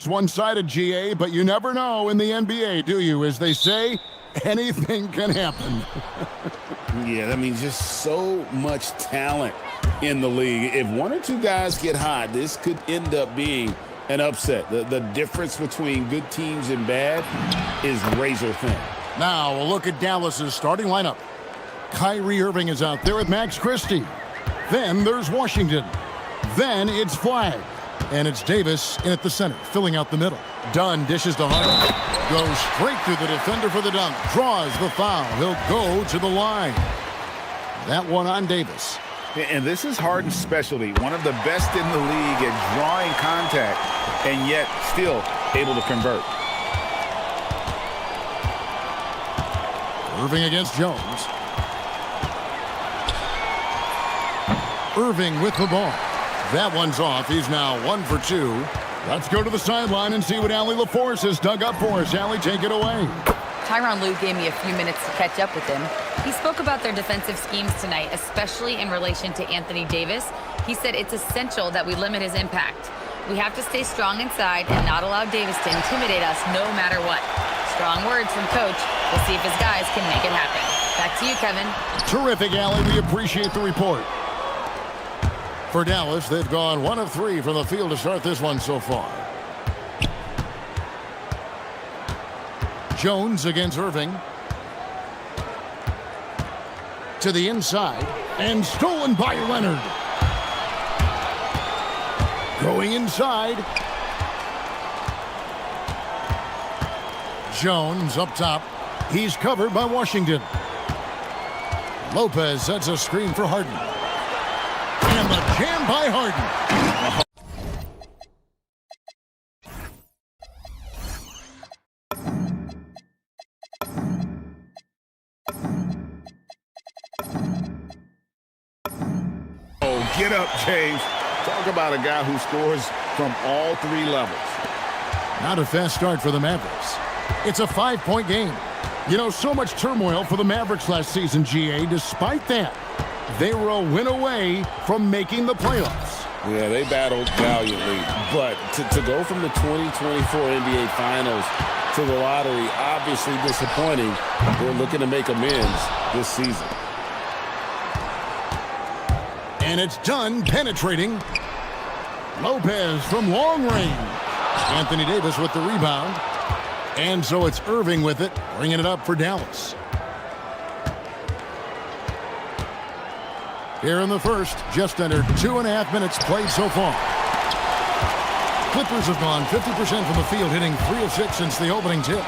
It's one-sided, GA, but you never know in the NBA, do you? As they say, anything can happen. Yeah, I mean, just so much talent in the league. If one or two guys get hot, this could end up being an upset. The difference between good teams and bad is razor thin. Now, a look at Dallas's starting lineup. Kyrie Irving is out there with Max Christie. Then there's Washington. Then it's Flag. And it's Davis in at the center, filling out the middle. Dunn dishes to Harden. Goes straight through the defender for the dunk. Draws the foul. He'll go to the line. That one on Davis. And this is Harden's specialty. One of the best in the league at drawing contact and yet still able to convert. Irving against Jones. Irving with the ball. That one's off. He's now 1 for 2. Let's go to the sideline and see what Allie LaForce has dug up for us. Allie, take it away. Tyronn Lue gave me a few minutes to catch up with him. He spoke about their defensive schemes tonight, especially in relation to Anthony Davis. He said it's essential that we limit his impact. We have to stay strong inside and not allow Davis to intimidate us no matter what. Strong words from Coach. We'll see if his guys can make it happen. Back to you, Kevin. Terrific, Allie. We appreciate the report. For Dallas, they've gone 1 of 3 from the field to start this one so far. Jones against Irving. To the inside. And stolen by Leonard. Going inside. Jones up top. He's covered by Washington. Lopez sets a screen for Harden. And the jam by Harden. Oh, get up, James. Talk about a guy who scores from all 3 levels. Not a fast start for the Mavericks. It's a 5-point game. You know, so much turmoil for the Mavericks last season, GA. Despite that, they were a win away from making the playoffs. Yeah, they battled valiantly. But to go from the 2024 NBA Finals to the lottery, obviously disappointing. They're looking to make amends this season. And it's done penetrating. Lopez from long range. Anthony Davis with the rebound. And so it's Irving with it, bringing it up for Dallas. Here in the first, just under 2.5 minutes played so far. Clippers have gone 50% from the field, hitting 3 of 6 since the opening tip.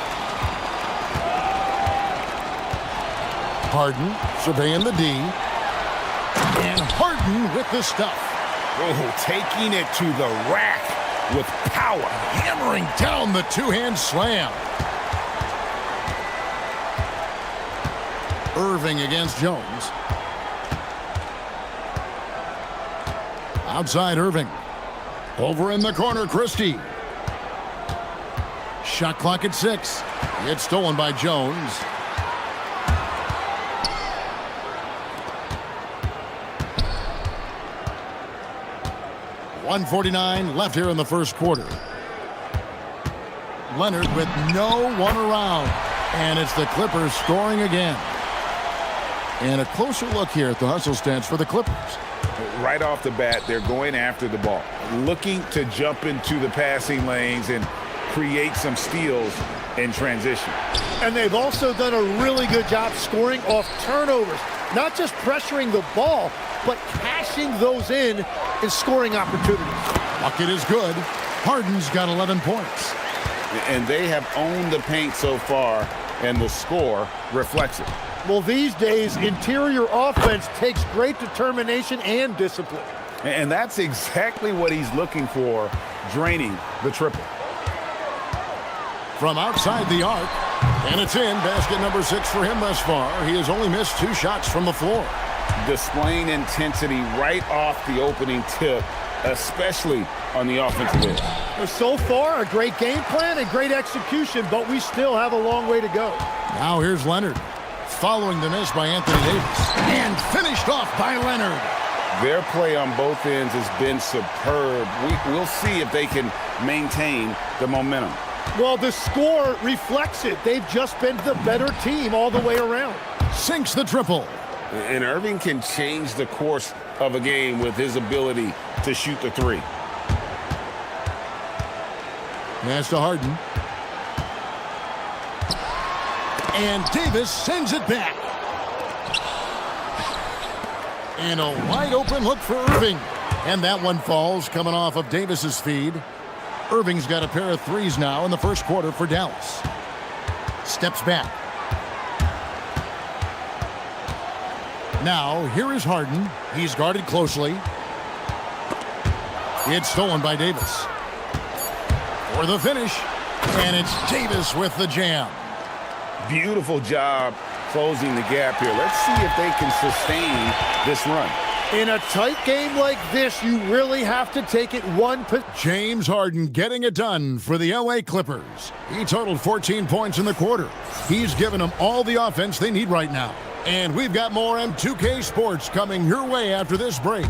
Harden surveying the D. And Harden with the stuff. Oh, taking it to the rack with power. Hammering down the two-hand slam. Irving against Jones. Outside Irving. Over in the corner, Christie. Shot clock at 6. It's stolen by Jones. .149 left here in the first quarter. Leonard with no one around. And it's the Clippers scoring again. And a closer look here at the hustle stats for the Clippers. Right off the bat, they're going after the ball, looking to jump into the passing lanes and create some steals in transition. And they've also done a really good job scoring off turnovers, not just pressuring the ball, but cashing those in and scoring opportunities. Bucket is good. Harden's got 11 points. And they have owned the paint so far, and the score reflects it. Well, these days, interior offense takes great determination and discipline. And that's exactly what he's looking for, draining the triple. From outside the arc, and it's in. Basket number 6 for him thus far. He has only missed 2 shots from the floor. Displaying intensity right off the opening tip, especially on the offensive end. So far, a great game plan and great execution, but we still have a long way to go. Now here's Leonard. Following the miss by Anthony Davis. And finished off by Leonard. Their play on both ends has been superb. We'll see if they can maintain the momentum. Well, the score reflects it. They've just been the better team all the way around. Sinks the triple. And Irving can change the course of a game with his ability to shoot the three. Pass to Harden. And Davis sends it back. And a wide open look for Irving. And that one falls coming off of Davis's feed. Irving's got a pair of threes now in the first quarter for Dallas. Steps back. Now, here is Harden. He's guarded closely. It's stolen by Davis. For the finish. And it's Davis with the jam. Beautiful job closing the gap here. Let's see if they can sustain this run. In a tight game like this, you really have to take it one. James Harden getting it done for the LA Clippers. He totaled 14 points in the quarter. He's given them all the offense they need right now. And we've got more M2K Sports coming your way after this break.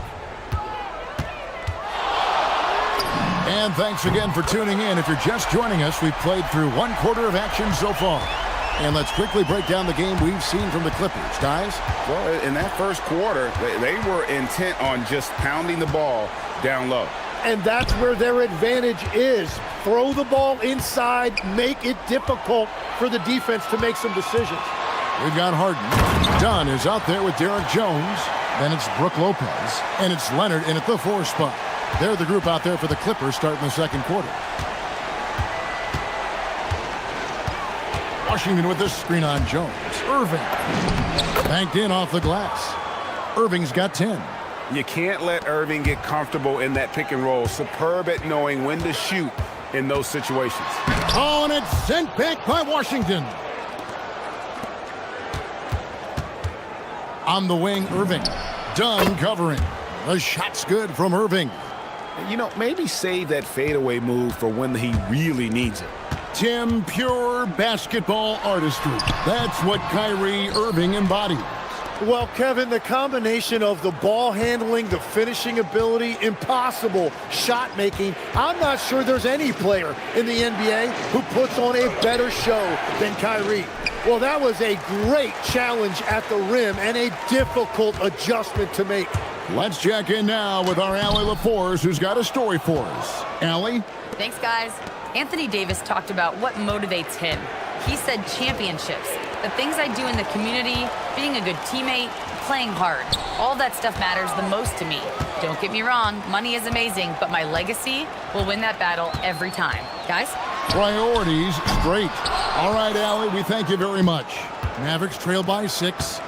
And thanks again for tuning in. If you're just joining us, we've played through one quarter of action so far. And let's quickly break down the game we've seen from the Clippers. Guys? Well, in that first quarter, they were intent on just pounding the ball down low. And that's where their advantage is. Throw the ball inside, make it difficult for the defense to make some decisions. We've got Harden. Dunn is out there with Derek Jones. Then it's Brook Lopez. And it's Leonard in at the 4 spot. They're the group out there for the Clippers starting the second quarter. Washington with this screen on Jones. Irving. Banked in off the glass. Irving's got 10. You can't let Irving get comfortable in that pick and roll. Superb at knowing when to shoot in those situations. Oh, and it's sent back by Washington. On the wing, Irving. Dunn covering. The shot's good from Irving. You know, maybe save that fadeaway move for when he really needs it. Tim, pure basketball artistry. That's what Kyrie Irving embodies. Well, Kevin, the combination of the ball handling, the finishing ability, impossible shot making. I'm not sure there's any player in the NBA who puts on a better show than Kyrie. Well, that was a great challenge at the rim and a difficult adjustment to make. Let's check in now with our Allie LaForce, who's got a story for us. Allie? Thanks, guys. Anthony Davis talked about what motivates him. He said championships, the things I do in the community, being a good teammate, playing hard. All that stuff matters the most to me. Don't get me wrong, money is amazing, but my legacy will win that battle every time. Guys? Priorities straight. All right, Allie, we thank you very much. Mavericks trail by 6.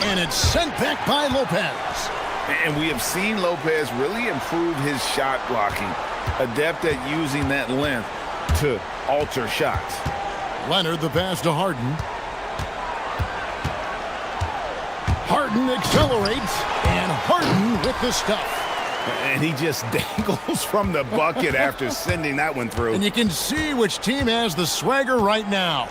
And it's sent back by Lopez. And we have seen Lopez really improve his shot blocking. Adept at using that length to alter shots. Leonard, the pass to Harden. Harden accelerates, and Harden with the stuff. And he just dangles from the bucket after sending that one through. And you can see which team has the swagger right now.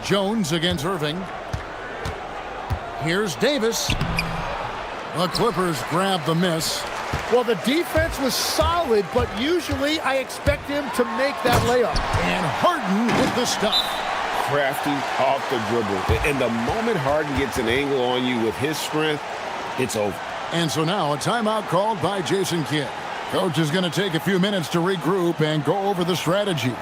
Jones against Irving. Here's Davis. The Clippers grab the miss. Well, the defense was solid, but usually I expect him to make that layup. And Harden with the stuff. Crafty off the dribble. And the moment Harden gets an angle on you with his strength, it's over. And so now a timeout called by Jason Kidd. Coach is going to take a few minutes to regroup and go over the strategy.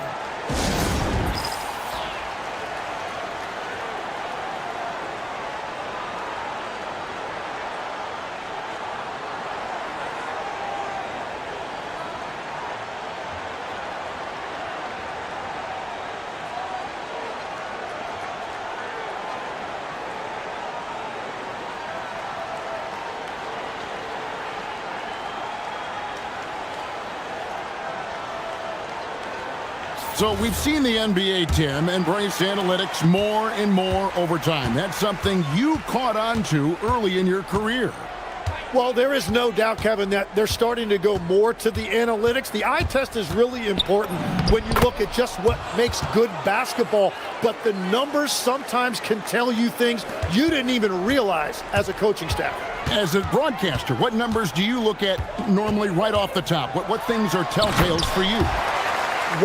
So we've seen the NBA, Tim, embrace analytics more and more over time. That's something you caught on to early in your career. Well, there is no doubt, Kevin, that they're starting to go more to the analytics. The eye test is really important when you look at just what makes good basketball, but the numbers sometimes can tell you things you didn't even realize as a coaching staff. As a broadcaster, what numbers do you look at normally right off the top? What things are telltales for you?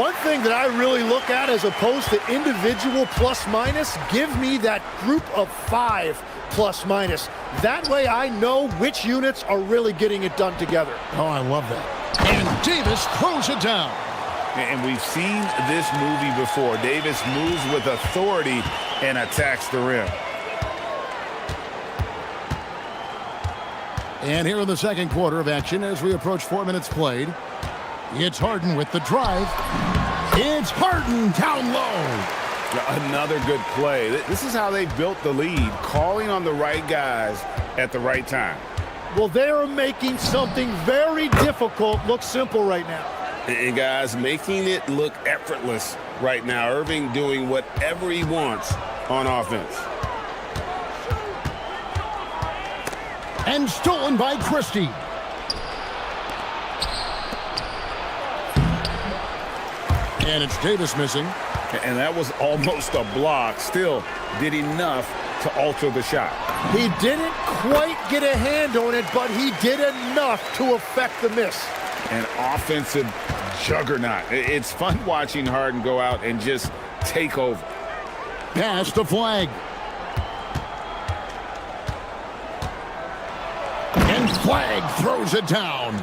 One thing that I really look at as opposed to individual plus minus, give me that group of 5 plus minus. That way I know which units are really getting it done together. Oh, I love that. And Davis throws it down. And we've seen this movie before. Davis moves with authority and attacks the rim. And here in the second quarter of action as we approach 4 minutes played, it's Harden with the drive. It's Harden down low. Another good play. This is how they built the lead, calling on the right guys at the right time. Well, they are making something very difficult look simple right now. And guys, making it look effortless right now. Irving doing whatever he wants on offense. And stolen by Christie. And it's Davis missing. And that was almost a block. Still did enough to alter the shot. He didn't quite get a hand on it, but he did enough to affect the miss. An offensive juggernaut. It's fun watching Harden go out and just take over. Pass the flag. And Flag throws it down.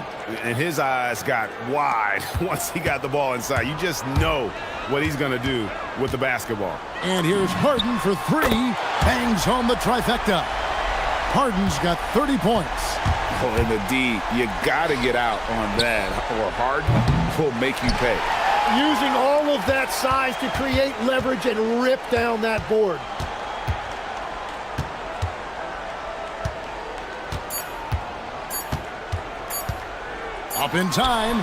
And his eyes got wide once he got the ball inside. You just know what he's going to do with the basketball. And here's Harden for 3. Bangs home the trifecta. Harden's got 30 points. Oh, and the D, you got to get out on that, or Harden will make you pay. Using all of that size to create leverage and rip down that board. Up in time,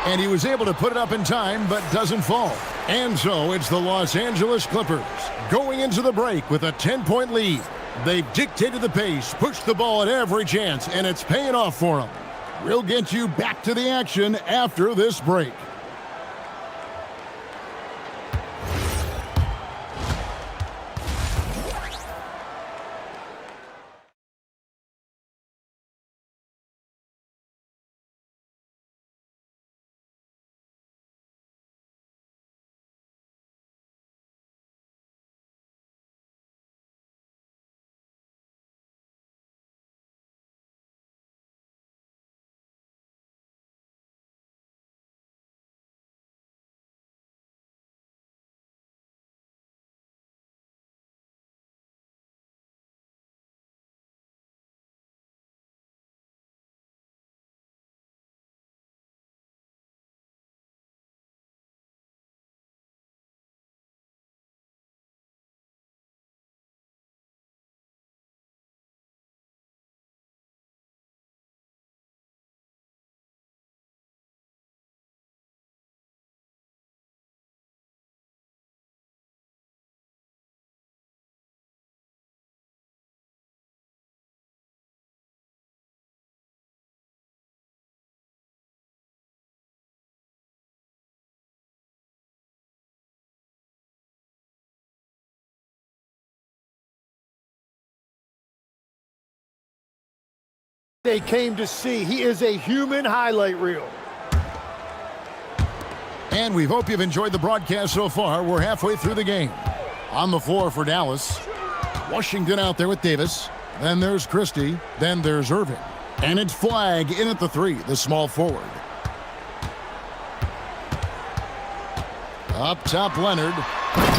and he was able to put it up in time, but doesn't fall. And so it's the Los Angeles Clippers going into the break with a 10-point lead. They've dictated the pace, pushed the ball at every chance, and it's paying off for them. We'll get you back to the action after this break. They came to see. He is a human highlight reel. And we hope you've enjoyed the broadcast so far. We're halfway through the game. On the floor for Dallas. Washington out there with Davis. Then there's Christie. Then there's Irving. And it's Flag in at the 3, the small forward. Up top, Leonard.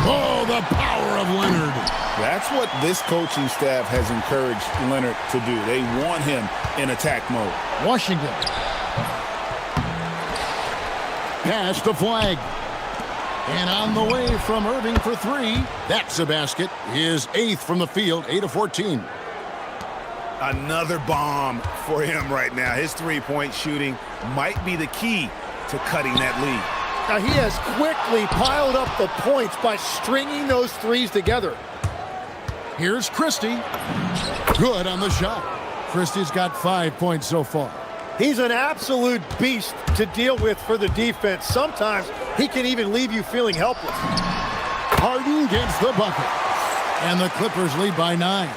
Oh, the power of Leonard. That's what this coaching staff has encouraged Leonard to do. They want him in attack mode. Washington. Pass to Flag. And on the way from Irving for 3. That's a basket. His 8th from the field, 8 of 14. Another bomb for him right now. His three-point shooting might be the key to cutting that lead. Now he has quickly piled up the points by stringing those threes together. Here's Christie. Good on the shot. Christie's got 5 points so far. He's an absolute beast to deal with for the defense. Sometimes he can even leave you feeling helpless. Harden gets the bucket. And the Clippers lead by 9.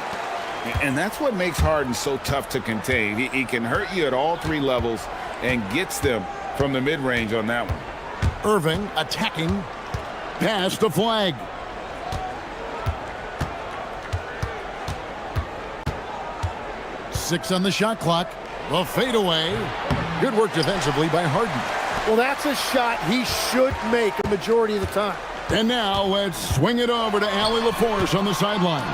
And that's what makes Harden so tough to contain. He can hurt you at all three levels and gets them from the mid-range on that one. Irving attacking. Pass the flag. Six on the shot clock. The fadeaway. Good work defensively by Harden. Well, that's a shot he should make a majority of the time. And now let's swing it over to Allie LaForce on the sideline.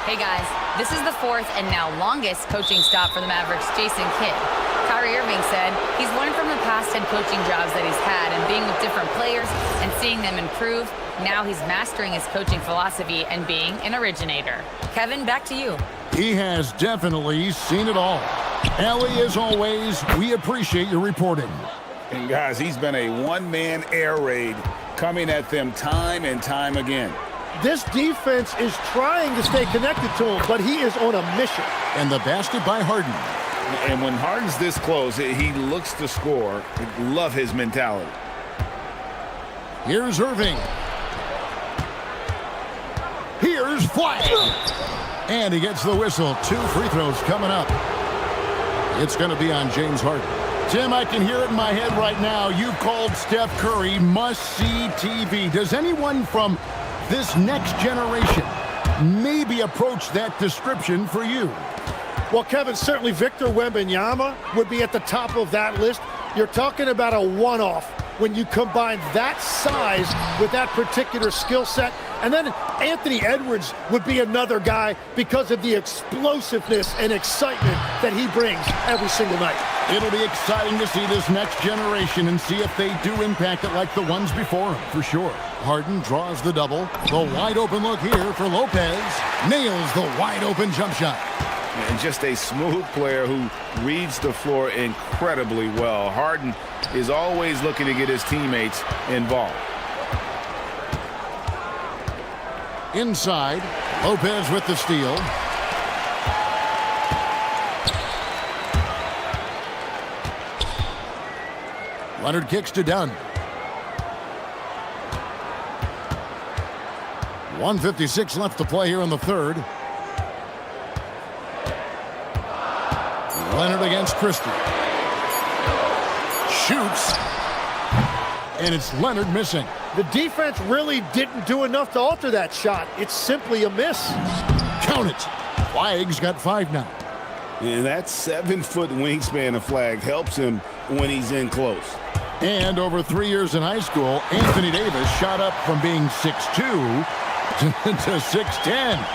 Hey guys, this is the fourth and now longest coaching stop for the Mavericks' Jason Kidd. Kyrie Irving said he's learned from the past 10 coaching jobs that he's had and being with different players and seeing them improve. Now he's mastering his coaching philosophy and being an originator. Kevin, back to you. He has definitely seen it all. Allie, as always, we appreciate your reporting. And guys, he's been a one-man air raid coming at them time and time again. This defense is trying to stay connected to him, but he is on a mission. And the basket by Harden. And when Harden's this close, he looks to score. Love his mentality. Here's Irving. Here's Flag. And he gets the whistle. 2 free throws coming up. It's going to be on James Harden. Tim, I can hear it in my head right now. You called Steph Curry must-see TV. Does anyone from this next generation maybe approach that description for you? Well, Kevin, certainly Victor Wembanyama would be at the top of that list. You're talking about a one-off when you combine that size with that particular skill set. And then Anthony Edwards would be another guy because of the explosiveness and excitement that he brings every single night. It'll be exciting to see this next generation and see if they do impact it like the ones before him, for sure. Harden draws the double. The wide open look here for Lopez. Nails the wide open jump shot. And just a smooth player who reads the floor incredibly well. Harden is always looking to get his teammates involved. Inside, Lopez with the steal. Leonard kicks to Dunn. 1:56 left to play here in the third. Leonard against Christie. Shoots. And it's Leonard missing. The defense really didn't do enough to alter that shot. It's simply a miss. Count it. Flag's got 5 now. And that 7-foot wingspan of Flag helps him when he's in close. And over 3 years in high school, Anthony Davis shot up from being 6'2" to 6'10".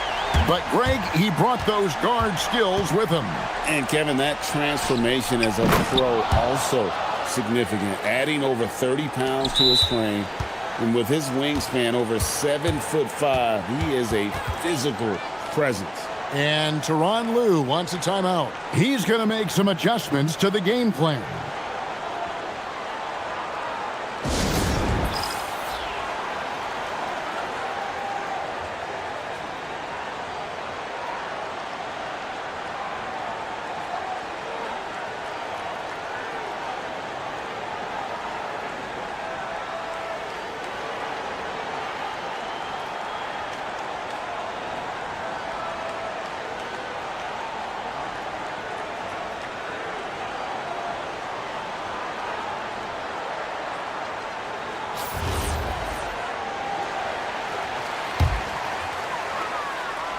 But Greg, he brought those guard skills with him. And Kevin, that transformation as a pro also significant. Adding over 30 pounds to his frame. And with his wingspan over 7'5", he is a physical presence. And Tyronn Lue wants a timeout. He's going to make some adjustments to the game plan.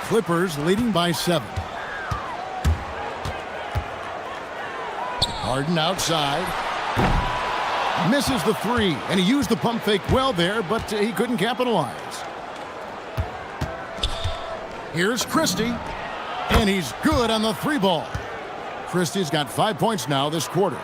Clippers leading by 7. Harden outside. Misses the 3, and he used the pump fake well there, but he couldn't capitalize. Here's Christie, and he's good on the 3 ball. Christie's got 5 points now this quarter.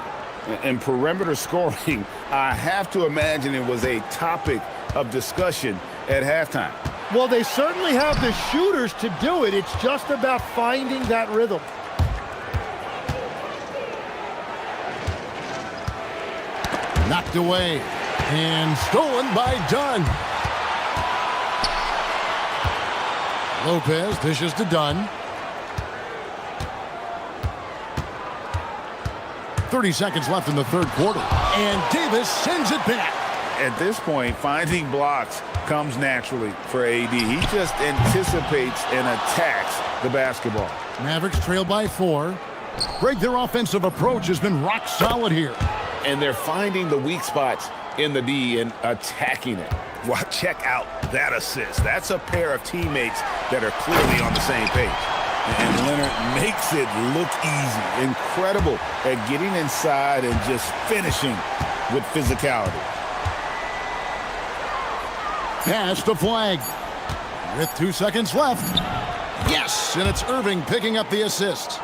And perimeter scoring, I have to imagine it was a topic of discussion at halftime. Well, they certainly have the shooters to do it. It's just about finding that rhythm. Knocked away and stolen by Dunn. Lopez dishes to Dunn. 30 seconds left in the third quarter. And Davis sends it back. At this point, finding blocks comes naturally for AD. He just anticipates and attacks the basketball. Mavericks trail by 4. Greg, their offensive approach has been rock solid here. And they're finding the weak spots in the D and attacking it. Well, check out that assist. That's a pair of teammates that are clearly on the same page. And Leonard makes it look easy. Incredible at getting inside and just finishing with physicality. Pass to Flag. With 2 seconds left. Yes, and it's Irving picking up the assist.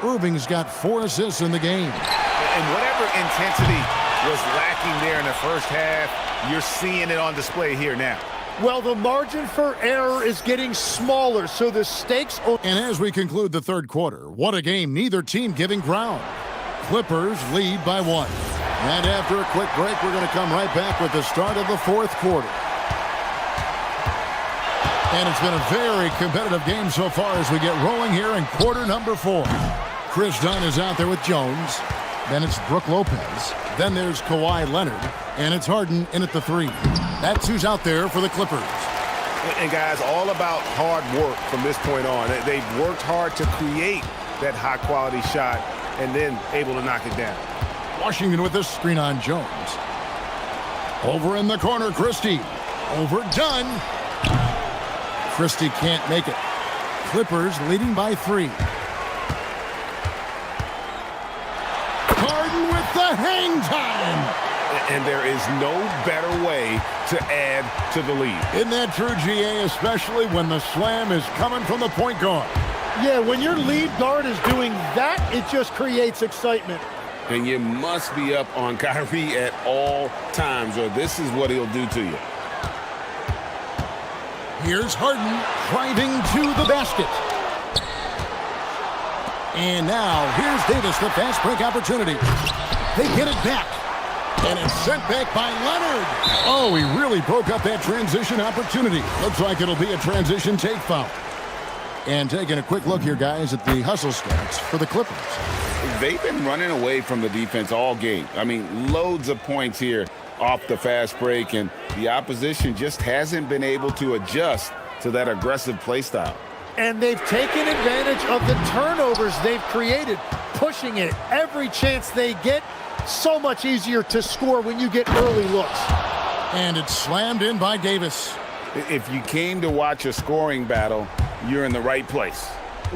Irving's got 4 assists in the game. And whatever intensity was lacking there in the first half, you're seeing it on display here now. Well, the margin for error is getting smaller, so the stakes are... And as we conclude the third quarter, what a game, neither team giving ground. Clippers lead by 1. And after a quick break, we're going to come right back with the start of the fourth quarter. And it's been a very competitive game so far as we get rolling here in quarter number 4. Chris Dunn is out there with Jones. Then it's Brook Lopez. Then there's Kawhi Leonard. And it's Harden in at the 3. That's who's out there for the Clippers. And guys, all about hard work from this point on. They've worked hard to create that high-quality shot and then able to knock it down. Washington with this screen on Jones. Over in the corner, Christie. Over Dunn. Christie can't make it. Clippers leading by 3. Harden with the hang time. And there is no better way to add to the lead. Isn't that true, GA, especially when the slam is coming from the point guard? Yeah, when your lead guard is doing that, it just creates excitement. And you must be up on Kyrie at all times, or this is what he'll do to you. Here's Harden driving to the basket. And now here's Davis, the fast break opportunity. They get it back. And it's sent back by Leonard. Oh, he really broke up that transition opportunity. Looks like it'll be a transition take foul. And taking a quick look here, guys, at the hustle stats for the Clippers. They've been running away from the defense all game. I mean, loads of points here off the fast break, and the opposition just hasn't been able to adjust to that aggressive play style. And they've taken advantage of the turnovers they've created, pushing it every chance they get. So much easier to score when you get early looks. And it's slammed in by Davis. If you came to watch a scoring battle, you're in the right place.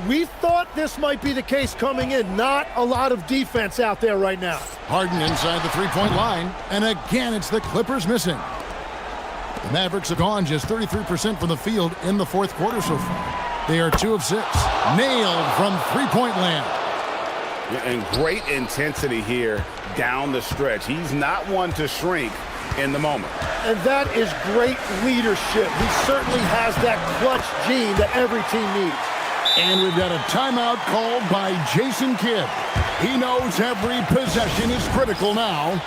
We thought this might be the case coming in. Not a lot of defense out there right now. Harden inside the three-point line. And again, it's the Clippers missing. The Mavericks have gone just 33% from the field in the fourth quarter so far. They are 2 of 6. Nailed from three-point land. And great intensity here down the stretch. He's not one to shrink in the moment. And that is great leadership. He certainly has that clutch gene that every team needs. And we've got a timeout called by Jason Kidd. He knows every possession is critical now.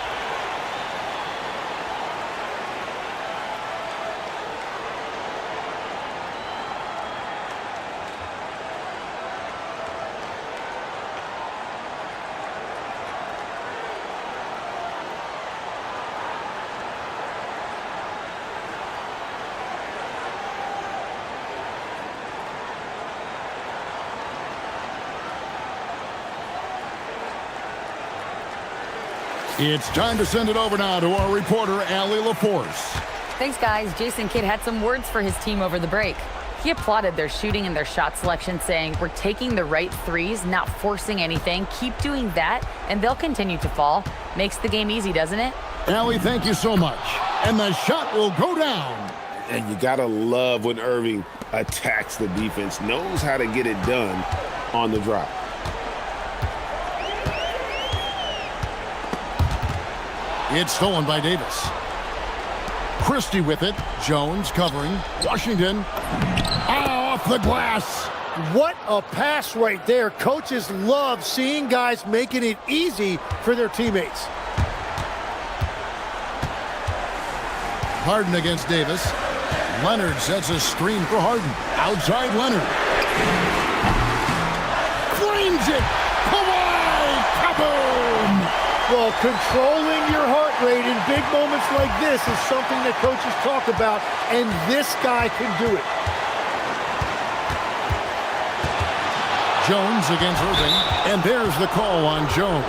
It's time to send it over now to our reporter, Allie LaForce. Thanks, guys. Jason Kidd had some words for his team over the break. He applauded their shooting and their shot selection, saying, "We're taking the right threes, not forcing anything. Keep doing that, and they'll continue to fall." Makes the game easy, doesn't it? Allie, thank you so much. And the shot will go down. And you gotta love when Irving attacks the defense, knows how to get it done on the drop. It's stolen by Davis. Christie with it. Jones covering. Washington. Off the glass. What a pass right there. Coaches love seeing guys making it easy for their teammates. Harden against Davis. Leonard sets a screen for Harden. Outside Leonard. Flames it. Kawhi. Kaboom! Well, controlling your heart rate in big moments like this is something that coaches talk about, and this guy can do it. Jones against Irving, and there's the call on Jones.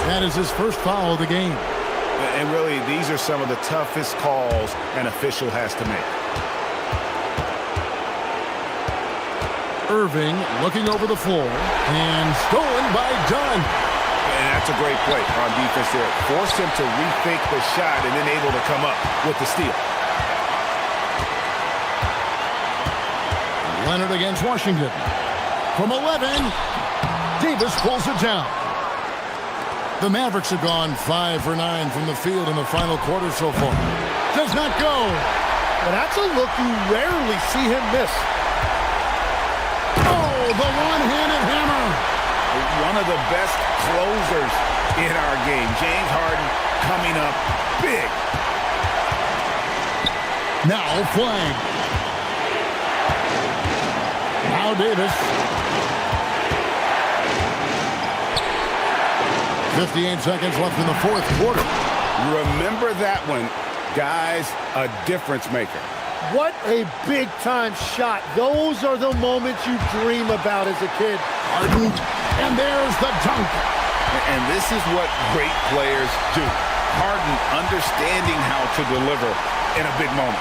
That is his first foul of the game. And really, these are some of the toughest calls an official has to make. Irving looking over the floor, and stolen by Dunn. And that's a great play on defense there. Forced him to rethink the shot and then able to come up with the steal. Leonard against Washington. From 11, Davis pulls it down. The Mavericks have gone 5 for 9 from the field in the final quarter so far. Does not go. Well, that's a look you rarely see him miss. Oh, the one-handed hammer. One of the best closers in our game. James Harden coming up big. Now flag. Now Davis. 58 seconds left in the fourth quarter. Remember that one, guys, a difference maker. What a big-time shot. Those are the moments you dream about as a kid. Harden, and there's the dunk. And this is what great players do. Harden understanding how to deliver in a big moment.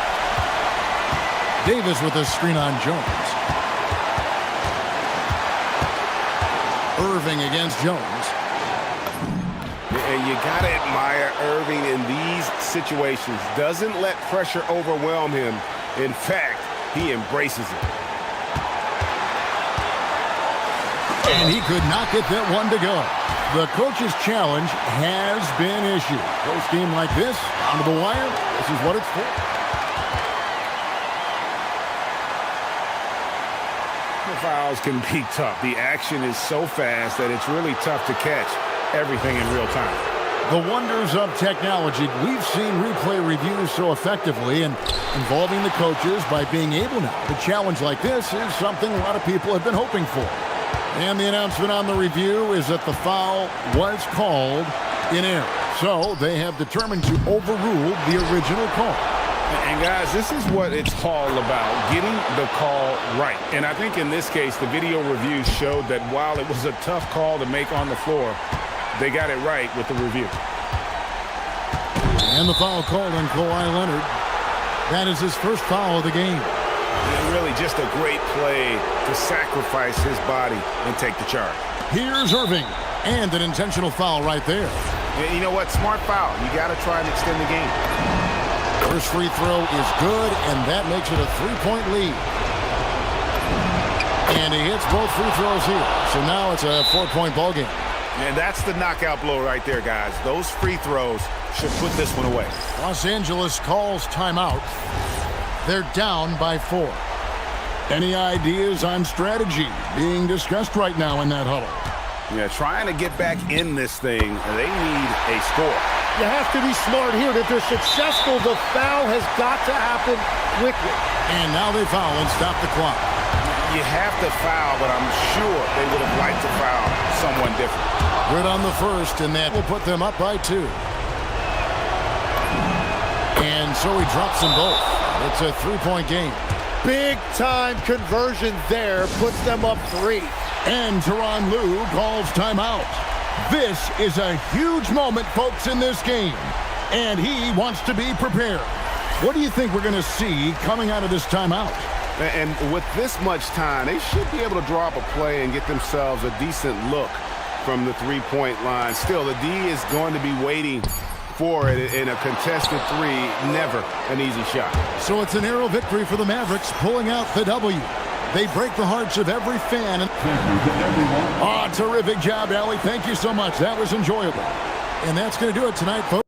Davis with a screen on Jones. Irving against Jones. And you got to admire Irving in these situations. Doesn't let pressure overwhelm him. In fact, he embraces it. And he could not get that one to go. The coach's challenge has been issued. Close game like this, onto the wire, this is what it's for. The fouls can be tough. The action is so fast that it's really tough to catch everything in real time. The wonders of technology. We've seen replay reviews so effectively, and involving the coaches by being able now to challenge like this is something a lot of people have been hoping for. And the announcement on the review is that the foul was called in error. So they have determined to overrule the original call. And guys, this is what it's all about, getting the call right. And I think in this case, the video review showed that while it was a tough call to make on the floor, they got it right with the review. And the foul called on Kawhi Leonard. That is his first foul of the game. And really just a great play to sacrifice his body and take the charge. Here's Irving, and an intentional foul right there. And you know what? Smart foul. You got to try and extend the game. First free throw is good, and that makes it a 3-point lead. And he hits both free throws here. So now it's a 4-point ball game. And that's the knockout blow right there, guys. Those free throws should put this one away. Los Angeles calls timeout. They're down by 4. Any ideas on strategy being discussed right now in that huddle? Yeah, trying to get back in this thing, they need a score. You have to be smart here. If they're successful, the foul has got to happen quickly. And now they foul and stop the clock. You have to foul, but I'm sure they would have liked to foul someone different. Good on the first, and that will put them up by 2. And so he drops them both. It's a 3-point game. Big-time conversion there puts them up 3. And Tyronn Lue calls timeout. This is a huge moment, folks, in this game. And he wants to be prepared. What do you think we're going to see coming out of this timeout? And with this much time, they should be able to draw up a play and get themselves a decent look from the three-point line. Still, the D is going to be waiting for it in a contested 3. Never an easy shot. So it's a narrow victory for the Mavericks, pulling out the W. They break the hearts of every fan. Terrific job, Allie. Thank you so much. That was enjoyable. And that's going to do it tonight, folks.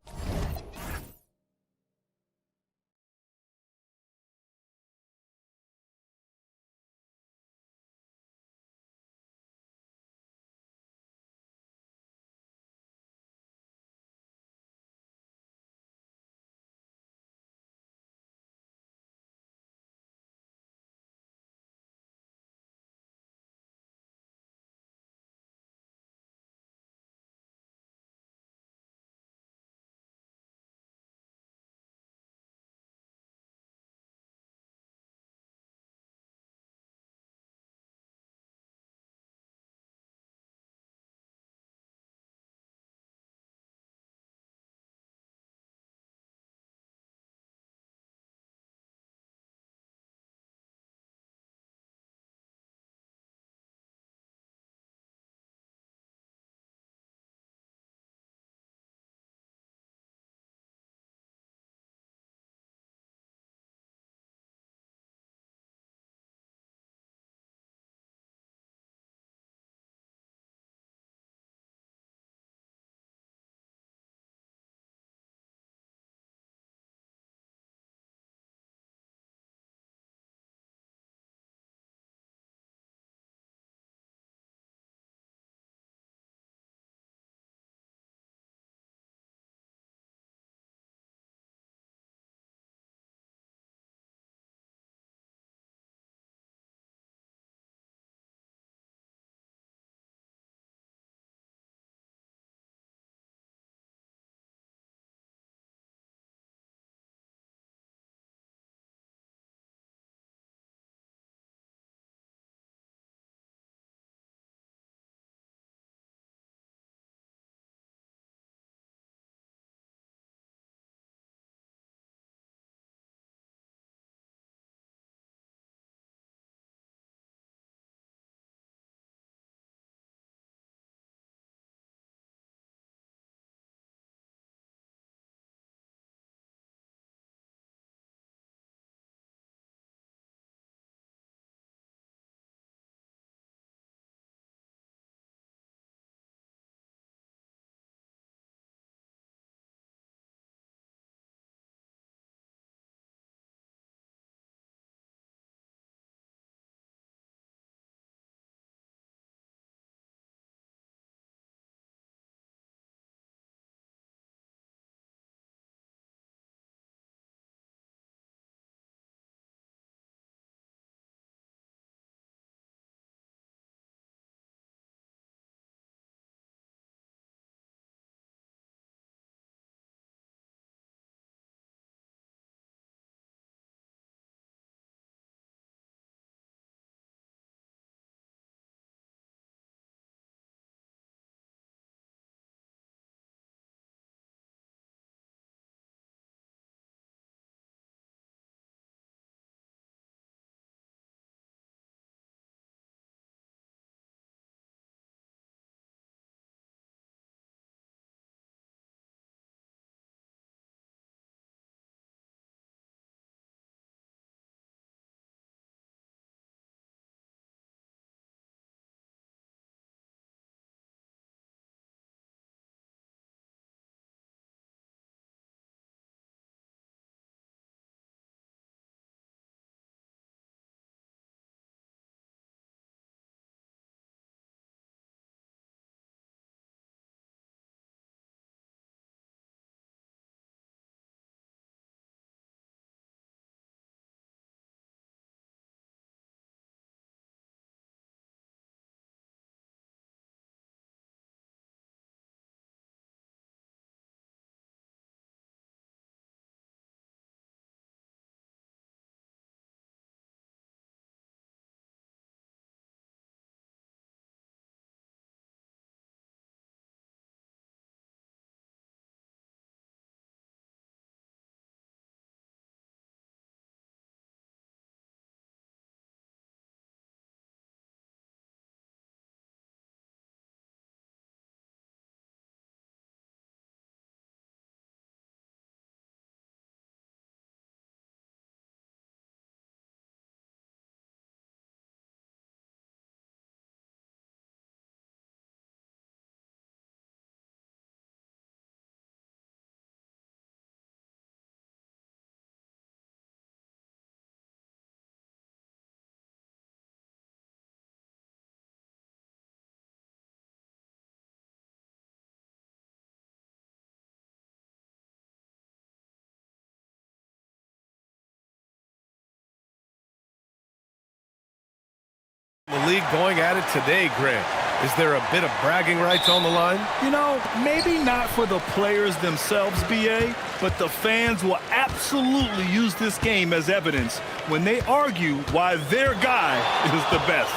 league going at it today, Grant. Is there a bit of bragging rights on the line? You know, maybe not for the players themselves, BA, but the fans will absolutely use this game as evidence when they argue why their guy is the best.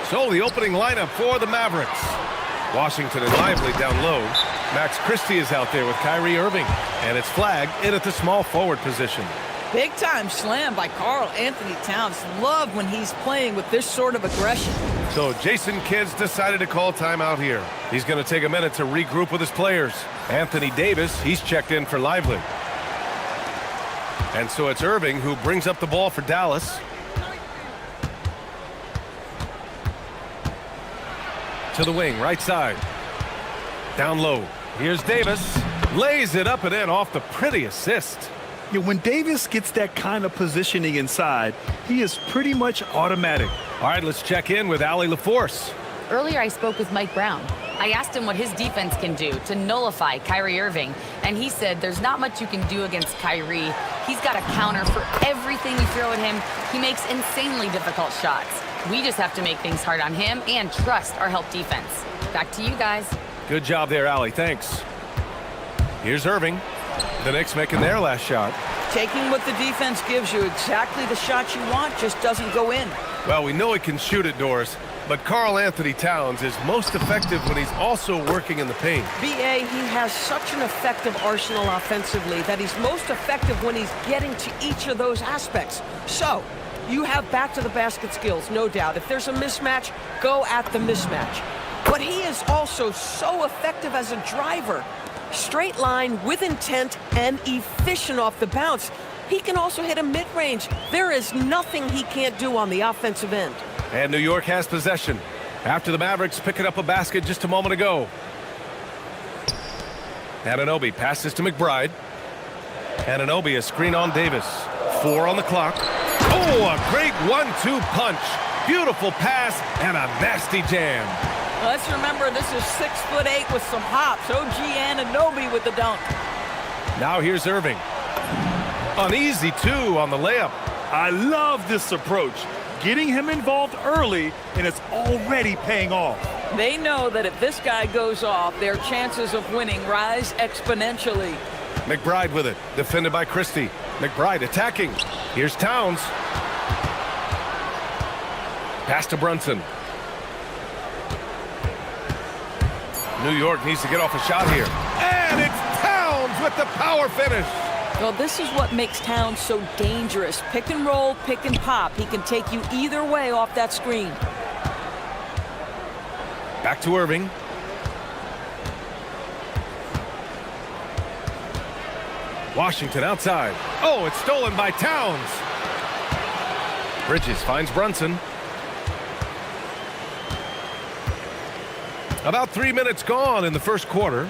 So the opening lineup for the Mavericks. Washington and Lively down low. Max Christie is out there with Kyrie Irving. And it's flagged in at the small forward position. Big time slam by Karl Anthony Towns. Love when he's playing with this sort of aggression. So Jason Kidd's decided to call timeout here. He's going to take a minute to regroup with his players. Anthony Davis, he's checked in for Lively. And so it's Irving who brings up the ball for Dallas. To the wing, right side. Down low. Here's Davis. Lays it up and in off the pretty assist. Yeah, when Davis gets that kind of positioning inside, he is pretty much automatic. All right, let's check in with Allie LaForce. Earlier, I spoke with Mike Brown. I asked him what his defense can do to nullify Kyrie Irving, and he said there's not much you can do against Kyrie. He's got a counter for everything you throw at him. He makes insanely difficult shots. We just have to make things hard on him and trust our help defense. Back to you guys. Good job there, Allie. Thanks. Here's Irving. The Knicks making their last shot. Taking what the defense gives you, exactly the shot you want, just doesn't go in. Well, we know he can shoot it, Doris, but Karl Anthony Towns is most effective when he's also working in the paint. BA, he has such an effective arsenal offensively that he's most effective when he's getting to each of those aspects. So, you have back to the basket skills, no doubt. If there's a mismatch, go at the mismatch. But he is also so effective as a driver. Straight line with intent and efficient off the bounce. He can also hit a mid-range. There is nothing he can't do on the offensive end. And New York has possession after the Mavericks picking up a basket just a moment ago. Anunoby passes to McBride. Anunoby, a screen on Davis. 4 on the clock. Oh, a great 1-2 punch. Beautiful pass and a nasty jam. Let's remember this is 6'8" with some hops. OG Anunoby with the dunk. Now here's Irving. An easy 2 on the layup. I love this approach. Getting him involved early, and it's already paying off. They know that if this guy goes off, their chances of winning rise exponentially. McBride with it, defended by Christie. McBride attacking. Here's Towns. Pass to Brunson. New York needs to get off a shot here. And it's Towns with the power finish. Well, this is what makes Towns so dangerous. Pick and roll, pick and pop. He can take you either way off that screen. Back to Irving. Washington outside. Oh, it's stolen by Towns. Bridges finds Brunson. About 3 minutes gone in the first quarter.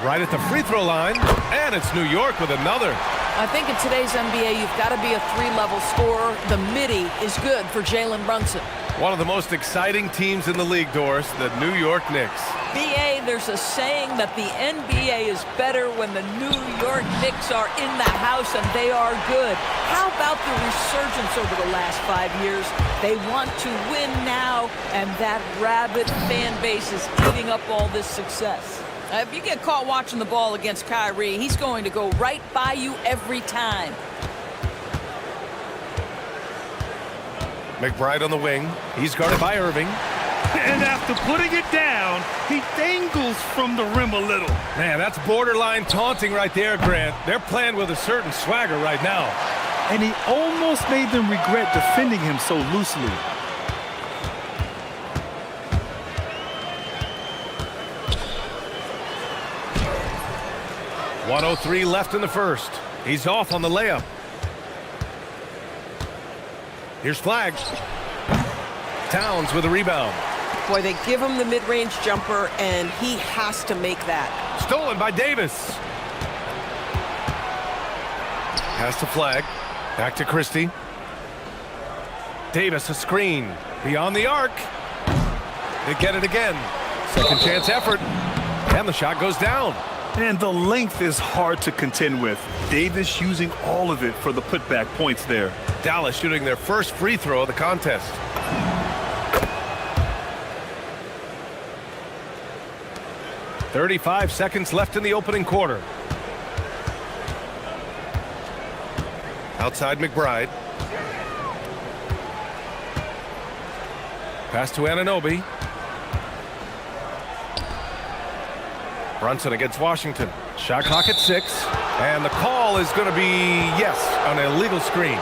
Right at the free throw line, and it's New York with another. I think in today's NBA, you've got to be a 3-level scorer. The midi is good for Jalen Brunson. One of the most exciting teams in the league, Doris, the New York Knicks. BA, there's a saying that the NBA is better when the New York Knicks are in the house, and they are good. How about the resurgence over the last 5 years? They want to win now, and that rabid fan base is eating up all this success. If you get caught watching the ball against Kyrie, he's going to go right by you every time. McBride on the wing. He's guarded by Irving. And after putting it down, he dangles from the rim a little. Man, that's borderline taunting right there, Grant. They're playing with a certain swagger right now. And he almost made them regret defending him so loosely. .103 left in the first. He's off on the layup. Here's Flag. Towns with a rebound. Boy, they give him the mid-range jumper, and he has to make that. Stolen by Davis. Pass to Flag. Back to Christie. Davis, a screen. Beyond the arc. They get it again. Second chance effort. And the shot goes down. And the length is hard to contend with. Davis using all of it for the putback points there. Dallas shooting their first free throw of the contest. 35 seconds left in the opening quarter. Outside McBride. Pass to Anunoby. Brunson against Washington. Shot clock at 6. And the call is going to be, yes, an illegal screen.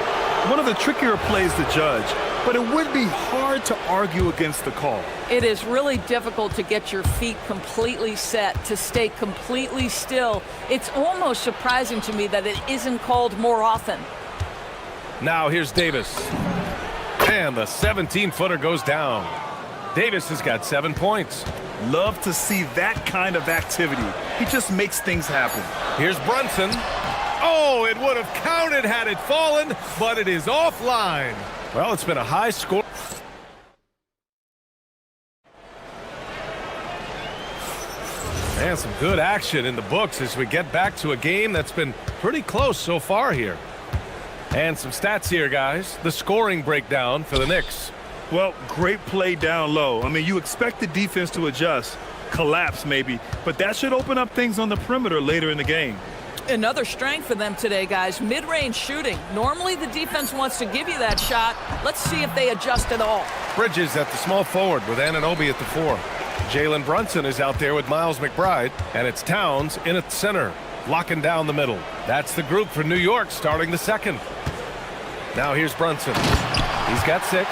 One of the trickier plays to judge, but it would be hard to argue against the call. It is really difficult to get your feet completely set, to stay completely still. It's almost surprising to me that it isn't called more often. Now here's Davis. And the 17-footer goes down. Davis has got 7 points. Love to see that kind of activity. He just makes things happen. Here's Brunson. Oh, it would have counted had it fallen, but it is offline. Well, it's been a high score. And some good action in the books as we get back to a game that's been pretty close so far here. And some stats here, guys. The scoring breakdown for the Knicks. Well, great play down low. I mean, you expect the defense to adjust, collapse maybe, but that should open up things on the perimeter later in the game. Another strength for them today, guys. Mid-range shooting. Normally the defense wants to give you that shot. Let's see if they adjust at all. Bridges at the small forward with Anunoby at the 4. Jalen Brunson is out there with Miles McBride, and it's Towns in at center, locking down the middle. That's the group for New York starting the second. Now here's Brunson. He's got 6.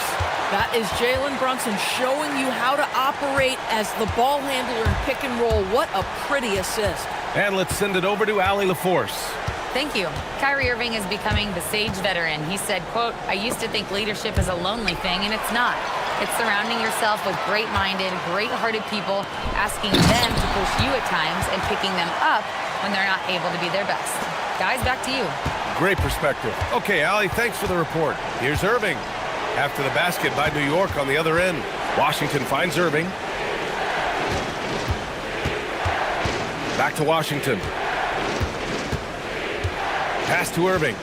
That is Jalen Brunson showing you how to operate as the ball handler in pick and roll. What a pretty assist. And let's send it over to Allie LaForce. Thank you. Kyrie Irving is becoming the sage veteran. He said, quote, "I used to think leadership is a lonely thing, and it's not. It's surrounding yourself with great-minded, great-hearted people, asking them to push you at times and picking them up when they're not able to be their best." Guys, back to you. Great perspective. Okay, Allie, thanks for the report. Here's Irving. After the basket by New York on the other end. Washington finds Irving. Back to Washington. Pass to Irving.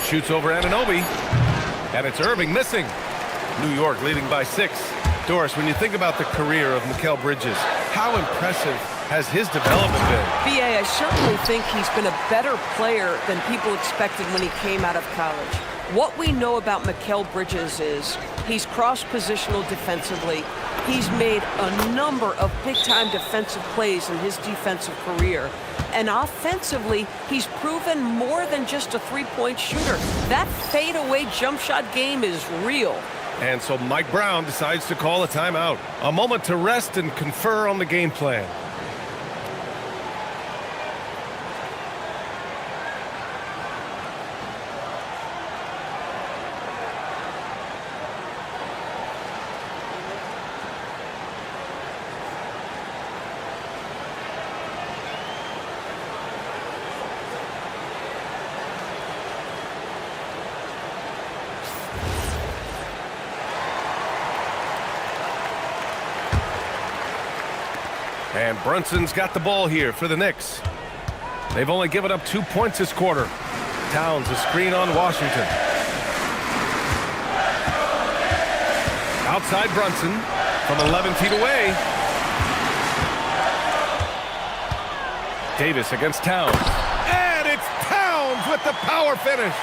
Shoots over Anunoby. And it's Irving missing. New York leading by 6. Doris, when you think about the career of Mikal Bridges, how impressive has his development been? B.A., I certainly think he's been a better player than people expected when he came out of college. What we know about Mikal Bridges is he's cross-positional defensively. He's made a number of big-time defensive plays in his defensive career. And offensively, he's proven more than just a three-point shooter. That fadeaway jump shot game is real. And so Mike Brown decides to call a timeout. A moment to rest and confer on the game plan. And Brunson's got the ball here for the Knicks. They've only given up 2 points this quarter. Towns a screen on Washington. Outside Brunson from 11 feet away. Davis against Towns. And it's Towns with the power finish.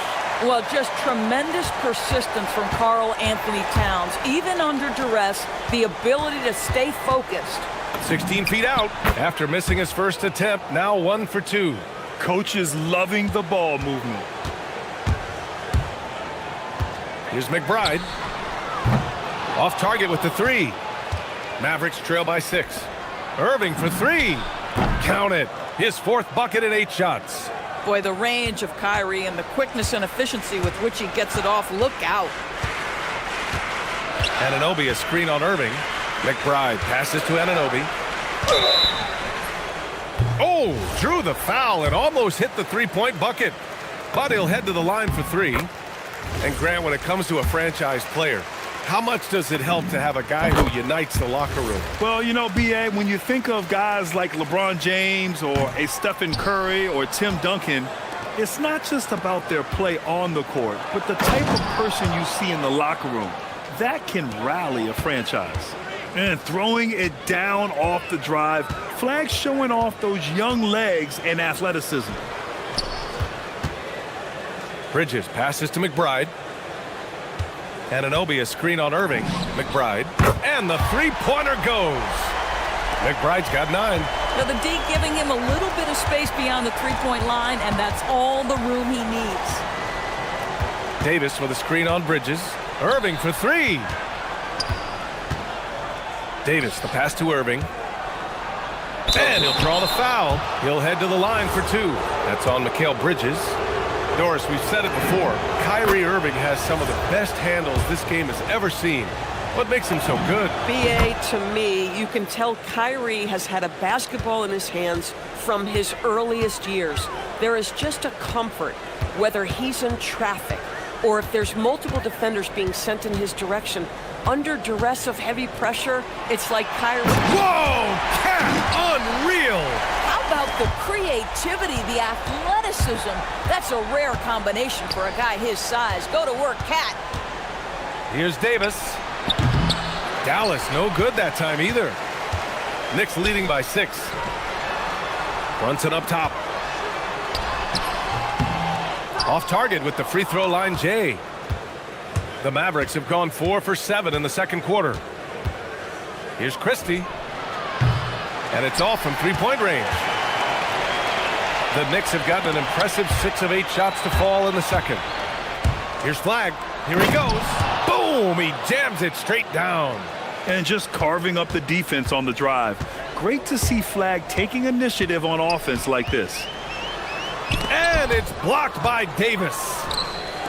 Well, just tremendous persistence from Karl Anthony Towns. Even under duress, the ability to stay focused. 16 feet out after missing his first attempt. Now 1 for 2. Coach is loving the ball movement. Here's McBride. Off target with the 3. Mavericks trail by 6. Irving for 3. Count it. His 4th bucket in 8 shots. Boy, the range of Kyrie and the quickness and efficiency with which he gets it off. Look out. Anunoby a screen on Irving. McBride passes to Anunoby. Oh, drew the foul and almost hit the 3-point bucket. But he'll head to the line for 3. And Grant, when it comes to a franchise player, how much does it help to have a guy who unites the locker room? Well, you know, B.A., when you think of guys like LeBron James or a Stephen Curry or Tim Duncan, it's not just about their play on the court, but the type of person you see in the locker room. That can rally a franchise. And throwing it down off the drive. Flag showing off those young legs and athleticism. Bridges passes to McBride. Anunoby a screen on Irving. McBride. And the three-pointer goes. McBride's got 9. Now the D giving him a little bit of space beyond the three-point line, and that's all the room he needs. Davis with a screen on Bridges. Irving for 3. Davis, the pass to Irving. And he'll draw the foul. He'll head to the line for 2. That's on Mikal Bridges. Doris, we've said it before. Kyrie Irving has some of the best handles this game has ever seen. What makes him so good? BA, to me, you can tell Kyrie has had a basketball in his hands from his earliest years. There is just a comfort, whether he's in traffic or if there's multiple defenders being sent in his direction. Under duress of heavy pressure, it's like Kyrie. Whoa! Cat! Unreal! How about the creativity, the athleticism? That's a rare combination for a guy his size. Go to work, Cat. Here's Davis. Dallas no good that time either. Knicks leading by 6. Brunson up top. Off target with the free throw line, Jay. The Mavericks have gone 4 for 7 in the second quarter. Here's Christie. And it's off from three-point range. The Knicks have gotten an impressive 6 of 8 shots to fall in the second. Here's Flag. Here he goes. Boom! He jams it straight down. And just carving up the defense on the drive. Great to see Flag taking initiative on offense like this. And it's blocked by Davis.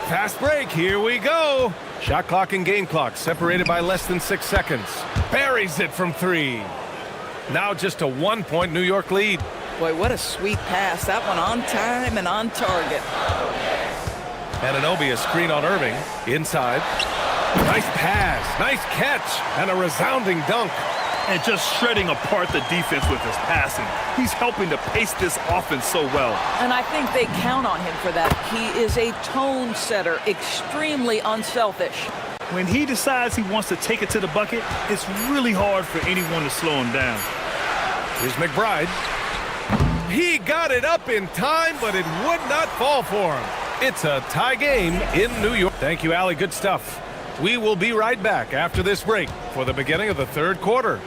Fast break, here we go. Shot clock and game clock separated by less than 6 seconds. Buries it from 3. Now just a 1-point New York lead. Boy, what a sweet pass. That one on time and on target. Anunoby a screen on Irving. Inside. Nice pass, nice catch, and a resounding dunk. And just shredding apart the defense with his passing. He's helping to pace this offense so well. And I think they count on him for that. He is a tone setter, extremely unselfish. When he decides he wants to take it to the bucket, it's really hard for anyone to slow him down. Here's McBride. He got it up in time, but it would not fall for him. It's a tie game in New York. Thank you, Allie. Good stuff. We will be right back after this break for the beginning of the third quarter.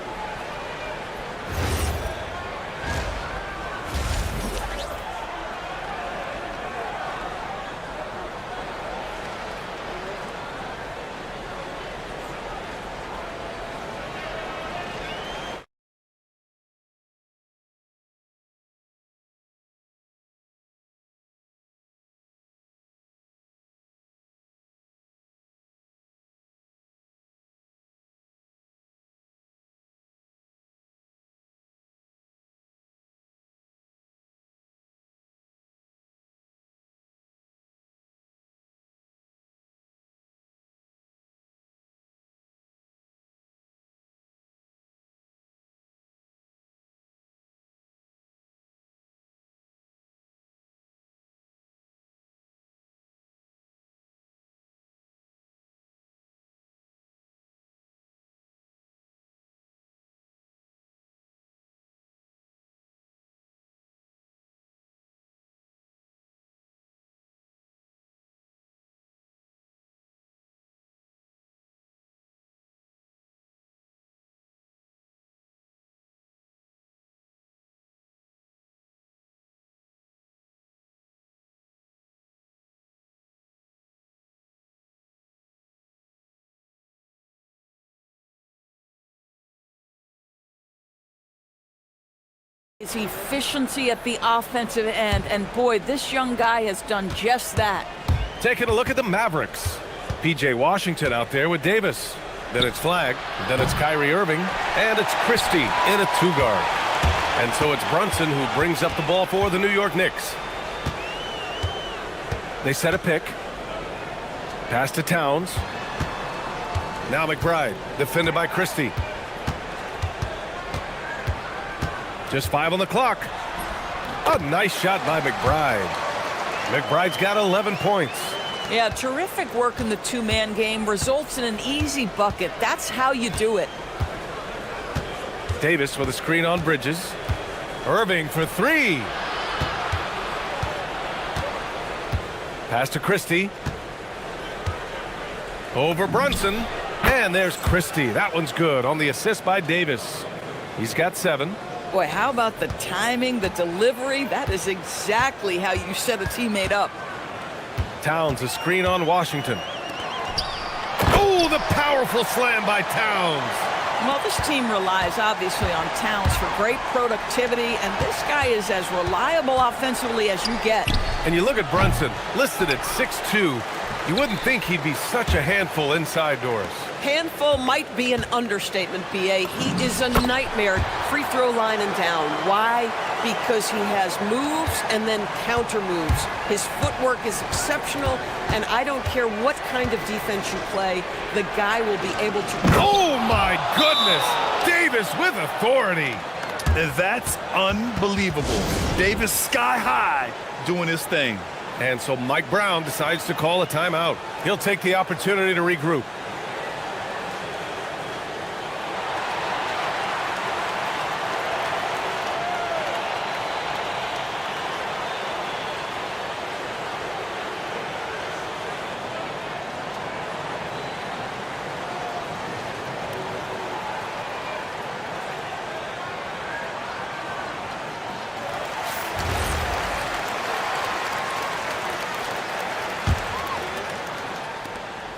His efficiency at the offensive end, and boy, this young guy has done just that. Taking a look at the Mavericks. P.J. Washington out there with Davis. Then it's Flag. Then it's Kyrie Irving. And it's Christie in a 2-guard. And so it's Brunson who brings up the ball for the New York Knicks. They set a pick. Pass to Towns. Now McBride, defended by Christie. Just 5 on the clock. A nice shot by McBride. McBride's got 11 points. Yeah, terrific work in the two-man game results in an easy bucket. That's how you do it. Davis with a screen on Bridges. Irving for three. Pass to Christie. Over Brunson. And there's Christie. That one's good on the assist by Davis. He's got 7. Boy, how about the timing, the delivery? That is exactly how you set a teammate up. Towns, a screen on Washington. Oh, the powerful slam by Towns. Well, this team relies obviously on Towns for great productivity, and this guy is as reliable offensively as you get. And you look at Brunson, listed at 6'2". You wouldn't think he'd be such a handful inside doors. Handful might be an understatement, B.A. He is a nightmare, free throw line and down. Why? Because he has moves and then counter moves. His footwork is exceptional, and I don't care what kind of defense you play, the guy will be able to... Oh, my goodness! Davis with authority. That's unbelievable. Davis sky high doing his thing. And so Mike Brown decides to call a timeout. He'll take the opportunity to regroup.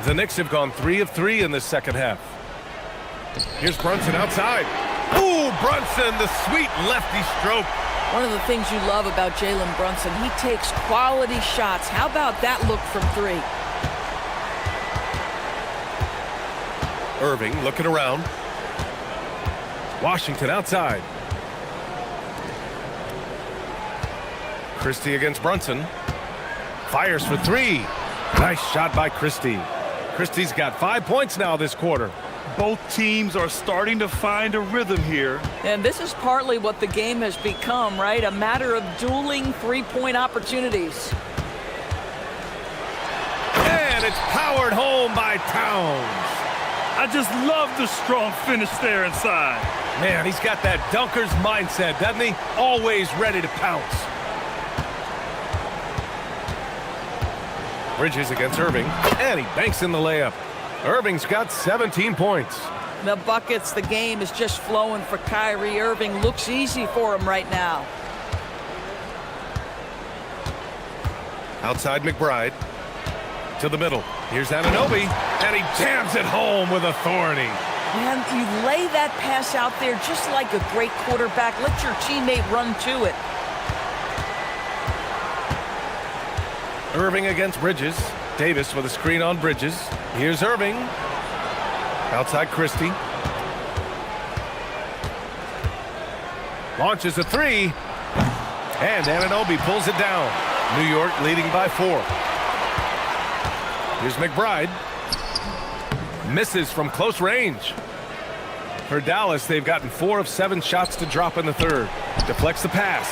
The Knicks have gone 3 of 3 in this second half. Here's Brunson outside. Ooh, Brunson, the sweet lefty stroke. One of the things you love about Jalen Brunson, he takes quality shots. How about that look from 3? Irving looking around. Washington outside. Christie against Brunson. Fires for 3. Nice shot by Christie. Christie's got 5 points now this quarter. Both teams are starting to find a rhythm here. And this is partly what the game has become, right? A matter of dueling three-point opportunities. And it's powered home by Towns. I just love the strong finish there inside. Man, he's got that dunker's mindset, doesn't he? Always ready to pounce. Bridges against Irving, and he banks in the layup. Irving's got 17 points. The buckets, the game is just flowing for Kyrie Irving. Looks easy for him right now. Outside McBride. To the middle. Here's Anunoby, and he jams it home with authority. Man, you lay that pass out there just like a great quarterback. Let your teammate run to it. Irving against Bridges. Davis with a screen on Bridges. Here's Irving. Outside Christie. Launches a 3. And Anunoby pulls it down. New York leading by 4. Here's McBride. Misses from close range. For Dallas, they've gotten 4 of 7 shots to drop in the third. Deflects the pass.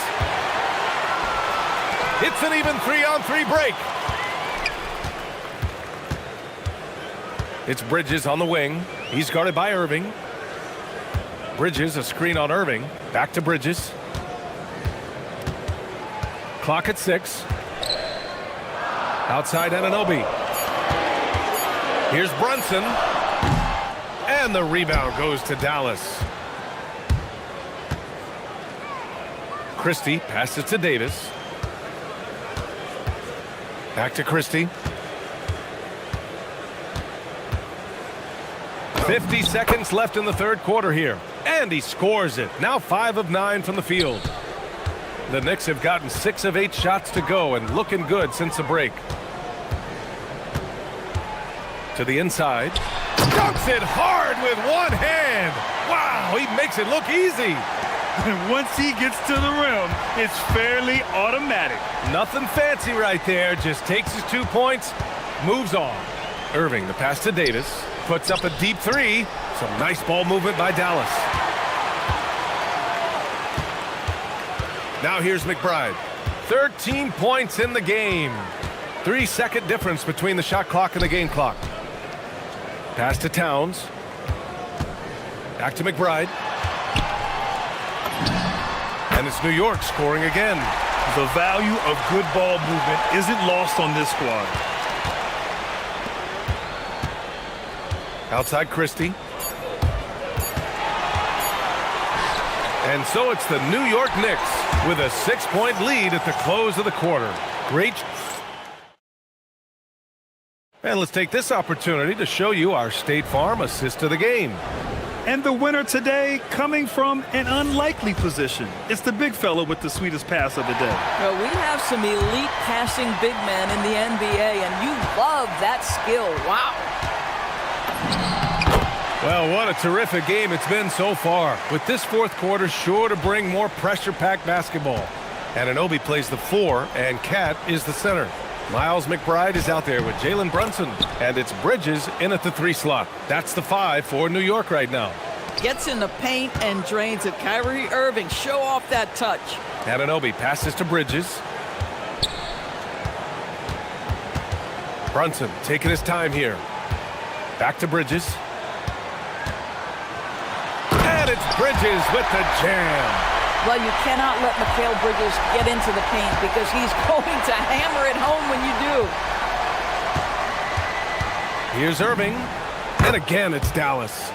It's an even 3-on-3 break. It's Bridges on the wing. He's guarded by Irving. Bridges, a screen on Irving. Back to Bridges. Clock at 6. Outside Anunoby. Here's Brunson. And the rebound goes to Dallas. Christie passes to Davis. Back to Christie. 50 seconds left in the third quarter here. And he scores it. Now 5 of 9 from the field. The Knicks have gotten 6 of 8 shots to go and looking good since the break. To the inside. Dunks it hard with one hand. Wow, he makes it look easy. And once he gets to the rim, it's fairly automatic. Nothing fancy right there. Just takes his 2 points, moves on. Irving, the pass to Davis. Puts up a deep 3. Some nice ball movement by Dallas. Now here's McBride. 13 points in the game. 3-second difference between the shot clock and the game clock. Pass to Towns. Back to McBride. And it's New York scoring again. The value of good ball movement isn't lost on this squad. Outside Christie. And so it's the New York Knicks with a 6-point lead at the close of the quarter. Great. And let's take this opportunity to show you our State Farm assist to the game. And the winner today coming from an unlikely position. It's the big fella with the sweetest pass of the day. Well, we have some elite passing big men in the NBA, and you love that skill. Wow. Well, what a terrific game it's been so far. With this fourth quarter sure to bring more pressure-packed basketball. Anunoby plays the 4, and Cat is the center. Miles McBride is out there with Jalen Brunson, and it's Bridges in at the 3 slot. That's the 5 for New York right now. Gets in the paint and drains it. Kyrie Irving, show off that touch. Anunoby passes to Bridges. Brunson taking his time here. Back to Bridges. And it's Bridges with the jam. Well, you cannot let Mikal Bridges get into the paint because he's going to hammer it home when you do. Here's Irving. And again, it's Dallas.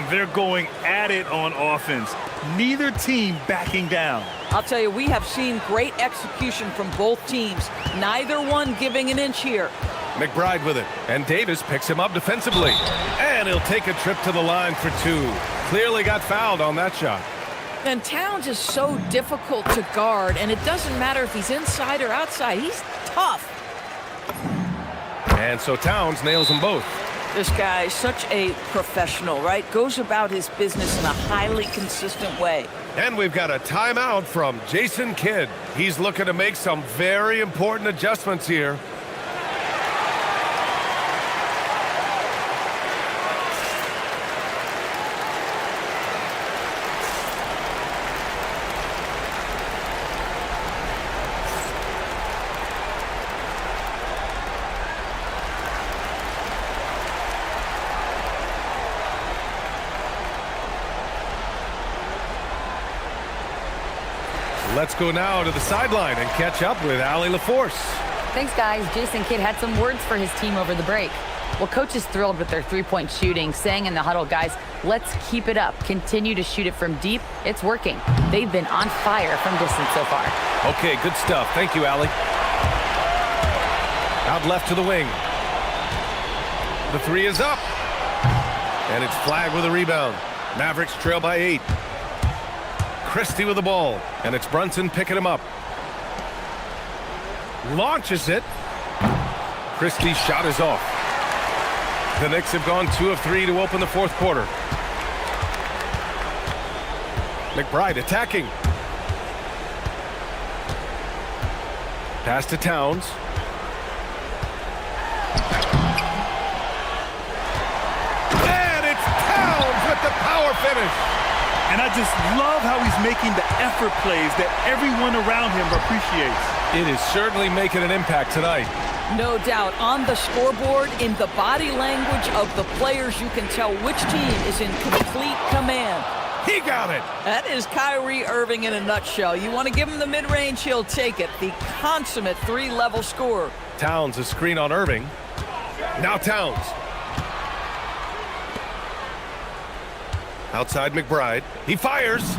They're going at it on offense. Neither team backing down. I'll tell you, we have seen great execution from both teams. Neither one giving an inch here. McBride with it. And Davis picks him up defensively. And he'll take a trip to the line for 2. Clearly got fouled on that shot. And Towns is so difficult to guard, and it doesn't matter if he's inside or outside. He's tough. And so Towns nails them both. This guy is such a professional, right? Goes about his business in a highly consistent way. And we've got a timeout from Jason Kidd. He's looking to make some very important adjustments here. Let's go now to the sideline and catch up with Allie LaForce. Thanks, guys. Jason Kidd had some words for his team over the break. Well, coach is thrilled with their 3-point shooting, saying in the huddle, guys, let's keep it up. Continue to shoot it from deep. It's working. They've been on fire from distance so far. Okay, good stuff. Thank you, Allie. Out left to the wing. The 3 is up. And it's flagged with a rebound. Mavericks trail by 8. Christie with the ball, and it's Brunson picking him up. Launches it. Christie's shot is off. The Knicks have gone 2 of 3 to open the fourth quarter. McBride attacking. Pass to Towns. And it's Towns with the power finish. And I just love how he's making the effort plays that everyone around him appreciates. It is certainly making an impact tonight. No doubt. On the scoreboard, in the body language of the players, you can tell which team is in complete command. He got it. That is Kyrie Irving in a nutshell. You want to give him the mid-range, he'll take it. The consummate 3-level scorer. Towns a screen on Irving. Now Towns. Outside McBride. He fires.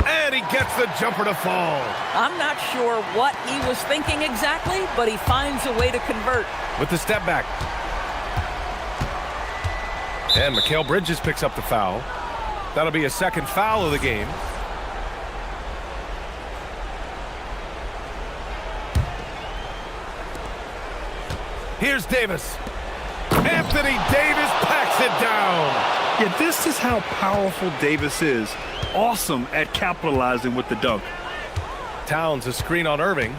And he gets the jumper to fall. I'm not sure what he was thinking exactly, but he finds a way to convert. With the step back. And Mikal Bridges picks up the foul. That'll be a second foul of the game. Here's Davis. Anthony Davis packs it down. Yeah, this is how powerful Davis is. Awesome at capitalizing with the dunk. Towns a screen on Irving.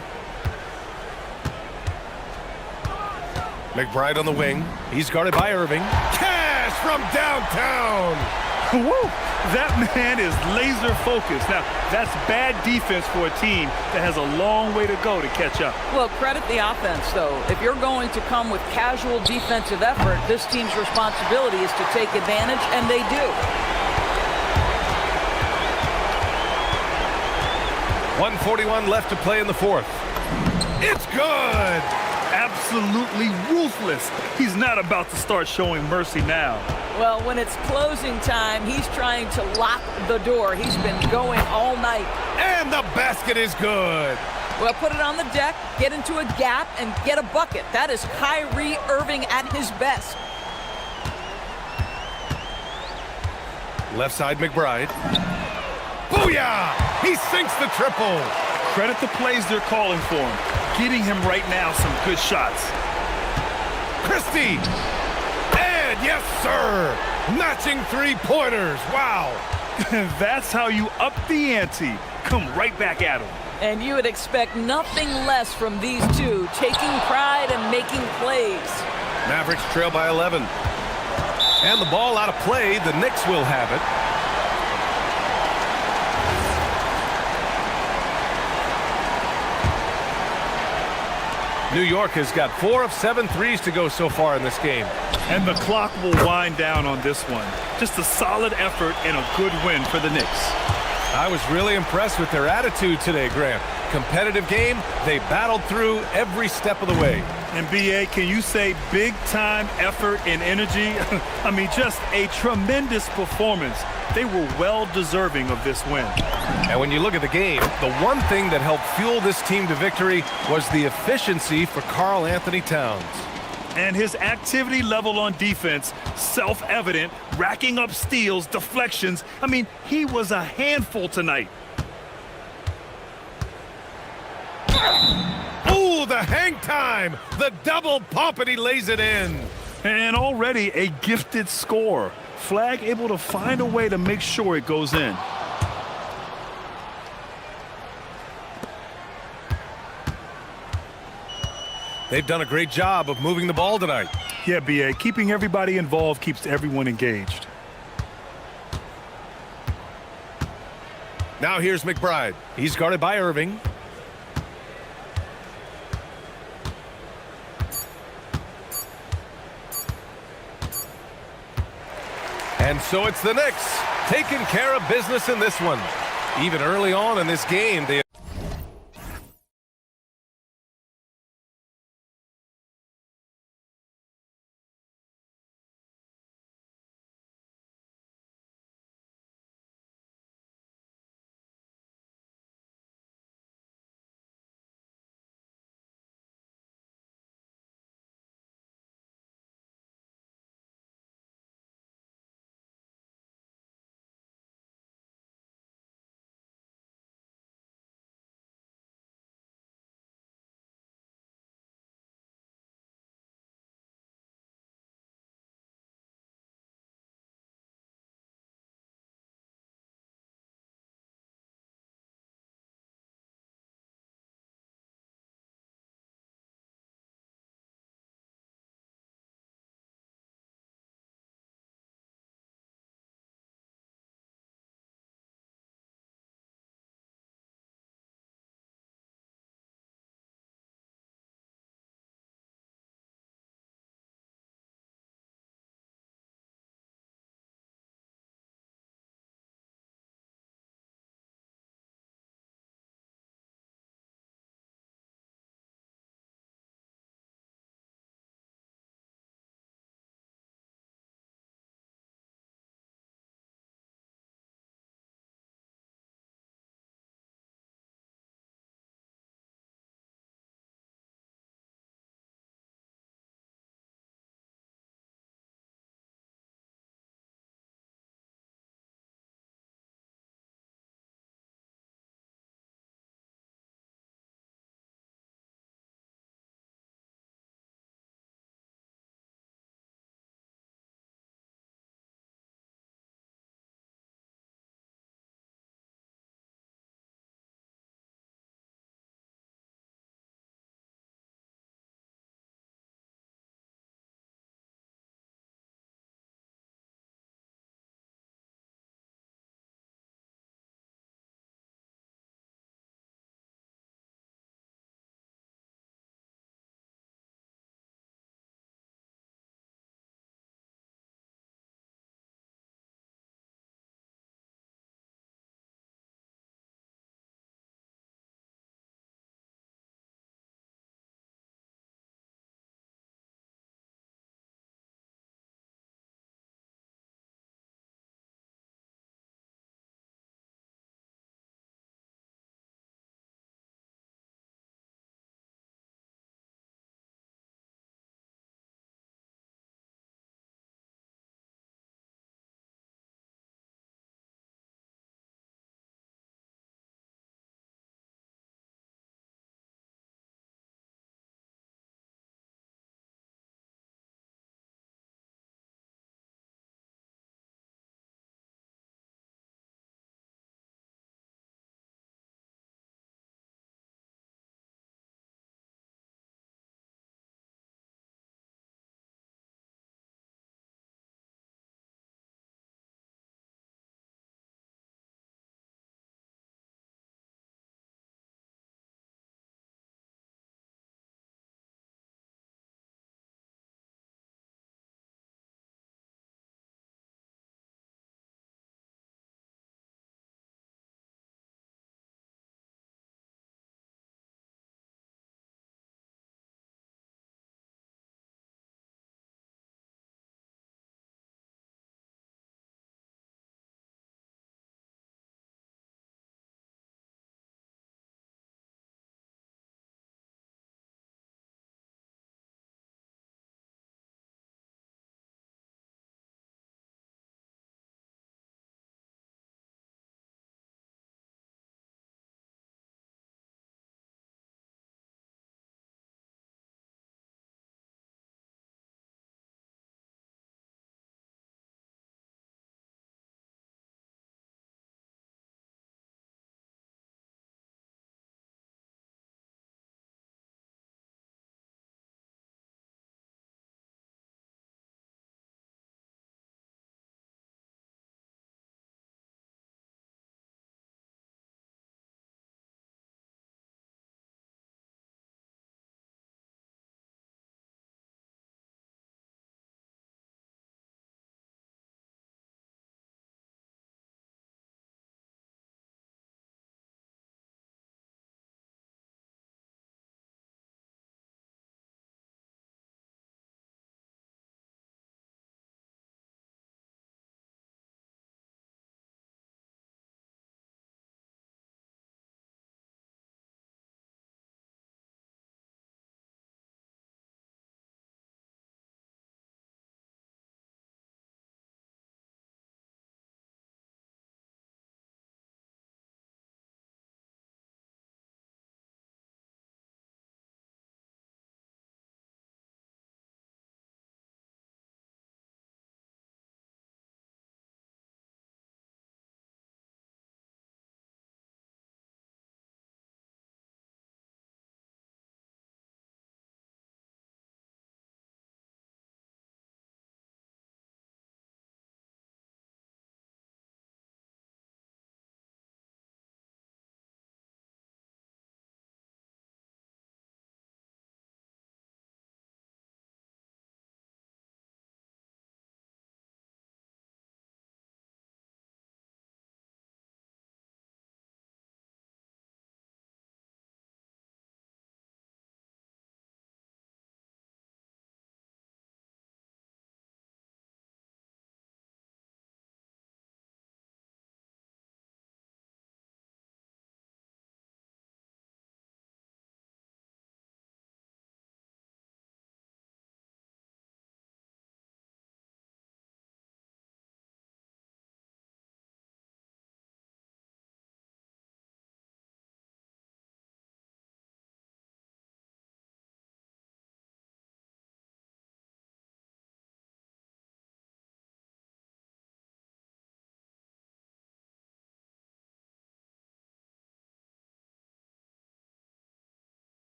McBride on the wing. He's guarded by Irving. Cash from downtown. Woo! That man is laser focused. Now, that's bad defense for a team that has a long way to go to catch up. Well, credit the offense, though. If you're going to come with casual defensive effort, this team's responsibility is to take advantage, and they do. 1:41 left to play in the fourth. It's good! Absolutely ruthless. He's not about to start showing mercy now. Well, when it's closing time, he's trying to lock the door. He's been going all night. And the basket is good. Well, put it on the deck, get into a gap, and get a bucket. That is Kyrie Irving at his best. Left side, McBride. Booyah! He sinks the triple. Credit the plays they're calling for him. Getting him right now some good shots. Christie! And yes, sir! Matching three-pointers. Wow! That's how you up the ante. Come right back at him. And you would expect nothing less from these two, taking pride and making plays. Mavericks trail by 11. And the ball out of play. The Knicks will have it. New York has got 4 of 7 threes to go so far in this game. And the clock will wind down on this one. Just a solid effort and a good win for the Knicks. I was really impressed with their attitude today, Grant. Competitive game, they battled through every step of the way. And BA, can you say big time effort and energy? I mean, just a tremendous performance. They were well deserving of this win. And when you look at the game, the one thing that helped fuel this team to victory was the efficiency for Karl Anthony Towns. And his activity level on defense, self-evident, racking up steals, deflections. I mean, he was a handful tonight. Ooh, the hang time! The double pump, and he lays it in. And already a gifted score. Flag able to find a way to make sure it goes in. They've done a great job of moving the ball tonight. Yeah, BA, keeping everybody involved keeps everyone engaged. Now here's McBride. He's guarded by Irving. And so it's the Knicks taking care of business in this one. Even early on in this game, they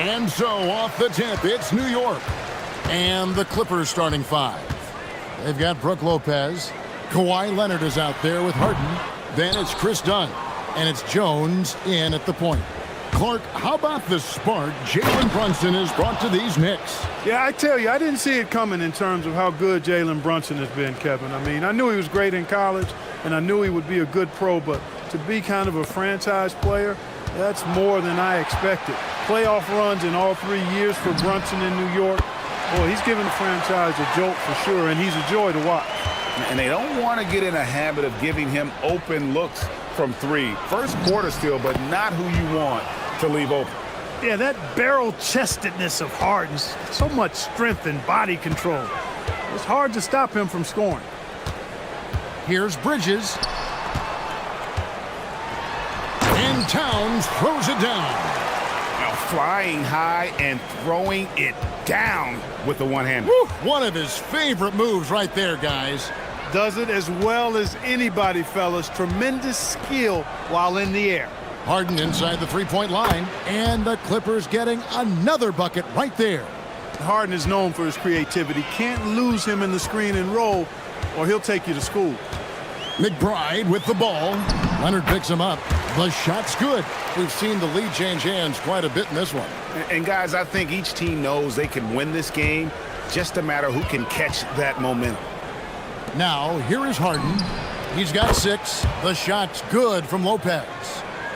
And so off the tip, it's New York. And the Clippers starting 5. They've got Brook Lopez. Kawhi Leonard is out there with Harden. Then it's Chris Dunn. And it's Jones in at the point. Clark, how about the spark Jalen Brunson has brought to these Knicks? Yeah, I tell you, I didn't see it coming in terms of how good Jalen Brunson has been, Kevin. I mean, I knew he was great in college, and I knew he would be a good pro, but to be kind of a franchise player, that's more than I expected. Playoff runs in all 3 years for Brunson in New York. Boy, he's given the franchise a jolt for sure, and he's a joy to watch. And they don't want to get in a habit of giving him open looks from 3. First quarter still, but not who you want to leave open. Yeah, that barrel-chestedness of Harden, so much strength and body control. It's hard to stop him from scoring. Here's Bridges. And Towns throws it down. Now flying high and throwing it down with the one-hander. One of his favorite moves right there, guys. Does it as well as anybody, fellas. Tremendous skill while in the air. Harden inside the three-point line, and the Clippers getting another bucket right there. Harden is known for his creativity. Can't lose him in the screen and roll, or he'll take you to school. McBride with the ball. Leonard picks him up. The shot's good. We've seen the lead change hands quite a bit in this one. And guys, I think each team knows they can win this game. Just a matter who can catch that momentum. Now, here is Harden. He's got 6. The shot's good from Lopez.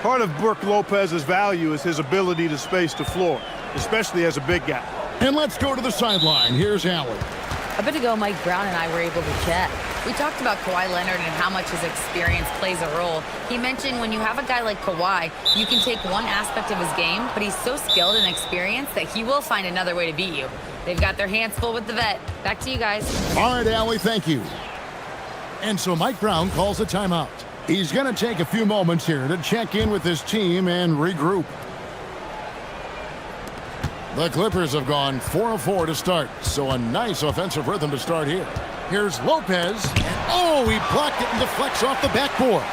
Part of Brook Lopez's value is his ability to space the floor, especially as a big guy. And let's go to the sideline. Here's Allen. A bit ago, Mike Brown and I were able to chat. We talked about Kawhi Leonard and how much his experience plays a role. He mentioned when you have a guy like Kawhi, you can take one aspect of his game, but he's so skilled and experienced that he will find another way to beat you. They've got their hands full with the vet. Back to you guys. All right, Allie, thank you. And so Mike Brown calls a timeout. He's going to take a few moments here to check in with his team and regroup. The Clippers have gone 4 of 4 to start, so a nice offensive rhythm to start here. Here's Lopez, and he blocked it and deflects off the backboard.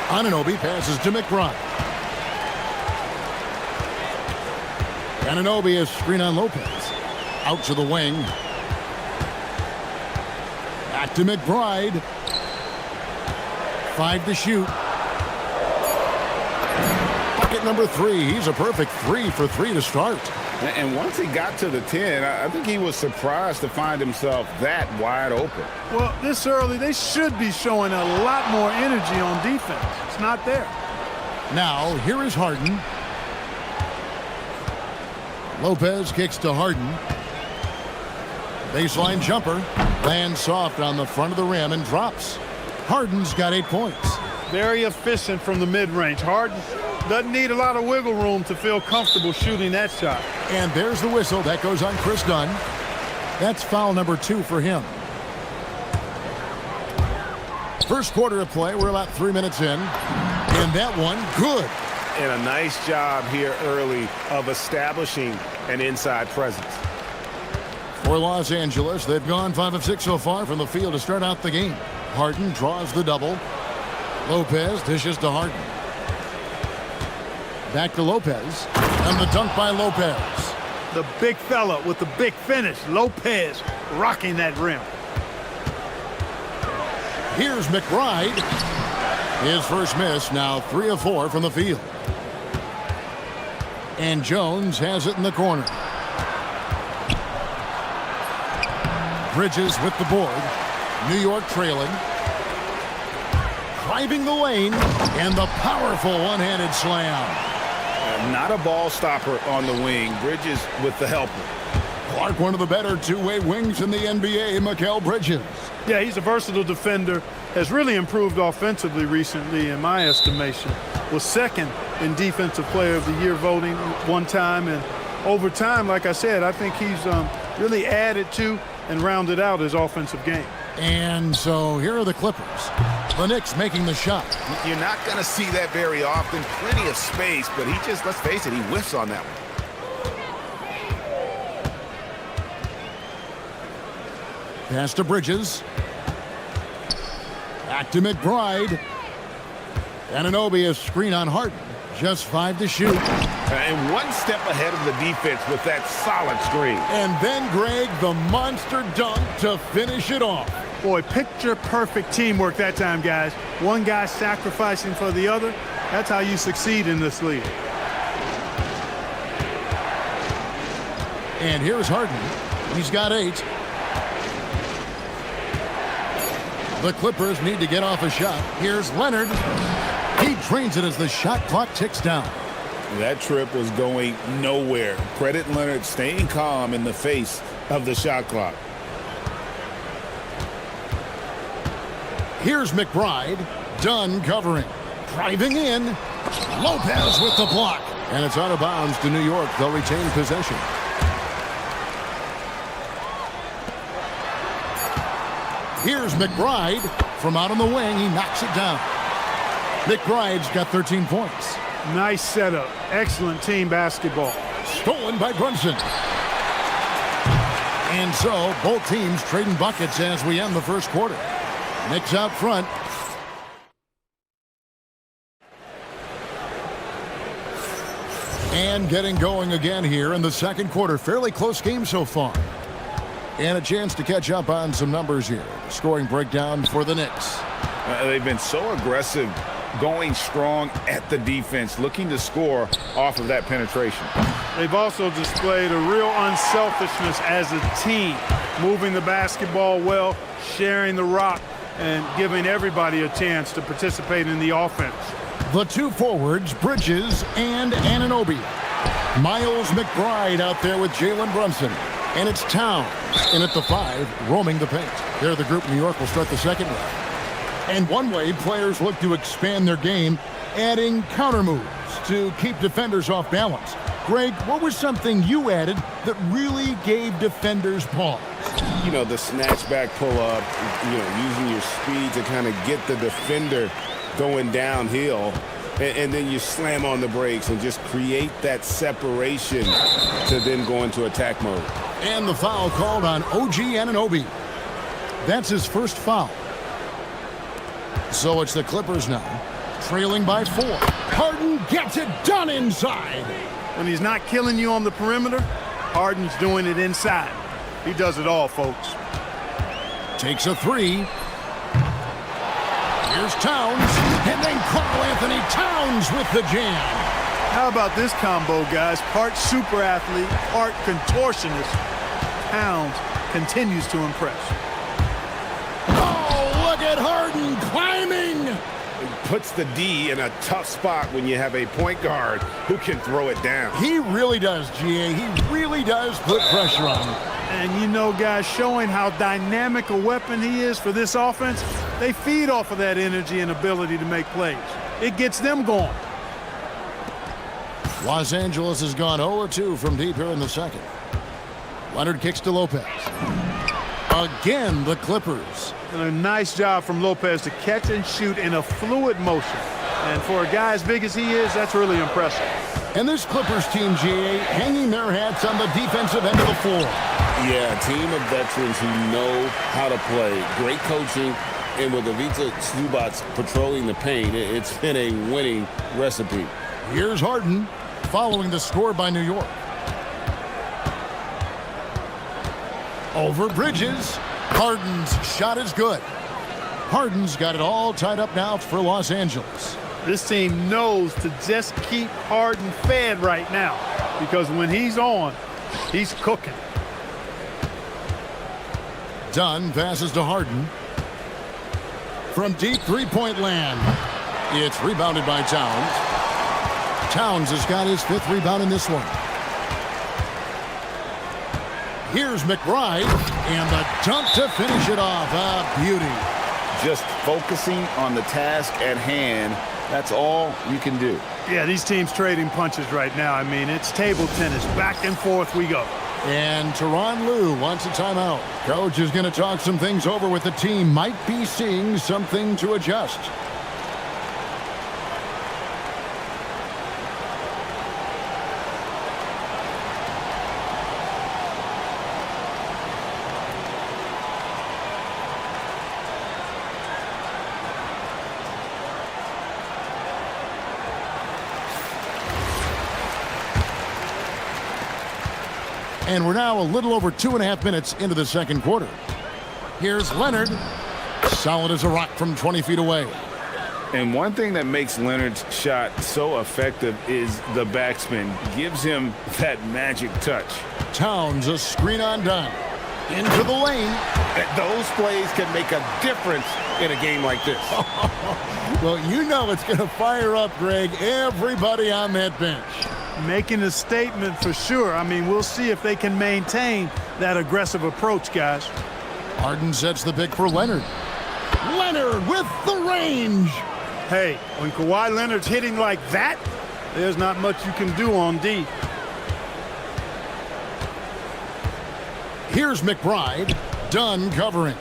Anunoby passes to McBride. Anunoby is screen on Lopez. Out to the wing. Back to McBride. 5 to shoot. Bucket number 3. He's a perfect 3 for 3 to start. And once he got to the 10, I think he was surprised to find himself that wide open. Well, this early, they should be showing a lot more energy on defense. It's not there. Now, here is Harden. Lopez kicks to Harden. Baseline jumper. Lands soft on the front of the rim and drops. Harden's got 8 points. Very efficient from the mid-range. Harden doesn't need a lot of wiggle room to feel comfortable shooting that shot. And there's the whistle. That goes on Chris Dunn. That's foul number 2 for him. First quarter of play. We're about 3 minutes in. And that one, good. And a nice job here early of establishing an inside presence. For Los Angeles, they've gone 5 of 6 so far from the field to start out the game. Harden draws the double. Lopez dishes to Harden. Back to Lopez. And the dunk by Lopez. The big fella with the big finish. Lopez rocking that rim. Here's McBride. His first miss, now 3 of 4 from the field. And Jones has it in the corner. Bridges with the board. New York trailing. Driving the lane. And the powerful one-handed slam. Not a ball stopper on the wing. Bridges with the helper. Clark, one of the better two-way wings in the NBA, Mikal Bridges. Yeah, he's a versatile defender. Has really improved offensively recently, in my estimation. Was second in Defensive Player of the Year voting one time. And over time, like I said, I think he's really added to and rounded out his offensive game. And so here are the Clippers. The Knicks making the shot. You're not going to see that very often. Plenty of space, but he just, let's face it, he whiffs on that one. Pass to Bridges. Back to McBride. Anunoby is screen on Harden. Just 5 to shoot. And one step ahead of the defense with that solid screen. And then, Greg, the monster dunk to finish it off. Boy, picture-perfect teamwork that time, guys. One guy sacrificing for the other. That's how you succeed in this league. And here's Harden. He's got 8. The Clippers need to get off a shot. Here's Leonard. He drains it as the shot clock ticks down. That trip was going nowhere. Credit Leonard staying calm in the face of the shot clock. Here's McBride. Dunn covering. Driving in. Lopez with the block. And it's out of bounds to New York. They'll retain possession. Here's McBride. From out on the wing, he knocks it down. McBride's got 13 points. Nice setup. Excellent team basketball. Stolen by Brunson. And so, both teams trading buckets as we end the first quarter. Knicks out front. And getting going again here in the second quarter. Fairly close game so far. And a chance to catch up on some numbers here. Scoring breakdown for the Knicks. They've been so aggressive, going strong at the defense, looking to score off of that penetration. They've also displayed a real unselfishness as a team, moving the basketball well, sharing the rock, and giving everybody a chance to participate in the offense. The two forwards, Bridges and Anunoby. Miles McBride out there with Jalen Brunson. And it's Towns in at the 5, roaming the paint. There the group New York will start the second round. And one way players look to expand their game, adding counter moves to keep defenders off balance. Greg, what was something you added that really gave defenders pause? You know, the snatch back pull up, using your speed to kind of get the defender going downhill. And then you slam on the brakes and just create that separation to then go into attack mode. And the foul called on OG Anunoby. That's his first foul. So it's the Clippers now, trailing by 4. Harden gets it done inside. When he's not killing you on the perimeter, Harden's doing it inside. He does it all, folks. Takes a 3. Here's Towns, and then Karl Anthony Towns with the jam. How about this combo, guys? Part super athlete, part contortionist. Towns continues to impress. Oh, look at Harden climbing. It puts the D in a tough spot when you have a point guard who can throw it down. He really does, GA. He really does put pressure on him. And you know, guys, showing how dynamic a weapon he is for this offense, they feed off of that energy and ability to make plays. It gets them going. Los Angeles has gone 0-2 from deep here in the second. Leonard kicks to Lopez. Again, the Clippers. And a nice job from Lopez to catch and shoot in a fluid motion. And for a guy as big as he is, that's really impressive. And this Clippers team, GA, hanging their hats on the defensive end of the floor. Yeah, a team of veterans who know how to play. Great coaching, and with Ivica Zubac patrolling the paint, it's been a winning recipe. Here's Harden, following the score by New York. Over Bridges. Harden's shot is good. Harden's got it all tied up now for Los Angeles. This team knows to just keep Harden fed right now, because when he's on, he's cooking. Dunn passes to Harden. From deep three-point land. It's rebounded by Towns. Towns has got his 5th rebound in this one. Here's McBride, and the dunk to finish it off. A beauty. Just focusing on the task at hand, that's all you can do. Yeah, these teams trading punches right now. I mean, it's table tennis. Back and forth we go. And Tyronn Lue wants a timeout. Coach is going to talk some things over with the team. Might be seeing something to adjust. And we're now a little over 2.5 minutes into the second quarter. Here's Leonard. Solid as a rock from 20 feet away. And one thing that makes Leonard's shot so effective is the backspin. Gives him that magic touch. Towns, a screen on Dunn. Into the lane. Those plays can make a difference in a game like this. Well, you know it's going to fire up, Greg, everybody on that bench. Making a statement for sure. I mean, we'll see if they can maintain that aggressive approach, guys. Harden sets the pick for Leonard. Leonard with the range. Hey, when Kawhi Leonard's hitting like that, there's not much you can do on D. Here's McBride. Dunn covering.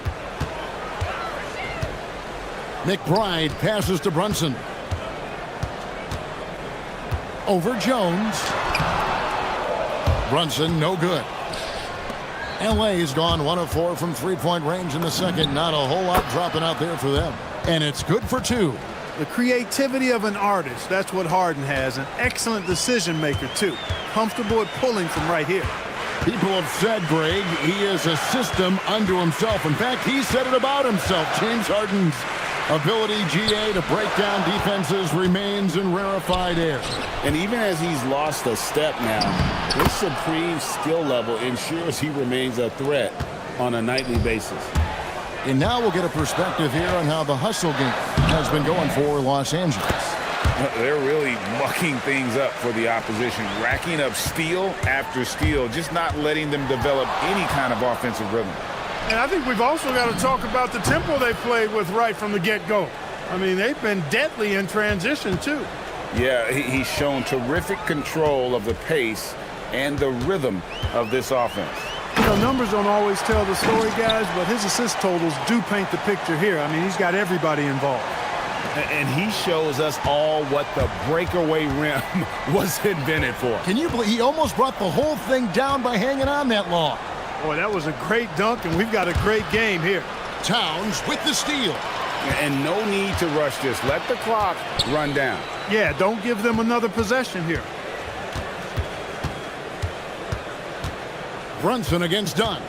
McBride passes to Brunson. Over Jones. Brunson, no good. LA's gone 1 of 4 from three-point range in the second. Not a whole lot dropping out there for them. And it's good for 2. The creativity of an artist, that's what Harden has. An excellent decision maker, too. Comfortable at pulling from right here. People have said, Greg, he is a system unto himself. In fact, he said it about himself. James Harden's ability, GA, to break down defenses remains in rarefied air. And even as he's lost a step now, his supreme skill level ensures he remains a threat on a nightly basis. And now we'll get a perspective here on how the hustle game has been going for Los Angeles. They're really mucking things up for the opposition, racking up steal after steal, just not letting them develop any kind of offensive rhythm. And I think we've also got to talk about the tempo they played with right from the get-go. I mean, they've been deadly in transition, too. Yeah, he's shown terrific control of the pace and the rhythm of this offense. You know, numbers don't always tell the story, guys, but his assist totals do paint the picture here. I mean, he's got everybody involved. And he shows us all what the breakaway rim was invented for. Can you believe he almost brought the whole thing down by hanging on that long? Boy, that was a great dunk, and we've got a great game here. Towns with the steal. And no need to rush this. Let the clock run down. Yeah, don't give them another possession here. Brunson against Dunn.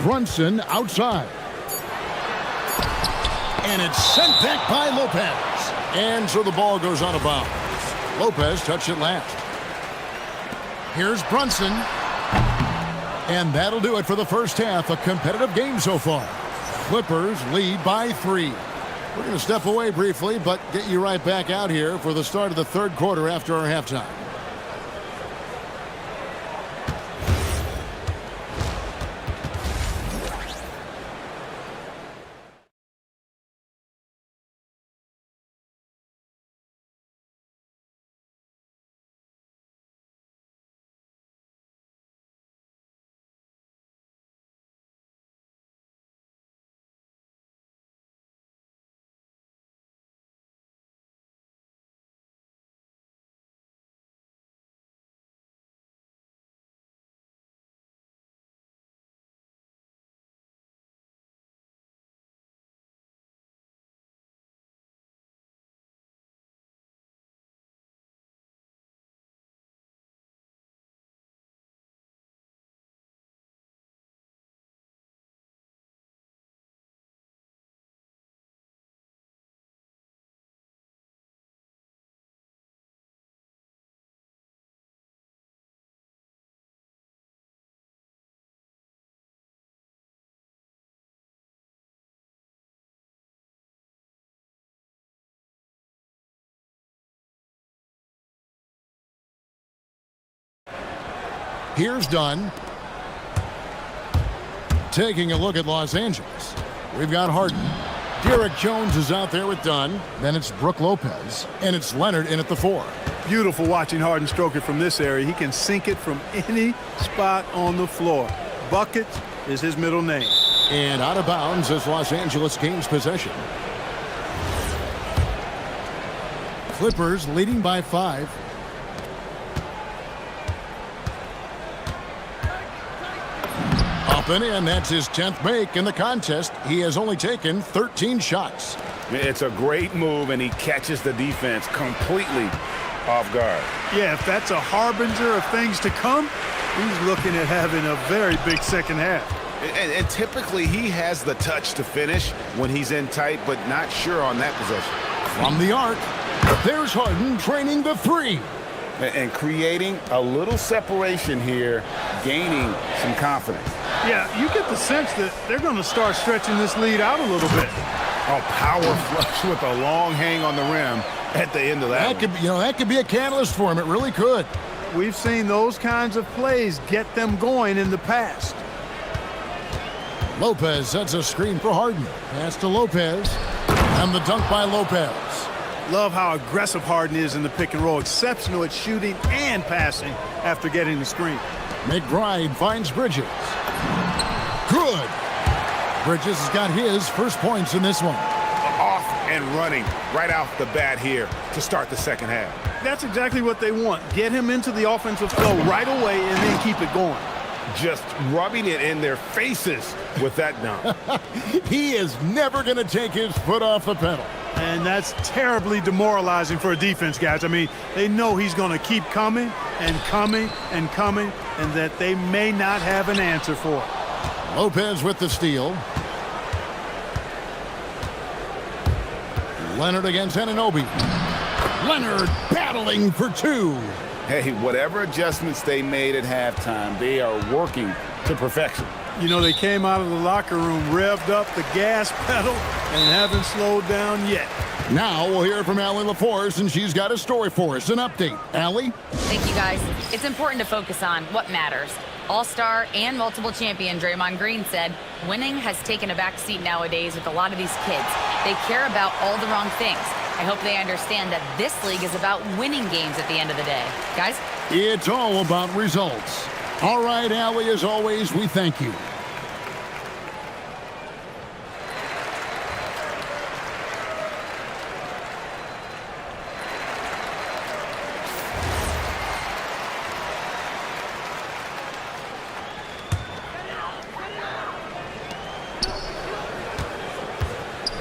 Brunson outside. And it's sent back by Lopez. And so the ball goes out of bounds. Lopez touched it last. Here's Brunson. And that'll do it for the first half. A competitive game so far. Clippers lead by 3. We're going to step away briefly, but get you right back out here for the start of the third quarter after our halftime. Here's Dunn. Taking a look at Los Angeles. We've got Harden. Derek Jones is out there with Dunn. Then it's Brook Lopez. And it's Leonard in at the 4. Beautiful watching Harden stroke it from this area. He can sink it from any spot on the floor. Bucket is his middle name. And out of bounds as Los Angeles gains possession. Clippers leading by 5. Up and in. That's his 10th make in the contest. He has only taken 13 shots. It's a great move, and he catches the defense completely off guard. Yeah, if that's a harbinger of things to come, he's looking at having a very big second half. And typically he has the touch to finish when he's in tight, but not sure on that possession. From the arc, there's Harden training the three. And creating a little separation here, gaining some confidence. Yeah, you get the sense that they're going to start stretching this lead out a little bit. Oh, power flush with a long hang on the rim at the end of that. That could be a catalyst for him. It really could. We've seen those kinds of plays get them going in the past. Lopez sets a screen for Harden. Pass to Lopez. And the dunk by Lopez. Love how aggressive Harden is in the pick and roll. Exceptional at shooting and passing after getting the screen. McBride finds Bridges. Good. Bridges has got his first points in this one. Off and running right off the bat here to start the second half. That's exactly what they want. Get him into the offensive flow right away and then keep it going. Just rubbing it in their faces with that dunk. He is never going to take his foot off the pedal. And that's terribly demoralizing for a defense, guys. I mean, they know he's going to keep coming and coming and coming, and that they may not have an answer for it. Lopez with the steal. Leonard against Anunoby. Leonard battling for two. Hey, whatever adjustments they made at halftime, they are working to perfection. You know, they came out of the locker room, revved up the gas pedal, and haven't slowed down yet. Now we'll hear from Allie LaForce, and she's got a story for us. An update. Allie? Thank you, guys. It's important to focus on what matters. All-star and multiple champion Draymond Green said, winning has taken a back seat nowadays with a lot of these kids. They care about all the wrong things. I hope they understand that this league is about winning games at the end of the day. Guys? It's all about results. All right, Allie, as always, we thank you.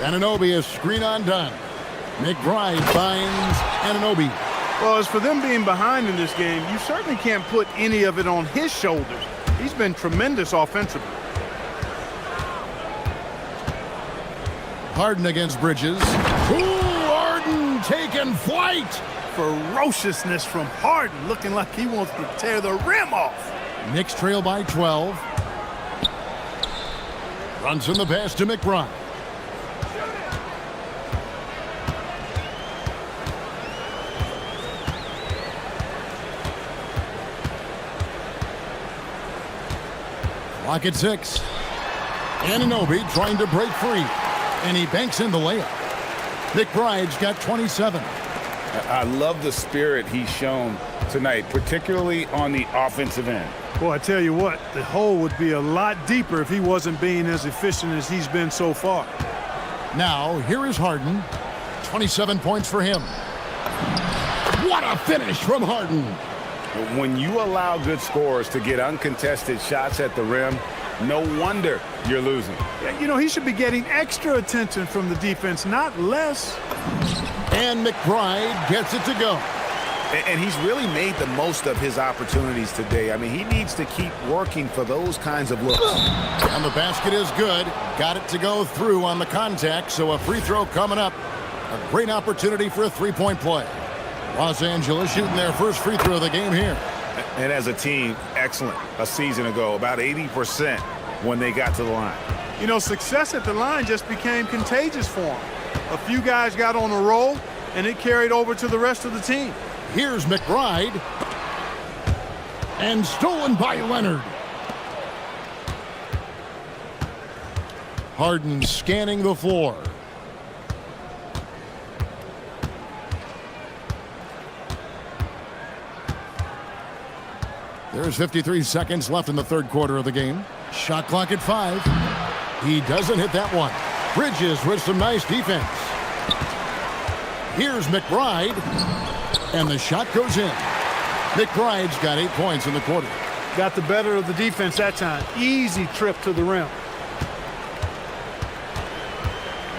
Anunoby is screen undone. McBride finds Anunoby. Well, as for them being behind in this game, you certainly can't put any of it on his shoulders. He's been tremendous offensively. Harden against Bridges. Ooh, Harden taking flight. Ferociousness from Harden, looking like he wants to tear the rim off. Knicks trail by 12. Runs in the pass to McBride. Clock at 6. Anunoby trying to break free. And he banks in the layup. McBride's got 27. I love the spirit he's shown tonight, particularly on the offensive end. Boy, I tell you what, the hole would be a lot deeper if he wasn't being as efficient as he's been so far. Now, here is Harden. 27 points for him. What a finish from Harden. When you allow good scorers to get uncontested shots at the rim, no wonder you're losing. You know, he should be getting extra attention from the defense, not less. And McBride gets it to go. And he's really made the most of his opportunities today. I mean, he needs to keep working for those kinds of looks. And the basket is good. Got it to go through on the contact, so a free throw coming up. A great opportunity for a three-point play. Los Angeles shooting their first free throw of the game here. And as a team, excellent. A season ago, about 80% when they got to the line. You know, success at the line just became contagious for him. A few guys got on a roll, and it carried over to the rest of the team. Here's McBride. And stolen by Leonard. Harden scanning the floor. There's 53 seconds left in the third quarter of the game. Shot clock at 5. He doesn't hit that one. Bridges with some nice defense. Here's McBride. And the shot goes in. McBride's got 8 points in the quarter. Got the better of the defense that time. Easy trip to the rim.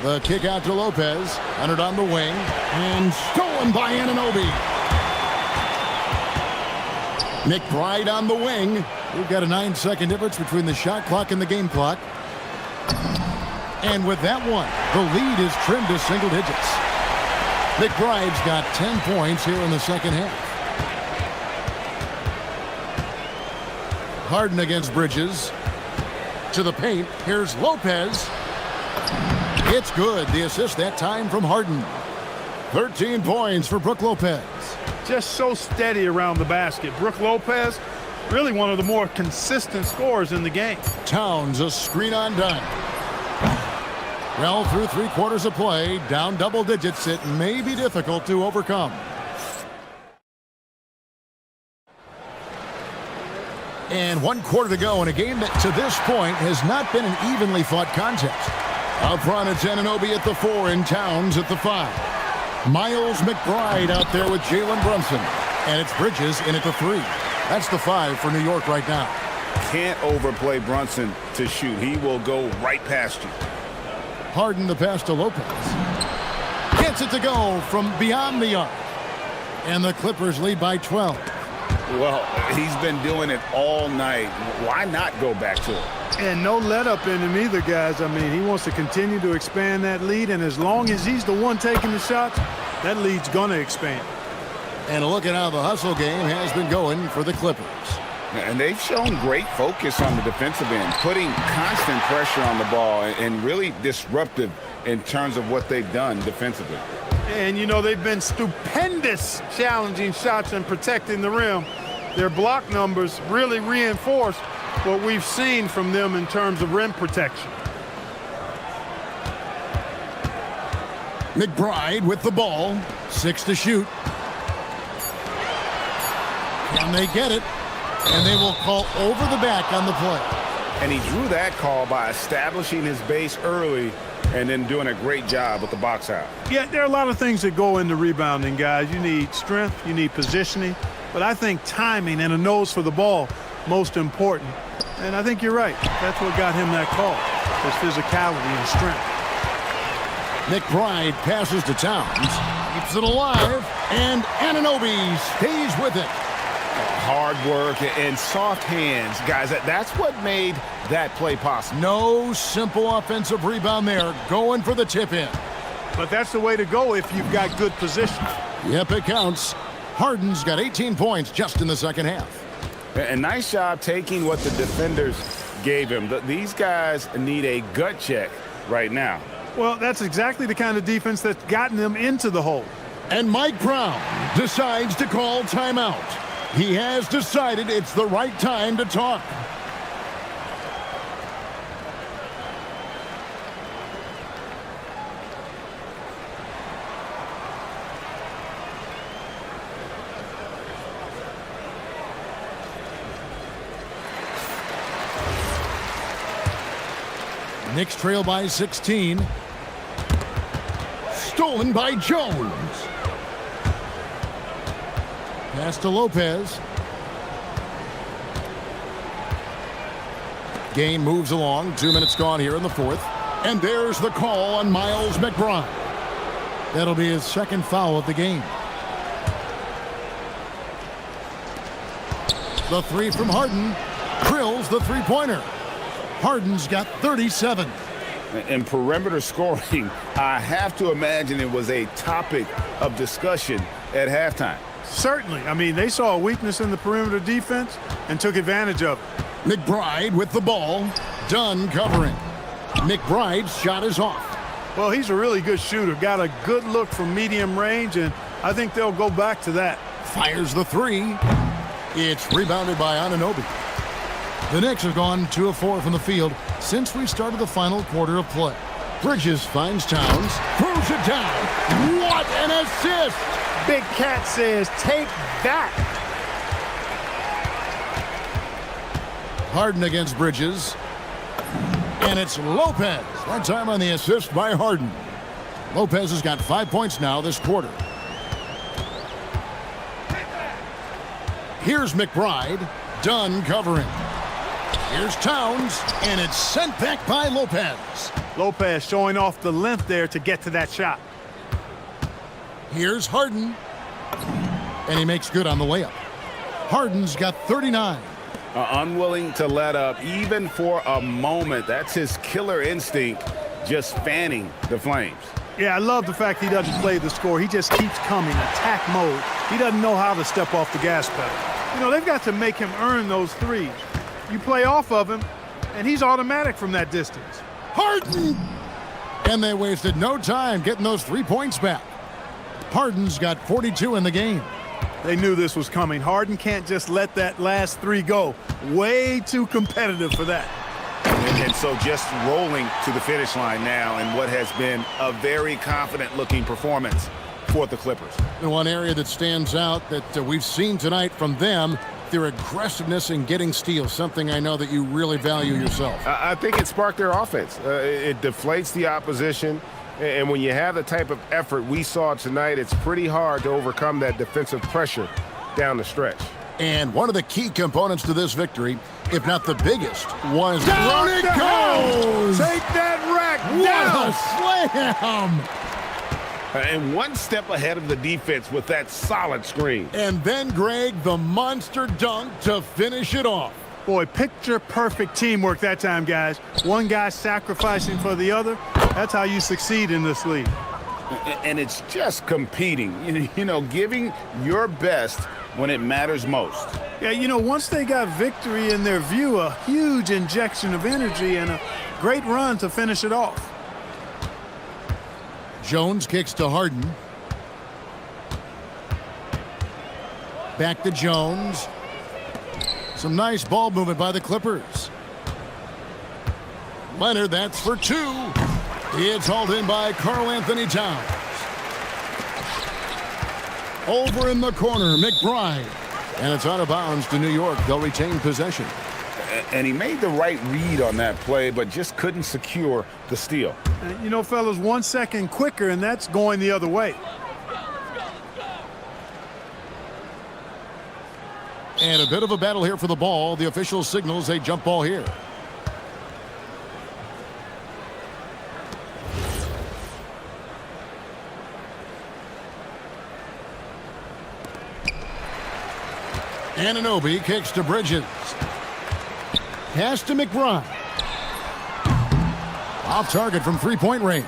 The kick out to Lopez. Leonard on the wing. And stolen by Anunoby. McBride on the wing. We've got a 9-second difference between the shot clock and the game clock. And with that one, the lead is trimmed to single digits. McBride's got 10 points here in the second half. Harden against Bridges. To the paint. Here's Lopez. It's good. The assist that time from Harden. 13 points for Brook Lopez. Just so steady around the basket. Brook Lopez, really one of the more consistent scorers in the game. Towns, a screen on dime. Well, through 3 quarters of play, down double digits, it may be difficult to overcome. And 1 quarter to go in a game that to this point has not been an evenly fought contest. Up front, it's Anunoby at the 4 and Towns at the 5. Miles McBride out there with Jalen Brunson. And it's Bridges in at the 3. That's the 5 for New York right now. Can't overplay Brunson to shoot. He will go right past you. Harden the pass to Lopez. Gets it to go from beyond the arc. And the Clippers lead by 12. Well, he's been doing it all night. Why not go back to it? And no let up in him either, guys. I mean, he wants to continue to expand that lead, and as long as he's the one taking the shots, that lead's going to expand. And a look at how the hustle game has been going for the Clippers. And they've shown great focus on the defensive end, putting constant pressure on the ball and really disruptive in terms of what they've done defensively. And, you know, they've been stupendous challenging shots and protecting the rim. Their block numbers really reinforce what we've seen from them in terms of rim protection. McBride with the ball. 6 to shoot. Can they get it? And they will call over the back on the play. And he drew that call by establishing his base early and then doing a great job with the box out. Yeah, there are a lot of things that go into rebounding, guys. You need strength, you need positioning, but I think timing and a nose for the ball, most important. And I think you're right. That's what got him that call, his physicality and strength. McBride passes to Towns, keeps it alive, and Anunoby stays with it. Hard work and soft hands, guys. That's what made that play possible. No simple offensive rebound there, going for the tip in. But that's the way to go if you've got good position. Yep, it counts. Harden's got 18 points just in the second half. And nice job taking what the defenders gave him. These guys need a gut check right now. Well, that's exactly the kind of defense that's gotten them into the hole. And Mike Brown decides to call timeout. He has decided it's the right time to talk. Knicks trail by 16. Stolen by Jones. Pass to Lopez. Game moves along. 2 minutes gone here in the fourth. And there's the call on Miles McBride. That'll be his second foul of the game. The 3 from Harden. Drills the three-pointer. Harden's got 37. In perimeter scoring, I have to imagine it was a topic of discussion at halftime. Certainly. I mean, they saw a weakness in the perimeter defense and took advantage of it. McBride with the ball. Dunn covering. McBride's shot is off. Well, he's a really good shooter. Got a good look from medium range, and I think they'll go back to that. Fires the 3. It's rebounded by Anunoby. The Knicks have gone 2 of 4 from the field since we started the final quarter of play. Bridges finds Towns. Throws it down. What an assist! Big Cat says, take that. Harden against Bridges. And it's Lopez. That time on the assist by Harden. Lopez has got 5 points now this quarter. Here's McBride. Dunn covering. Here's Towns, and it's sent back by Lopez. Lopez showing off the length there to get to that shot. Here's Harden. And he makes good on the layup. Harden's got 39. Unwilling to let up even for a moment. That's his killer instinct, just fanning the flames. Yeah, I love the fact he doesn't play the score. He just keeps coming, attack mode. He doesn't know how to step off the gas pedal. You know, they've got to make him earn those threes. You play off of him, and he's automatic from that distance. Harden! And they wasted no time getting those 3 points back. Harden's got 42 in the game. They knew this was coming. Harden can't just let that last three go. Way too competitive for that. And so just rolling to the finish line now in what has been a very confident-looking performance for the Clippers. And one area that stands out that we've seen tonight from them, their aggressiveness in getting steals, something I know that you really value yourself. I think it sparked their offense. It deflates the opposition, and when you have the type of effort we saw tonight, it's pretty hard to overcome that defensive pressure down the stretch. And one of the key components to this victory, if not the biggest, was down it goes! Take that rack What down! a slam! And one step ahead of the defense with that solid screen. And then, Greg, the monster dunk to finish it off. Boy, picture-perfect teamwork that time, guys. One guy sacrificing for the other. That's how you succeed in this league. And it's just competing, you know, giving your best when it matters most. Yeah, you know, once they got victory in their view, a huge injection of energy and a great run to finish it off. Jones kicks to Harden. Back to Jones. Some nice ball movement by the Clippers. Leonard, that's for two. It's hauled in by Karl Anthony Towns. Over in the corner, McBride. And it's out of bounds to New York. They'll retain possession. And he made the right read on that play, but just couldn't secure the steal. You know, fellas, 1 second quicker, and that's going the other way. And a bit of a battle here for the ball. The official signals a jump ball here. Anunoby kicks to Bridges. Pass to McBride. Off target from three-point range.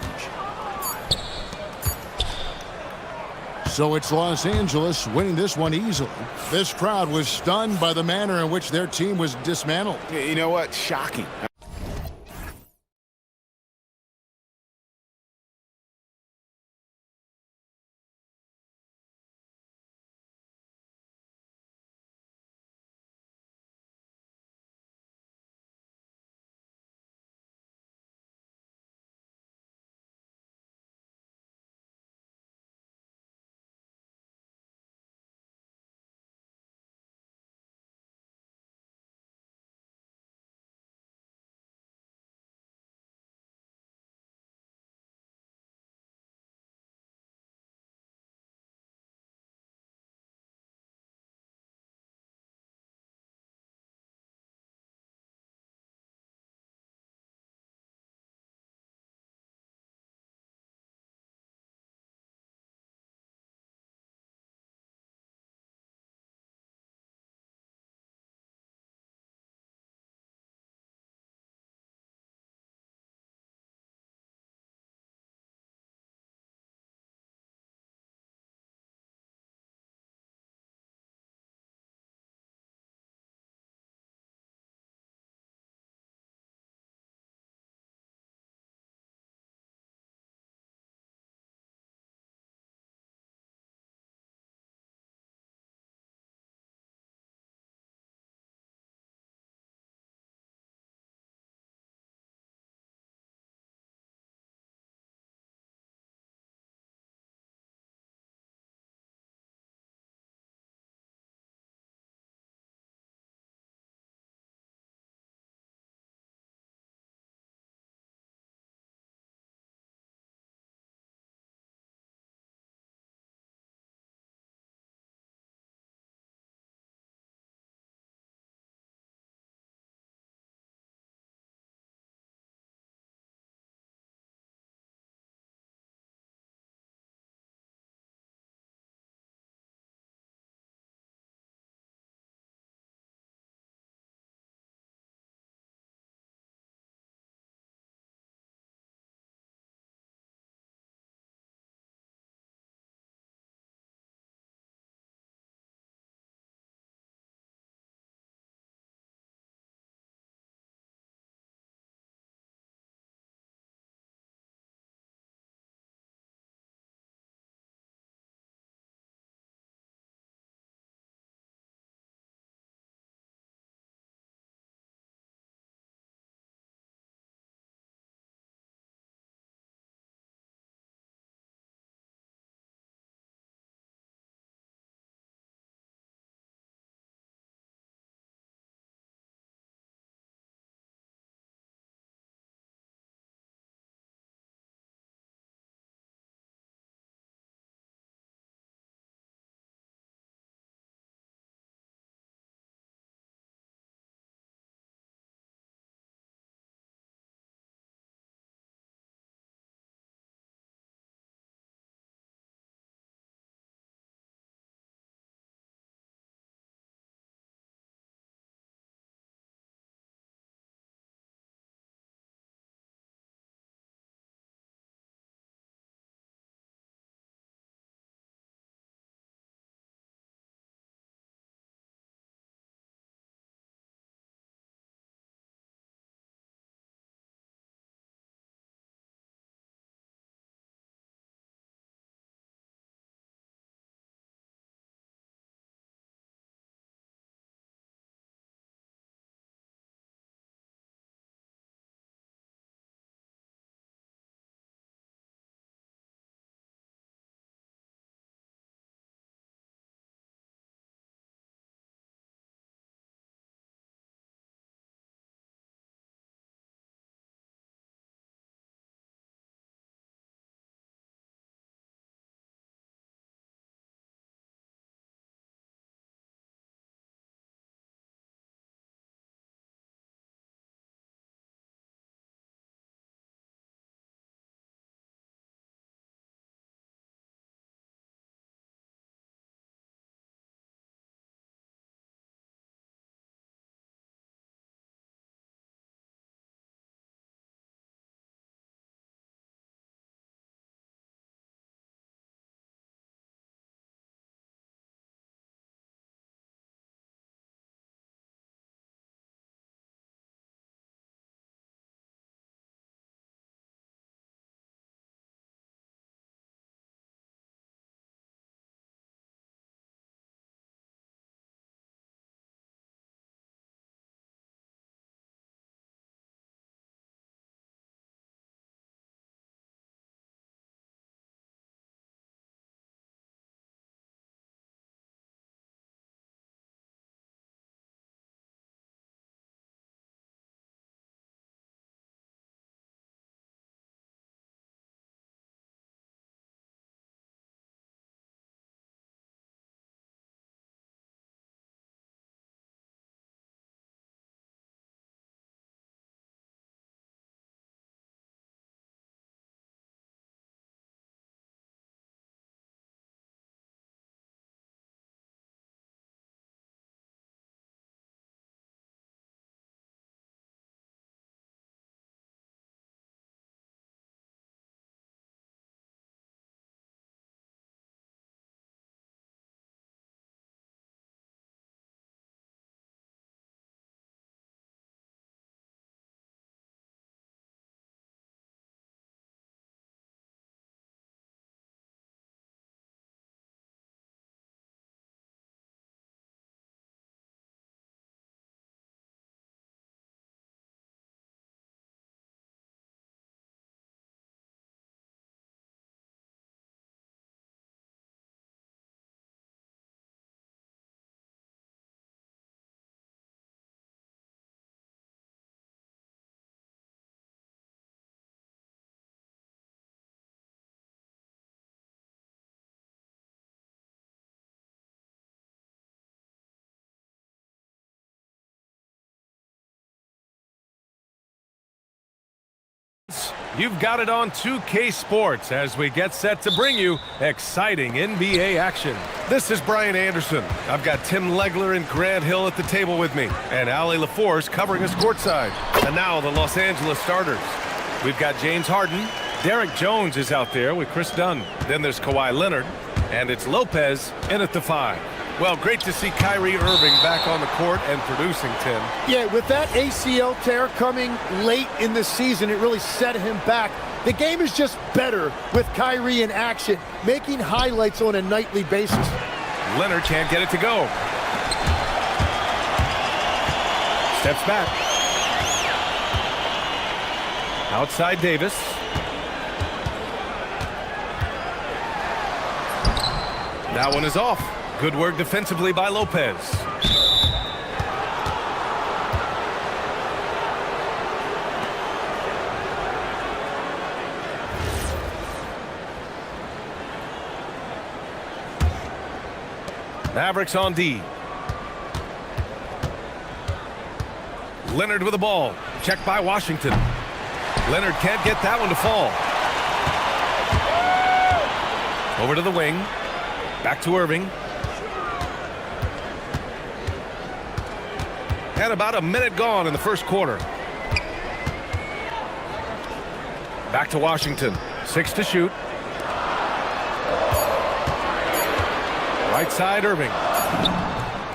So it's Los Angeles winning this one easily. This crowd was stunned by the manner in which their team was dismantled. You know what? Shocking. You've got it on 2K Sports as we get set to bring you exciting NBA action. This is Brian Anderson. I've got Tim Legler and Grant Hill at the table with me, and Ali LaForce covering us courtside. And now the Los Angeles starters. We've got James Harden. Derek Jones is out there with Chris Dunn. Then there's Kawhi Leonard, and it's Lopez in at the 5. Well, great to see Kyrie Irving back on the court and producing, Tim. Yeah, with that ACL tear coming late in the season, it really set him back. The game is just better with Kyrie in action, making highlights on a nightly basis. Leonard can't get it to go. Steps back. Outside Davis. That one is off. Good work defensively by Lopez. Mavericks on D. Leonard with the ball. Checked by Washington. Leonard can't get that one to fall. Over to the wing. Back to Irving. And about a minute gone in the first quarter. Back to Washington. 6 to shoot. Right side, Irving.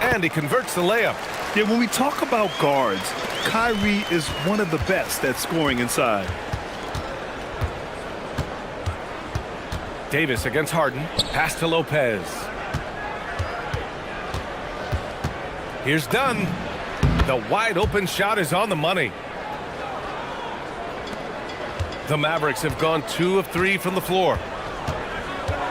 And he converts the layup. Yeah, when we talk about guards, Kyrie is one of the best at scoring inside. Davis against Harden. Pass to Lopez. Here's Dunn. The wide open shot is on the money. The Mavericks have gone 2 of 3 from the floor.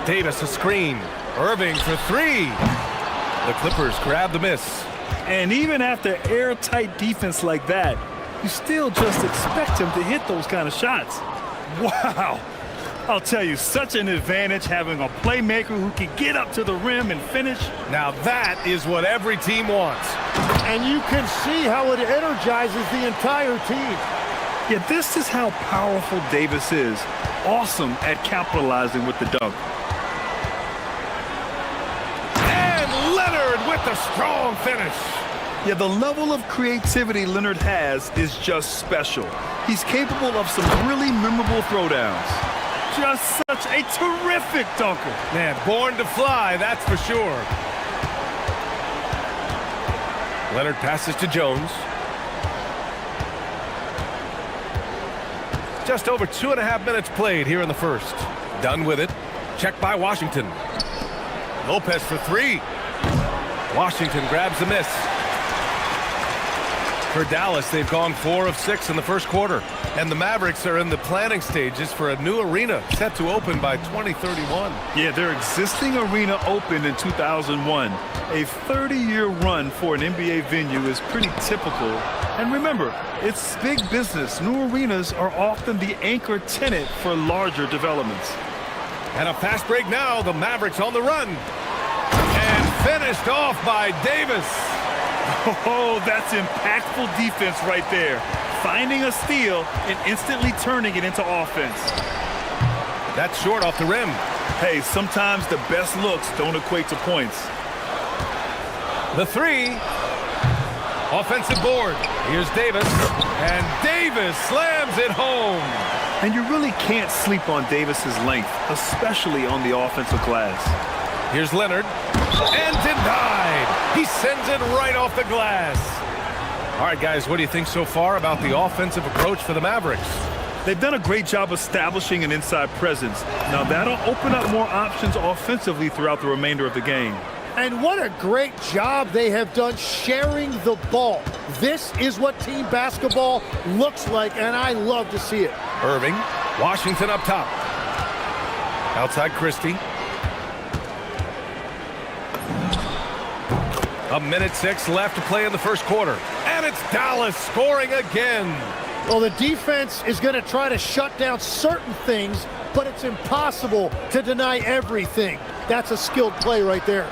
Davis a screen. Irving for 3. The Clippers grab the miss. And even after airtight defense like that, you still just expect him to hit those kind of shots. Wow. I'll tell you, such an advantage having a playmaker who can get up to the rim and finish. Now that is what every team wants. And you can see how it energizes the entire team. Yeah, this is how powerful Davis is. Awesome at capitalizing with the dunk. And Leonard with the strong finish. Yeah, the level of creativity Leonard has is just special. He's capable of some really memorable throwdowns. Just such a terrific dunker. Man, born to fly, that's for sure. Leonard passes to Jones. Just over 2.5 minutes played here in the first. Done with it. Checked by Washington. Lopez for 3. Washington grabs the miss. For Dallas, they've gone 4 of 6 in the first quarter. And the Mavericks are in the planning stages for a new arena set to open by 2031. Yeah, their existing arena opened in 2001. A 30-year run for an NBA venue is pretty typical. And remember, it's big business. New arenas are often the anchor tenant for larger developments. And a fast break now. The Mavericks on the run. And finished off by Davis. Oh, that's impactful defense right there. Finding a steal and instantly turning it into offense. That's short off the rim. Hey, sometimes the best looks don't equate to points. The 3. Offensive board. Here's Davis. And Davis slams it home. And you really can't sleep on Davis's length, especially on the offensive glass. Here's Leonard. And denied. He sends it right off the glass. All right, guys, what do you think so far about the offensive approach for the Mavericks? They've done a great job establishing an inside presence. Now, that'll open up more options offensively throughout the remainder of the game. And what a great job they have done sharing the ball. This is what team basketball looks like, and I love to see it. Irving, Washington up top. Outside Christie. 1:06 left to play in the first quarter. And it's Dallas scoring again. Well, the defense is going to try to shut down certain things, but it's impossible to deny everything. That's a skilled play right there.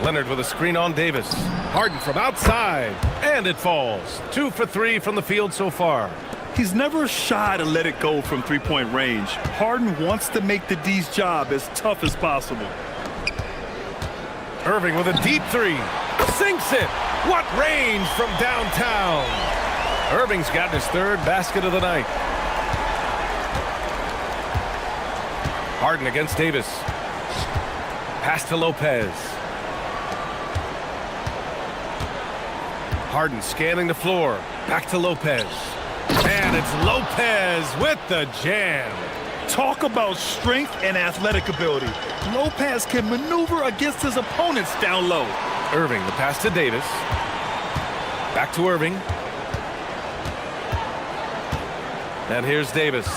Leonard with a screen on Davis. Harden from outside. And it falls. 2 for 3 from the field so far. He's never shy to let it go from three-point range. Harden wants to make the D's job as tough as possible. Irving with a deep three. Sinks it. What range from downtown. Irving's gotten his third basket of the night. Harden against Davis. Pass to Lopez. Harden scanning the floor. Back to Lopez. And it's Lopez with the jam. Talk about strength and athletic ability. Lopez can maneuver against his opponents down low. Irving, the pass to Davis. Back to Irving. And here's Davis.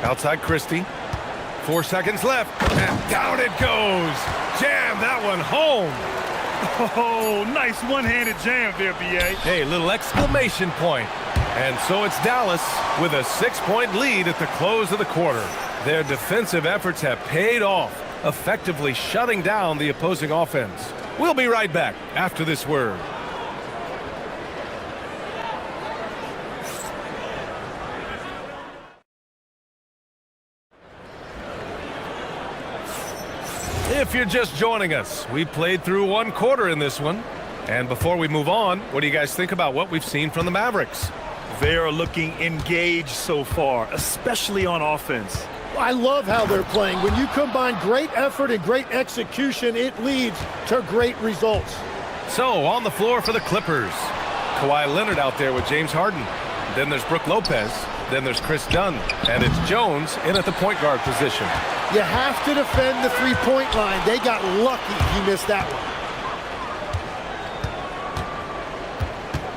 Outside Christie. 4 seconds left. And down it goes. Jam that one home. Oh, nice one-handed jam there, B.A. Hey, little exclamation point. And so it's Dallas with a 6-point lead at the close of the quarter. Their defensive efforts have paid off, effectively shutting down the opposing offense. We'll be right back after this word. If you're just joining us, we played through one quarter in this one. And before we move on, what do you guys think about what we've seen from the Mavericks? They are looking engaged so far, especially on offense. I love how they're playing. When you combine great effort and great execution, it leads to great results. So, on the floor for the Clippers. Kawhi Leonard out there with James Harden. Then there's Brook Lopez. Then there's Chris Dunn. And it's Jones in at the point guard position. You have to defend the three-point line. They got lucky he missed that one.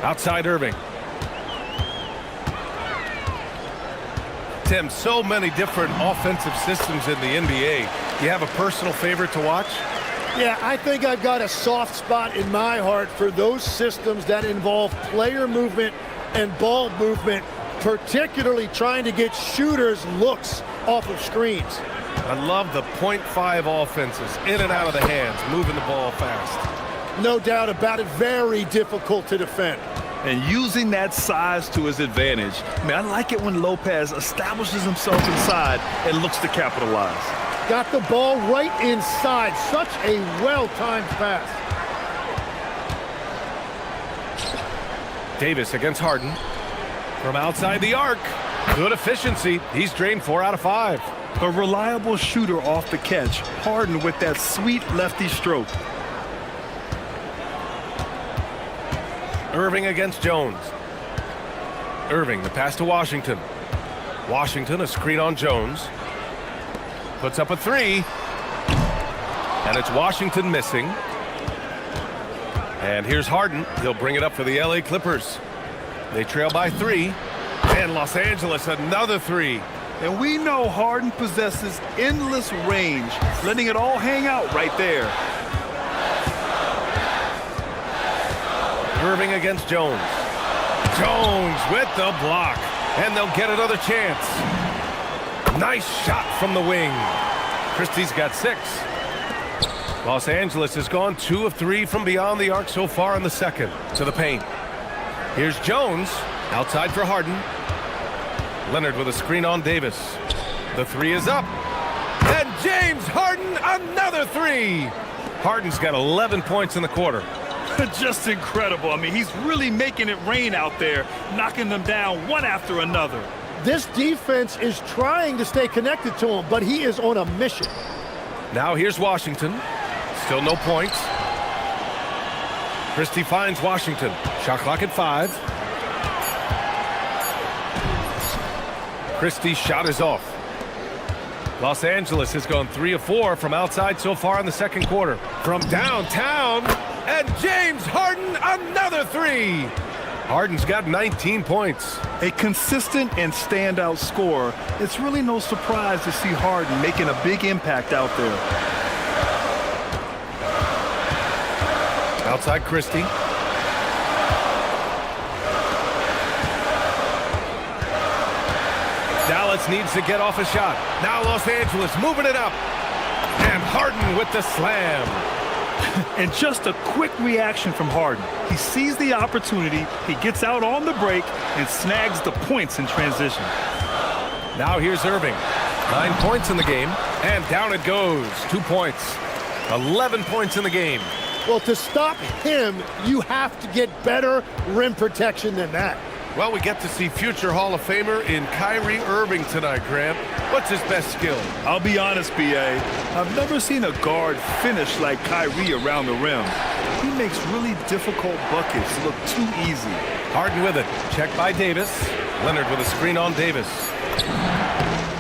Outside Irving. Tim, so many different offensive systems in the NBA. You have a personal favorite to watch? Yeah, I think I've got a soft spot in my heart for those systems that involve player movement and ball movement, particularly trying to get shooters looks off of screens. I love the .5 offenses, in and out of the hands, moving the ball fast. No doubt about it, very difficult to defend. And using that size to his advantage. I mean, I like it when Lopez establishes himself inside and looks to capitalize. Got the ball right inside. Such a well-timed pass. Davis against Harden. From outside the arc. Good efficiency. He's drained 4 out of 5. A reliable shooter off the catch. Harden with that sweet lefty stroke. Irving against Jones. Irving, the pass to Washington. Washington, a screen on Jones. Puts up a 3. And it's Washington missing. And here's Harden. He'll bring it up for the LA Clippers. They trail by 3. And Los Angeles, another 3. And we know Harden possesses endless range, letting it all hang out right there. Irving against Jones. Jones with the block. And they'll get another chance. Nice shot from the wing. Christie's got 6. Los Angeles has gone 2 of 3 from beyond the arc so far in the second. To the paint. Here's Jones. Outside for Harden. Leonard with a screen on Davis. The 3 is up. And James Harden, another 3. Harden's got 11 points in the quarter. Just incredible. I mean, he's really making it rain out there, knocking them down one after another. This defense is trying to stay connected to him, but he is on a mission. Now here's Washington. Still no points. Christie finds Washington. Shot clock at 5. Christie's shot is off. Los Angeles has gone 3 of 4 from outside so far in the second quarter. From downtown, and James Harden, another 3. Harden's got 19 points. A consistent and standout scorer. It's really no surprise to see Harden making a big impact out there. Outside Christie. Dallas needs to get off a shot. Now Los Angeles moving it up. And Harden with the slam. And just a quick reaction from Harden. He sees the opportunity, he gets out on the break, and snags the points in transition. Now here's Irving. 9 points in the game, and down it goes. 2 points. 11 points in the game. Well, to stop him, you have to get better rim protection than that. Well, we get to see future Hall of Famer in Kyrie Irving tonight, Grant. What's his best skill? I'll be honest, B.A. I've never seen a guard finish like Kyrie around the rim. He makes really difficult buckets look too easy. Harden with it. Check by Davis. Leonard with a screen on Davis.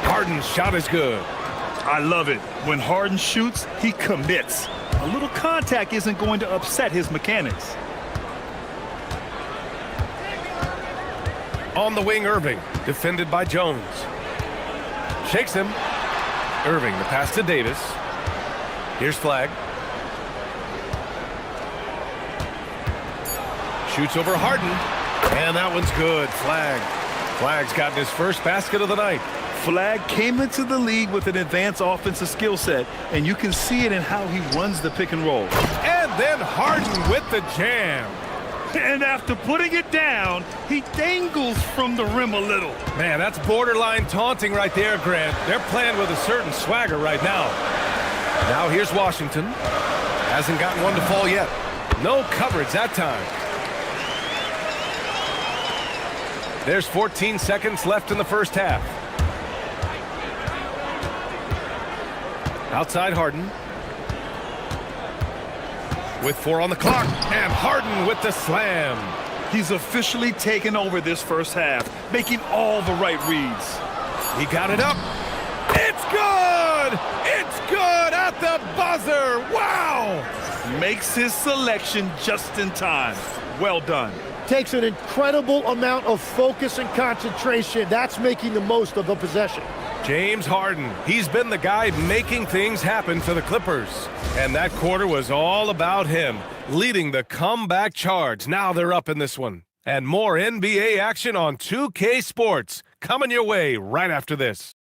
Harden's shot is good. I love it. When Harden shoots, he commits. A little contact isn't going to upset his mechanics. On the wing, Irving, defended by Jones. Shakes him. Irving, the pass to Davis. Here's Flag. Shoots over Harden. And that one's good. Flag's gotten his first basket of the night. Flag came into the league with an advanced offensive skill set, and you can see it in how he runs the pick and roll. And then Harden with the jam. And after putting it down, he dangles from the rim a little. Man, that's borderline taunting right there, Grant. They're playing with a certain swagger right now. Now here's Washington. Hasn't gotten one to fall yet. No coverage that time. There's 14 seconds left in the first half. Outside Harden. With 4 on the clock, and Harden with the slam. He's officially taken over this first half, making all the right reads. He got it up. It's good! It's good at the buzzer! Wow! Makes his selection just in time. Well done. Takes an incredible amount of focus and concentration. That's making the most of a possession. James Harden, he's been the guy making things happen for the Clippers. And that quarter was all about him, leading the comeback charge. Now they're up in this one. And more NBA action on 2K Sports coming your way right after this.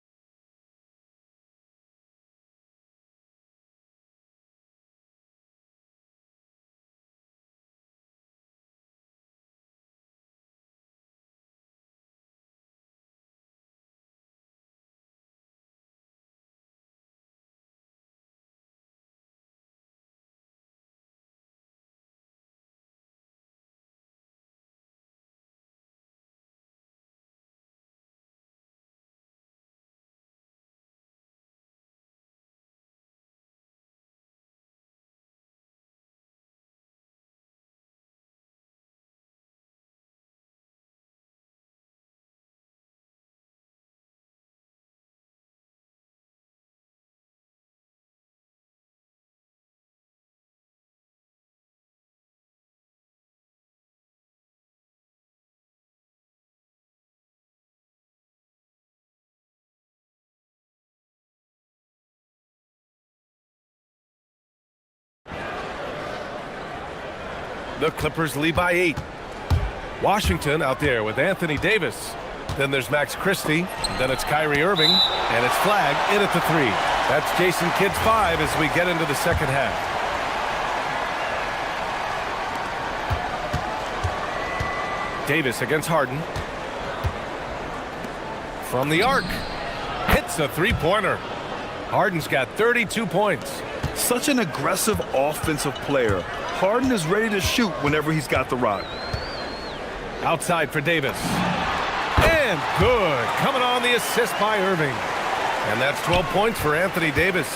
The Clippers lead by 8. Washington out there with Anthony Davis. Then there's Max Christie. Then it's Kyrie Irving. And it's Flag in at the 3. That's Jason Kidd's 5 as we get into the second half. Davis against Harden. From the arc. Hits a three-pointer. Harden's got 32 points. Such an aggressive offensive player. Harden is ready to shoot whenever he's got the rock. Outside for Davis. And good. Coming on the assist by Irving. And that's 12 points for Anthony Davis.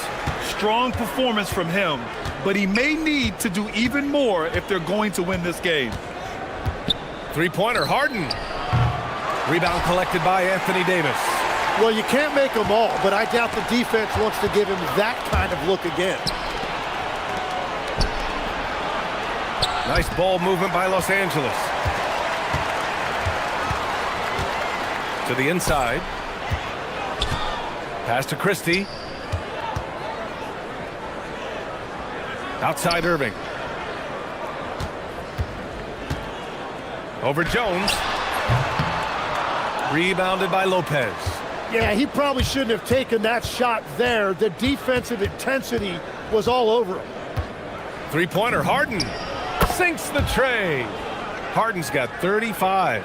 Strong performance from him, but he may need to do even more if they're going to win this game. Three-pointer, Harden. Rebound collected by Anthony Davis. Well, you can't make them all, but I doubt the defense wants to give him that kind of look again. Nice ball movement by Los Angeles. To the inside. Pass to Christie. Outside Irving. Over Jones. Rebounded by Lopez. Yeah, he probably shouldn't have taken that shot there. The defensive intensity was all over him. Three-pointer, Harden sinks the tray. Harden's got 35.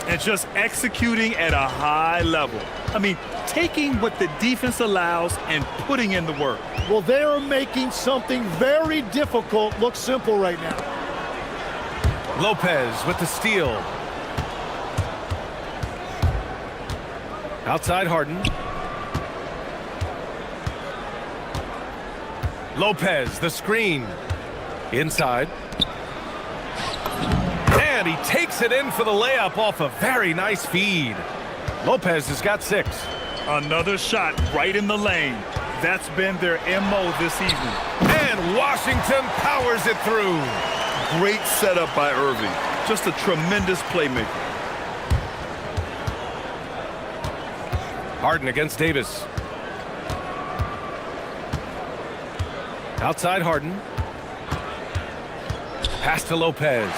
And just executing at a high level. I mean, taking what the defense allows and putting in the work. Well, they are making something very difficult look simple right now. Lopez with the steal. Outside Harden. Lopez, the screen. Inside. And he takes it in for the layup off a very nice feed. Lopez has got 6. Another shot right in the lane. That's been their MO this season. And Washington powers it through. Great setup by Irving. Just a tremendous playmaker. Harden against Davis. Outside Harden. Pass to Lopez.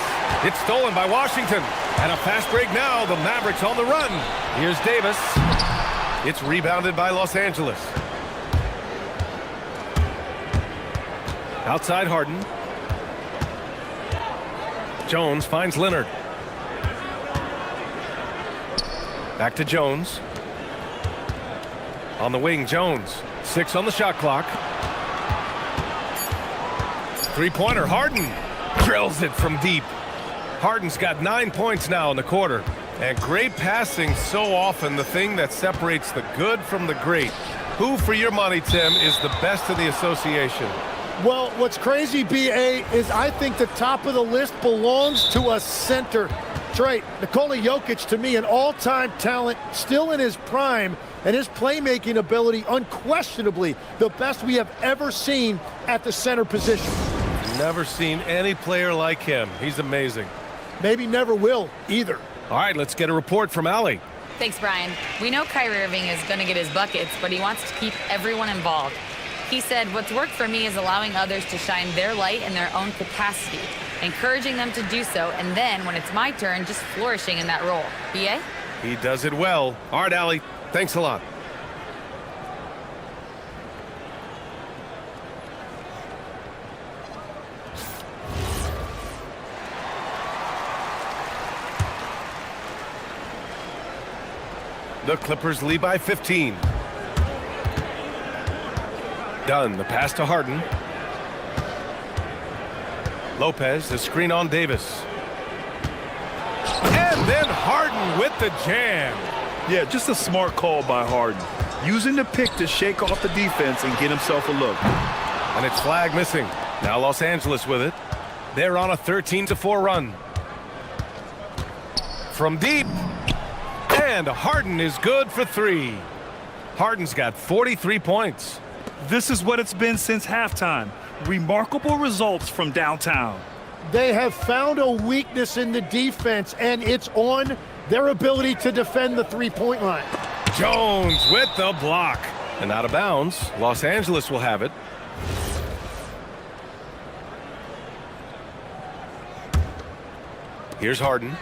It's stolen by Washington. And a fast break now. The Mavericks on the run. Here's Davis. It's rebounded by Los Angeles. Outside Harden. Jones finds Leonard. Back to Jones. On the wing, Jones. 6 on the shot clock. Three-pointer, Harden. Drills it from deep. Harden's got 9 points now in the quarter. And great passing, so often the thing that separates the good from the great. Who, for your money, Tim, is the best in the association? Well, what's crazy, B.A., is I think the top of the list belongs to a center. That's right. Nikola Jokic, to me, an all-time talent, still in his prime, and his playmaking ability, unquestionably, the best we have ever seen at the center position. Never seen any player like him. He's amazing. Maybe never will, either. All right, let's get a report from Allie. Thanks, Brian. We know Kyrie Irving is going to get his buckets, but he wants to keep everyone involved. He said, what's worked for me is allowing others to shine their light in their own capacity, encouraging them to do so, and then, when it's my turn, just flourishing in that role. B.A.? He does it well. All right, Allie, thanks a lot. The Clippers lead by 15. Dunn, the pass to Harden. Lopez, the screen on Davis. And then Harden with the jam. Yeah, just a smart call by Harden. Using the pick to shake off the defense and get himself a look. And it's flag missing. Now Los Angeles with it. They're on a 13-4 run. From deep. And Harden is good for 3. Harden's got 43 points. This is what it's been since halftime. Remarkable results from downtown. They have found a weakness in the defense, and it's on their ability to defend the three-point line. Jones with the block. And out of bounds. Los Angeles will have it. Here's Harden.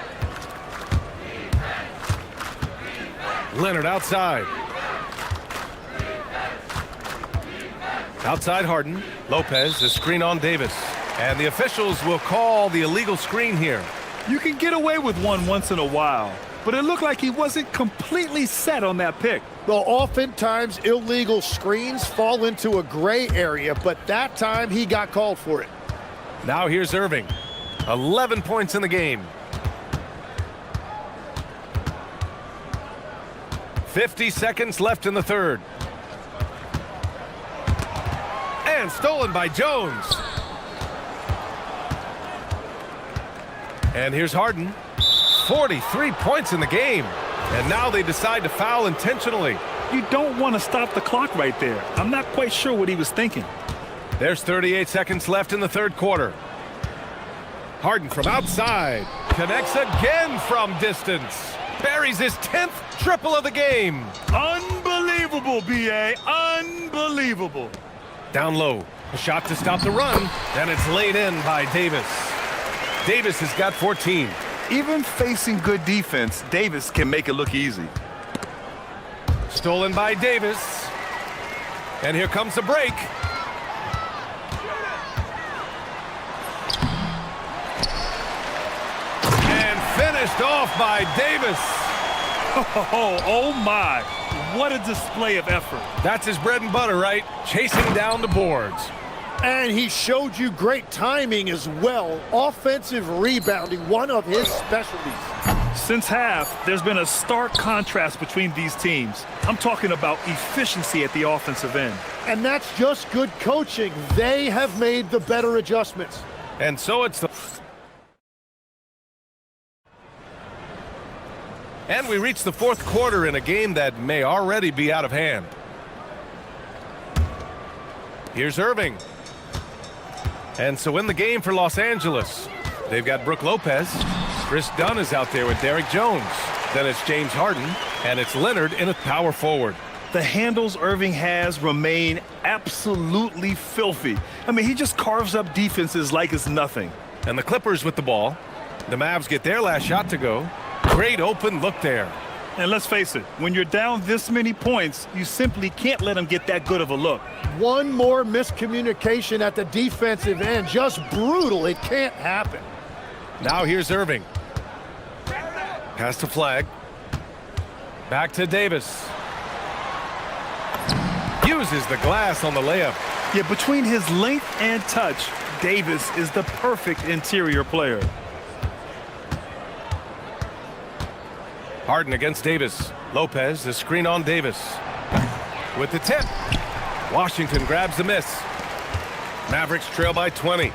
Leonard outside. Outside Harden. Lopez, the screen on Davis. And the officials will call the illegal screen here. You can get away with one once in a while, but it looked like he wasn't completely set on that pick. Well, oftentimes illegal screens fall into a gray area, but that time he got called for it. Now here's Irving. 11 points in the game. 50 seconds left in the third. And stolen by Jones. And here's Harden. 43 points in the game. And now they decide to foul intentionally. You don't want to stop the clock right there. I'm not quite sure what he was thinking. There's 38 seconds left in the third quarter. Harden from outside. Connects again from distance. Buries his 10th triple of the game. Unbelievable, B.A. Unbelievable. Down low. A shot to stop the run. And it's laid in by Davis. Davis has got 14. Even facing good defense, Davis can make it look easy. Stolen by Davis. And here comes the break. Finished off by Davis. Oh my. What a display of effort. That's his bread and butter, right? Chasing down the boards. And he showed you great timing as well. Offensive rebounding, one of his specialties. Since half, there's been a stark contrast between these teams. I'm talking about efficiency at the offensive end. And that's just good coaching. They have made the better adjustments. And so it's the... And we reach the fourth quarter in a game that may already be out of hand. Here's Irving. And so in the game for Los Angeles, they've got Brooke Lopez. Chris Dunn is out there with Derek Jones. Then it's James Harden, and it's Leonard in a power forward. The handles Irving has remain absolutely filthy. I mean, he just carves up defenses like it's nothing. And the Clippers with the ball. The Mavs get their last shot to go. Great open look there. And let's face it, when you're down this many points, you simply can't let them get that good of a look. One more miscommunication at the defensive end. Just brutal. It can't happen. Now here's Irving. Pass to Flag. Back to Davis. Uses the glass on the layup. Yeah, between his length and touch, Davis is the perfect interior player. Harden against Davis. Lopez, the screen on Davis. With the tip. Washington grabs the miss. Mavericks trail by 20.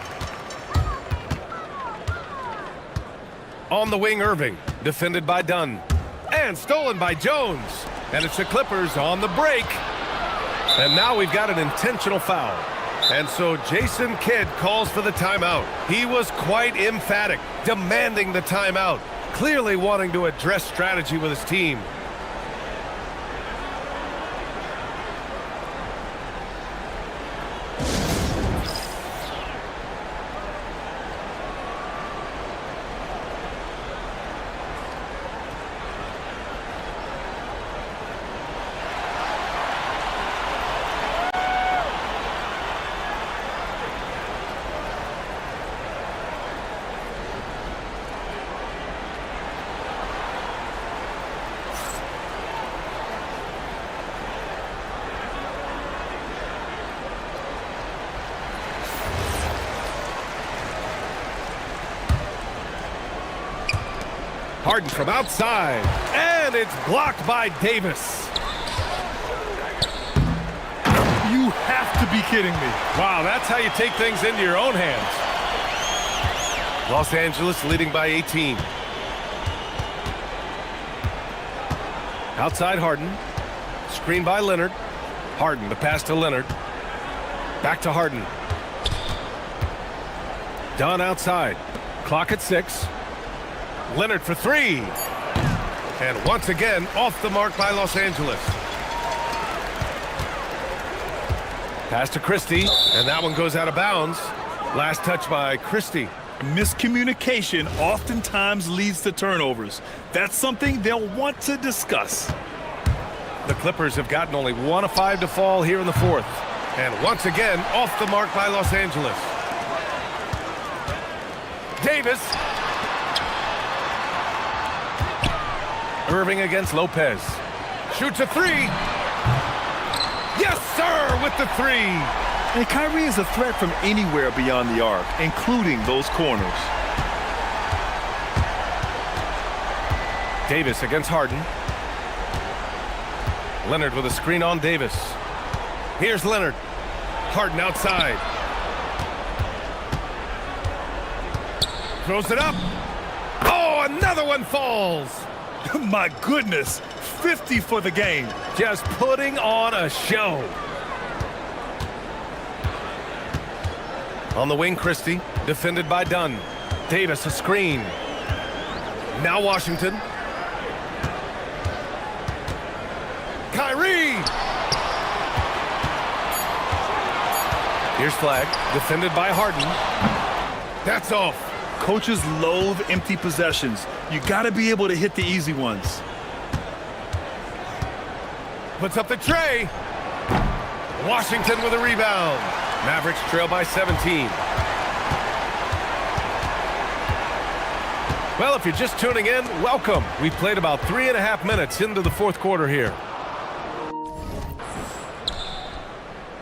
On the wing, Irving. Defended by Dunn. And stolen by Jones. And it's the Clippers on the break. And now we've got an intentional foul. And so Jason Kidd calls for the timeout. He was quite emphatic, demanding the timeout. Clearly wanting to address strategy with his team. Harden from outside, and it's blocked by Davis. You have to be kidding me. Wow, that's how you take things into your own hands. Los Angeles leading by 18. Outside Harden. Screen by Leonard. Harden, the pass to Leonard. Back to Harden. Dunn outside. Clock at 6. Leonard for 3. And once again, off the mark by Los Angeles. Pass to Christie, and that one goes out of bounds. Last touch by Christie. Miscommunication oftentimes leads to turnovers. That's something they'll want to discuss. The Clippers have gotten only 1 of 5 to fall here in the fourth. And once again, off the mark by Los Angeles. Davis. Irving against Lopez. Shoots a 3. Yes, sir, with the 3. And Kyrie is a threat from anywhere beyond the arc, including those corners. Davis against Harden. Leonard with a screen on Davis. Here's Leonard. Harden outside. Throws it up. Oh, another one falls. My goodness, 50 for the game. Just putting on a show. On the wing, Christie, defended by Dunn. Davis, a screen. Now Washington. Kyrie! Here's Flag, defended by Harden. That's off. Coaches loathe empty possessions. You got to be able to hit the easy ones. Puts up the tray. Washington with a rebound. Mavericks trail by 17. Well, if you're just tuning in, welcome. We've played about 3.5 minutes into the fourth quarter here.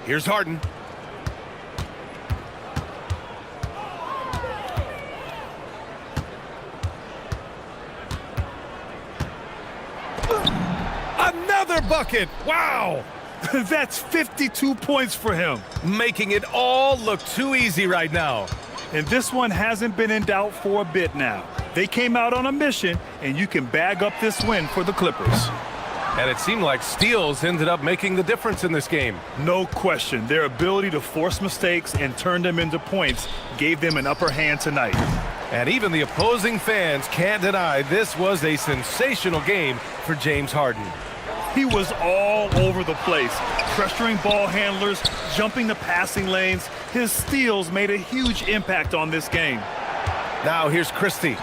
Here's Harden. Another bucket! Wow! That's 52 points for him. Making it all look too easy right now. And this one hasn't been in doubt for a bit now. They came out on a mission, and you can bag up this win for the Clippers. And it seemed like steals ended up making the difference in this game. No question. Their ability to force mistakes and turn them into points gave them an upper hand tonight. And even the opposing fans can't deny this was a sensational game for James Harden. He was all over the place, pressuring ball handlers, jumping the passing lanes. His steals made a huge impact on this game. Now here's Christie.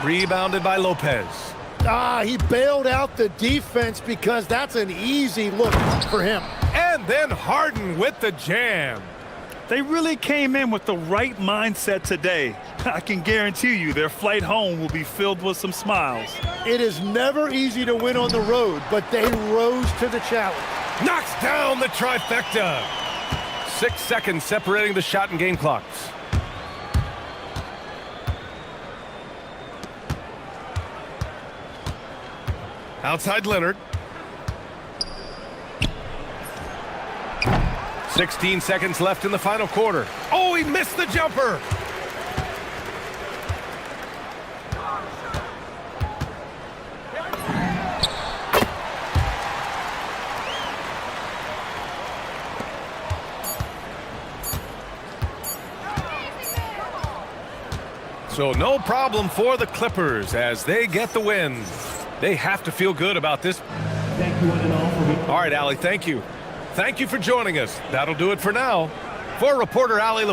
Rebounded by Lopez. He bailed out the defense because that's an easy look for him. And then Harden with the jam. They really came in with the right mindset today. I can guarantee you their flight home will be filled with some smiles. It is never easy to win on the road, but they rose to the challenge. Knocks down the trifecta. 6 seconds separating the shot and game clocks. Outside Leonard. 16 seconds left in the final quarter. Oh, he missed the jumper. So no problem for the Clippers as they get the win. They have to feel good about this. Thank you one and all for being. All right, Allie, thank you. Thank you for joining us. That'll do it for now. For reporter Allie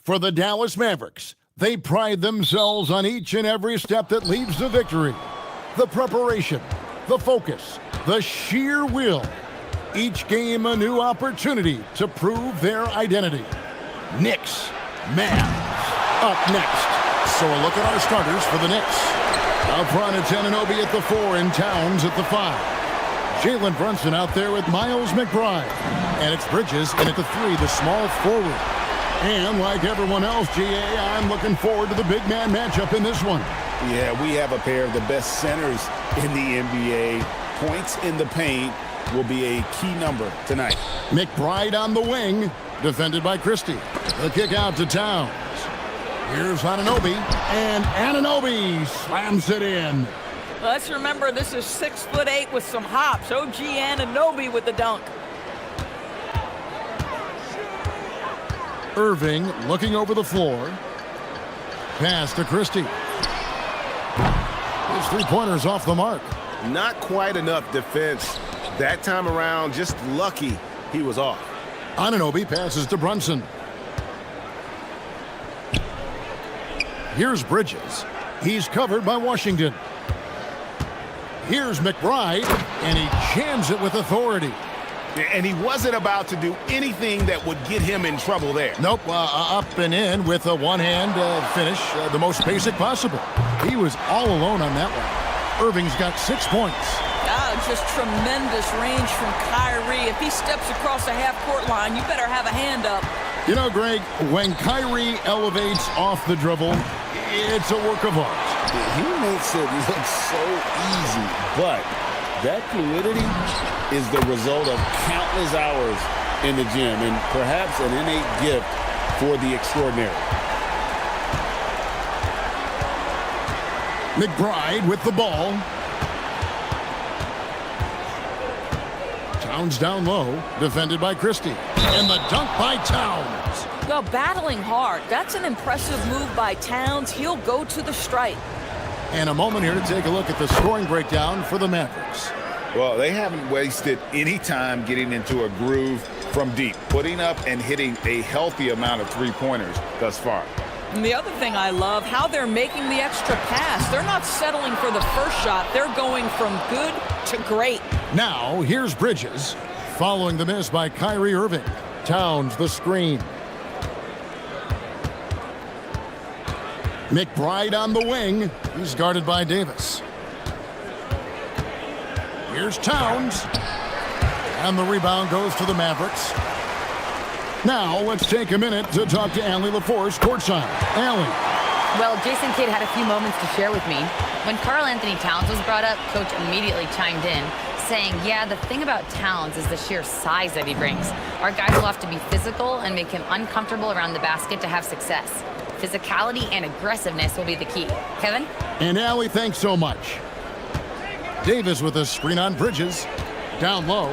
For the Dallas Mavericks, they pride themselves on each and every step that leads to victory. The preparation, the focus, the sheer will. Each game a new opportunity to prove their identity. Knicks, Mavs, up next. So a look at our starters for the Knicks. Up front, it's Anunoby at the 4 and Towns at the 5. Jalen Brunson out there with Miles McBride. And it's Bridges in at the 3, the small forward. And like everyone else, GA, I'm looking forward to the big man matchup in this one. Yeah, we have a pair of the best centers in the NBA. Points in the paint will be a key number tonight. McBride on the wing, defended by Christie. The kick out to Towns. Here's Anunoby, and Anunoby slams it in. Let's remember this is 6'8" with some hops. OG Anunoby with the dunk. Irving looking over the floor. Pass to Christie. His three-pointer's off the mark. Not quite enough defense that time around. Just lucky he was off. Anunoby passes to Brunson. Here's Bridges. He's covered by Washington. Here's McBride, and he jams it with authority. And he wasn't about to do anything that would get him in trouble there. Nope, up and in with a one-hand finish, the most basic possible. He was all alone on that one. Irving's got 6 points. Just tremendous range from Kyrie. If he steps across the half-court line, you better have a hand up. You know, Greg, when Kyrie elevates off the dribble, it's a work of art. He makes it look so easy, but that fluidity is the result of countless hours in the gym and perhaps an innate gift for the extraordinary. McBride with the ball. Towns down low, defended by Christie. And the dunk by Towns. Well, battling hard. That's an impressive move by Towns. He'll go to the stripe. And a moment here to take a look at the scoring breakdown for the Mavericks. Well, they haven't wasted any time getting into a groove from deep, putting up and hitting a healthy amount of three-pointers thus far. And the other thing I love, how they're making the extra pass. They're not settling for the first shot. They're going from good to great. Now, here's Bridges, following the miss by Kyrie Irving. Towns the screen. McBride on the wing. He's guarded by Davis. Here's Towns. And the rebound goes to the Mavericks. Now, let's take a minute to talk to Allie LaForce courtside. Allie. Well, Jason Kidd had a few moments to share with me. When Karl Anthony Towns was brought up, Coach immediately chimed in, saying, yeah, the thing about Towns is the sheer size that he brings. Our guys will have to be physical and make him uncomfortable around the basket to have success. Physicality and aggressiveness will be the key. Kevin? And Allie, thanks so much. Davis with a screen on Bridges. Down low.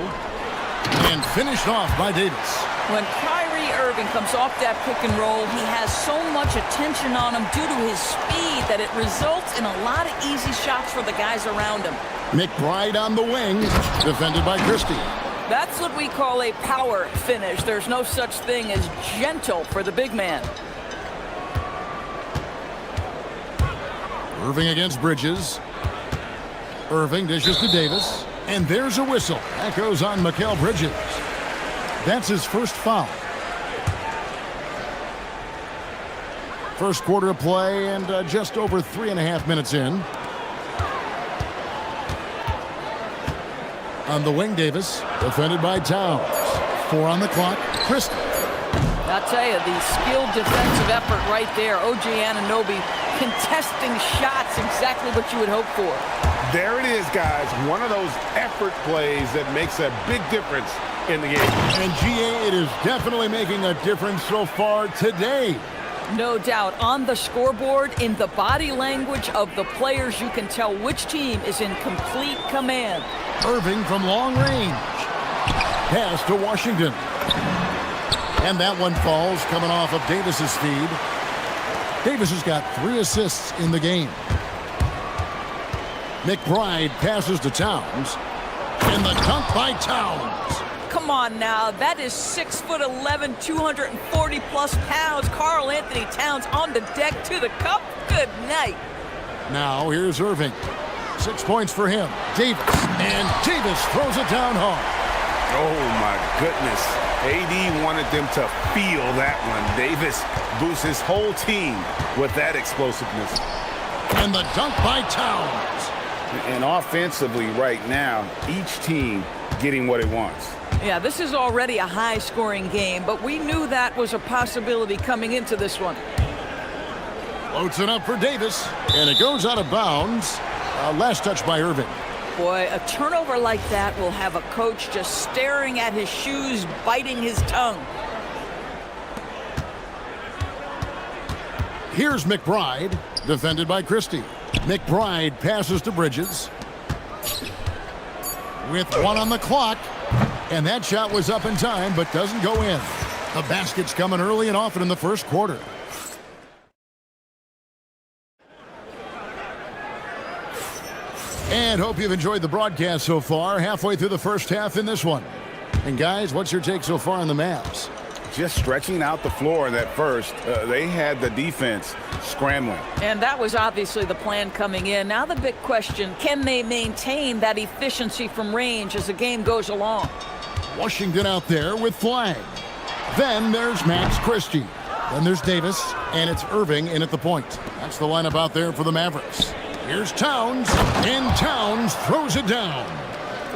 And finished off by Davis. When Kyrie Irving comes off that pick and roll, he has so much attention on him due to his speed that it results in a lot of easy shots for the guys around him. McBride on the wing, defended by Christie. That's what we call a power finish. There's no such thing as gentle for the big man. Irving against Bridges. Irving dishes to Davis. And there's a whistle. That goes on Mikal Bridges. That's his first foul. First quarter of play and just over 3.5 minutes in. On the wing, Davis, defended by Towns. 4 on the clock. Christie. I'll tell you, the skilled defensive effort right there. OG Anunoby contesting shots, exactly what you would hope for. There it is, guys. One of those effort plays that makes a big difference in the game. And GA, it is definitely making a difference so far today. No doubt. On the scoreboard, in the body language of the players, you can tell which team is in complete command. Irving from long range. Pass to Washington. And that one falls, coming off of Davis's feed. Davis has got 3 assists in the game. McBride passes to Towns. And the dunk by Towns. Come on now. That is 6'11", 240-plus pounds. Karl Anthony Towns on the deck to the cup. Good night. Now here's Irving. 6 points for him. Davis. And Davis throws it down hard. Oh, my goodness. AD wanted them to feel that one. Davis boosts his whole team with that explosiveness. And the dunk by Towns. And offensively right now, each team getting what it wants. Yeah, this is already a high-scoring game, but we knew that was a possibility coming into this one. Floats it up for Davis, and it goes out of bounds. Last touch by Irving. Boy, a turnover like that will have a coach just staring at his shoes, biting his tongue. Here's McBride, defended by Christie. McBride passes to Bridges. With 1 on the clock, and that shot was up in time, but doesn't go in. The basket's coming early and often in the first quarter. And hope you've enjoyed the broadcast so far. Halfway through the first half in this one. And guys, what's your take so far on the Mavs? Just stretching out the floor in that first. They had the defense scrambling. And that was obviously the plan coming in. Now the big question, can they maintain that efficiency from range as the game goes along? Washington out there with Flag. Then there's Max Christie. Then there's Davis, and it's Irving in at the point. That's the lineup out there for the Mavericks. Here's Towns, and Towns throws it down.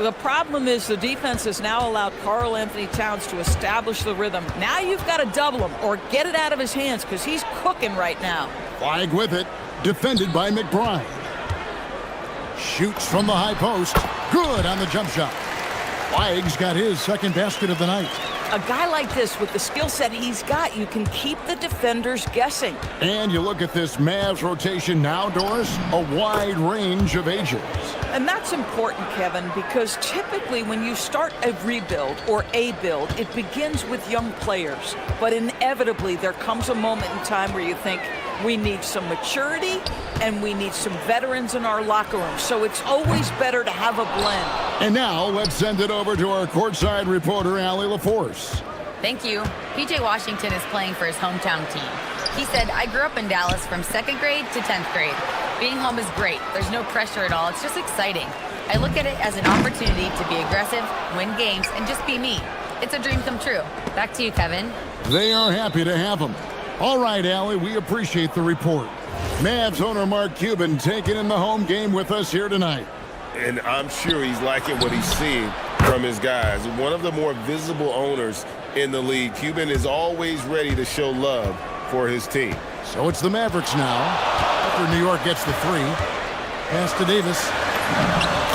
The problem is the defense has now allowed Karl Anthony Towns to establish the rhythm. Now you've got to double him or get it out of his hands because he's cooking right now. Flag with it, defended by McBride. Shoots from the high post. Good on the jump shot. Flag's got his second basket of the night. A guy like this with the skill set he's got, you can keep the defenders guessing. And you look at this Mavs rotation now, Doris, a wide range of ages. And that's important, Kevin, because typically when you start a rebuild or a build, it begins with young players. But inevitably, there comes a moment in time where you think, we need some maturity and we need some veterans in our locker room. So it's always better to have a blend. And now let's send it over to our courtside reporter, Allie LaForce. Thank you. PJ Washington is playing for his hometown team. He said, I grew up in Dallas from 2nd grade to 10th grade. Being home is great. There's no pressure at all. It's just exciting. I look at it as an opportunity to be aggressive, win games, and just be me. It's a dream come true. Back to you, Kevin. They are happy to have him. All right, Allie, we appreciate the report. Mavs owner Mark Cuban taking in the home game with us here tonight. And I'm sure he's liking what he's seeing from his guys. One of the more visible owners in the league. Cuban is always ready to show love for his team. So it's the Mavericks now. After New York gets the 3. Pass to Davis.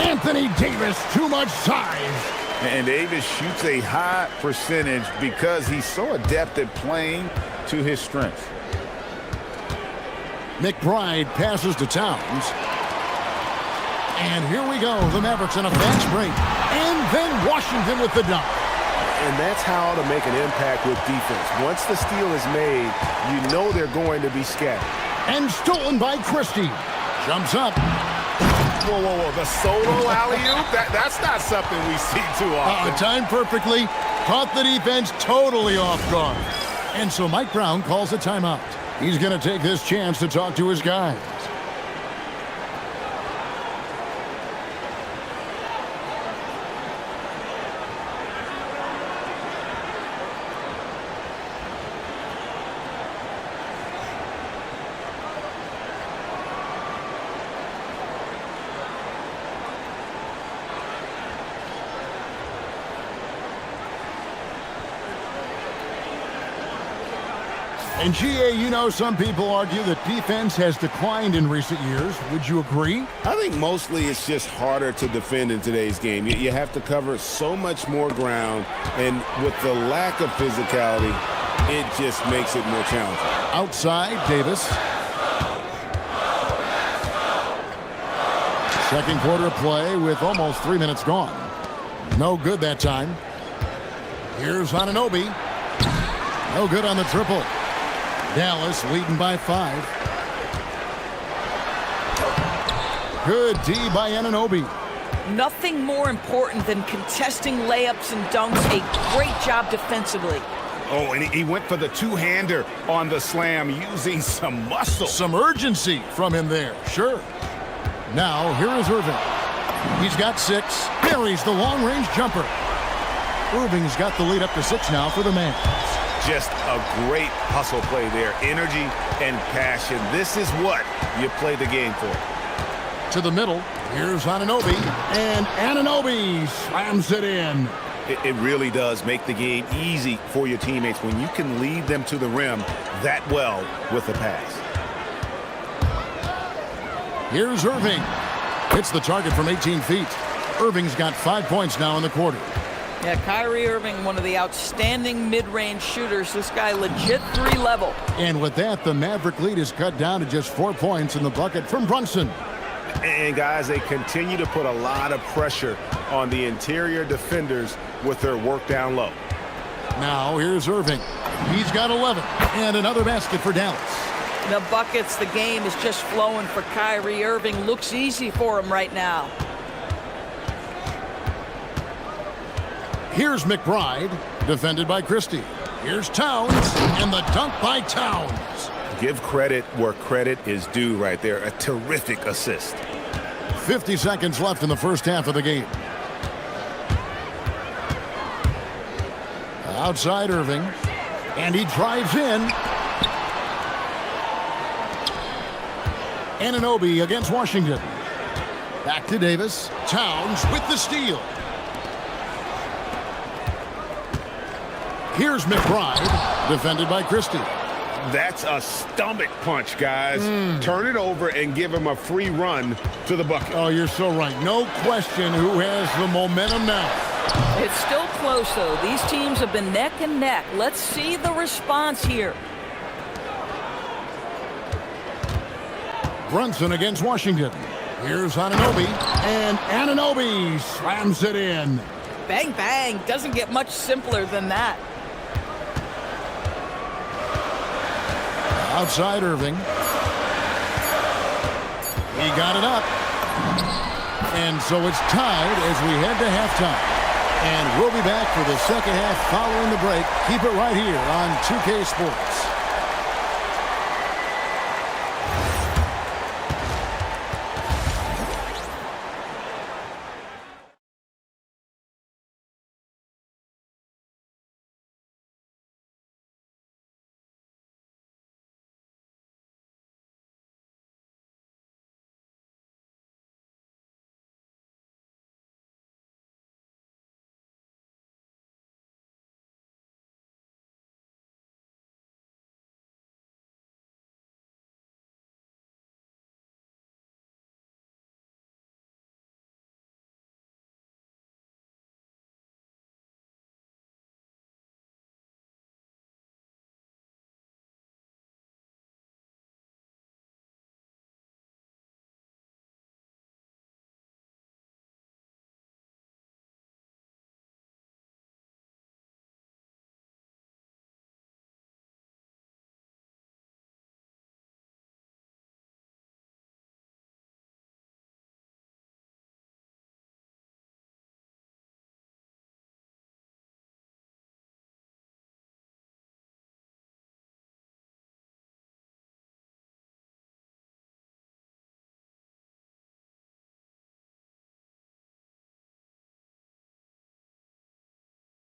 Anthony Davis, too much size. And Davis shoots a high percentage because he's so adept at playing to his strengths. McBride passes to Towns. And here we go. The Mavericks in a fast break. And then Washington with the dunk. And that's how to make an impact with defense. Once the steal is made, you know they're going to be scattered. And stolen by Christie. Jumps up. Whoa, whoa, whoa. The solo alley-oop? That's not something we see too often. Timed perfectly. Caught the defense totally off guard. And so Mike Brown calls a timeout. He's going to take this chance to talk to his guys. And GA, you know, some people argue that defense has declined in recent years. Would you agree? I think mostly it's just harder to defend in today's game. You have to cover so much more ground, and with the lack of physicality, it just makes it more challenging. Outside, Davis. Second quarter of play with almost 3 minutes gone. No good that time. Here's Anunoby. No good on the triple. Dallas leading by 5. Good D by Anunoby. Nothing more important than contesting layups and dunks. A great job defensively. Oh, and he went for the two-hander on the slam using some muscle. Some urgency from him there, sure. Now, here is Irving. He's got 6, buries the long-range jumper. Irving's got the lead up to 6 now for the man. Just a great hustle play there. Energy and passion. This is what you play the game for. To the middle, here's Anunoby, and Anunoby slams it in. It really does make the game easy for your teammates when you can lead them to the rim that well with a pass. Here's Irving. Hits the target from 18 feet. Irving's got 5 points now in the quarter. Yeah, Kyrie Irving, one of the outstanding mid-range shooters. This guy legit 3-level. And with that, the Maverick lead is cut down to just 4 points in the bucket from Brunson. And guys, they continue to put a lot of pressure on the interior defenders with their work down low. Now here's Irving. He's got 11 and another basket for Dallas. The buckets, the game is just flowing for Kyrie Irving. Looks easy for him right now. Here's McBride, defended by Christie. Here's Towns, and the dunk by Towns. Give credit where credit is due right there. A terrific assist. 50 seconds left in the first half of the game. Outside Irving, and he drives in. Anunoby against Washington. Back to Davis. Towns with the steal. Here's McBride, defended by Christie. That's a stomach punch, guys. Turn it over and give him a free run to the bucket. Oh, you're so right. No question who has the momentum now. It's still close, though. These teams have been neck and neck. Let's see the response here. Brunson against Washington. Here's Anunoby, and Anunoby slams it in. Bang, bang. Doesn't get much simpler than that. Outside Irving. He got it up. And so it's tied as we head to halftime. And we'll be back for the second half following the break. Keep it right here on 2K Sports.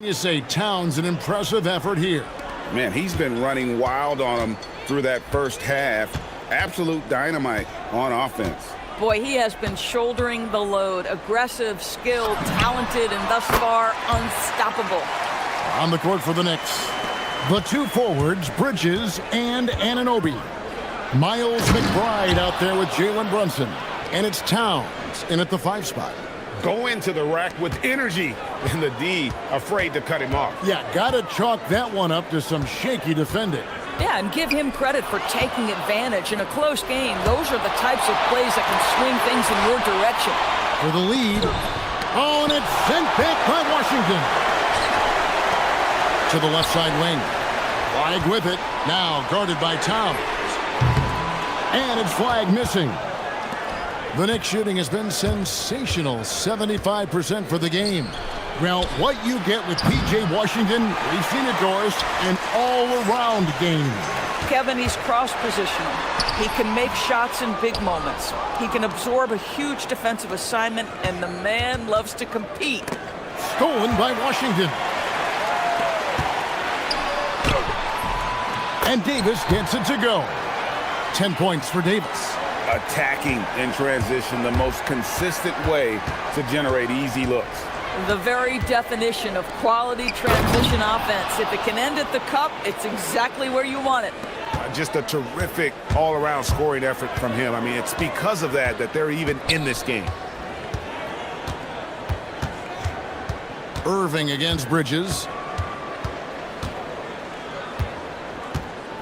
You say Towns, an impressive effort here. Man, he's been running wild on him through that first half. Absolute dynamite on offense. Boy, he has been shouldering the load. Aggressive, skilled, talented, and thus far unstoppable. On the court for the Knicks, the two forwards, Bridges and Anunoby. Miles McBride out there with Jalen Brunson. And it's Towns in at the 5 spot. Go into the rack with energy, and the D afraid to cut him off. Yeah, gotta chalk that one up to some shaky defending. Yeah, and give him credit for taking advantage in a close game. Those are the types of plays that can swing things in your direction. For the lead. Oh, and it's sent back by Washington. To the left side wing. Flag with it. Now guarded by Towns. And it's flag missing. The Knicks shooting has been sensational, 75% for the game. Well, what you get with P.J. Washington, we've seen it, Doris, an all-around game. Kevin, he's cross-positional. He can make shots in big moments. He can absorb a huge defensive assignment, and the man loves to compete. Stolen by Washington. And Davis gets it to go. 10 points for Davis. Attacking in transition, the most consistent way to generate easy looks. The very definition of quality transition offense. If it can end at the cup, it's exactly where you want it. Just a terrific all-around scoring effort from him. I mean, it's because of that they're even in this game. Irving against Bridges.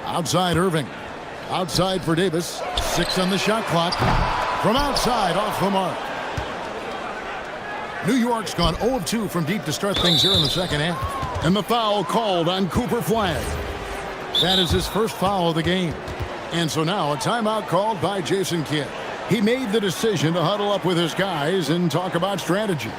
Outside Irving. Outside for Davis. 6 on the shot clock. From outside, off the mark. New York's gone 0 of 2 from deep to start things here in the second half. And the foul called on Cooper Flag. That is his first foul of the game. And so now a timeout called by Jason Kidd. He made the decision to huddle up with his guys and talk about strategy.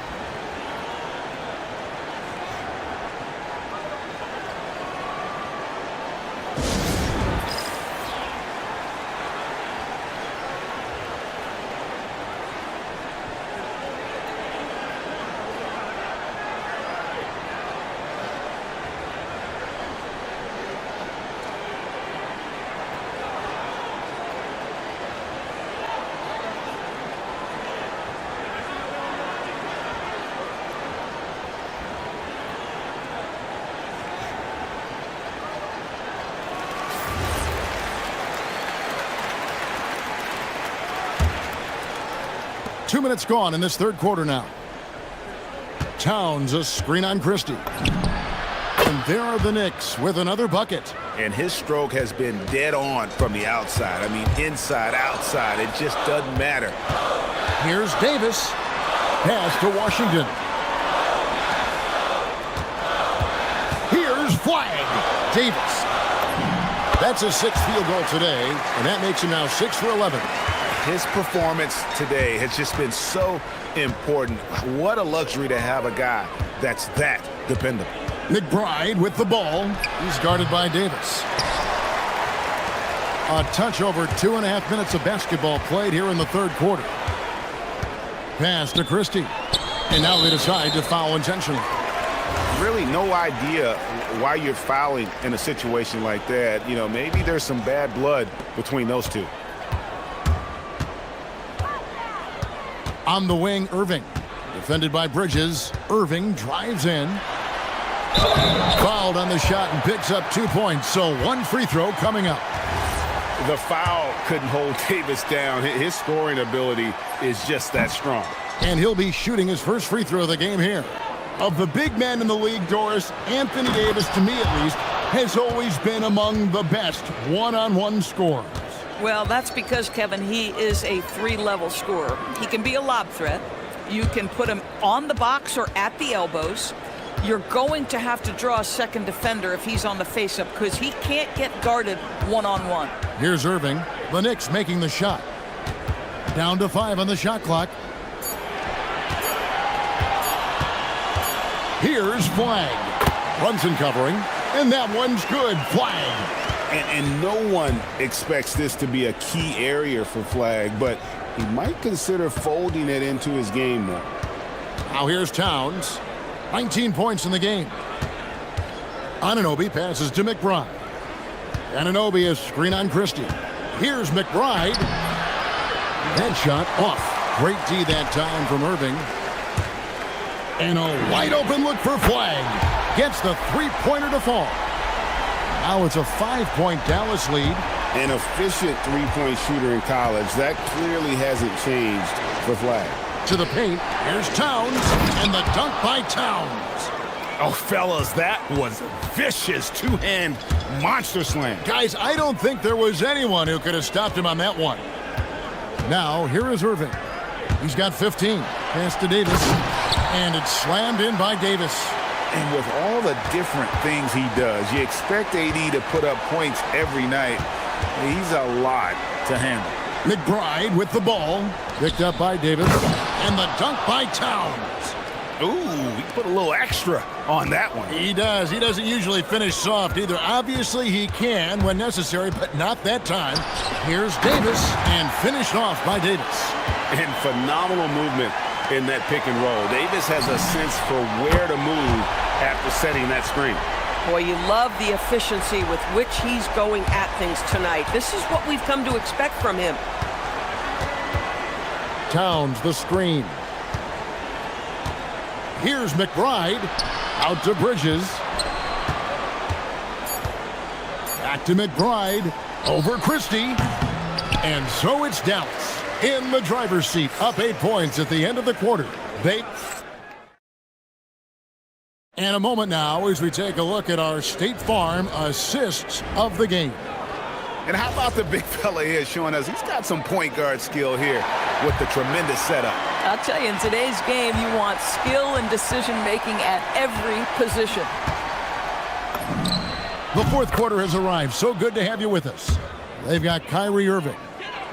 Two minutes gone in this third quarter now. Towns, a screen on Christie. And there are the Knicks with another bucket. And his stroke has been dead on from the outside. I mean, inside, outside, it just doesn't matter. Here's Davis. Pass to Washington. Here's Flag. Davis. That's his 6th field goal today, and that makes him now 6 for 11. His performance today has just been so important. What a luxury to have a guy that's that dependable. McBride with the ball. He's guarded by Davis. A touch over 2.5 minutes of basketball played here in the third quarter. Pass to Christie. And now they decide to foul intentionally. Really no idea why you're fouling in a situation like that. You know, maybe there's some bad blood between those two. On the wing, Irving. Defended by Bridges. Irving drives in. Fouled on the shot and picks up 2 points. So 1 free throw coming up. The foul couldn't hold Davis down. His scoring ability is just that strong. And he'll be shooting his first free throw of the game here. Of the big men in the league, Doris, Anthony Davis, to me at least, has always been among the best one-on-one scorers. Well, that's because, Kevin, he is a 3-level scorer. He can be a lob threat. You can put him on the box or at the elbows. You're going to have to draw a second defender if he's on the face-up because he can't get guarded one-on-one. Here's Irving. The Knicks making the shot. Down to 5 on the shot clock. Here's Flag. Brunson covering. And that one's good. Flag. And no one expects this to be a key area for Flag, but he might consider folding it into his game more. Now here's Towns. 19 points in the game. Anunoby passes to McBride. Anunoby is screen on Christie. Here's McBride. Headshot off. Great D that time from Irving. And a wide open look for Flag. Gets the three-pointer to fall. Now it's a 5-point Dallas lead. An efficient three-point shooter in college. That clearly hasn't changed for Flag. To the paint. Here's Towns. And the dunk by Towns. Oh, fellas, that was a vicious two-hand monster slam. Guys, I don't think there was anyone who could have stopped him on that one. Now, here is Irving. He's got 15. Pass to Davis. And it's slammed in by Davis. And with all the different things he does, you expect AD to put up points every night. He's a lot to handle. McBride with the ball. Picked up by Davis. And the dunk by Towns. Ooh, he put a little extra on that one. He does. He doesn't usually finish soft either. Obviously, he can when necessary, but not that time. Here's Davis, and finished off by Davis. And phenomenal movement in that pick and roll. Davis has a sense for where to move after setting that screen. Boy, you love the efficiency with which he's going at things tonight. This is what we've come to expect from him. Towns, the screen. Here's McBride. Out to Bridges. Back to McBride. Over Christie. And so it's Dallas in the driver's seat. Up 8 points at the end of the quarter. And a moment now as we take a look at our State Farm assists of the game. And how about the big fella here showing us he's got some point guard skill here with the tremendous setup. I'll tell you, in today's game, you want skill and decision-making at every position. The fourth quarter has arrived. So good to have you with us. They've got Kyrie Irving.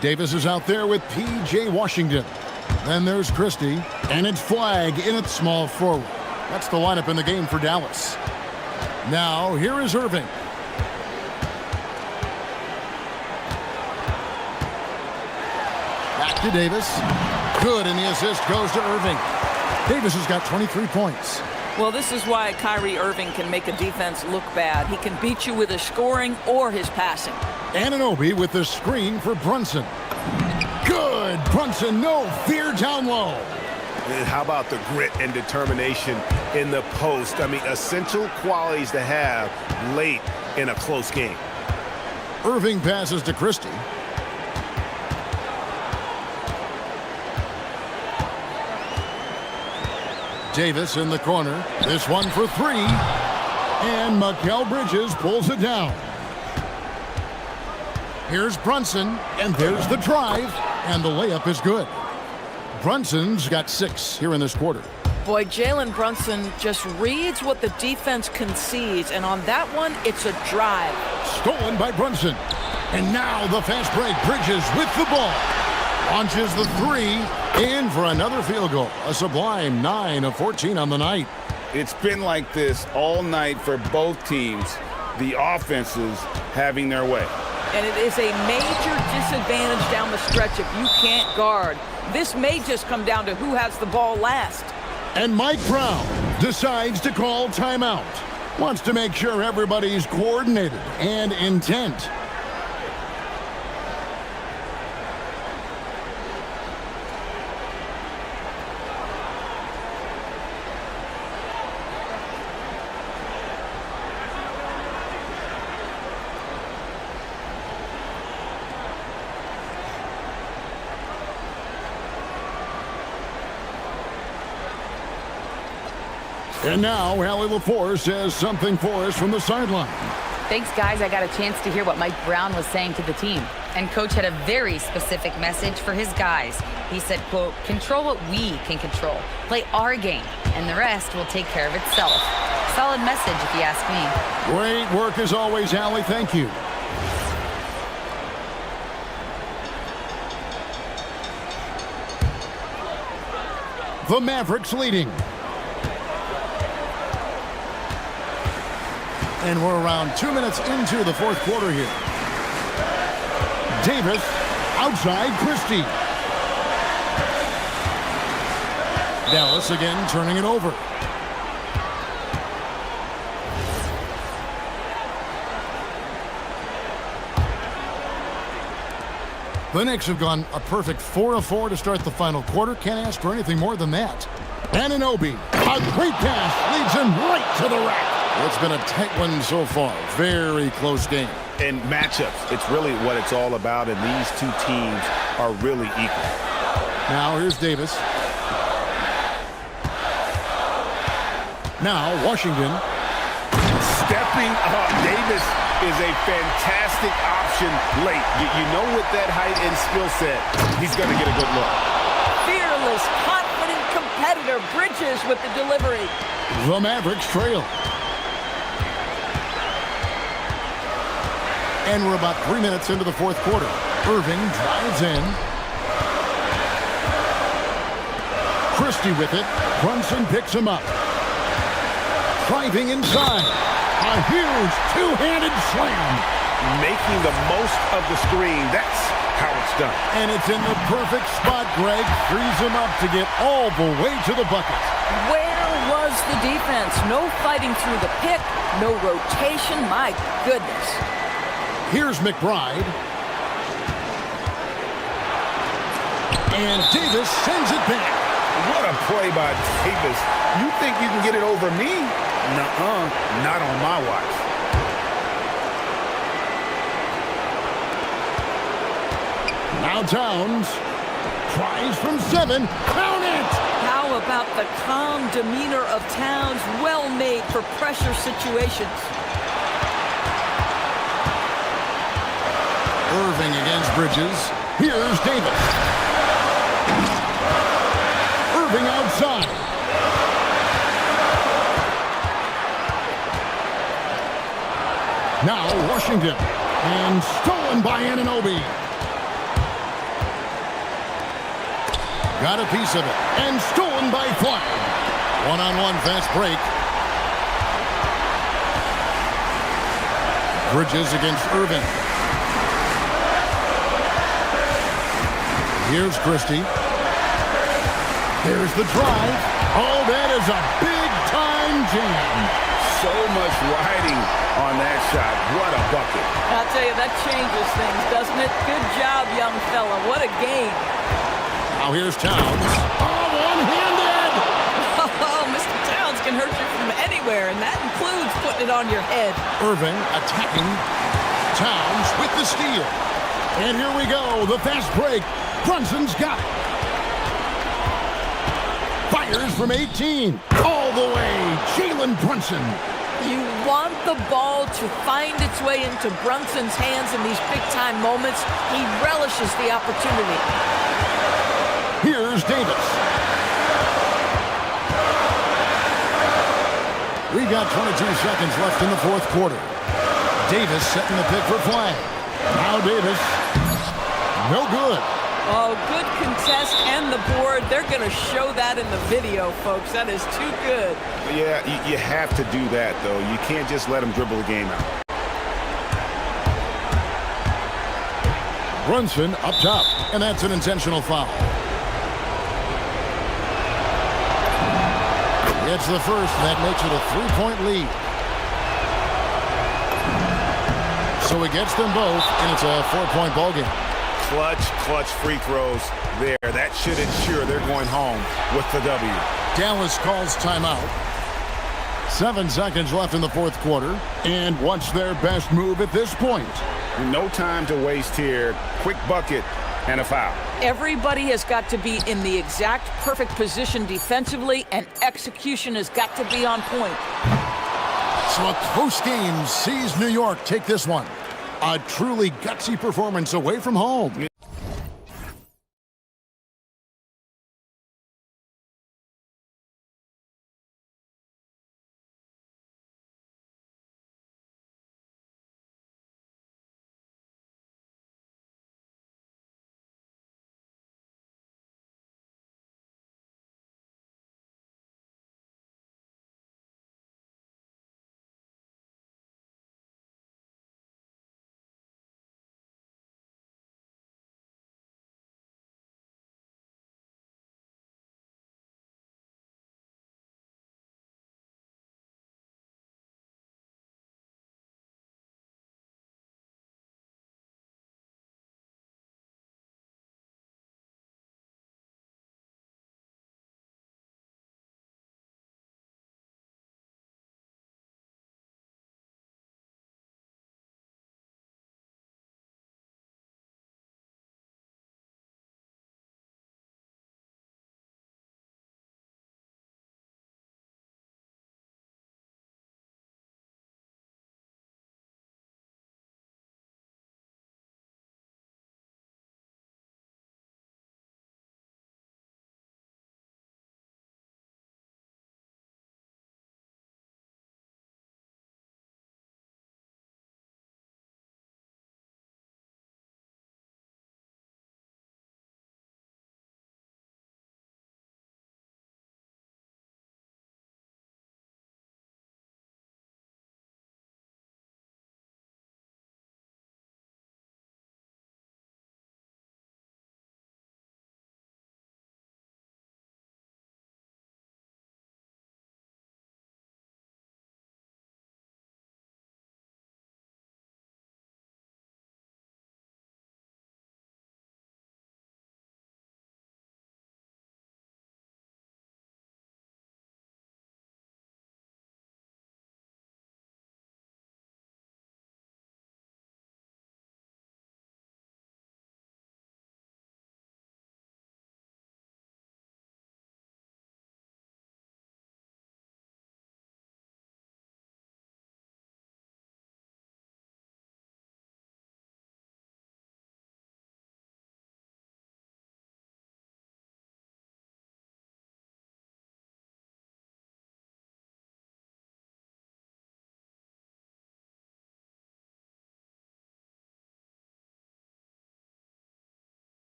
Davis is out there with P.J. Washington. Then there's Christie. And it's Flagg in at small forward. That's the lineup in the game for Dallas. Now, here is Irving. Back to Davis. Good, and the assist goes to Irving. Davis has got 23 points. Well, this is why Kyrie Irving can make a defense look bad. He can beat you with his scoring or his passing. Anunoby with the screen for Brunson. Good! Brunson, no fear down low. And how about the grit and determination in the post? I mean, essential qualities to have late in a close game. Irving passes to Christie. Davis in the corner. This one for three. And Mikal Bridges pulls it down. Here's Brunson, and there's the drive, and the layup is good. Brunson's got 6 here in this quarter. Boy, Jalen Brunson just reads what the defense concedes, and on that one, it's a drive. Stolen by Brunson. And now the fast break. Bridges with the ball. Launches the three. In for another field goal. A sublime 9 of 14 on the night. It's been like this all night for both teams. The offenses having their way. And it is a major disadvantage down the stretch if you can't guard. This may just come down to who has the ball last. And Mike Brown decides to call timeout. Wants to make sure everybody's coordinated and intent. And now, Allie LaForce says something for us from the sideline. Thanks, guys. I got a chance to hear what Mike Brown was saying to the team. And Coach had a very specific message for his guys. He said, quote, control what we can control. Play our game, and the rest will take care of itself. Solid message, if you ask me. Great work as always, Allie. Thank you. The Mavericks leading. And we're around 2 minutes into the fourth quarter here. Davis outside Christie. Dallas again turning it over. The Knicks have gone a perfect 4 of 4 to start the final quarter. Can't ask for anything more than that. Anunoby, a great pass, leads him right to the rack. It's been a tight one so far. Very close game. And matchups, it's really what it's all about, and these two teams are really equal. Now here's Davis. Now Washington. Stepping up. Davis is a fantastic option late. You know, with that height and skill set, he's going to get a good look. Fearless, confident competitor. Bridges with the delivery. The Mavericks trail. And we're about 3 minutes into the fourth quarter. Irving drives in. Christie with it. Brunson picks him up. Driving inside. A huge two-handed slam. Making the most of the screen. That's how it's done. And it's in the perfect spot, Greg. Frees him up to get all the way to the bucket. Where was the defense? No fighting through the pick, no rotation. My goodness. Here's McBride. And Davis sends it back. What a play by Davis. You think you can get it over me? Nuh-uh. Not on my watch. Now Towns tries from 7. Count it! How about the calm demeanor of Towns? Well made for pressure situations. Irving against Bridges. Here's Davis. Irving outside. Now Washington. And stolen by Anunoby. Got a piece of it. And stolen by Flag. One-on-one fast break. Bridges against Irving. Here's Christie. Here's the drive. Oh, that is a big-time jam. So much riding on that shot. What a bucket. I'll tell you, that changes things, doesn't it? Good job, young fella. What a game. Now here's Towns. Oh, one-handed! Oh, Mr. Towns can hurt you from anywhere, and that includes putting it on your head. Irving attacking. Towns with the steal. And here we go, the fast break. Brunson's got it. Fires from 18. All the way, Jalen Brunson. You want the ball to find its way into Brunson's hands in these big-time moments. He relishes the opportunity. Here's Davis. We've got 22 seconds left in the fourth quarter. Davis setting the pick for Flag. Now Davis. No good. Oh, good contest and the board. They're going to show that in the video, folks. That is too good. Yeah, you have to do that, though. You can't just let him dribble the game out. Brunson up top, and that's an intentional foul. It's the first, and that makes it a 3-point lead. So he gets them both, and it's a 4-point ball game. Clutch free throws there. That should ensure they're going home with the W. Dallas calls timeout. 7 seconds left in the fourth quarter. And what's their best move at this point? No time to waste here. Quick bucket and a foul. Everybody has got to be in the exact perfect position defensively, and execution has got to be on point. So a close game sees New York take this one. A truly gutsy performance away from home.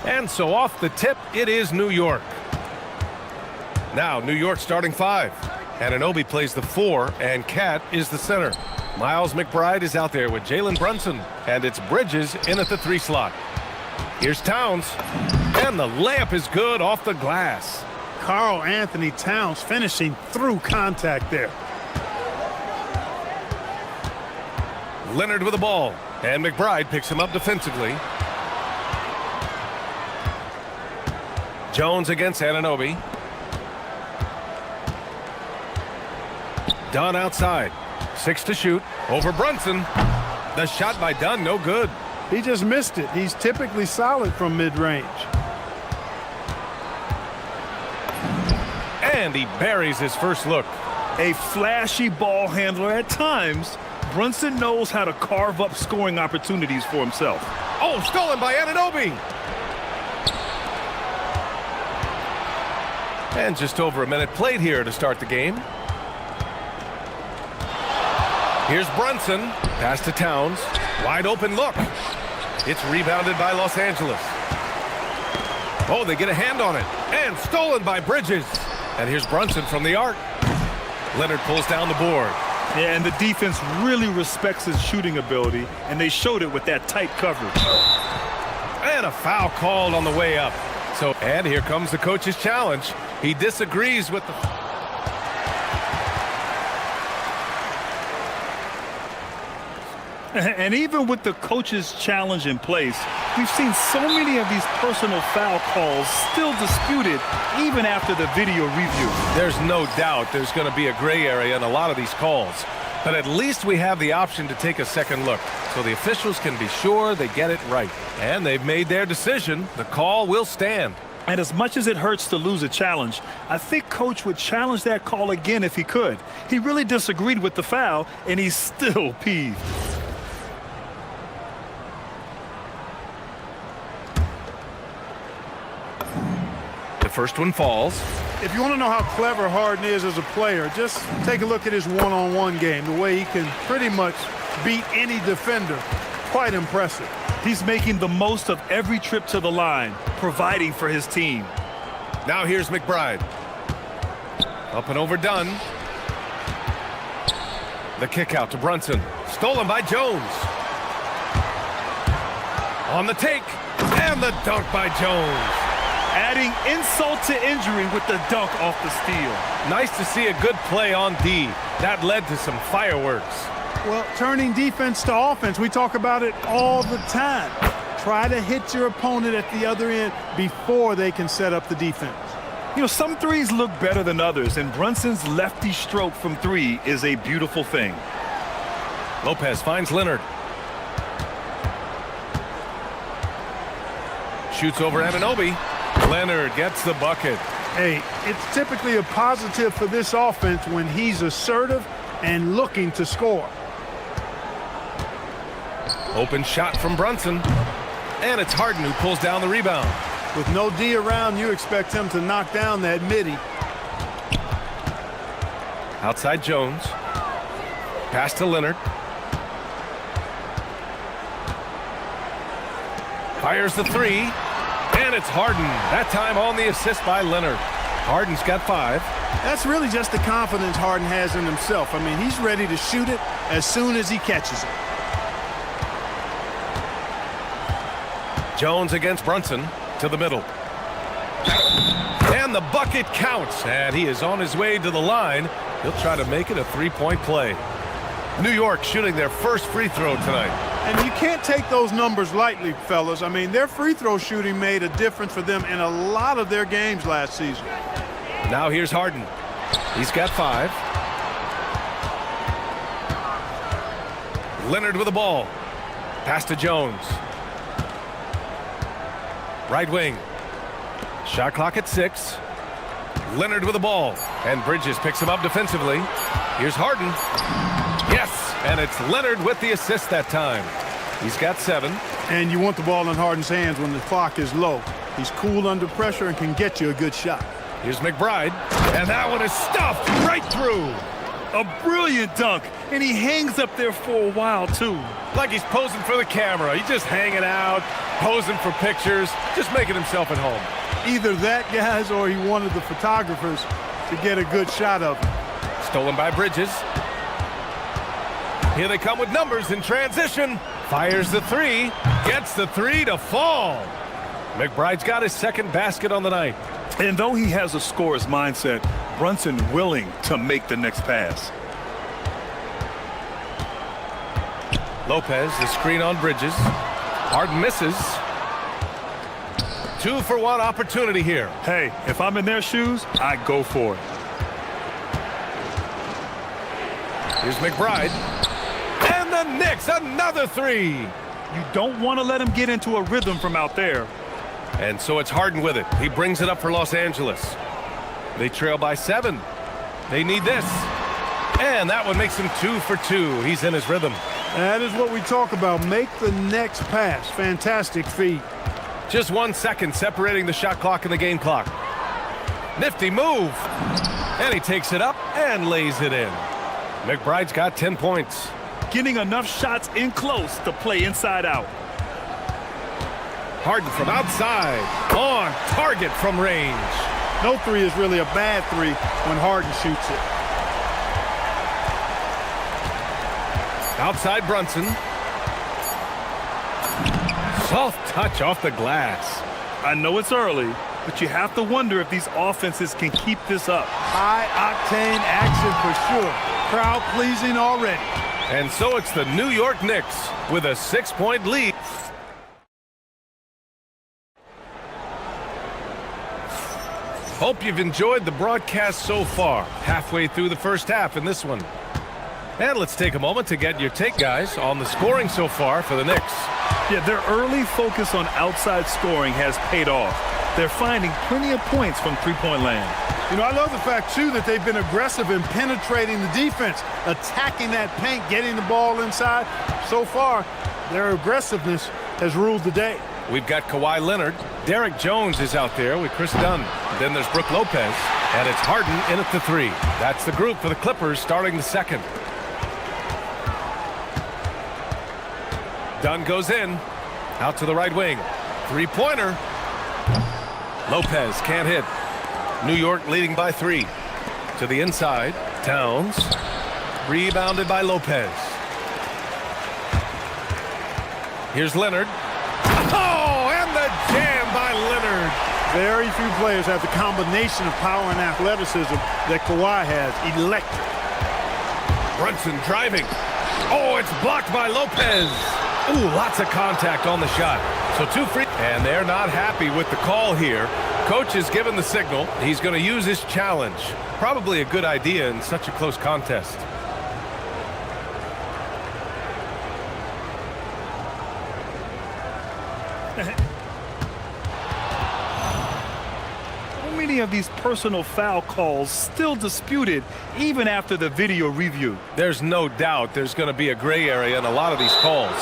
And so off the tip, it is New York. Now, New York starting 5. Anunoby plays the 4, and Cat is the center. Miles McBride is out there with Jalen Brunson, and it's Bridges in at the 3 slot. Here's Towns, and the layup is good off the glass. Karl Anthony Towns finishing through contact there. Leonard with the ball, and McBride picks him up defensively. Jones against Anunoby. Dunn outside. 6 to shoot. Over Brunson. The shot by Dunn, no good. He just missed it. He's typically solid from mid-range. And he buries his first look. A flashy ball handler at times. Brunson knows how to carve up scoring opportunities for himself. Oh, stolen by Anunoby. And just over a minute played here to start the game. Here's Brunson. Pass to Towns. Wide open look. It's rebounded by Los Angeles. Oh, they get a hand on it. And stolen by Bridges. And here's Brunson from the arc. Leonard pulls down the board. Yeah, and the defense really respects his shooting ability, and they showed it with that tight coverage. And a foul called on the way up. And here comes the coach's challenge. He disagrees with the... And even with the coach's challenge in place, we've seen so many of these personal foul calls still disputed even after the video review. There's no doubt there's going to be a gray area in a lot of these calls. But at least we have the option to take a second look, so the officials can be sure they get it right. And they've made their decision. The call will stand. And as much as it hurts to lose a challenge, I think Coach would challenge that call again if he could. He really disagreed with the foul, and he's still peeved. The first one falls. If you want to know how clever Harden is as a player, just take a look at his one-on-one game, the way he can pretty much beat any defender. Quite impressive. He's making the most of every trip to the line, providing for his team. Now here's McBride. Up and over Dunn. The kick out to Brunson. Stolen by Jones. On the take. And the dunk by Jones. Adding insult to injury with the dunk off the steal. Nice to see a good play on D. That led to some fireworks. Well, turning defense to offense, we talk about it all the time. Try to hit your opponent at the other end before they can set up the defense. You know, some threes look better than others, and Brunson's lefty stroke from 3 is a beautiful thing. Lopez finds Leonard. Shoots over Anunoby. Leonard gets the bucket. Hey, it's typically a positive for this offense when he's assertive and looking to score. Open shot from Brunson. And it's Harden who pulls down the rebound. With no D around, you expect him to knock down that midi. Outside Jones. Pass to Leonard. Fires the 3. And it's Harden. That time on the assist by Leonard. Harden's got 5. That's really just the confidence Harden has in himself. I mean, he's ready to shoot it as soon as he catches it. Jones against Brunson to the middle. And the bucket counts. And he is on his way to the line. He'll try to make it a 3-point play. New York shooting their first free throw tonight. And you can't take those numbers lightly, fellas. I mean, their free throw shooting made a difference for them in a lot of their games last season. Now here's Harden. He's got 5. Leonard with the ball. Pass to Jones. Right wing. Shot clock at 6. Leonard with the ball. And Bridges picks him up defensively. Here's Harden. Yes, and it's Leonard with the assist that time. He's got 7. And you want the ball in Harden's hands when the clock is low. He's cool under pressure and can get you a good shot. Here's McBride. And that one is stuffed right through. A brilliant dunk, and he hangs up there for a while, too. Like he's posing for the camera. He's just hanging out, posing for pictures, just making himself at home. Either that, guys, or he wanted the photographers to get a good shot of him. Stolen by Bridges. Here they come with numbers in transition. Fires the three, gets the three to fall. McBride's got his second basket on the night. And though he has a scorer's mindset, Brunson willing to make the next pass. Lopez, the screen on Bridges. Harden misses. 2-for-1 opportunity here. Hey, if I'm in their shoes, I go for it. Here's McBride. And the Knicks, another three. You don't want to let him get into a rhythm from out there. And so it's Harden with it. He brings it up for Los Angeles. They trail by 7. They need this. And that one makes him 2 for 2. He's in his rhythm. That is what we talk about. Make the next pass. Fantastic feat. Just 1 second separating the shot clock and the game clock. Nifty move. And he takes it up and lays it in. McBride's got 10 points. Getting enough shots in close to play inside out. Harden from outside. On target from range. No three is really a bad three when Harden shoots it. Outside Brunson. Soft touch off the glass. I know it's early, but you have to wonder if these offenses can keep this up. High-octane action for sure. Crowd-pleasing already. And so it's the New York Knicks with a 6-point lead. Hope you've enjoyed the broadcast so far. Halfway through the first half in this one. And let's take a moment to get your take, guys, on the scoring so far for the Knicks. Yeah, their early focus on outside scoring has paid off. They're finding plenty of points from three-point land. You know, I love the fact, too, that they've been aggressive in penetrating the defense, attacking that paint, getting the ball inside. So far, their aggressiveness has ruled the day. We've got Kawhi Leonard. Derek Jones is out there with Chris Dunn. Then there's Brook Lopez. And it's Harden in at the 3. That's the group for the Clippers starting the second. Dunn goes in. Out to the right wing. Three-pointer. Lopez can't hit. New York leading by 3. To the inside. Towns. Rebounded by Lopez. Here's Leonard. Oh, and the jam by Leonard. Very few players have the combination of power and athleticism that Kawhi has. Electric. Brunson driving. Oh, it's blocked by Lopez. Ooh, lots of contact on the shot. So 2 free. And they're not happy with the call here. Coach has given the signal. He's going to use his challenge. Probably a good idea in such a close contest. Many of these personal foul calls still disputed even after the video review. There's no doubt there's going to be a gray area in a lot of these calls.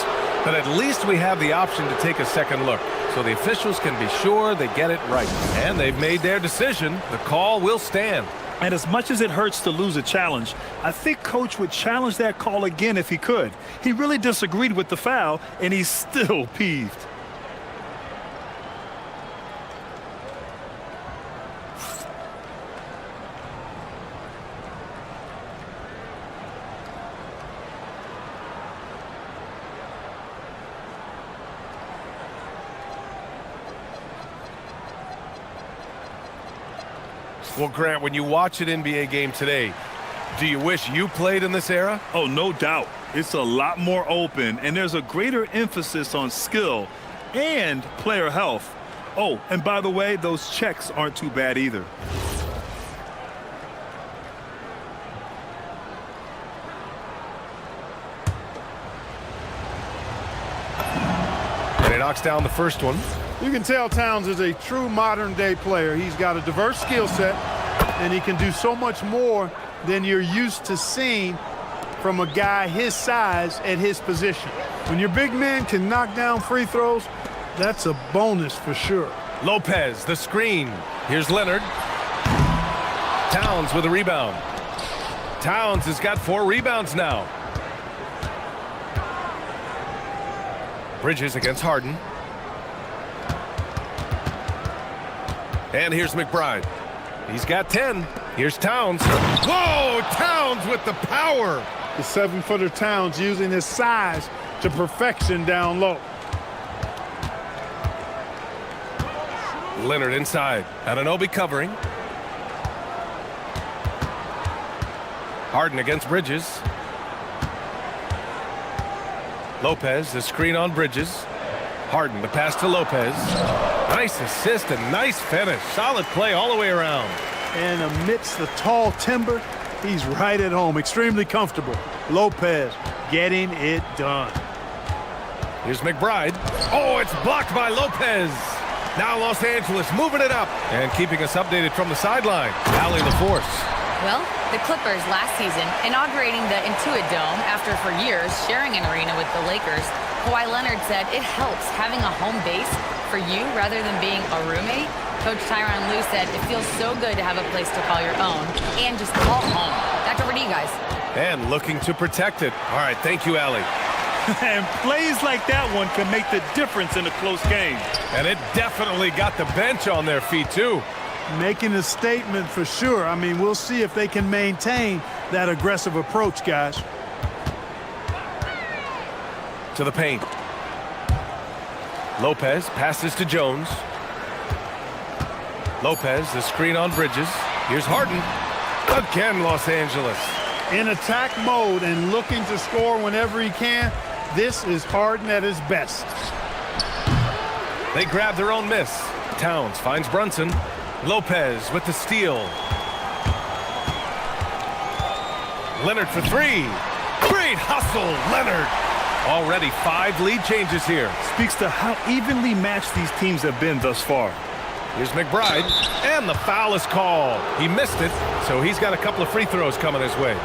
But at least we have the option to take a second look, so the officials can be sure they get it right. And they've made their decision. The call will stand. And as much as it hurts to lose a challenge, I think Coach would challenge that call again if he could. He really disagreed with the foul, and he's still peeved. Well, Grant, when you watch an NBA game today, do you wish you played in this era? Oh, no doubt. It's a lot more open, and there's a greater emphasis on skill and player health. Oh, and by the way, those checks aren't too bad either. And he knocks down the first one. You can tell Towns is a true modern-day player. He's got a diverse skill set, and he can do so much more than you're used to seeing from a guy his size at his position. When your big man can knock down free throws, that's a bonus for sure. Lopez, the screen. Here's Leonard. Towns with a rebound. Towns has got 4 rebounds now. Bridges against Harden. And here's McBride. He's got 10. Here's Towns. Whoa! Towns with the power. The 7-footer Towns using his size to perfection down low. Leonard inside. Anunoby covering. Harden against Bridges. Lopez, the screen on Bridges. Harden, the pass to Lopez. Nice assist and nice finish. Solid play all the way around. And amidst the tall timber, he's right at home. Extremely comfortable. Lopez getting it done. Here's McBride. Oh, it's blocked by Lopez. Now Los Angeles moving it up and keeping us updated from the sideline. Allie LaForce. Well, the Clippers last season, inaugurating the Intuit Dome after for years sharing an arena with the Lakers, Kawhi Leonard said it helps having a home base for you rather than being a roommate. Coach Tyronn Lue said it feels so good to have a place to call your own and just call home. Back over to you guys. And looking to protect it. All right, thank you, Allie. And plays like that one can make the difference in a close game. And it definitely got the bench on their feet, too. Making a statement for sure. I mean, we'll see if they can maintain that aggressive approach, guys. To the paint. Lopez passes to Jones. Lopez, the screen on Bridges. Here's Harden. Again, Los Angeles. In attack mode and looking to score whenever he can. This is Harden at his best. They grab their own miss. Towns finds Brunson. Lopez with the steal. Leonard for 3. Great hustle, Leonard. Already 5 lead changes here. Speaks to how evenly matched these teams have been thus far. Here's McBride, and the foul is called. He missed it, so he's got a couple of free throws coming his way.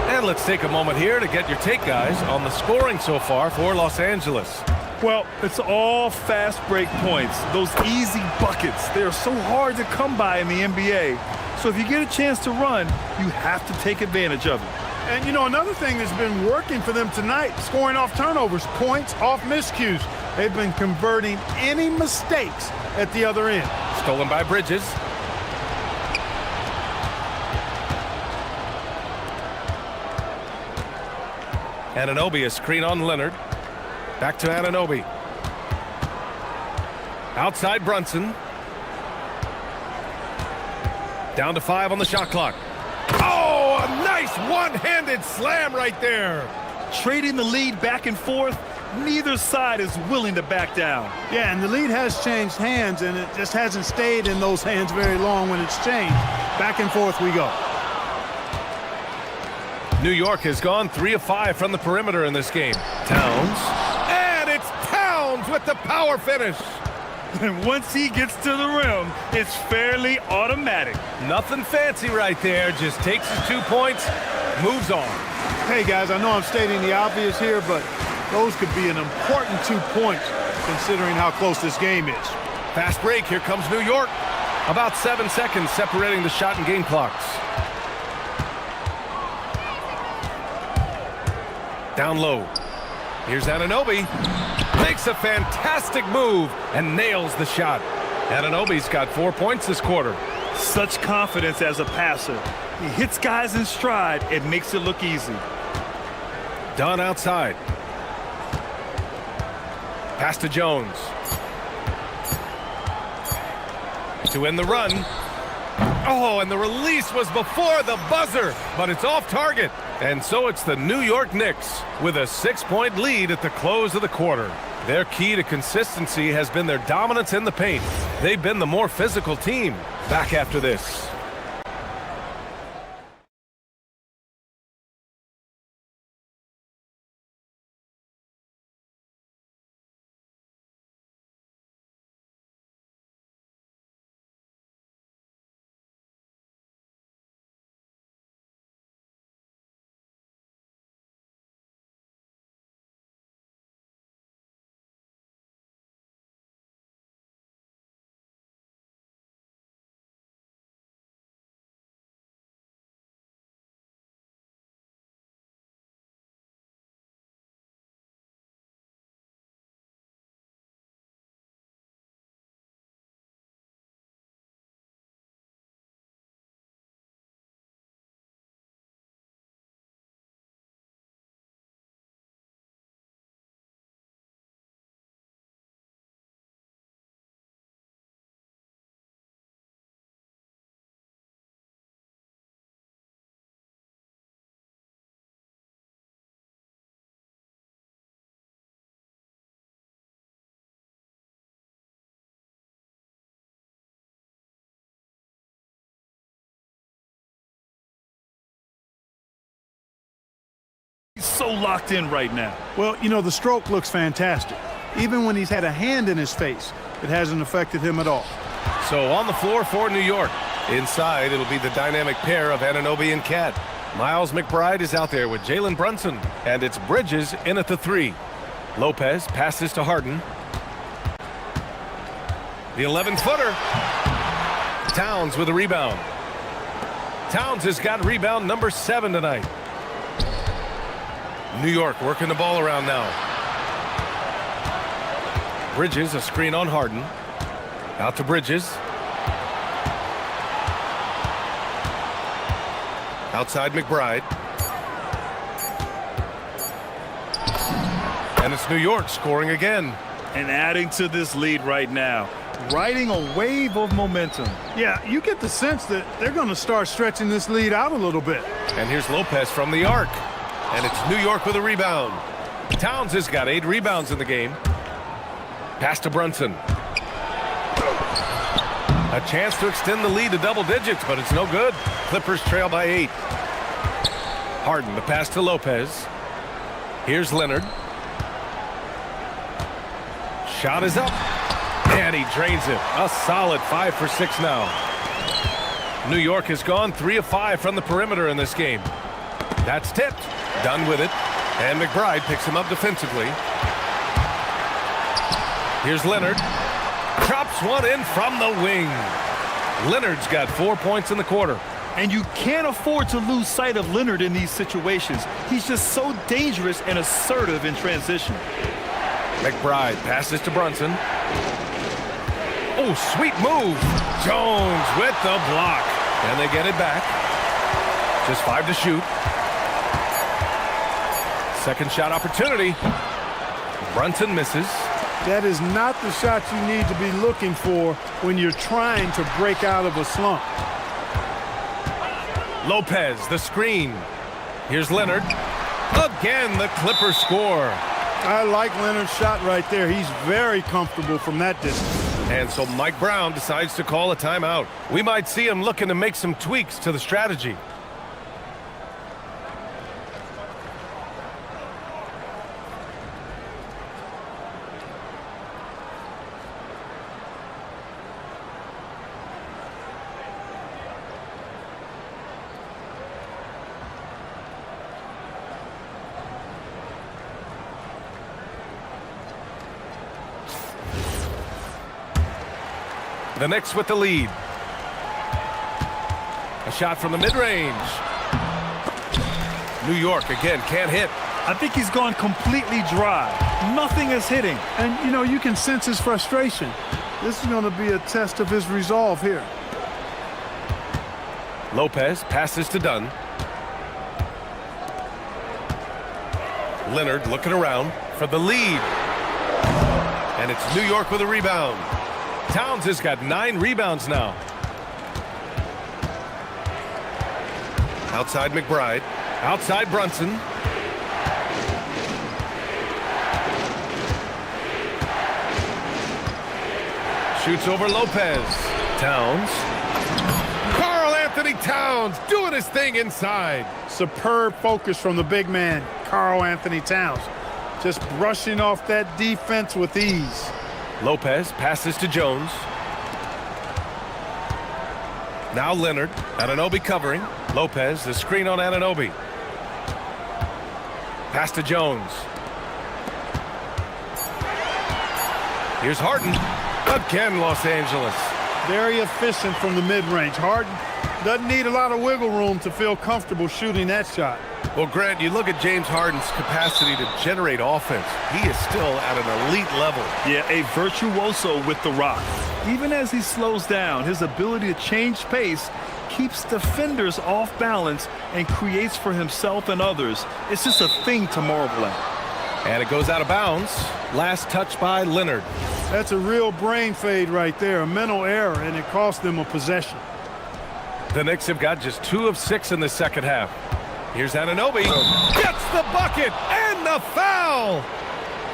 And let's take a moment here to get your take, guys, on the scoring so far for Los Angeles. Well, it's all fast break points. Those easy buckets. They are so hard to come by in the NBA. So if you get a chance to run, you have to take advantage of it. And, you know, another thing that's been working for them tonight, scoring off turnovers, points off miscues. They've been converting any mistakes at the other end. Stolen by Bridges. Anunoby, a screen on Leonard. Back to Anunoby. Outside Brunson. Down to 5 on the shot clock. Oh, a nice one-handed slam right there. Trading the lead back and forth, neither side is willing to back down. Yeah, and the lead has changed hands, and it just hasn't stayed in those hands very long when it's changed. Back and forth we go. New York has gone 3 of 5 from the perimeter in this game. Towns. And it's Towns with the power finish. And once he gets to the rim, it's fairly automatic. Nothing fancy right there. Just takes his 2 points, moves on. Hey, guys, I know I'm stating the obvious here, but those could be an important 2 points considering how close this game is. Fast break. Here comes New York. About 7 seconds separating the shot and game clocks. Down low. Here's Anunoby. Makes a fantastic move and nails the shot. Anunoby's got 4 points this quarter. Such confidence as a passer. He hits guys in stride and makes it look easy. Dunn outside. Pass to Jones. To end the run. Oh, and the release was before the buzzer, but it's off target. And so it's the New York Knicks with a 6-point lead at the close of the quarter. Their key to consistency has been their dominance in the paint. They've been the more physical team. Back after this. He's so locked in right now. Well, you know, the stroke looks fantastic. Even when he's had a hand in his face, it hasn't affected him at all. So on the floor for New York. Inside, it'll be the dynamic pair of Anunoby and Cat. Miles McBride is out there with Jalen Brunson. And it's Bridges in at the 3. Lopez passes to Harden. The 11-footer. Towns with a rebound. Towns has got rebound number 7 tonight. New York working the ball around now. Bridges, a screen on Harden. Out to Bridges. Outside McBride. And it's New York scoring again. And adding to this lead right now. Riding a wave of momentum. Yeah, you get the sense that they're going to start stretching this lead out a little bit. And here's Lopez from the arc. And it's New York with a rebound. Towns has got 8 rebounds in the game. Pass to Brunson. A chance to extend the lead to double digits, but it's no good. Clippers trail by 8. Harden, the pass to Lopez. Here's Leonard. Shot is up. And he drains it. A solid 5 for 6 now. New York has gone 3 of 5 from the perimeter in this game. That's tipped. Done with it. And McBride picks him up defensively. Here's Leonard. Drops one in from the wing. Leonard's got 4 points in the quarter. And you can't afford to lose sight of Leonard in these situations. He's just so dangerous and assertive in transition. McBride passes to Brunson. Oh, sweet move. Jones with the block. And they get it back. Just 5 to shoot. Second shot opportunity. Brunson misses. That is not the shot you need to be looking for when you're trying to break out of a slump. Lopez, the screen. Here's Leonard. Again, the Clippers score. I like Leonard's shot right there. He's very comfortable from that distance. And so Mike Brown decides to call a timeout. We might see him looking to make some tweaks to the strategy. The Knicks with the lead. A shot from the mid-range. New York again can't hit. I think he's gone completely dry. Nothing is hitting. And, you know, you can sense his frustration. This is going to be a test of his resolve here. Lopez passes to Dunn. Leonard looking around for the lead. And it's New York with a rebound. Towns has got 9 rebounds now. Outside McBride. Outside Brunson. Shoots over Lopez. Towns. Karl Anthony Towns doing his thing inside. Superb focus from the big man, Karl Anthony Towns. Just brushing off that defense with ease. Lopez passes to Jones. Now Leonard. Anunoby covering. Lopez, the screen on Anunoby. Pass to Jones. Here's Harden. Again, Los Angeles. Very efficient from the mid-range. Harden doesn't need a lot of wiggle room to feel comfortable shooting that shot. Well, Grant, you look at James Harden's capacity to generate offense. He is still at an elite level. Yeah, a virtuoso with the rock. Even as he slows down, his ability to change pace keeps defenders off balance and creates for himself and others. It's just a thing to marvel at. And it goes out of bounds. Last touch by Leonard. That's a real brain fade right there, a mental error, and it cost them a possession. The Knicks have got just 2 of 6 in the second half. Here's Anunoby. Gets the bucket and the foul.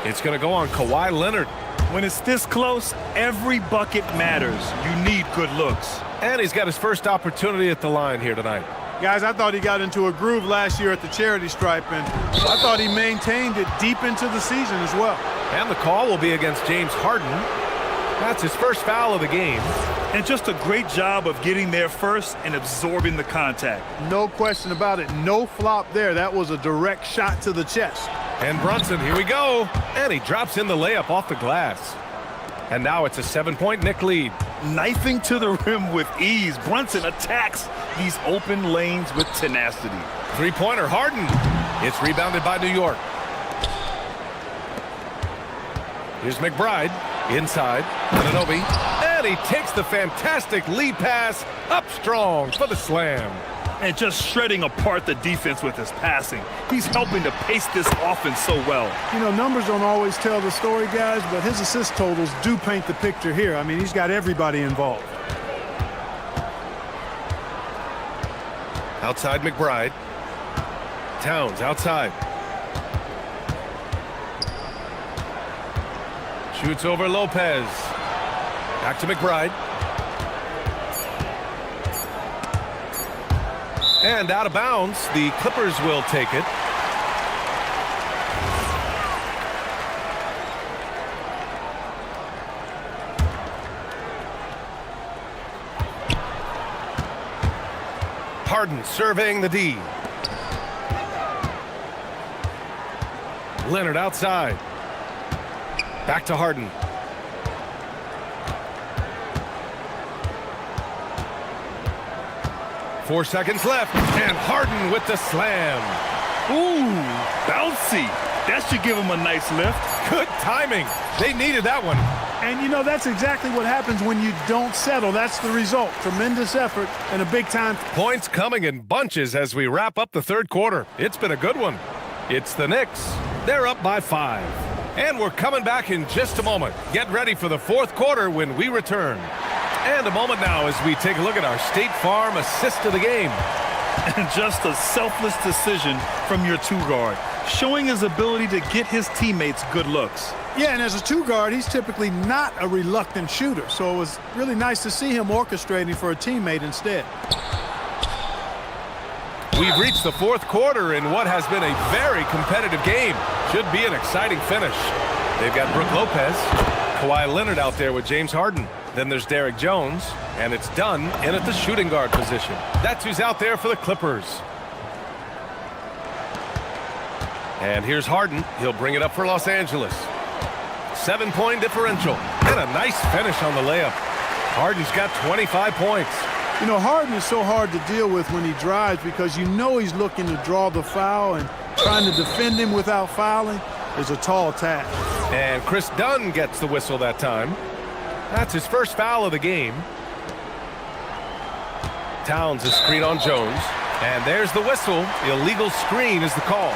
It's going to go on Kawhi Leonard. When it's this close, every bucket matters. You need good looks. And he's got his first opportunity at the line here tonight. Guys, I thought he got into a groove last year at the charity stripe, and I thought he maintained it deep into the season as well. And the call will be against James Harden. That's his first foul of the game. And just a great job of getting there first and absorbing the contact. No question about it. No flop there. That was a direct shot to the chest. And Brunson, here we go. And he drops in the layup off the glass. And now it's a 7-point Knick lead. Knifing to the rim with ease. Brunson attacks these open lanes with tenacity. Three-pointer, Harden. It's rebounded by New York. Here's McBride. Inside. Anunoby. And he takes the fantastic lead pass up strong for the slam. And just shredding apart the defense with his passing. He's helping to pace this offense so well. You know, numbers don't always tell the story, guys, but his assist totals do paint the picture here. I mean, he's got everybody involved. Outside McBride. Towns outside. Shoots over Lopez. Back to McBride. And out of bounds, the Clippers will take it. Harden surveying the D. Leonard outside. Back to Harden. Four seconds left, and Harden with the slam. Ooh, bouncy. That should give him a nice lift. Good timing. They needed that one. And, you know, that's exactly what happens when you don't settle. That's the result. Tremendous effort and a big-time. Points coming in bunches as we wrap up the third quarter. It's been a good one. It's the Knicks. They're up by 5. And we're coming back in just a moment. Get ready for the fourth quarter when we return. And a moment now as we take a look at our State Farm assist of the game. And just a selfless decision from your two-guard, showing his ability to get his teammates good looks. Yeah, and as a two-guard, he's typically not a reluctant shooter, so it was really nice to see him orchestrating for a teammate instead. We've reached the fourth quarter in what has been a very competitive game. Should be an exciting finish. They've got Brook Lopez, Kawhi Leonard out there with James Harden. Then there's Derek Jones, and it's Dunn in at the shooting guard position. That's who's out there for the Clippers. And here's Harden. He'll bring it up for Los Angeles. 7-point differential, and a nice finish on the layup. Harden's got 25 points. You know, Harden is so hard to deal with when he drives because you know he's looking to draw the foul, and trying to defend him without fouling is a tall task. And Chris Dunn gets the whistle that time. That's his first foul of the game. Towns is screen on Jones. And there's the whistle. Illegal screen is the call.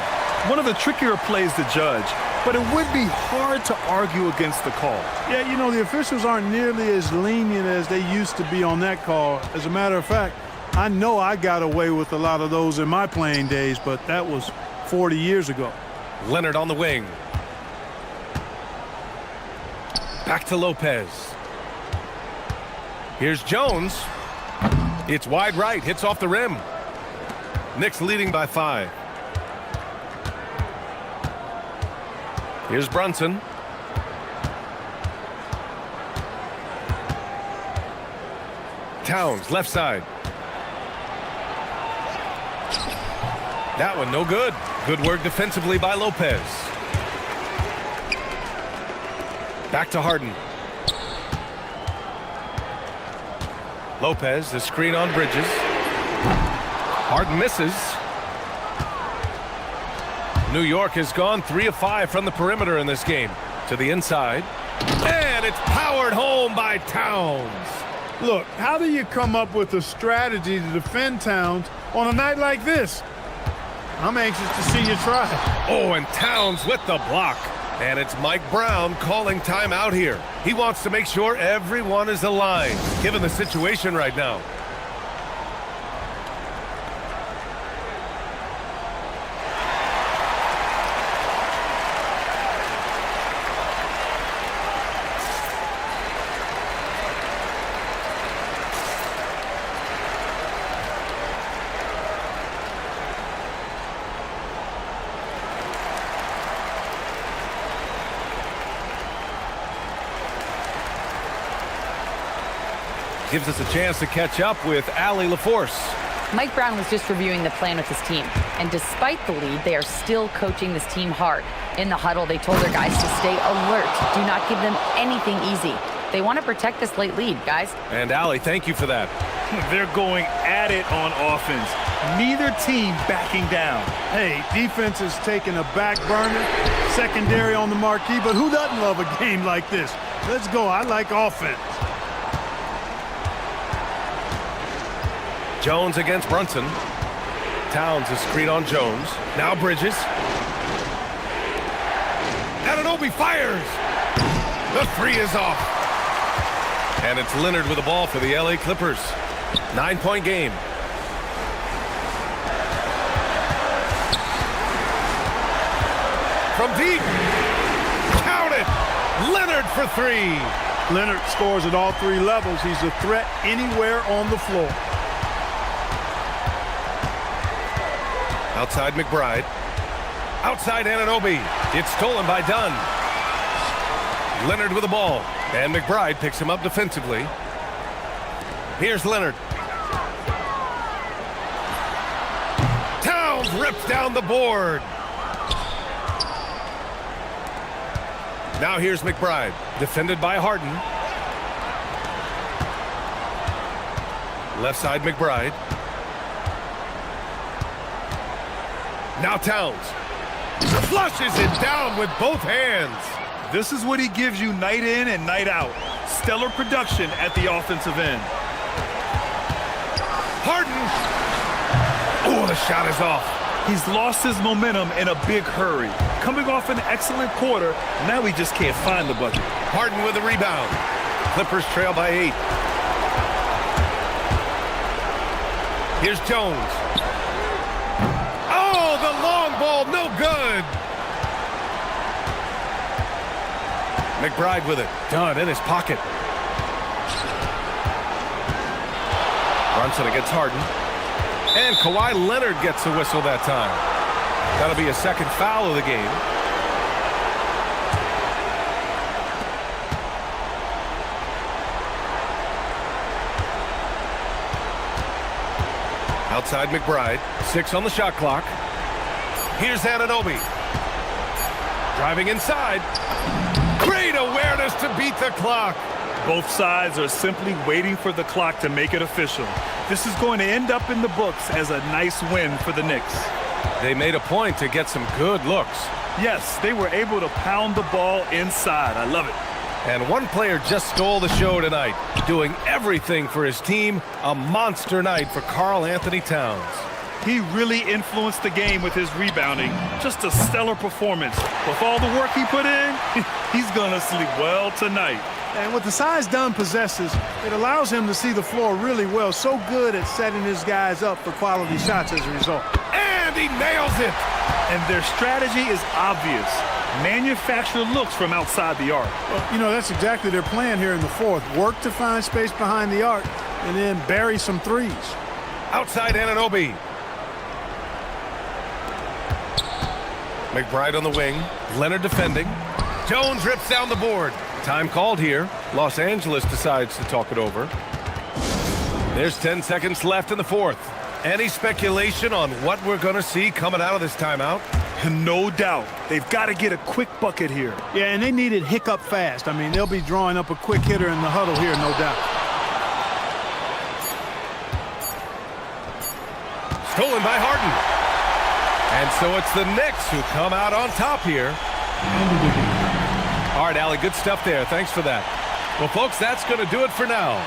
One of the trickier plays to judge, but it would be hard to argue against the call. Yeah, you know, the officials aren't nearly as lenient as they used to be on that call. As a matter of fact, I know I got away with a lot of those in my playing days, but that was 40 years ago. Leonard on the wing. Back to Lopez. Here's Jones. It's wide right, hits off the rim. Knicks leading by 5. Here's Brunson. Towns, left side. That one no good. Good work defensively by Lopez. Back to Harden. Lopez, the screen on Bridges. Harden misses. New York has gone 3 of 5 from the perimeter in this game. To the inside. And it's powered home by Towns. Look, how do you come up with a strategy to defend Towns on a night like this? I'm anxious to see you try. Oh, and Towns with the block. And it's Mike Brown calling timeout here. He wants to make sure everyone is aligned, given the situation right now. Gives us a chance to catch up with Allie LaForce. Mike Brown was just reviewing the plan with his team, and despite the lead, they are still coaching this team hard. In the huddle, they told their guys to stay alert. Do not give them anything easy. They want to protect this late lead, guys. And Allie, thank you for that. They're going at it on offense. Neither team backing down. Hey, defense is taking a back burner, secondary on the marquee, but who doesn't love a game like this? Let's go. I like offense. Jones against Brunson. Towns is screen on Jones. Now Bridges. Anunoby fires. The three is off. And it's Leonard with the ball for the LA Clippers. 9-point game. From deep. Count it. Leonard for three. Leonard scores at all three levels. He's a threat anywhere on the floor. Outside McBride. Outside Anunoby. It's stolen by Dunn. Leonard with the ball. And McBride picks him up defensively. Here's Leonard. Towns rips down the board. Now here's McBride. Defended by Harden. Left side McBride. Now Towns. Flushes it down with both hands. This is what he gives you night in and night out. Stellar production at the offensive end. Harden. Oh, the shot is off. He's lost his momentum in a big hurry. Coming off an excellent quarter, now he just can't find the bucket. Harden with a rebound. Clippers trail by 8. Here's Jones. Oh, the long ball, no good. McBride with it. Dunn in his pocket. Brunson against Harden. And Kawhi Leonard gets a whistle that time. That'll be a second foul of the game. Outside McBride. 6 on the shot clock. Here's Anunoby. Driving inside. Great awareness to beat the clock. Both sides are simply waiting for the clock to make it official. This is going to end up in the books as a nice win for the Knicks. They made a point to get some good looks. Yes, they were able to pound the ball inside. I love it. And one player just stole the show tonight, doing everything for his team. A monster night for Karl Anthony Towns. He really influenced the game with his rebounding. Just a stellar performance. With all the work he put in, he's going to sleep well tonight. And with the size Dunn possesses, it allows him to see the floor really well. So good at setting his guys up for quality shots as a result. And he nails it. And their strategy is obvious. Manufacture looks from outside the arc. Well, you know, that's exactly their plan here in the fourth. Work to find space behind the arc and then bury some threes. Outside Anunoby. McBride on the wing. Leonard defending. Jones rips down the board. Time called here. Los Angeles decides to talk it over. There's 10 seconds left in the fourth. Any speculation on what we're going to see coming out of this timeout? No doubt. They've got to get a quick bucket here. Yeah, and they need it hiccup fast. I mean, they'll be drawing up a quick hitter in the huddle here, no doubt. Stolen by Harden. And so it's the Knicks who come out on top here. All right, Allie, good stuff there. Thanks for that. Well, folks, that's going to do it for now.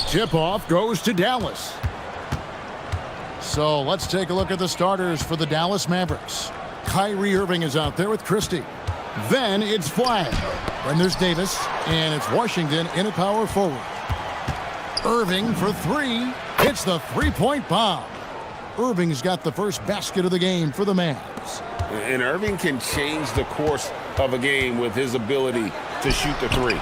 Tip-off goes to Dallas. So let's take a look at the starters for the Dallas Mavericks. Kyrie Irving is out there with Christie. Then it's Flag. Then there's Davis, and it's Washington in at power forward. Irving for three. Hits the three-point bomb. Irving's got the first basket of the game for the Mavs. And Irving can change the course of a game with his ability to shoot the three.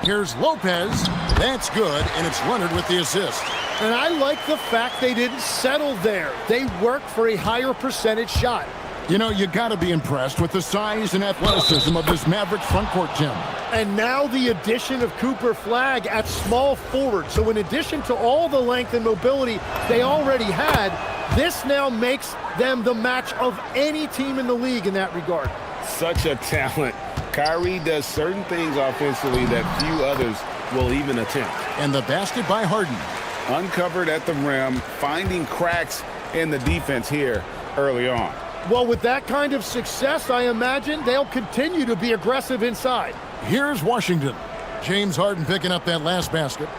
Here's Lopez. That's good, and it's Leonard with the assist. And I like the fact they didn't settle there. They worked for a higher percentage shot. You know, you got to be impressed with the size and athleticism of this Mavericks front court, Jim. And now the addition of Cooper Flag at small forward. So in addition to all the length and mobility they already had, this now makes them the match of any team in the league in that regard. Such a talent. Kyrie does certain things offensively that few others will even attempt. And the basket by Harden. Uncovered at the rim, finding cracks in the defense here early on. Well, with that kind of success, I imagine they'll continue to be aggressive inside. Here's Washington. James Harden picking up that last basket.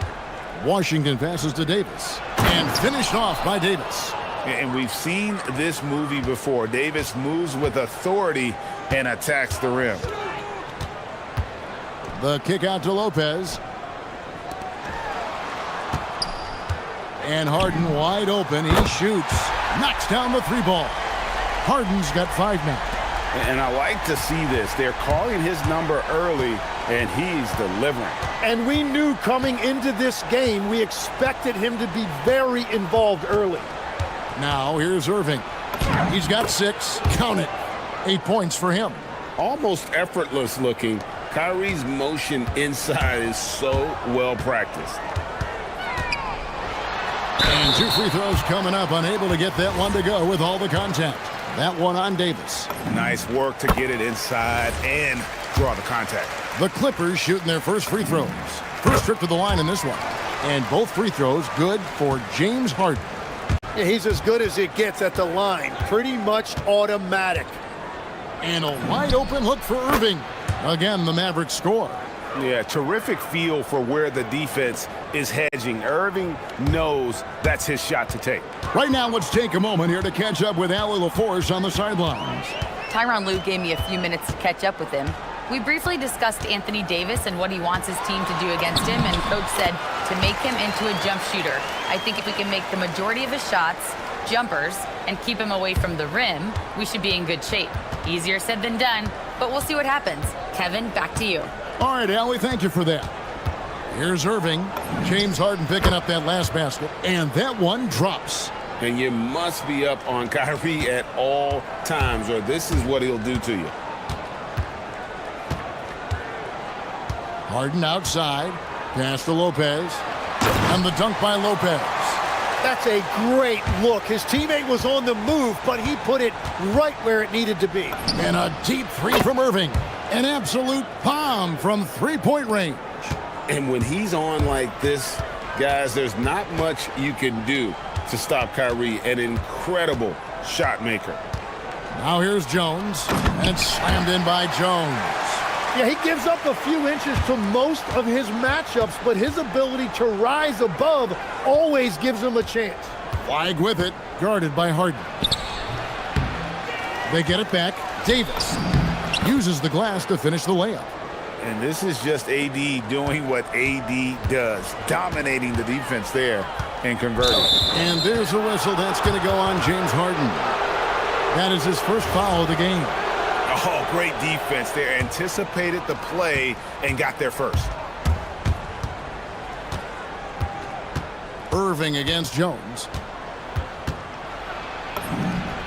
Washington passes to Davis. And finished off by Davis. And we've seen this movie before. Davis moves with authority and attacks the rim. The kick out to Lopez. And Harden wide open. He shoots. Knocks down the three ball. Harden's got 5 now. And I like to see this. They're calling his number early, and he's delivering. And we knew coming into this game, we expected him to be very involved early. Now here's Irving. He's got 6. Count it. 8 points for him. Almost effortless looking. Kyrie's motion inside is so well practiced. And 2 free throws coming up. Unable to get that one to go with all the contact. That one on Davis. Nice work to get it inside and draw the contact. The Clippers shooting their first free throws. First trip to the line in this one. And both free throws good for James Harden. Yeah, he's as good as it gets at the line. Pretty much automatic. And a wide open look for Irving. Again, the Mavericks score. Yeah, terrific feel for where the defense is hedging. Irving knows that's his shot to take. Right now, let's take a moment here to catch up with Allie LaForce on the sidelines. Tyronn Lue gave me a few minutes to catch up with him. We briefly discussed Anthony Davis and what he wants his team to do against him, and Coach said to make him into a jump shooter. I think if we can make the majority of his shots jumpers and keep him away from the rim, we should be in good shape. Easier said than done, but we'll see what happens. Kevin, back to you. All right, Allie, thank you for that. Here's Irving. James Harden picking up that last basket, and that one drops. And you must be up on Kyrie at all times, or this is what he'll do to you. Harden outside. Pass to Lopez. And the dunk by Lopez. That's a great look. His teammate was on the move, but he put it right where it needed to be. And a deep three from Irving. An absolute bomb from three-point range. And when he's on like this, guys, there's not much you can do to stop Kyrie. An incredible shot maker. Now here's Jones, and it's slammed in by Jones. Yeah, he gives up a few inches to most of his matchups, but his ability to rise above always gives him a chance. Flag with it, guarded by Harden. They get it back. Davis uses the glass to finish the layup. And this is just AD doing what AD does, dominating the defense there and converting. And there's a whistle that's going to go on James Harden. That is his first foul of the game. Oh, great defense there. Anticipated the play and got there first. Irving against Jones.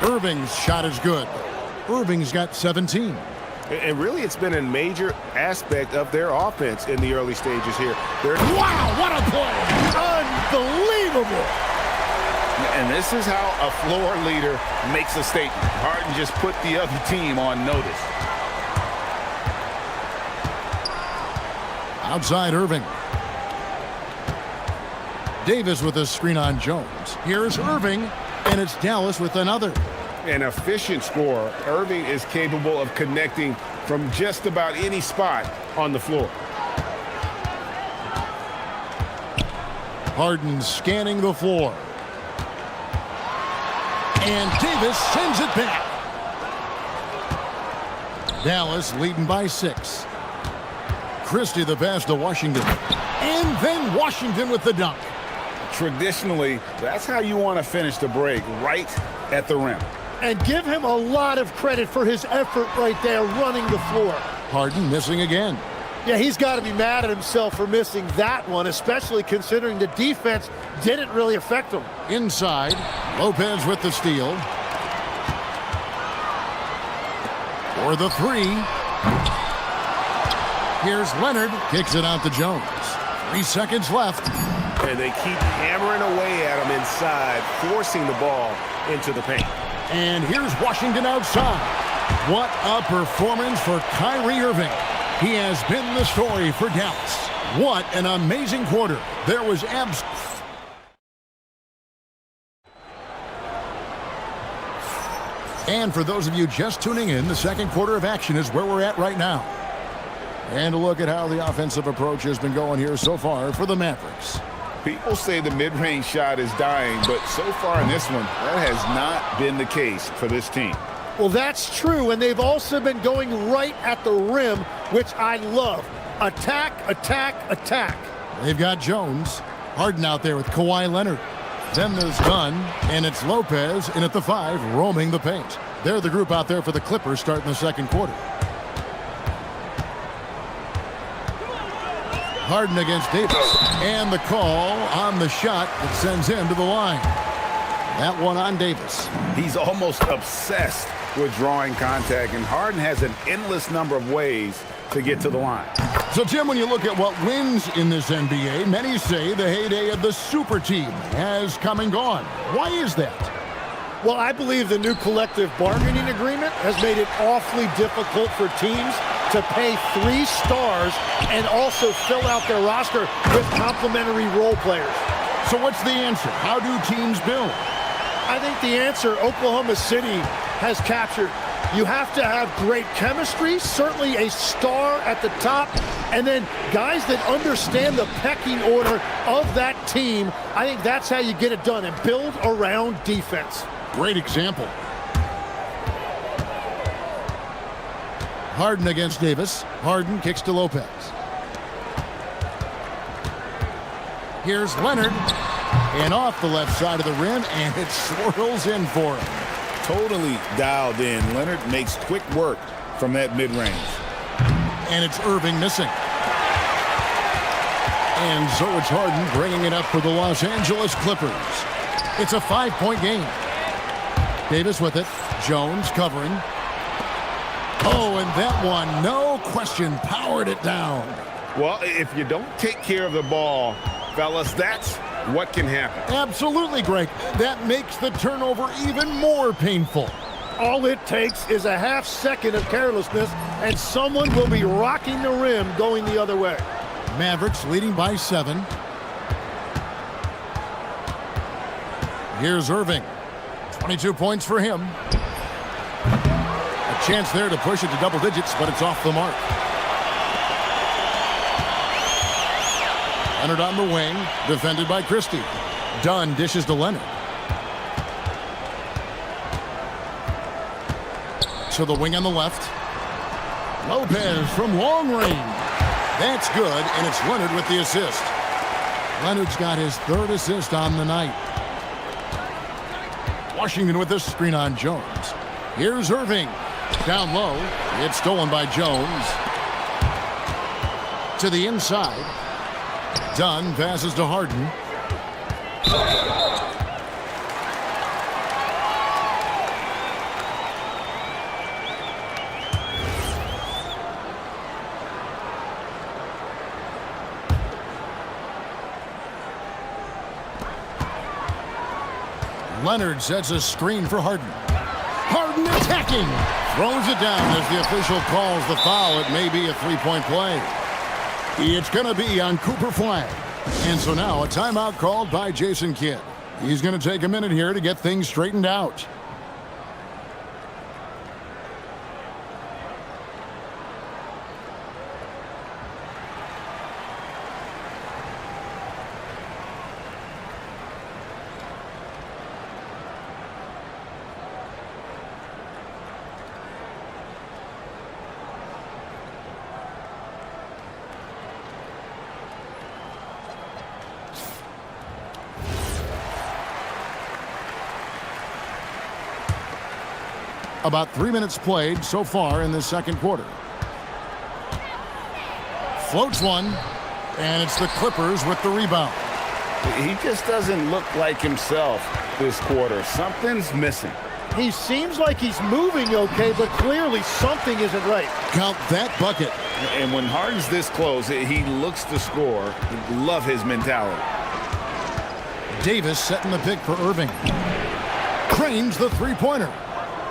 Irving's shot is good. Irving's got 17. And really, it's been a major aspect of their offense in the early stages here. Wow, what a play! Unbelievable! And this is how a floor leader makes a statement. Harden just put the other team on notice. Outside Irving. Davis with a screen on Jones. Here's Irving, and it's Dallas with another. An efficient scorer. Irving is capable of connecting from just about any spot on the floor. Harden scanning the floor. And Davis sends it back. Dallas leading by 6. Christie the pass to Washington. And then Washington with the dunk. Traditionally, that's how you want to finish the break, right at the rim. And give him a lot of credit for his effort right there running the floor. Harden missing again. Yeah, he's got to be mad at himself for missing that one, especially considering the defense didn't really affect him. Inside, Lopez with the steal. For the 3. Here's Leonard, kicks it out to Jones. 3 seconds left. And they keep hammering away at him inside, forcing the ball into the paint. And here's Washington outside. What a performance for Kyrie Irving. He has been the story for Dallas. What an amazing quarter. There was And for those of you just tuning in, the second quarter of action is where we're at right now. And a look at how the offensive approach has been going here so far for the Mavericks. People say the mid-range shot is dying, but so far in this one, that has not been the case for this team. Well, that's true, and they've also been going right at the rim, which I love. Attack, attack, attack. They've got Jones. Harden out there with Kawhi Leonard. Then there's Dunn, and it's Lopez in at the 5, roaming the paint. They're the group out there for the Clippers starting the second quarter. Harden against Davis. And the call on the shot that sends him to the line. That one on Davis. He's almost obsessed with drawing contact, and Harden has an endless number of ways to get to the line. So, Tim, when you look at what wins in this NBA, many say the heyday of the super team has come and gone. Why is that? Well, I believe the new collective bargaining agreement has made it awfully difficult for teams to pay 3 stars and also fill out their roster with complementary role players. So what's the answer? How do teams build? I think the answer Oklahoma City has captured. You have to have great chemistry, certainly a star at the top, and then guys that understand the pecking order of that team. I think that's how you get it done and build around defense. Great example. Harden against Davis. Harden kicks to Lopez. Here's Leonard. And off the left side of the rim, and it swirls in for him. Totally dialed in. Leonard makes quick work from that mid-range. And it's Irving missing. And so it's Harden bringing it up for the Los Angeles Clippers. It's a 5-point game. Davis with it. Jones covering. Oh, and that one, no question, powered it down. Well, if you don't take care of the ball, fellas, that's what can happen. Absolutely, Greg. That makes the turnover even more painful. All it takes is a half second of carelessness, and someone will be rocking the rim going the other way. Mavericks leading by 7. Here's Irving. 22 points for him. A chance there to push it to double digits, but it's off the mark. Leonard on the wing, defended by Christie. Dunn dishes to Leonard. To the wing on the left. Lopez from long range. That's good, and it's Leonard with the assist. Leonard's got his 3rd assist on the night. Washington with this screen on Jones. Here's Irving. Down low. It's stolen by Jones. To the inside. Dunn passes to Harden. Leonard sets a screen for Harden. Harden attacking. Throws it down as the official calls the foul. It may be a 3-point play. It's going to be on Cooper Flag. And so now a timeout called by Jason Kidd. He's going to take a minute here to get things straightened out. About 3 minutes played so far in this second quarter. Floats one, and it's the Clippers with the rebound. He just doesn't look like himself this quarter. Something's missing. He seems like he's moving okay, but clearly something isn't right. Count that bucket. And when Harden's this close, he looks to score. Love his mentality. Davis setting the pick for Irving. Cranes the three-pointer.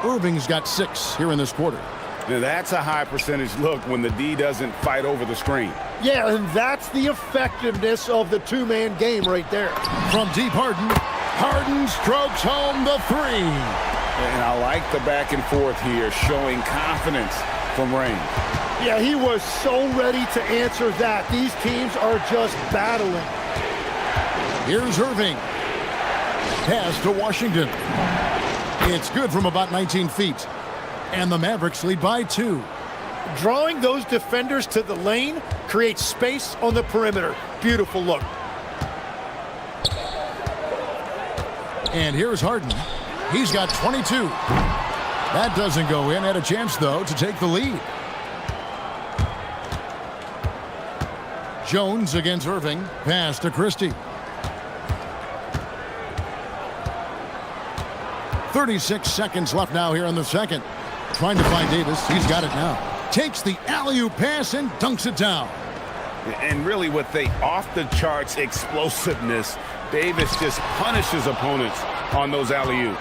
Irving's got 6 here in this quarter. Now that's a high percentage look when the D doesn't fight over the screen. Yeah, and that's the effectiveness of the two-man game right there. From deep Harden. Harden strokes home the 3. And I like the back and forth here, showing confidence from range. Yeah, he was so ready to answer that. These teams are just battling. Here's Irving. Pass to Washington. It's good from about 19 feet. And the Mavericks lead by 2. Drawing those defenders to the lane creates space on the perimeter. Beautiful look. And here's Harden. He's got 22. That doesn't go in. Had a chance, though, to take the lead. Jones against Irving. Pass to Christie. 36 seconds left now here in the second. Trying to find Davis. He's got it now. Takes the alley-oop pass and dunks it down. And really with the off-the-charts explosiveness, Davis just punishes opponents on those alley-oops.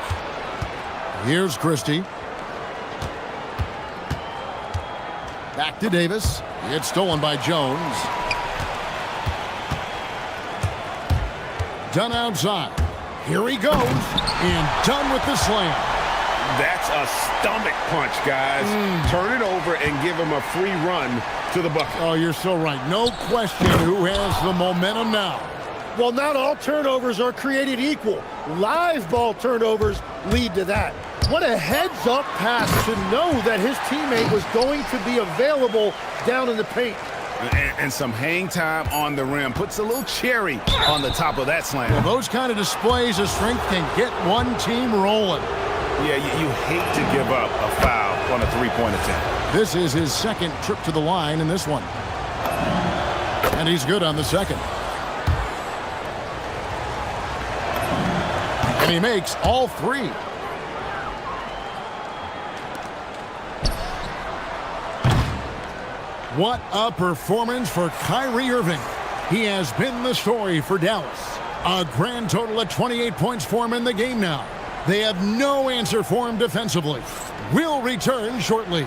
Here's Christie. Back to Davis. It's stolen by Jones. Done outside. Here he goes. And done with the slam. That's a stomach punch, guys. Turn it over and give him a free run to the bucket. Oh, you're so right. No question who has the momentum now. Well, not all turnovers are created equal. Live ball turnovers lead to that. What a heads-up pass to know that his teammate was going to be available down in the paint. And some hang time on the rim. Puts a little cherry on the top of that slam. Well, those kind of displays of strength can get one team rolling. Yeah, you hate to give up a foul on a three-point attempt. This is his second trip to the line in this one. And he's good on the second. And he makes all 3. What a performance for Kyrie Irving. He has been the story for Dallas. A grand total of 28 points for him in the game now. They have no answer for him defensively. We'll return shortly.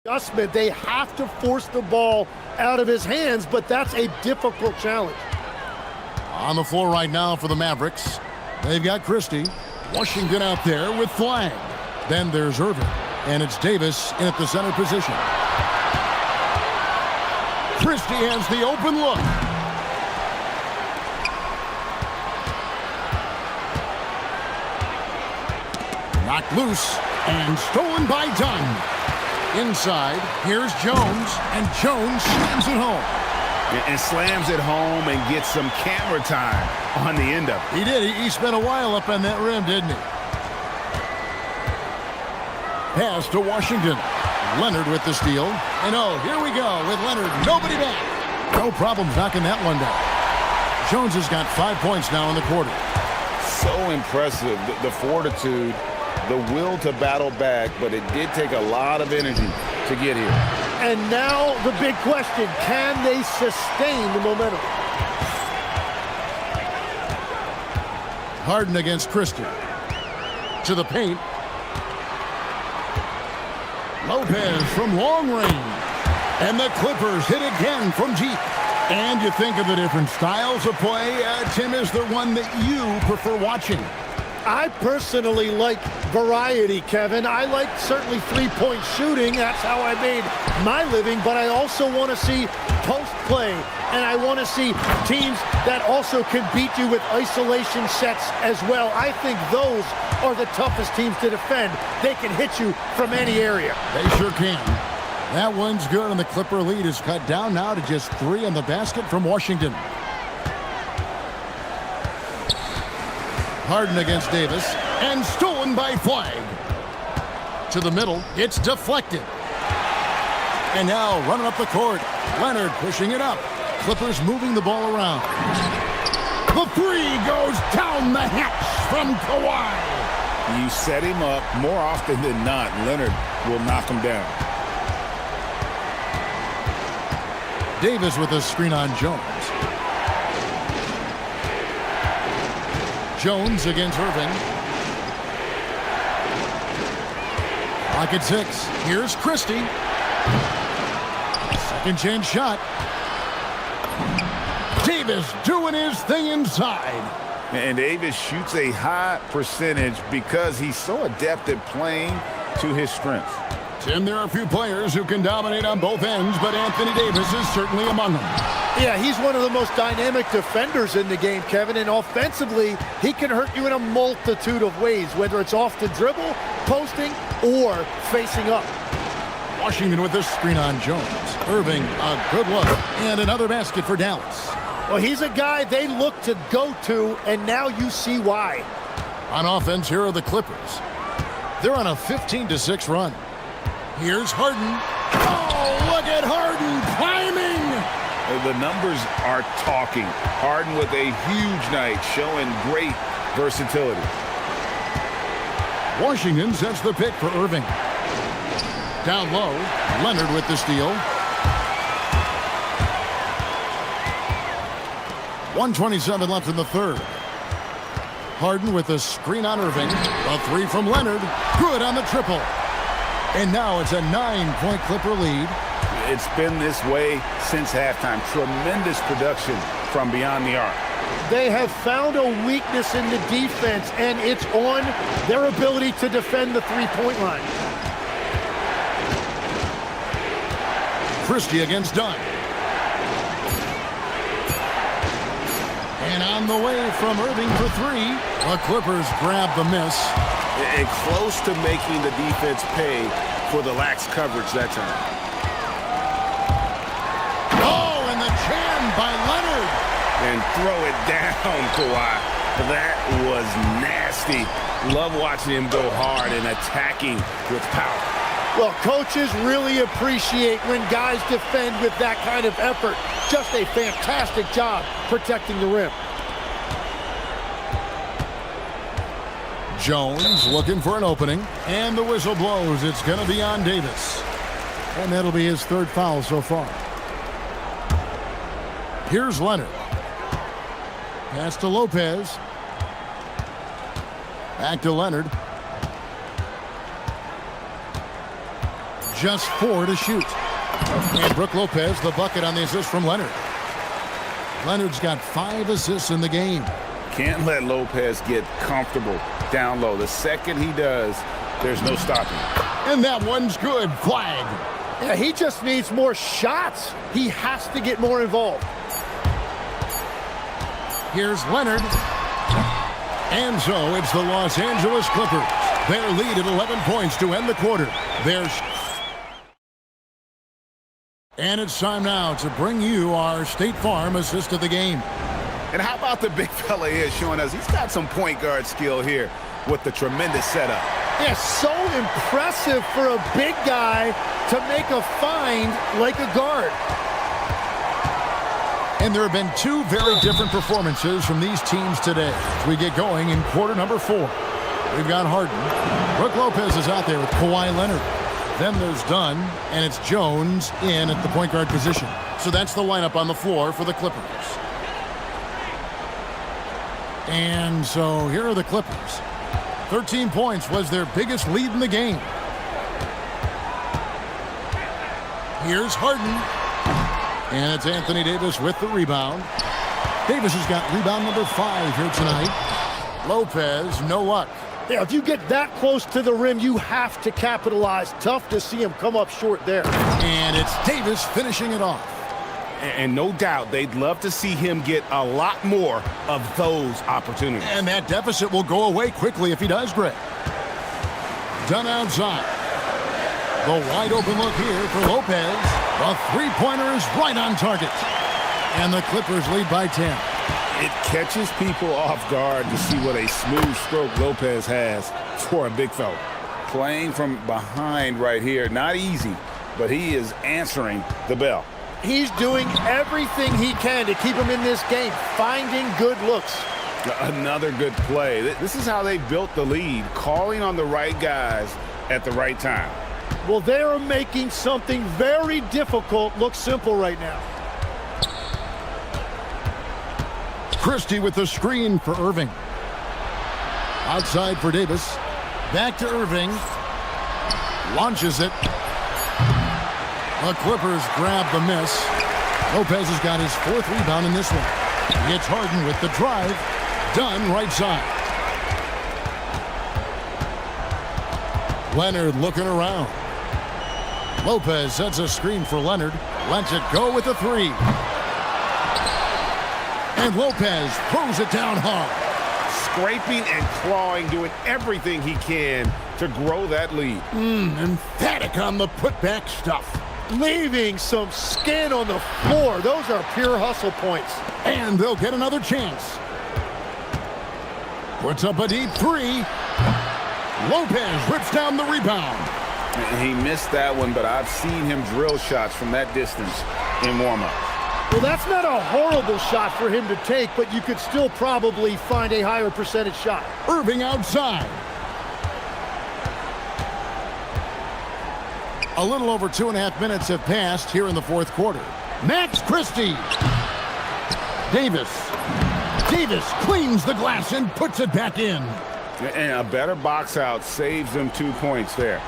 Adjustment. They have to force the ball out of his hands, but that's a difficult challenge. On the floor right now for the Mavericks, they've got Christie. Washington out there with Flag. Then there's Irving, and it's Davis in at the center position. Christie has the open look. Knocked loose and stolen by Dunn. Inside, here's Jones, and Jones slams it home. And slams it home and gets some camera time on the end of it. He did. He spent a while up on that rim, didn't he? Pass to Washington. Leonard with the steal. And oh, here we go with Leonard. Nobody back. No problems knocking that one down. Jones has got 5 points now in the quarter. So impressive, the fortitude, the will to battle back, but it did take a lot of energy to get here. And now the big question, can they sustain the momentum? Harden against Christie. To the paint. Lopez from long range. And the Clippers hit again from deep. And you think of the different styles of play. Tim, is there one that you prefer watching? I personally like variety, Kevin. I like certainly three-point shooting. That's how I made my living. But I also want to see post play. And I want to see teams that also can beat you with isolation sets as well. I think those are the toughest teams to defend. They can hit you from any area. They sure can. That one's good, and the Clipper lead is cut down now to just 3 on the basket from Washington. Harden against Davis, and stolen by Flag. To the middle, it's deflected. And now running up the court, Leonard pushing it up. Clippers moving the ball around. The three goes down the hatch from Kawhi. You set him up more often than not. Leonard will knock him down. Davis with a screen on Jones. Jones against Irving. Clock at 6. Here's Christie. Second chance shot. Davis doing his thing inside. And Davis shoots a high percentage because he's so adept at playing to his strengths. Tim, there are a few players who can dominate on both ends, but Anthony Davis is certainly among them. Yeah, he's one of the most dynamic defenders in the game, Kevin, and offensively, he can hurt you in a multitude of ways, whether it's off the dribble, posting, or facing up. Washington with this screen on Jones. Irving, a good look, and another basket for Dallas. Well, he's a guy they look to go to, and now you see why. On offense, here are the Clippers. They're on a 15-6 run. Here's Harden. Oh, look at Harden climbing! The numbers are talking. Harden with a huge night, showing great versatility. Washington sets the pick for Irving. Down low, Leonard with the steal. 1:27 left in the third. Harden with a screen on Irving. A three from Leonard. Good on the triple. And now it's a 9-point Clipper lead. It's been this way since halftime. Tremendous production from beyond the arc. They have found a weakness in the defense, and it's on their ability to defend the three-point line. Christie against Dunn. And on the way from Irving for three. The Clippers grab the miss. And close to making the defense pay for the lax coverage that time. Oh, and the jam by Leonard. And throw it down, Kawhi. That was nasty. Love watching him go hard and attacking with power. Well, coaches really appreciate when guys defend with that kind of effort. Just a fantastic job protecting the rim. Jones looking for an opening, and the whistle blows. It's going to be on Davis. And that'll be his third foul so far. Here's Leonard. Pass to Lopez. Back to Leonard. Just 4 to shoot. And Brook Lopez, the bucket on the assist from Leonard. Leonard's got 5 assists in the game. Can't let Lopez get comfortable down low. The second he does, there's no stopping. And that one's good. Flag. Yeah, he just needs more shots. He has to get more involved. Here's Leonard. And so it's the Los Angeles Clippers Their lead at 11 points to end the quarter. And it's time now to bring you our State Farm assist of the game. And how about the big fella here showing us he's got some point guard skill here with the tremendous setup. Yeah, so impressive for a big guy to make a find like a guard. And there have been two very different performances from these teams today as we get going in quarter number 4. We've got Harden. Brook Lopez is out there with Kawhi Leonard. Then there's Dunn, and it's Jones in at the point guard position. So that's the lineup on the floor for the Clippers. And so here are the Clippers. 13 points was their biggest lead in the game. Here's Harden. And it's Anthony Davis with the rebound. Davis has got rebound number 5 here tonight. Lopez, no luck. Yeah, if you get that close to the rim, you have to capitalize. Tough to see him come up short there. And it's Davis finishing it off. And no doubt they'd love to see him get a lot more of those opportunities. And that deficit will go away quickly if he does, Greg. Dunn outside. The wide open look here for Lopez. The three-pointer is right on target. And the Clippers lead by 10. It catches people off guard to see what a smooth stroke Lopez has for a big fella. Playing from behind right here, not easy, but he is answering the bell. He's doing everything he can to keep him in this game, finding good looks. Another good play. This is how they built the lead, calling on the right guys at the right time. Well, they are making something very difficult look simple right now. Christie with the screen for Irving. Outside for Davis. Back to Irving. Launches it. The Clippers grab the miss. Lopez has got his 4th rebound in this one. It's Harden with the drive. Dunn right side. Leonard looking around. Lopez sets a screen for Leonard. Lets it go with the 3. And Lopez throws it down hard. Scraping and clawing, doing everything he can to grow that lead. Emphatic on the putback stuff. Leaving some skin on the floor. Those are pure hustle points. And they'll get another chance. Puts up a deep 3. Lopez rips down the rebound. He missed that one, but I've seen him drill shots from that distance in warm-up. Well, that's not a horrible shot for him to take, but you could still probably find a higher percentage shot. Irving outside. A little over 2.5 minutes have passed here in the 4th quarter. Max Christie. Davis cleans the glass and puts it back in. And a better box out saves them 2 points there.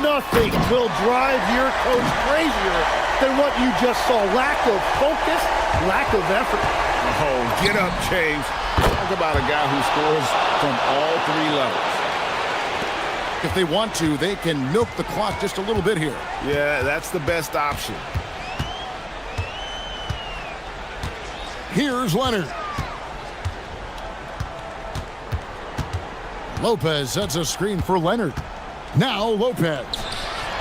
Nothing will drive your coach crazier than what you just saw. Lack of focus, lack of effort. Oh, get up, James. Talk about a guy who scores from all 3 levels. If they want to, they can milk the clock just a little bit here. Yeah, that's the best option. Here's Leonard. Lopez sets a screen for Leonard. Now Lopez.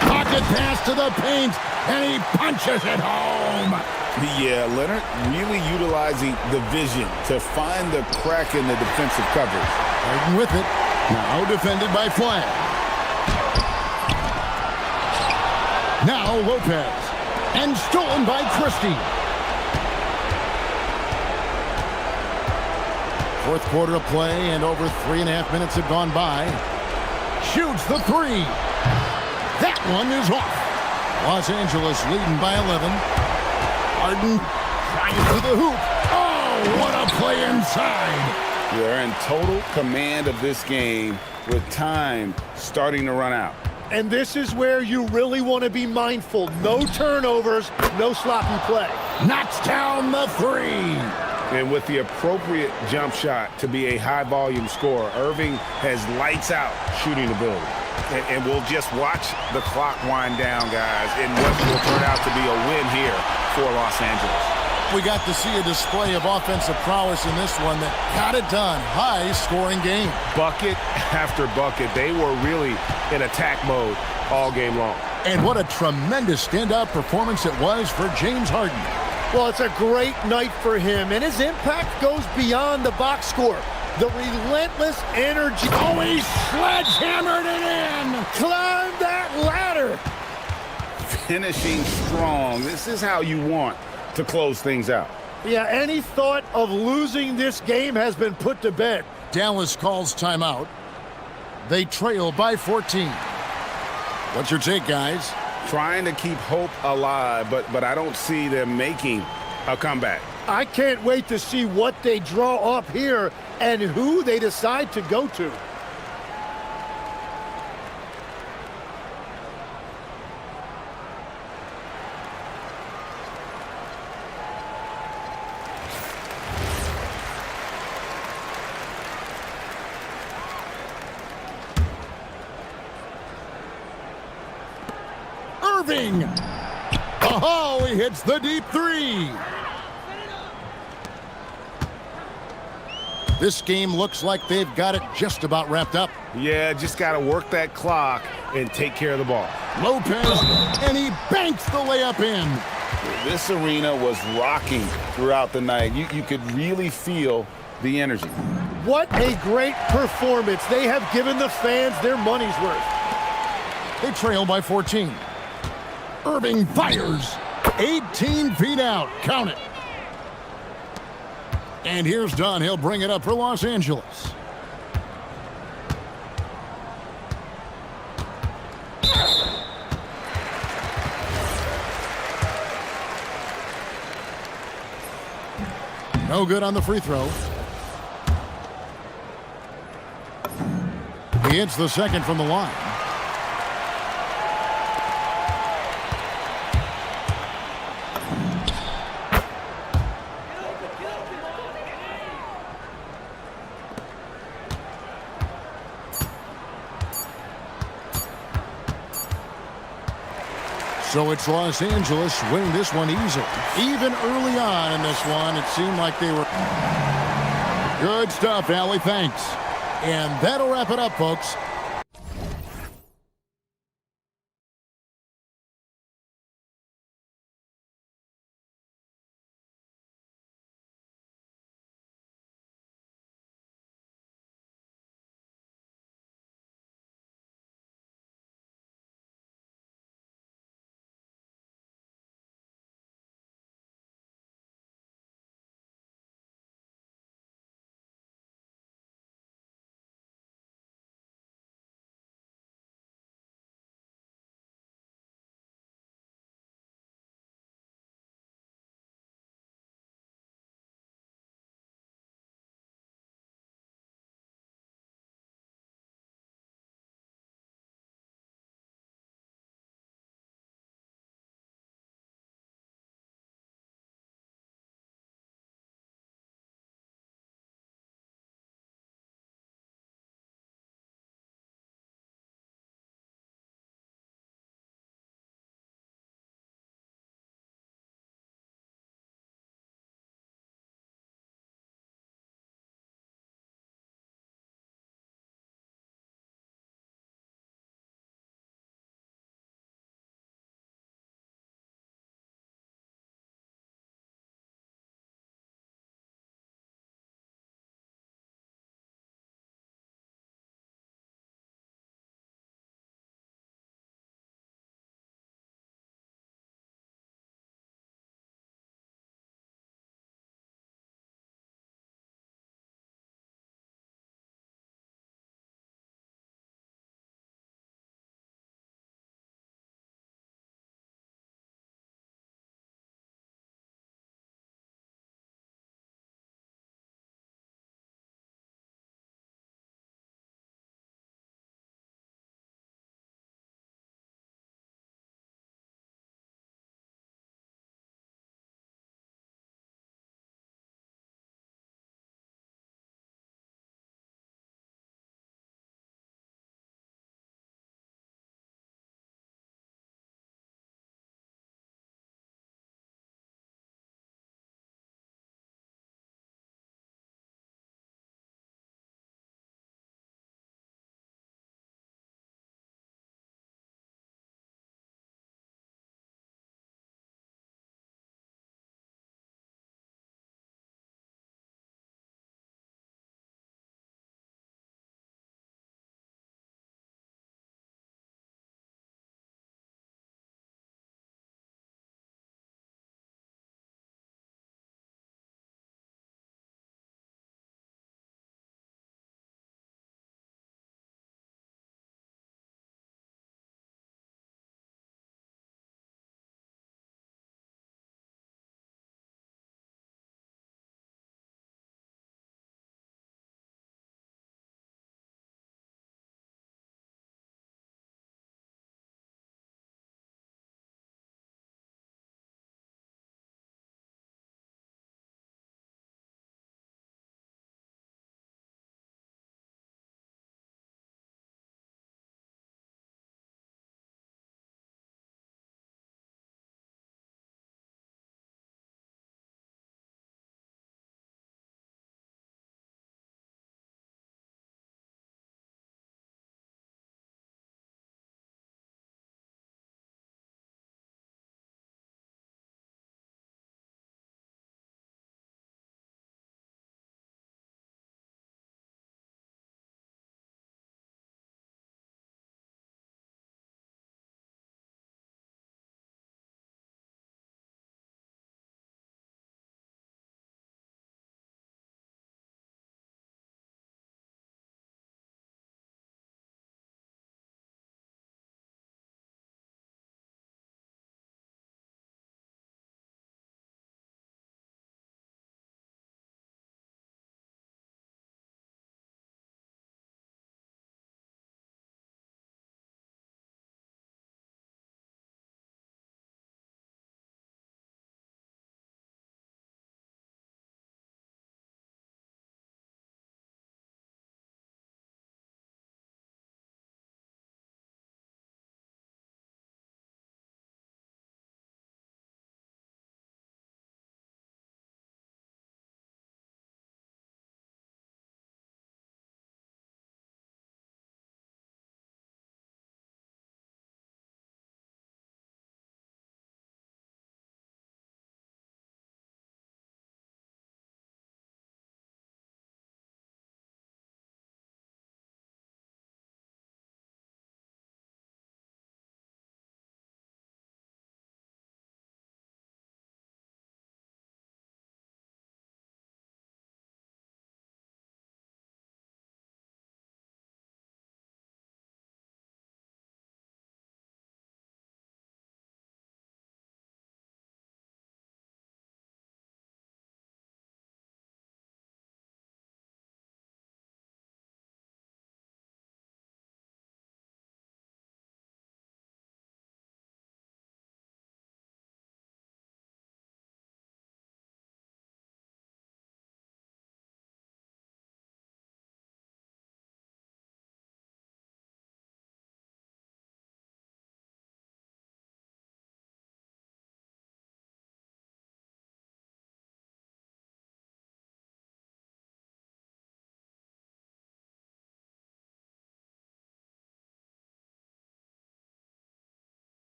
Pocket pass to the paint, and he punches it home. Yeah, Leonard really utilizing the vision to find the crack in the defensive coverage. Harden with it. Now defended by Flag. Now Lopez. And stolen by Christie. 4th quarter of play, and over 3.5 minutes have gone by. Shoots the 3. That one is off. Los Angeles leading by 11. Harden trying for the hoop. Oh, what a play inside. They're in total command of this game with time starting to run out. And this is where you really want to be mindful. No turnovers, no sloppy play. Knocks down the 3. And with the appropriate jump shot to be a high-volume scorer, Irving has lights-out shooting ability. And we'll just watch the clock wind down, guys, in what will turn out to be a win here for Los Angeles. We got to see a display of offensive prowess in this one that got it done. High-scoring game. Bucket after bucket. They were really in attack mode all game long. And what a tremendous standout performance it was for James Harden. Well, it's a great night for him, and his impact goes beyond the box score. The relentless energy. Oh, he sledgehammered it in. Climb that ladder. Finishing strong. This is how you want to close things out. Yeah, any thought of losing this game has been put to bed. Dallas calls timeout. They trail by 14. What's your take, guys? Trying to keep hope alive, but I don't see them making a comeback. I can't wait to see what they draw up here and who they decide to go to. Irving. Oh, he hits the deep three. This game looks like they've got it just about wrapped up. Yeah, just got to work that clock and take care of the ball. Lopez, and he banks the layup in. This arena was rocking throughout the night. You could really feel the energy. What a great performance. They have given the fans their money's worth. They trail by 14. Irving fires. 18 feet out. Count it. And here's Dunn. He'll bring it up for Los Angeles. No good on the free throw. He hits the second from the line. So it's Los Angeles winning this one easily. Even early on in this one, it seemed like they were... Good stuff, Allie. Thanks. And that'll wrap it up, folks.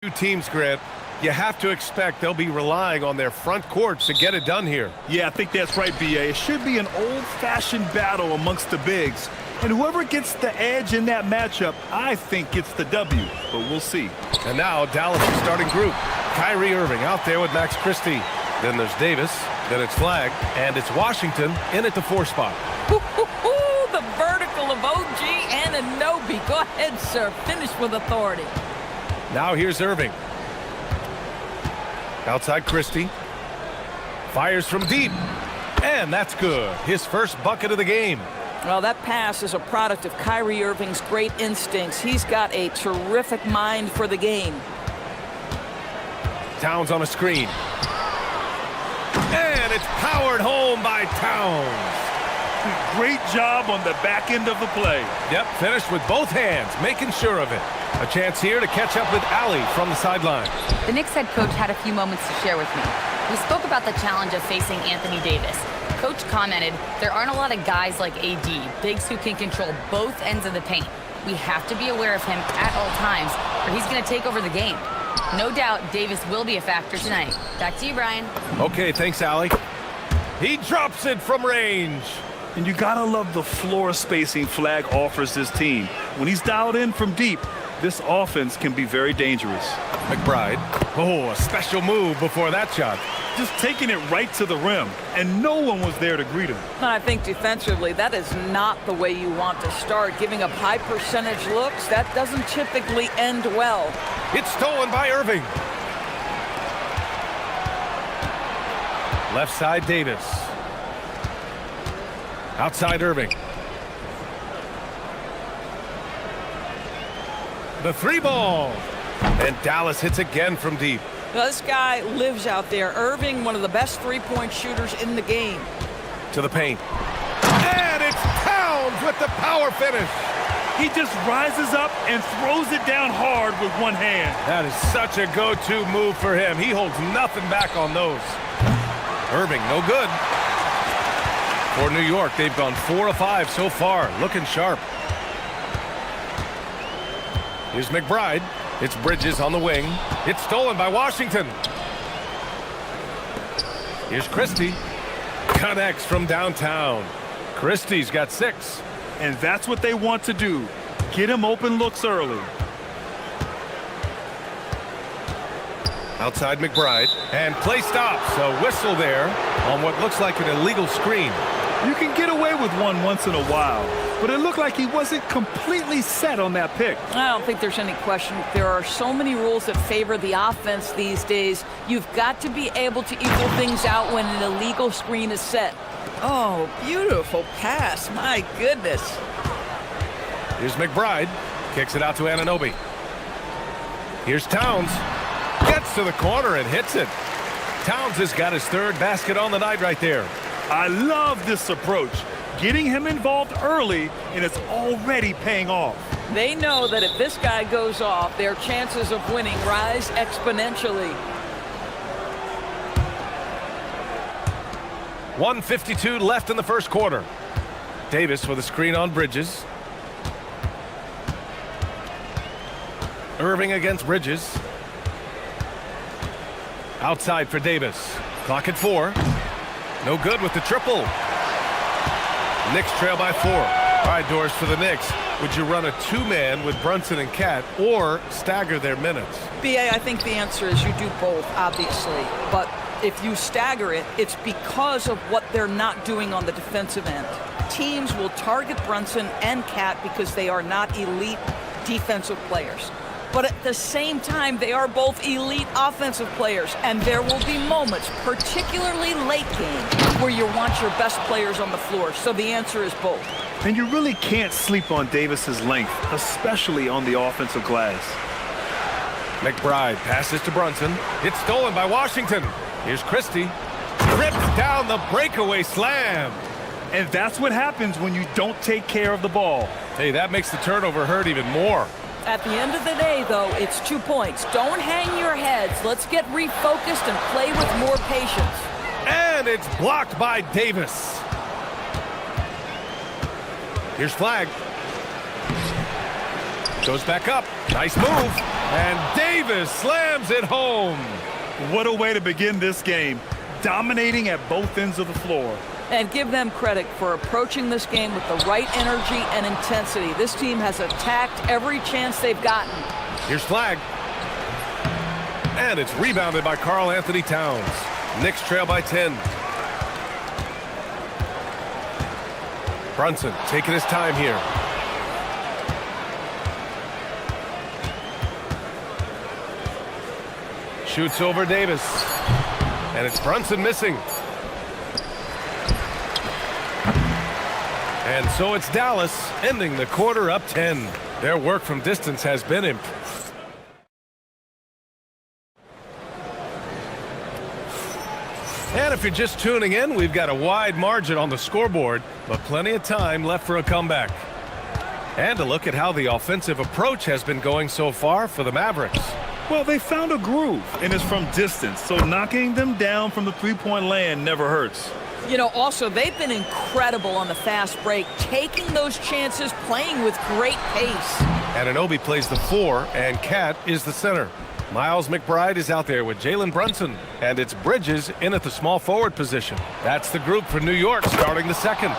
Two teams, Grant. You have to expect they'll be relying on their front courts to get it done here. Yeah, I think that's right, B.A. It should be an old-fashioned battle amongst the bigs. And whoever gets the edge in that matchup, I think gets the W. But we'll see. And now Dallas' starting group. Kyrie Irving out there with Max Christie. Then there's Davis. Then it's Flag. And it's Washington in at the 4 spot. The vertical of OG and Anunoby. Go ahead, sir. Finish with authority. Now here's Irving. Outside Christie. Fires from deep. And that's good. His first bucket of the game. Well, that pass is a product of Kyrie Irving's great instincts. He's got a terrific mind for the game. Towns on a screen. And it's powered home by Towns. Great job on the back end of the play. Yep, finished with both hands, making sure of it. A chance here to catch up with Ali from the sideline. The Knicks head coach had a few moments to share with me. We spoke about the challenge of facing Anthony Davis. Coach commented, there aren't a lot of guys like AD, bigs who can control both ends of the paint. We have to be aware of him at all times, or he's going to take over the game. No doubt Davis will be a factor tonight. Back to you, Brian. Okay, thanks, Ali. He drops it from range. And you gotta love the floor spacing Flag offers this team. When he's dialed in from deep, this offense can be very dangerous. McBride. Oh, a special move before that shot. Just taking it right to the rim, and no one was there to greet him. I think defensively, that is not the way you want to start. Giving up high percentage looks, that doesn't typically end well. It's stolen by Irving. Left side, Davis. Outside Irving. The 3 ball. And Dallas hits again from deep. Now, this guy lives out there. Irving, one of the best three-point shooters in the game. To the paint. And it's Towns with the power finish. He just rises up and throws it down hard with one hand. That is such a go-to move for him. He holds nothing back on those. Irving, no good. For New York, they've gone 4 of 5 so far, looking sharp. Here's McBride. It's Bridges on the wing. It's stolen by Washington. Here's Christie. Connects from downtown. Christie's got 6. And that's what they want to do. Get him open looks early. Outside McBride. And play stops. A whistle there on what looks like an illegal screen. You can get away with one once in a while, but it looked like he wasn't completely set on that pick. I don't think there's any question. There are so many rules that favor the offense these days. You've got to be able to equal things out when an illegal screen is set. Oh, beautiful pass. My goodness. Here's McBride. Kicks it out to Anunoby. Here's Towns. Gets to the corner and hits it. Towns has got his 3rd basket on the night right there. I love this approach. Getting him involved early, and it's already paying off. They know that if this guy goes off, their chances of winning rise exponentially. 1:52 left in the first quarter. Davis with a screen on Bridges. Irving against Bridges. Outside for Davis. Clock at 4. No good with the triple. Knicks trail by 4. All right, Doris, for the Knicks, would you run a 2-man with Brunson and Cat or stagger their minutes? B.A., I think the answer is you do both, obviously. But if you stagger it, it's because of what they're not doing on the defensive end. Teams will target Brunson and Cat because they are not elite defensive players. But at the same time, they are both elite offensive players. And there will be moments, particularly late game, where you want your best players on the floor. So the answer is both. And you really can't sleep on Davis's length, especially on the offensive glass. McBride passes to Brunson. It's stolen by Washington. Here's Christie. Rips down the breakaway slam. And that's what happens when you don't take care of the ball. Hey, that makes the turnover hurt even more. At the end of the day, though, it's 2 points. Don't hang your heads. Let's get refocused and play with more patience. And it's blocked by Davis. Here's Flag. Goes back up. Nice move. And Davis slams it home. What a way to begin this game. Dominating at both ends of the floor. And give them credit for approaching this game with the right energy and intensity. This team has attacked every chance they've gotten. Here's flag. And it's rebounded by Karl Anthony Towns. Knicks trail by 10. Brunson taking his time here. Shoots over Davis. And it's Brunson missing. And so it's Dallas ending the quarter up 10. Their work from distance has been impressive. And if you're just tuning in, we've got a wide margin on the scoreboard, but plenty of time left for a comeback. And a look at how the offensive approach has been going so far for the Mavericks. Well, they found a groove, and it's from distance, so knocking them down from the three-point land never hurts. You know, also, they've been incredible on the fast break, taking those chances, playing with great pace. Anunoby plays the 4, and Cat is the center. Miles McBride is out there with Jalen Brunson, and it's Bridges in at the small forward position. That's the group for New York starting the second.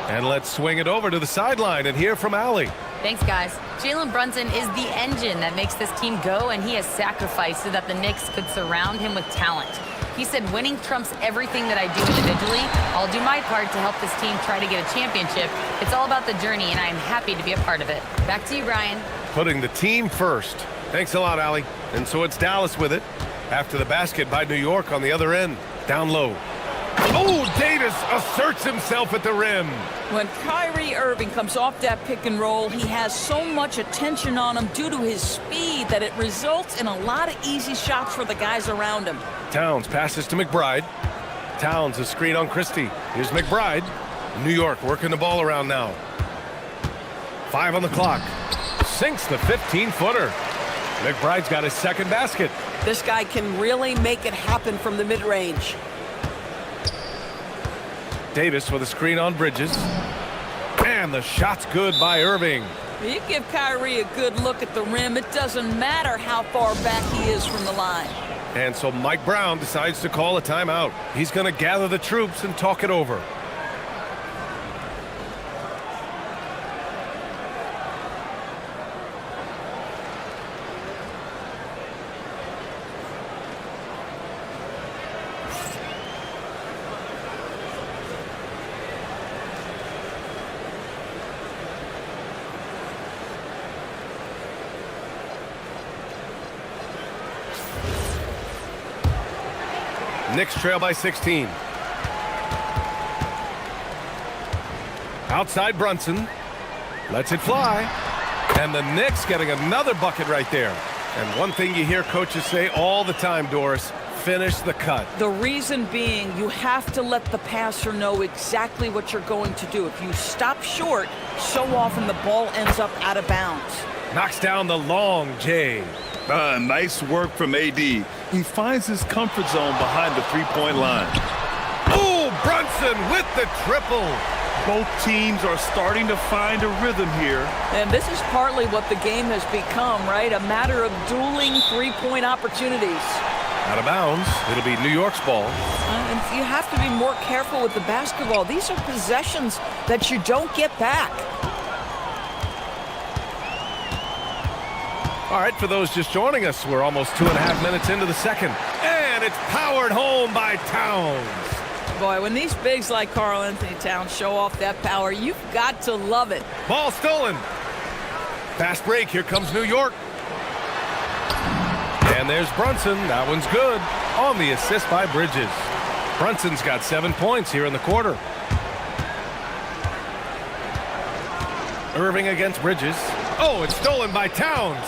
And let's swing it over to the sideline and hear from Allie. Thanks, guys. Jalen Brunson is the engine that makes this team go, and he has sacrificed so that the Knicks could surround him with talent. He said, winning trumps everything that I do individually. I'll do my part to help this team try to get a championship. It's all about the journey, and I am happy to be a part of it. Back to you, Brian. Putting the team first. Thanks a lot, Allie. And so it's Dallas with it. After the basket by New York on the other end. Down low. Oh, Davis asserts himself at the rim. When Kyrie Irving comes off that pick and roll, he has so much attention on him due to his speed that it results in a lot of easy shots for the guys around him. Towns passes to McBride. Towns a screen on Christie. Here's McBride. New York working the ball around now. 5 on the clock. Sinks the 15-footer. McBride's got his second basket. This guy can really make it happen from the mid-range. Davis with a screen on Bridges. And the shot's good by Irving. You give Kyrie a good look at the rim. It doesn't matter how far back he is from the line. And so Mike Brown decides to call a timeout. He's going to gather the troops and talk it over. Knicks trail by 16. Outside Brunson. Lets it fly. And the Knicks getting another bucket right there. And one thing you hear coaches say all the time, Doris, finish the cut. The reason being, you have to let the passer know exactly what you're going to do. If you stop short, so often the ball ends up out of bounds. Knocks down the long J. Nice work from AD. He finds his comfort zone behind the three-point line. Oh, Brunson with the triple. Both teams are starting to find a rhythm here. And this is partly what the game has become, right? A matter of dueling three-point opportunities. Out of bounds. It'll be New York's ball. And you have to be more careful with the basketball. These are possessions that you don't get back. All right, for those just joining us, we're almost 2.5 minutes into the second. And it's powered home by Towns. Boy, when these bigs like Karl Anthony Towns show off that power, you've got to love it. Ball stolen. Fast break. Here comes New York. And there's Brunson. That one's good. On the assist by Bridges. Brunson's got 7 points here in the quarter. Irving against Bridges. Oh, it's stolen by Towns.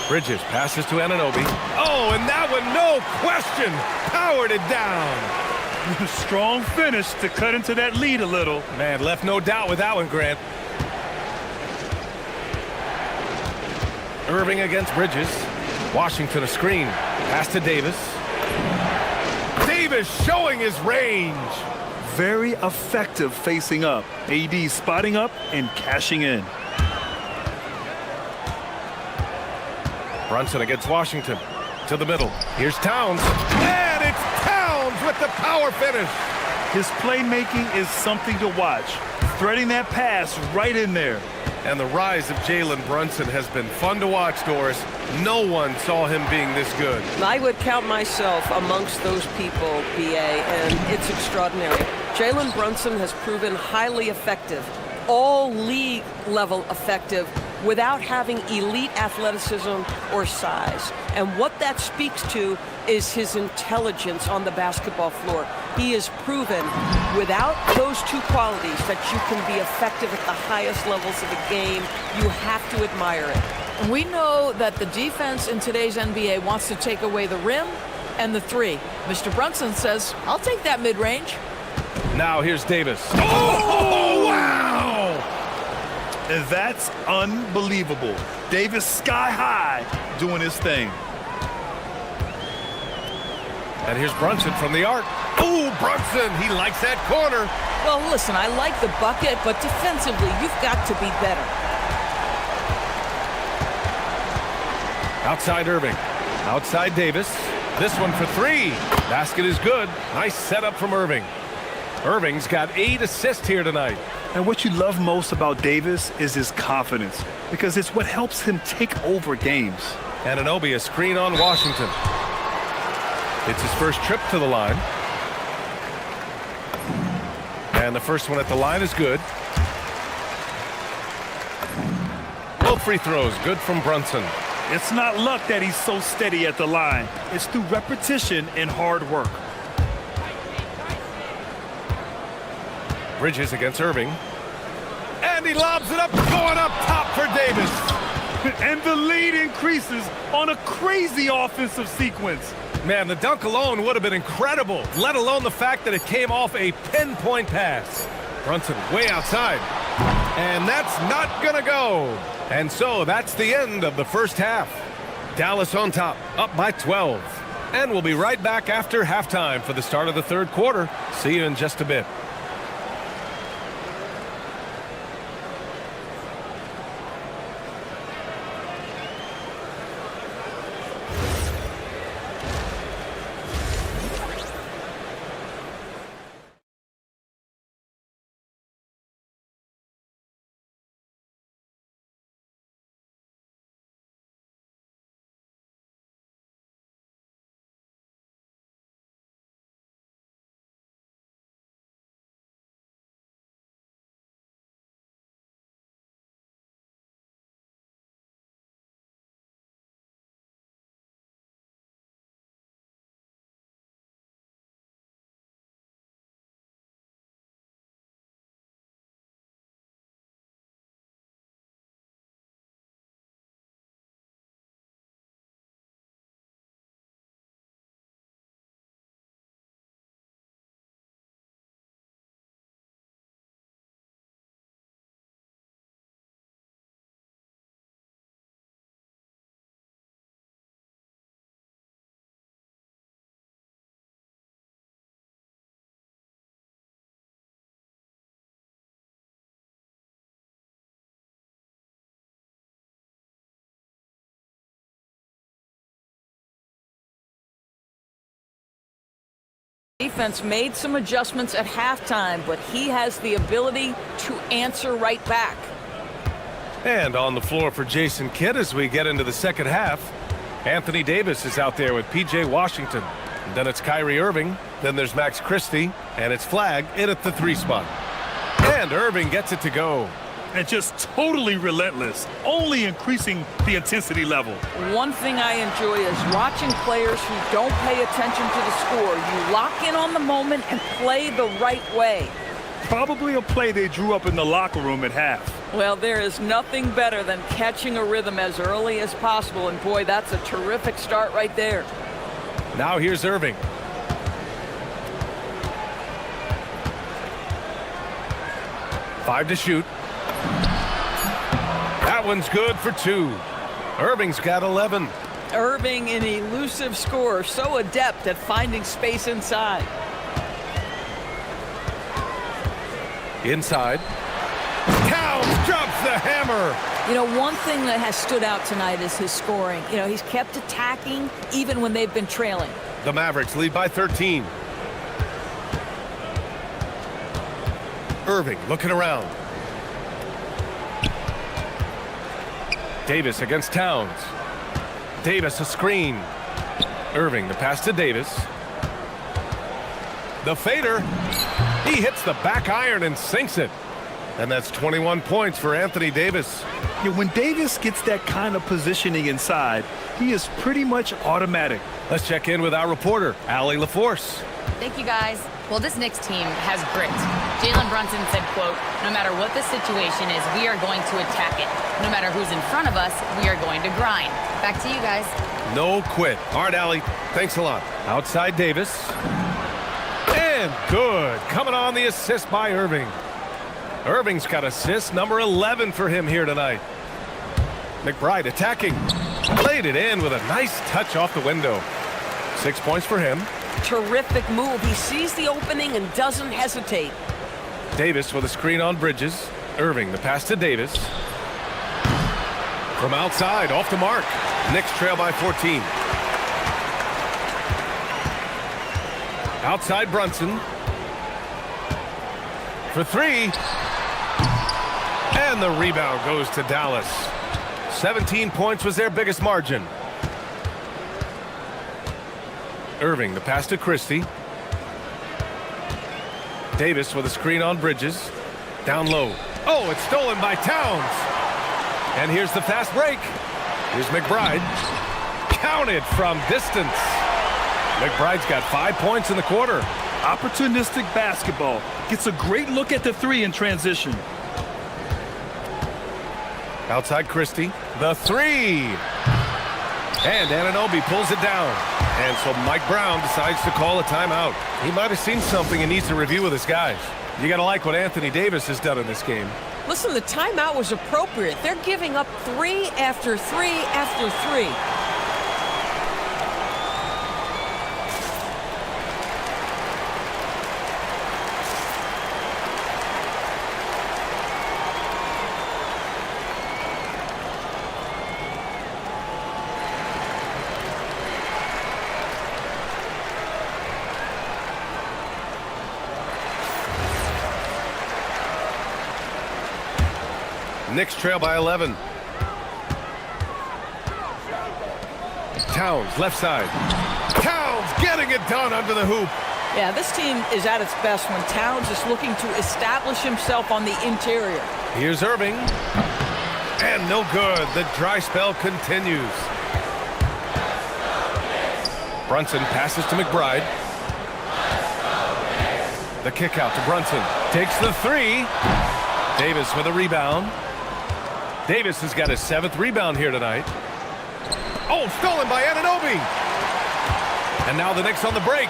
Bridges passes to Anunoby. Oh, and that one, no question, powered it down. Strong finish to cut into that lead a little. Man, left no doubt with that one, Grant. Irving against Bridges. Washington a screen. Pass to Davis. Davis showing his range. Very effective facing up. AD spotting up and cashing in. Brunson against Washington. To the middle. Here's Towns. And it's Towns with the power finish. His playmaking is something to watch. Threading that pass right in there. And the rise of Jalen Brunson has been fun to watch, Doris. No one saw him being this good. I would count myself amongst those people, BA, and it's extraordinary. Jalen Brunson has proven highly effective, all league level effective, without having elite athleticism or size. And what that speaks to is his intelligence on the basketball floor. He has proven without those two qualities that you can be effective at the highest levels of the game. You have to admire it. We know that the defense in today's NBA wants to take away the rim and the three. Mr. Brunson says, I'll take that mid-range. Now here's Davis. Oh, wow! And that's unbelievable. Davis sky high doing his thing. And here's Brunson from the arc. Oh, Brunson, he likes that corner. Well, listen, I like the bucket, but defensively, you've got to be better. Outside Irving. Outside Davis. This one for three. Basket is good. Nice setup from Irving. Irving's got 8 assists here tonight. And what you love most about Davis is his confidence, because it's what helps him take over games. Anunoby, a screen on Washington. It's his first trip to the line. And the first one at the line is good. Both free throws, good from Brunson. It's not luck that he's so steady at the line. It's through repetition and hard work. Bridges against Irving. And he lobs it up, going up top for Davis. And the lead increases on a crazy offensive sequence. Man, the dunk alone would have been incredible, let alone the fact that it came off a pinpoint pass. Brunson way outside. And that's not gonna go. And so that's the end of the first half. Dallas on top, up by 12. And we'll be right back after halftime for the start of the third quarter. See you in just a bit. Defense made some adjustments at halftime, but he has the ability to answer right back. And on the floor for Jason Kidd as we get into the second half, Anthony Davis is out there with P.J. Washington. And then it's Kyrie Irving. Then there's Max Christie. And it's Flagg in at the 3 spot. And Irving gets it to go. And just totally relentless, only increasing the intensity level. One thing I enjoy is watching players who don't pay attention to the score. You lock in on the moment and play the right way. Probably a play they drew up in the locker room at half. Well, there is nothing better than catching a rhythm as early as possible, and boy, that's a terrific start right there. Now here's Irving. Five to shoot. That one's good for 2. Irving's got 11. Irving, an elusive scorer, so adept at finding space inside. Inside. Towns Drops the hammer. You know, one thing that has stood out tonight is his scoring. You know, he's kept attacking even when they've been trailing. The Mavericks lead by 13. Irving looking around. Davis against Towns. Davis a screen. Irving the pass to Davis. The fader. He hits the back iron and sinks it. And that's 21 points for Anthony Davis. Yeah, when Davis gets that kind of positioning inside, he is pretty much automatic. Let's check in with our reporter, Allie LaForce. Thank you, guys. Well, this Knicks team has grit. Jalen Brunson said, quote, "No matter what the situation is, we are going to attack it. No matter who's in front of us, we are going to grind." Back to you guys. No quit. All right, Allie. Thanks a lot. Outside Davis. And good. Coming on the assist by Irving. Irving's got assist number 11 for him here tonight. McBride attacking. Played it in with a nice touch off the window. 6 points for him. Terrific move. He sees the opening and doesn't hesitate. Davis with a screen on Bridges. Irving the pass to Davis. From outside, off the mark. Knicks trail by 14. Outside Brunson. For three. And the rebound goes to Dallas. 17 points was their biggest margin. Irving the pass to Christie. Davis with a screen on Bridges. Down low. Oh, it's stolen by Towns. And here's the fast break. Here's McBride. Counted from distance. McBride's got 5 points in the quarter. Opportunistic basketball. Gets a great look at the three in transition. Outside Christie. The three. And Anunoby pulls it down. And so Mike Brown decides to call a timeout. He might have seen something and needs to review with his guys. You got to like what Anthony Davis has done in this game. Listen, the timeout was appropriate. They're giving up three after three after three. Knicks trail by 11. Towns, left side. Towns getting it done under the hoop. Yeah, this team is at its best when Towns is looking to establish himself on the interior. Here's Irving. And no good. The dry spell continues. Brunson passes to McBride. The kick out to Brunson. Takes the three. Davis with a rebound. Davis has got his 7th rebound here tonight. Oh, stolen by Anunoby. And now the Knicks on the break.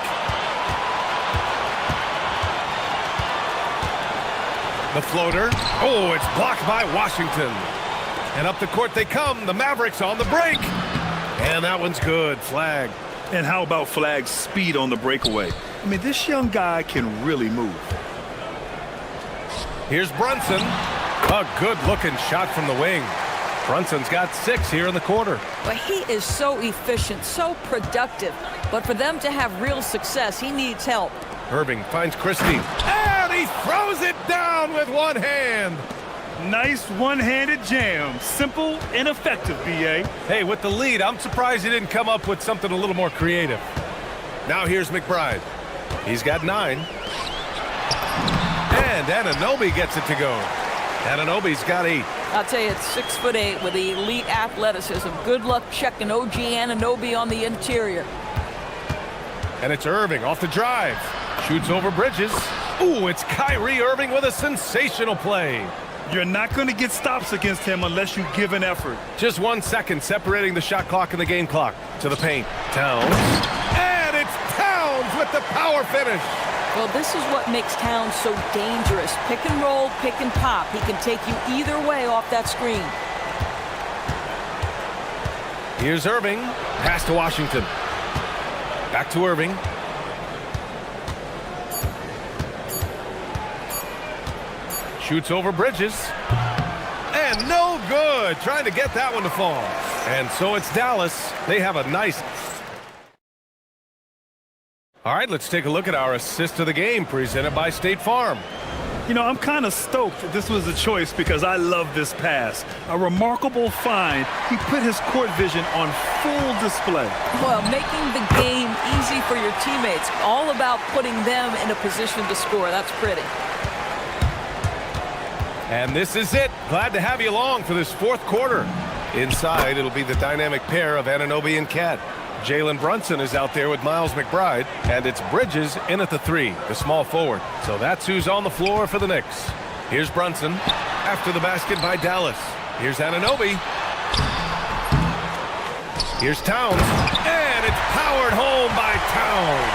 The floater. Oh, it's blocked by Washington. And up the court they come. The Mavericks on the break. And that one's good. Flag. And how about Flag's speed on the breakaway? I mean, this young guy can really move. Here's Brunson. A good-looking shot from the wing. Brunson's got 6 here in the quarter. Well, he is so efficient, so productive. But for them to have real success, he needs help. Irving finds Christie. And he throws it down with one hand. Nice one-handed jam. Simple and effective, B.A. Hey, with the lead, I'm surprised he didn't come up with something a little more creative. Now here's McBride. He's got 9. And Anunoby gets it to go. Anunoby's got 8. I'll tell you, it's 6'8" with elite athleticism. Good luck checking OG Anunoby on the interior. And it's Irving off the drive. Shoots over Bridges. Ooh, it's Kyrie Irving with a sensational play. You're not going to get stops against him unless you give an effort. Just 1 second separating the shot clock and the game clock. To the paint. Towns. And it's Towns with the power finish. Well, this is what makes Towns so dangerous. Pick and roll, pick and pop. He can take you either way off that screen. Here's Irving. Pass to Washington. Back to Irving. Shoots over Bridges. And no good. Trying to get that one to fall. And so it's Dallas. They have a nice... All right, let's take a look at our assist of the game presented by State Farm. You know, I'm kind of stoked this was a choice because I love this pass. A remarkable find. He put his court vision on full display. Well, making the game easy for your teammates. All about putting them in a position to score. That's pretty. And this is it. Glad to have you along for this fourth quarter. Inside, it'll be the dynamic pair of Anunoby and Cat. Jalen Brunson is out there with Miles McBride, and it's Bridges in at the 3, the small forward. So that's who's on the floor for the Knicks. Here's Brunson after the basket by Dallas. Here's Anunoby. Here's Towns, and it's powered home by Towns.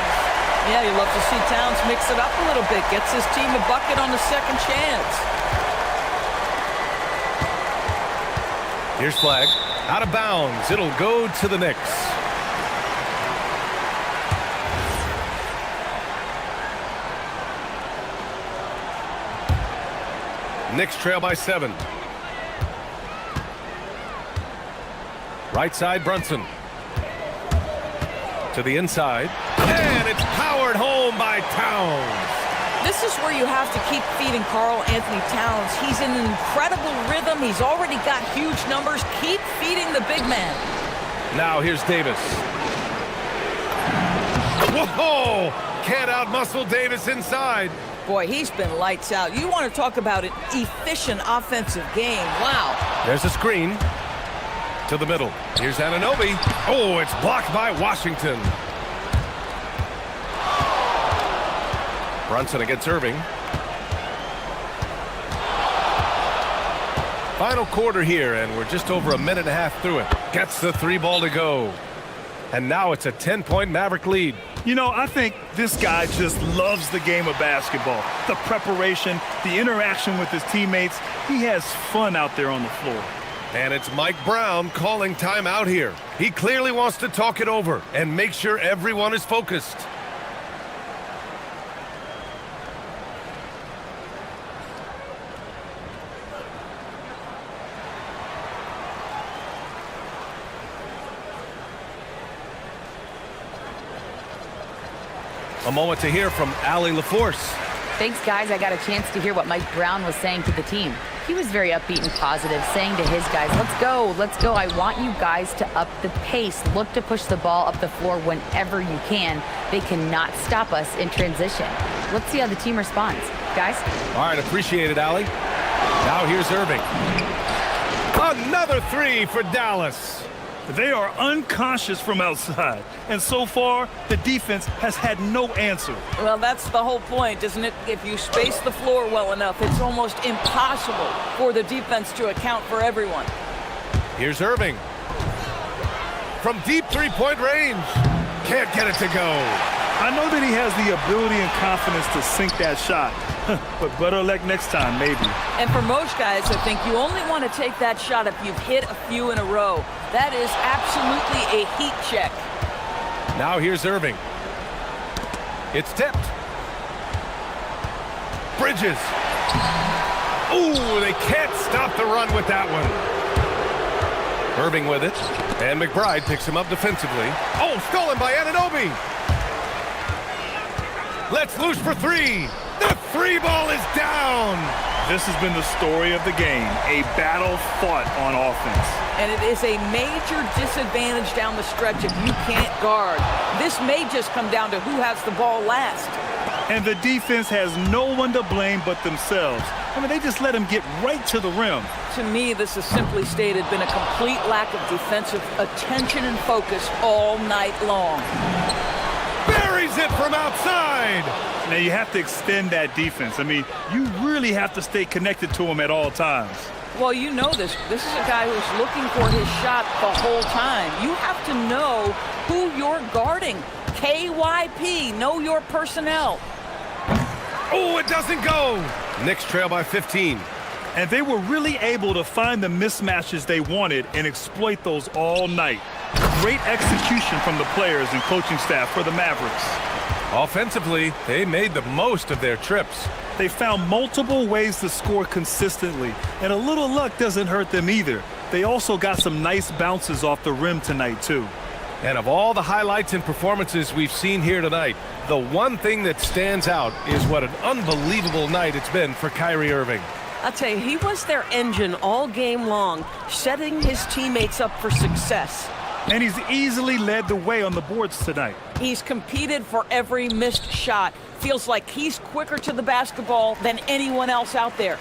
Yeah, you love to see Towns mix it up a little bit. Gets his team a bucket on the second chance. Here's flag. Out of bounds. It'll go to the Knicks. Knicks trail by 7. Right side, Brunson. To the inside. And it's powered home by Towns. This is where you have to keep feeding Karl Anthony Towns. He's in an incredible rhythm. He's already got huge numbers. Keep feeding the big man. Now here's Davis. Whoa! Can't outmuscle Davis inside. Boy, he's been lights out. You want to talk about an efficient offensive game. Wow. There's a screen. To the middle. Here's Anunoby. Oh, it's blocked by Washington. Brunson against Irving. Final quarter here, and we're just over a minute and a half through it. Gets the 3 ball to go. And now it's a 10-point Maverick lead. You know, I think this guy just loves the game of basketball. The preparation, the interaction with his teammates. He has fun out there on the floor. And it's Mike Brown calling timeout here. He clearly wants to talk it over and make sure everyone is focused. A moment to hear from Allie LaForce. Thanks, guys. I got a chance to hear what Mike Brown was saying to the team. He was very upbeat and positive, saying to his guys, let's go. I want you guys to up the pace. Look to push the ball up the floor whenever you can. They cannot stop us in transition. Let's see how the team responds. Guys? All right, appreciate it, Allie. Now here's Irving. Another 3 for Dallas. They are unconscious from outside. And so far, the defense has had no answer. Well, that's the whole point, isn't it? If you space the floor well enough, it's almost impossible for the defense to account for everyone. Here's Irving. From deep 3-point range. Can't get it to go. I know that he has the ability and confidence to sink that shot. But better luck next time, maybe. And for most guys, I think you only want to take that shot if you've hit a few in a row. That is absolutely a heat check. Now here's Irving. It's tipped. Bridges. Ooh, they can't stop the run with that one. Irving with it. And McBride picks him up defensively. Oh, stolen by Anunoby. Let's loose for 3. The 3 ball is down. This has been the story of the game, a battle fought on offense. And it is a major disadvantage down the stretch if you can't guard. This may just come down to who has the ball last. And the defense has no one to blame but themselves. I mean, they just let him get right to the rim. To me, this has simply stated been a complete lack of defensive attention and focus all night long. Buries it from outside. Now, you have to extend that defense. I mean, you really have to stay connected to him at all times. Well, you know this. This is a guy who's looking for his shot the whole time. You have to know who you're guarding. KYP, know your personnel. Oh, it doesn't go. Knicks trail by 15. And they were really able to find the mismatches they wanted and exploit those all night. Great execution from the players and coaching staff for the Mavericks. Offensively, they made the most of their trips. They found multiple ways to score consistently, and a little luck doesn't hurt them either. They also got some nice bounces off the rim tonight, too. And of all the highlights and performances we've seen here tonight, the one thing that stands out is what an unbelievable night it's been for Kyrie Irving. I'll tell you, he was their engine all game long, setting his teammates up for success. And he's easily led the way on the boards tonight. He's competed for every missed shot. Feels like he's quicker to the basketball than anyone else out there.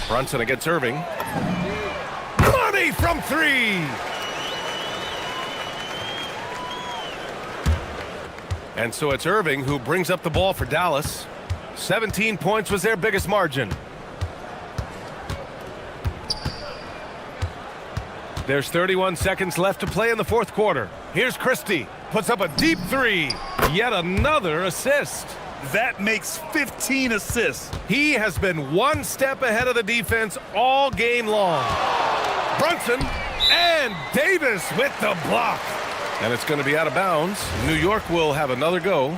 Brunson against Irving. Money from three! And so it's Irving who brings up the ball for Dallas. 17 points was their biggest margin. There's 31 seconds left to play in the fourth quarter. Here's Christie. Puts up a deep three. Yet another assist. That makes 15 assists. He has been one step ahead of the defense all game long. Brunson and Davis with the block. And it's going to be out of bounds. New York will have another go.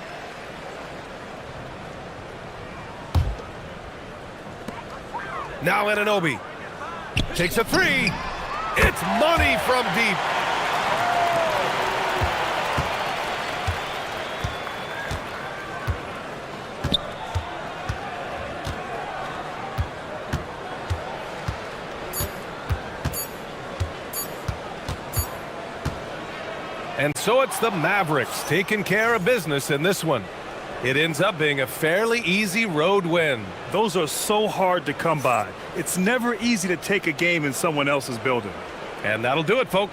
Now Anunoby takes a three. It's money from deep. And so it's the Mavericks taking care of business in this one. It ends up being a fairly easy road win. Those are so hard to come by. It's never easy to take a game in someone else's building. And that'll do it, folks.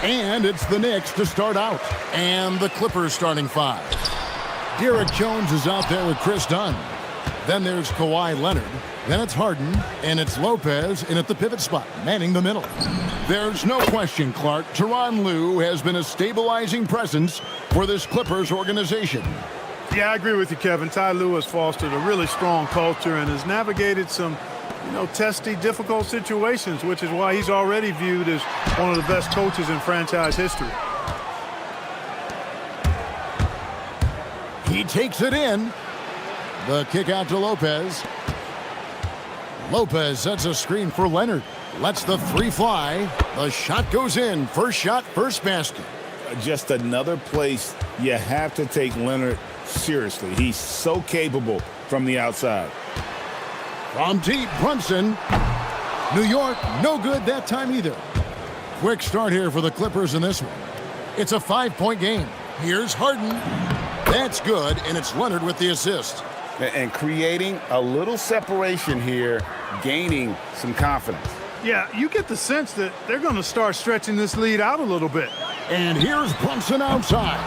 And it's the Knicks to start out. And the Clippers starting 5. Derek Jones is out there with Chris Dunn. Then there's Kawhi Leonard. Then it's Harden. And it's Lopez in at the pivot spot, manning the middle. There's no question, Clark, Tyronn Lue has been a stabilizing presence for this Clippers organization. Yeah, I agree with you, Kevin. Ty Lue has fostered a really strong culture and has navigated some, testy, difficult situations, which is why he's already viewed as one of the best coaches in franchise history. He takes it in. The kick out to Lopez. Lopez sets a screen for Leonard. Lets the 3 fly. The shot goes in. First shot, first basket. Just another place you have to take Leonard seriously. He's so capable from the outside. From deep, Brunson. New York, no good that time either. Quick start here for the Clippers in this one. It's a 5-point game. Here's Harden. That's good, and it's Leonard with the assist. And creating a little separation here, gaining some confidence. Yeah, you get the sense that they're going to start stretching this lead out a little bit. And here's Brunson outside.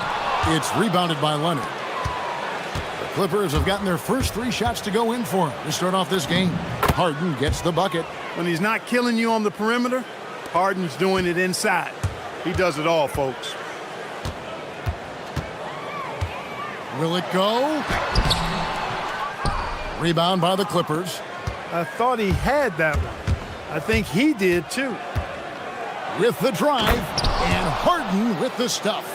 It's rebounded by Leonard. The Clippers have gotten their first 3 shots to go in for him to start off this game. Harden gets the bucket. When he's not killing you on the perimeter, Harden's doing it inside. He does it all, folks. Will it go? Rebound by the Clippers. I thought he had that one. I think he did too. With the drive, and Harden with the stuff.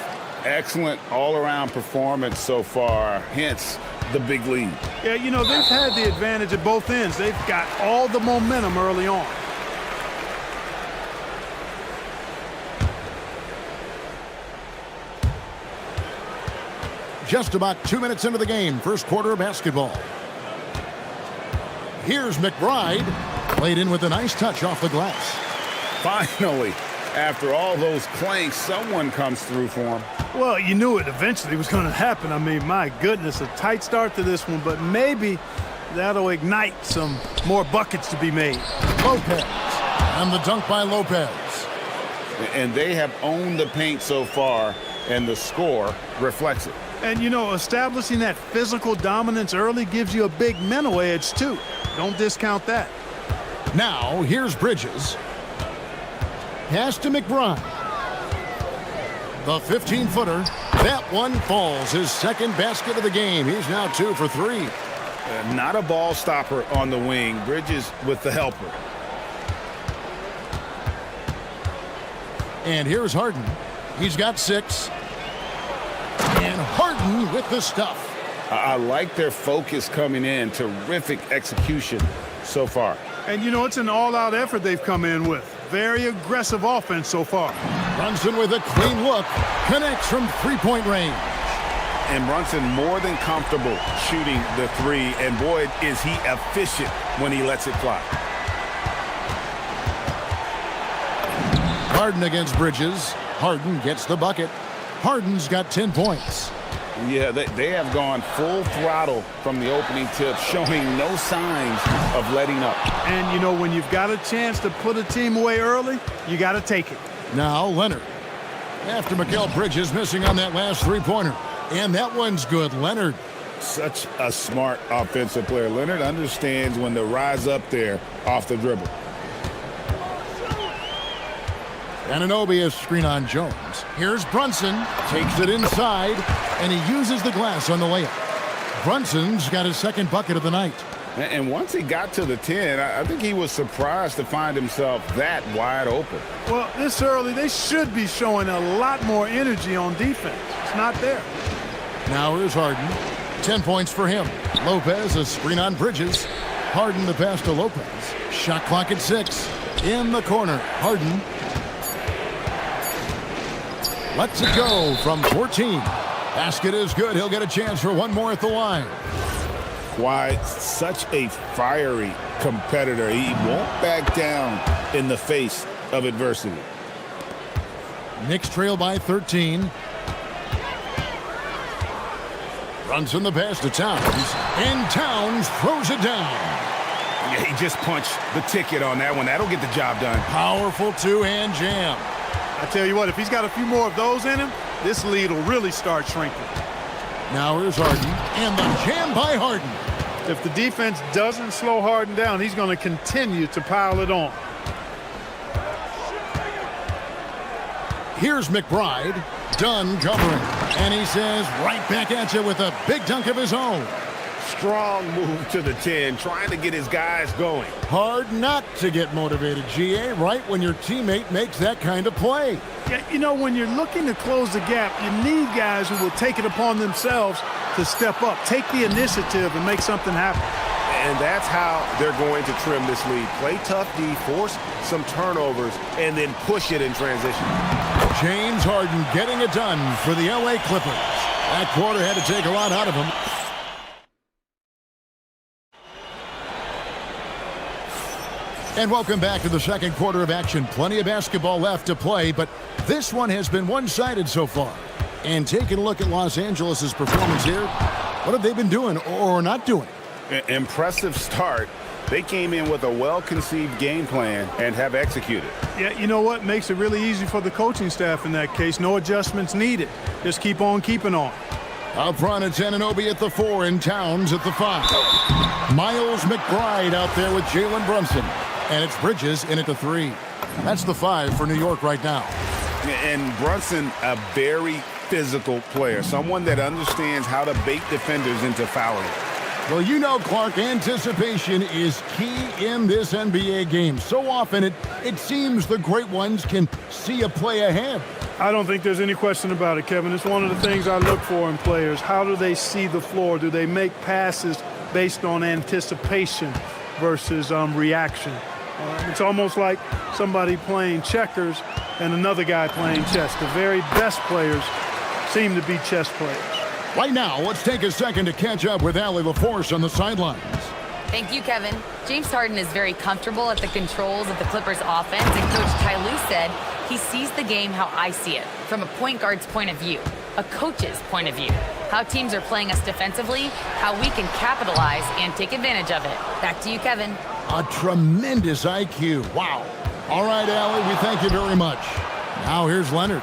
Excellent all-around performance so far, hence the big lead. Yeah, they've had the advantage at both ends. They've got all the momentum early on. Just about 2 minutes into the game, first quarter of basketball. Here's McBride, played in with a nice touch off the glass. Finally, after all those clanks, someone comes through for him. Well, you knew it eventually was going to happen. I mean, my goodness, a tight start to this one, but maybe that'll ignite some more buckets to be made. Lopez, and the dunk by Lopez. And they have owned the paint so far, and the score reflects it. And, establishing that physical dominance early gives you a big mental edge, too. Don't discount that. Now, here's Bridges. Pass to McBride. The 15-footer. That one falls. His second basket of the game. He's now 2 for 3. Not a ball stopper on the wing. Bridges with the helper. And here's Harden. He's got 6. And Harden with the stuff. I like their focus coming in. Terrific execution so far. And, it's an all-out effort they've come in with. Very aggressive offense so far. Brunson with a clean look. Connects from 3-point range. And Brunson more than comfortable shooting the 3. And, boy, is he efficient when he lets it fly. Harden against Bridges. Harden gets the bucket. Harden's got 10 points. Yeah, they have gone full throttle from the opening tip, showing no signs of letting up. And, when you've got a chance to put a team away early, you got to take it. Now Leonard. After Mikal Bridges missing on that last 3-pointer. And that one's good. Leonard. Such a smart offensive player. Leonard understands when to rise up there off the dribble. Anunoby is screen on Jones. Here's Brunson. Takes it inside, and he uses the glass on the layup. Brunson's got his second bucket of the night. And once he got to the 10, I think he was surprised to find himself that wide open. Well, this early, they should be showing a lot more energy on defense. It's not there. Now here's Harden. 10 points for him. Lopez, a screen on Bridges. Harden the pass to Lopez. Shot clock at 6. In the corner, Harden. Lets it go from 14. Basket is good. He'll get a chance for one more at the line. Why, such a fiery competitor. He won't back down in the face of adversity. Knicks trail by 13. Runs in the pass to Towns. And Towns throws it down. Yeah, he just punched the ticket on that one. That'll get the job done. Powerful two-hand jam. I tell you what, if he's got a few more of those in him, this lead will really start shrinking. Now here's Harden, and the jam by Harden. If the defense doesn't slow Harden down, he's going to continue to pile it on. Here's McBride, done covering. And he says right back at you with a big dunk of his own. Strong move to the 10, trying to get his guys going. Hard not to get motivated, GA, right when your teammate makes that kind of play. Yeah, you know, when you're looking to close the gap, you need guys who will take it upon themselves to step up, take the initiative, and make something happen. And that's how they're going to trim this lead. Play tough D, force some turnovers, and then push it in transition. James Harden getting it done for the LA Clippers. That quarter had to take a lot out of him. And welcome back to the second quarter of action. Plenty of basketball left to play, but this one has been one-sided so far. And taking a look at Los Angeles' performance here, what have they been doing or not doing? Impressive start. They came in with a well-conceived game plan and have executed. Yeah, you know what? Makes it really easy for the coaching staff in that case. No adjustments needed. Just keep on keeping on. Out front, it's Anunoby at the 4 and Towns at the 5. Miles McBride out there with Jalen Brunson. And it's Bridges in at the 3. That's the 5 for New York right now. And Brunson, a very physical player, someone that understands how to bait defenders into fouling. Well, you know, Clark, anticipation is key in this NBA game. So often it seems the great ones can see a play ahead. I don't think there's any question about it, Kevin. It's one of the things I look for in players. How do they see the floor? Do they make passes based on anticipation versus reaction? It's almost like somebody playing checkers and another guy playing chess. The very best players seem to be chess players. Right now, let's take a second to catch up with Allie LaForce on the sidelines. Thank you, Kevin. James Harden is very comfortable at the controls of the Clippers offense, and Coach Ty Lue said he sees the game how I see it, from a point guard's point of view, a coach's point of view, how teams are playing us defensively, how we can capitalize and take advantage of it. Back to you, Kevin. A tremendous IQ. Wow. All right, Allie, we thank you very much. Now here's Leonard.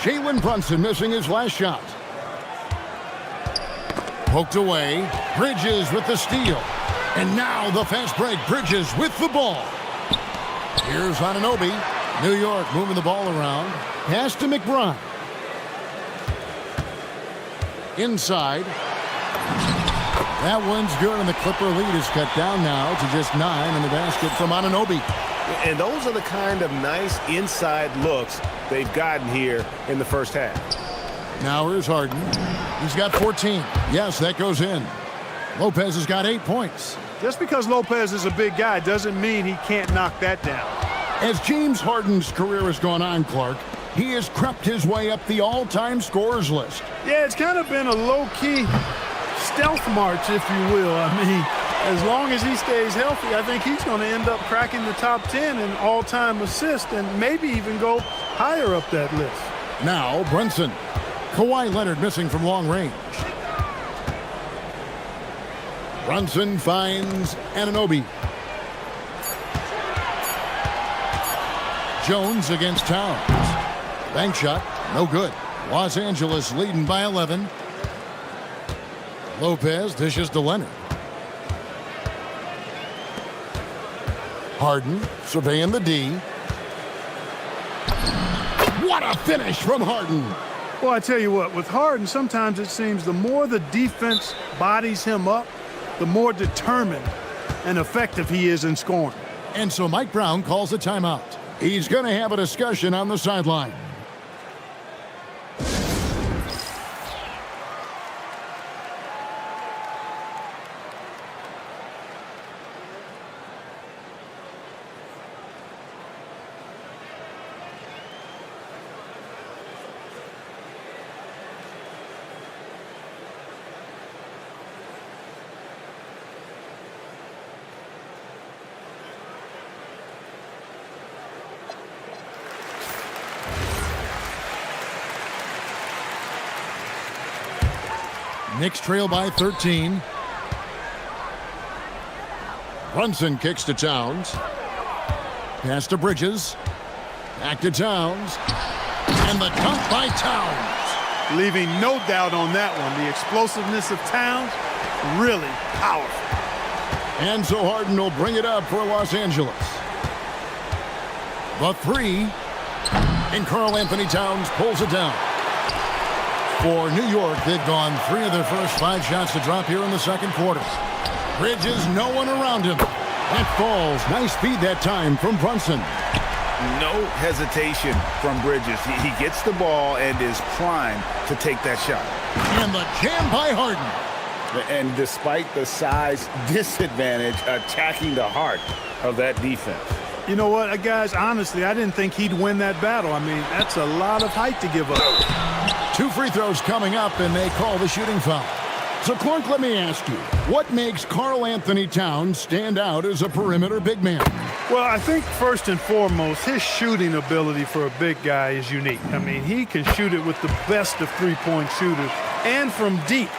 Jalen Brunson missing his last shot. Poked away. Bridges with the steal. And now the fast break. Bridges with the ball. Here's Anunoby. New York moving the ball around. Pass to McBride. Inside. That one's good, and the Clipper lead is cut down now to just 9 in the basket from Anunoby. And those are the kind of nice inside looks they've gotten here in the first half. Now here's Harden. He's got 14. Yes, that goes in. Lopez has got 8 points. Just because Lopez is a big guy doesn't mean he can't knock that down. As James Harden's career has gone on, Clark, he has crept his way up the all-time scorers list. Yeah, it's kind of been a low-key stealth march, if you will. I mean, as long as he stays healthy, I think he's going to end up cracking the top 10 in all-time assists and maybe even go higher up that list. Now, Brunson. Kawhi Leonard missing from long range. Brunson finds Anunoby. Jones against Towns. Bank shot, no good. Los Angeles leading by 11. Lopez dishes to Leonard. Harden surveying the D. What a finish from Harden. Well, I tell you what, with Harden, sometimes it seems the more the defense bodies him up, the more determined and effective he is in scoring. And so Mike Brown calls a timeout. He's going to have a discussion on the sideline. Knicks trail by 13. Brunson kicks to Towns. Pass to Bridges. Back to Towns. And the dunk by Towns. Leaving no doubt on that one. The explosiveness of Towns, really powerful. And so Harden will bring it up for Los Angeles. The three. And Karl Anthony Towns pulls it down. For New York, they've gone 3 of their first 5 shots to drop here in the second quarter. Bridges, no one around him. It falls. Nice speed that time from Brunson. No hesitation from Bridges. He gets the ball and is primed to take that shot. And the jam by Harden. And despite the size disadvantage, attacking the heart of that defense. You know what, guys, honestly, I didn't think he'd win that battle. I mean, that's a lot of height to give up. 2 free throws coming up, and they call the shooting foul. So, Clark, let me ask you, what makes Karl Anthony Towns stand out as a perimeter big man? Well, I think first and foremost, his shooting ability for a big guy is unique. I mean, he can shoot it with the best of three-point shooters and from deep.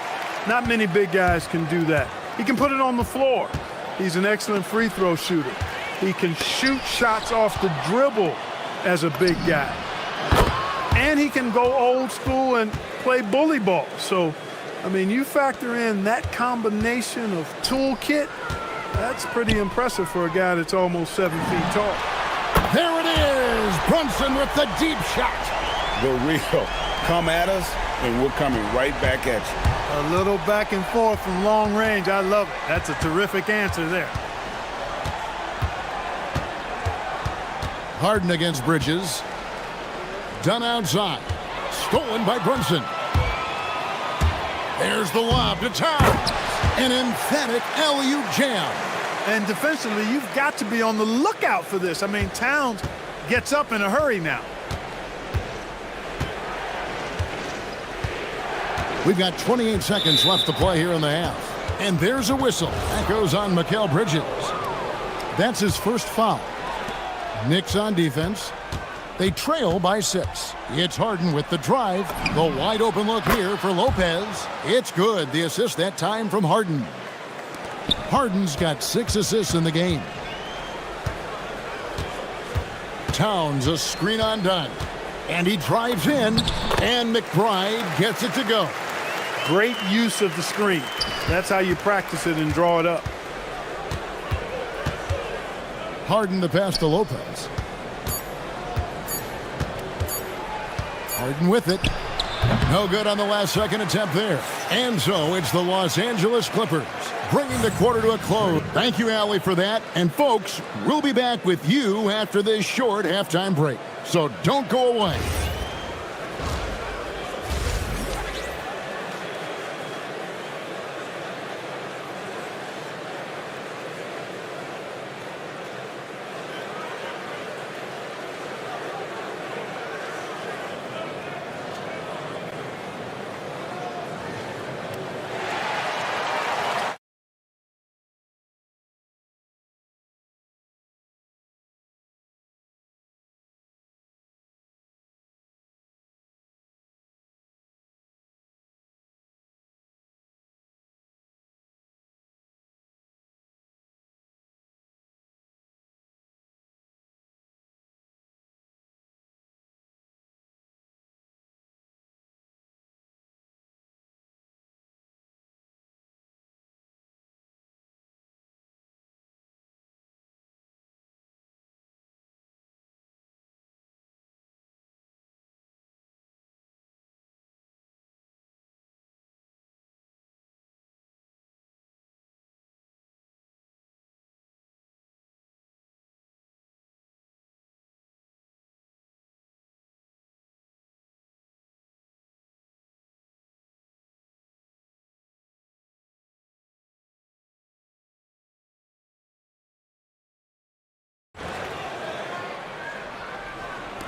Not many big guys can do that. He can put it on the floor. He's an excellent free throw shooter. He can shoot shots off the dribble as a big guy. And he can go old school and play bully ball. So, I mean, you factor in that combination of toolkit, that's pretty impressive for a guy that's almost 7 feet tall. There it is! Brunson with the deep shot. The real come at us, and we're coming right back at you. A little back and forth from long range. I love it. That's a terrific answer there. Harden against Bridges. Done outside. Stolen by Brunson. There's the lob to Towns. An emphatic alley-oop jam. And defensively, you've got to be on the lookout for this. I mean, Towns gets up in a hurry now. We've got 28 seconds left to play here in the half. And there's a whistle. That goes on Mikal Bridges. That's his first foul. Knicks on defense. They trail by 6. It's Harden with the drive. The wide open look here for Lopez. It's good. The assist that time from Harden. Harden's got 6 assists in the game. Towns a screen undone. And he drives in. And McBride gets it to go. Great use of the screen. That's how you practice it and draw it up. Harden the pass to Lopez. Harden with it. No good on the last second attempt there. And so it's the Los Angeles Clippers bringing the quarter to a close. Thank you, Allie, for that. And folks, we'll be back with you after this short halftime break. So don't go away.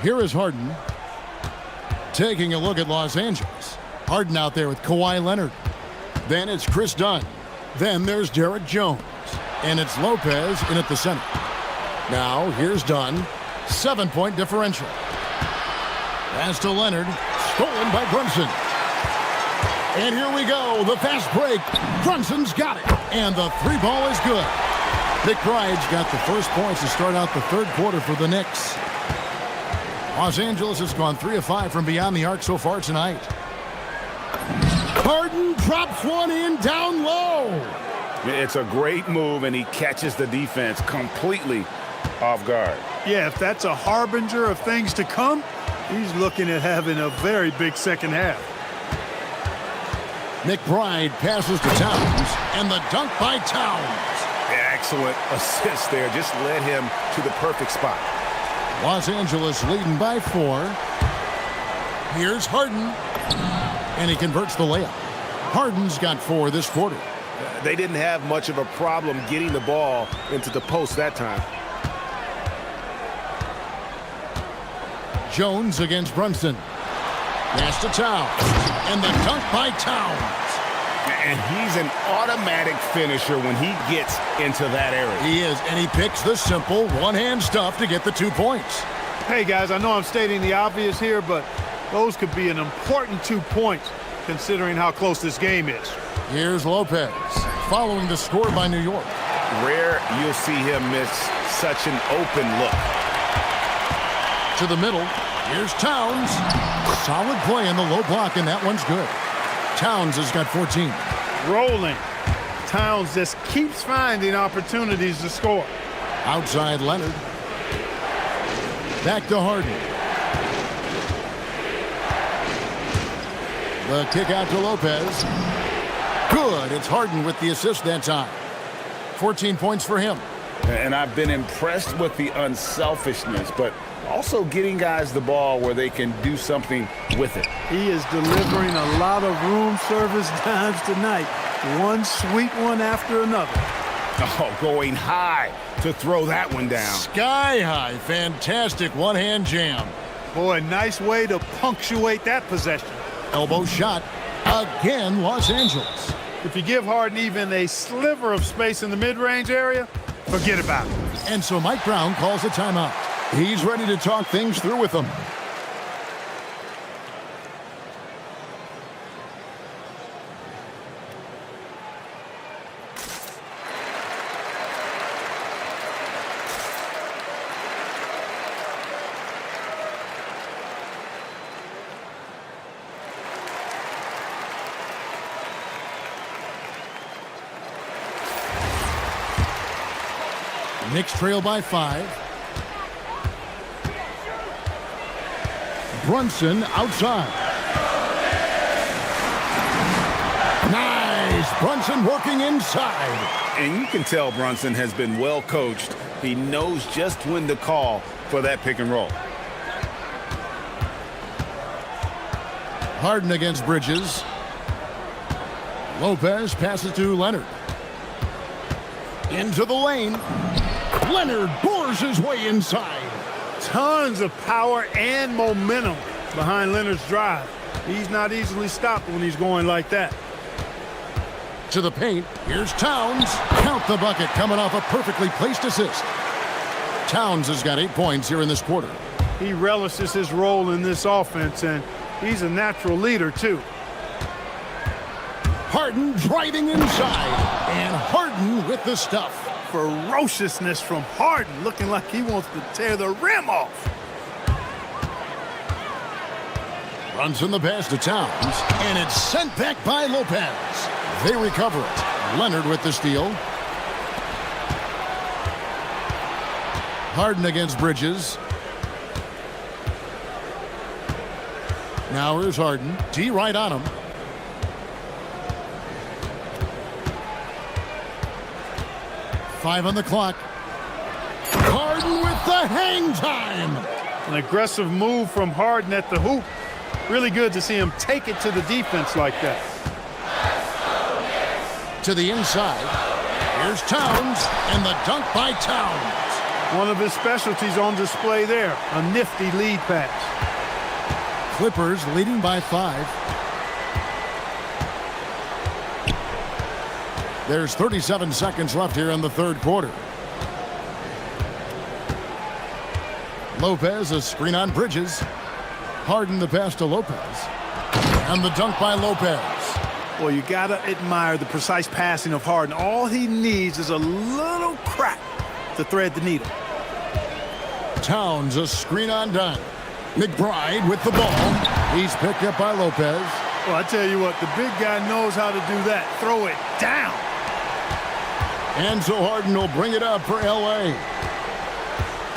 Here is Harden taking a look at Los Angeles. Harden out there with Kawhi Leonard. Then it's Chris Dunn. Then there's Derek Jones. And it's Lopez in at the center. Now here's Dunn. 7-point differential. Pass to Leonard. Stolen by Brunson. And here we go. The fast break. Brunson's got it. And the 3 ball is good. McBride's got the first points to start out the third quarter for the Knicks. Los Angeles has gone 3 of 5 from beyond the arc so far tonight. Harden drops one in down low. It's a great move, and he catches the defense completely off guard. Yeah, if that's a harbinger of things to come, he's looking at having a very big second half. McBride passes to Towns, and the dunk by Towns. Excellent assist there. Just led him to the perfect spot. Los Angeles leading by 4. Here's Harden, and he converts the layup. Harden's got 4 this quarter. They didn't have much of a problem getting the ball into the post that time. Jones against Brunson. Pass to Towns, and the dunk by Towns. And he's an automatic finisher when he gets into that area. He is, and he picks the simple one-hand stuff to get the 2 points. Hey, guys, I know I'm stating the obvious here, but those could be an important 2 points considering how close this game is. Here's Lopez, following the score by New York. Rare you'll see him miss such an open look. To the middle, here's Towns. Solid play in the low block, and that one's good. Towns has got 14. Rolling. Towns just keeps finding opportunities to score. Outside Leonard. Back to Harden. The kick out to Lopez. Good. It's Harden with the assist that time. 14 points for him. And I've been impressed with the unselfishness, but also getting guys the ball where they can do something with it. He is delivering a lot of room service dimes tonight. One sweet one after another. Oh, going high to throw that one down. Sky high. Fantastic one-hand jam. Boy, nice way to punctuate that possession. Elbow shot. Again, Los Angeles. If you give Harden even a sliver of space in the mid-range area, forget about it. And so Mike Brown calls a timeout. He's ready to talk things through with them. Knicks trail by 5. Brunson outside. Nice. Brunson working inside. And you can tell Brunson has been well coached. He knows just when to call for that pick and roll. Harden against Bridges. Lopez passes to Leonard. Into the lane. Leonard bores his way inside. Tons of power and momentum behind Leonard's drive. He's not easily stopped when he's going like that. To the paint. Here's Towns. Count the bucket coming off a perfectly placed assist. Towns has got 8 points here in this quarter. He relishes his role in this offense, and he's a natural leader, too. Harden driving inside. And Harden with the stuff. Ferociousness from Harden, looking like he wants to tear the rim off. Runs in the pass to Towns, and it's sent back by Lopez. They recover it. Leonard with the steal. Harden against Bridges. Now here's Harden. D right on him. Five on the clock. Harden with the hang time. An aggressive move from Harden at the hoop. Really good to see him take it to the defense like that. To the inside. Here's Towns, and the dunk by Towns. One of his specialties on display there. A nifty lead pass. Clippers leading by 5. There's 37 seconds left here in the third quarter. Lopez, a screen on Bridges. Harden the pass to Lopez. And the dunk by Lopez. Well, you got to admire the precise passing of Harden. All he needs is a little crack to thread the needle. Towns, a screen on done. McBride with the ball. He's picked up by Lopez. Well, I tell you what, the big guy knows how to do that. Throw it down. And so Harden will bring it up for L.A.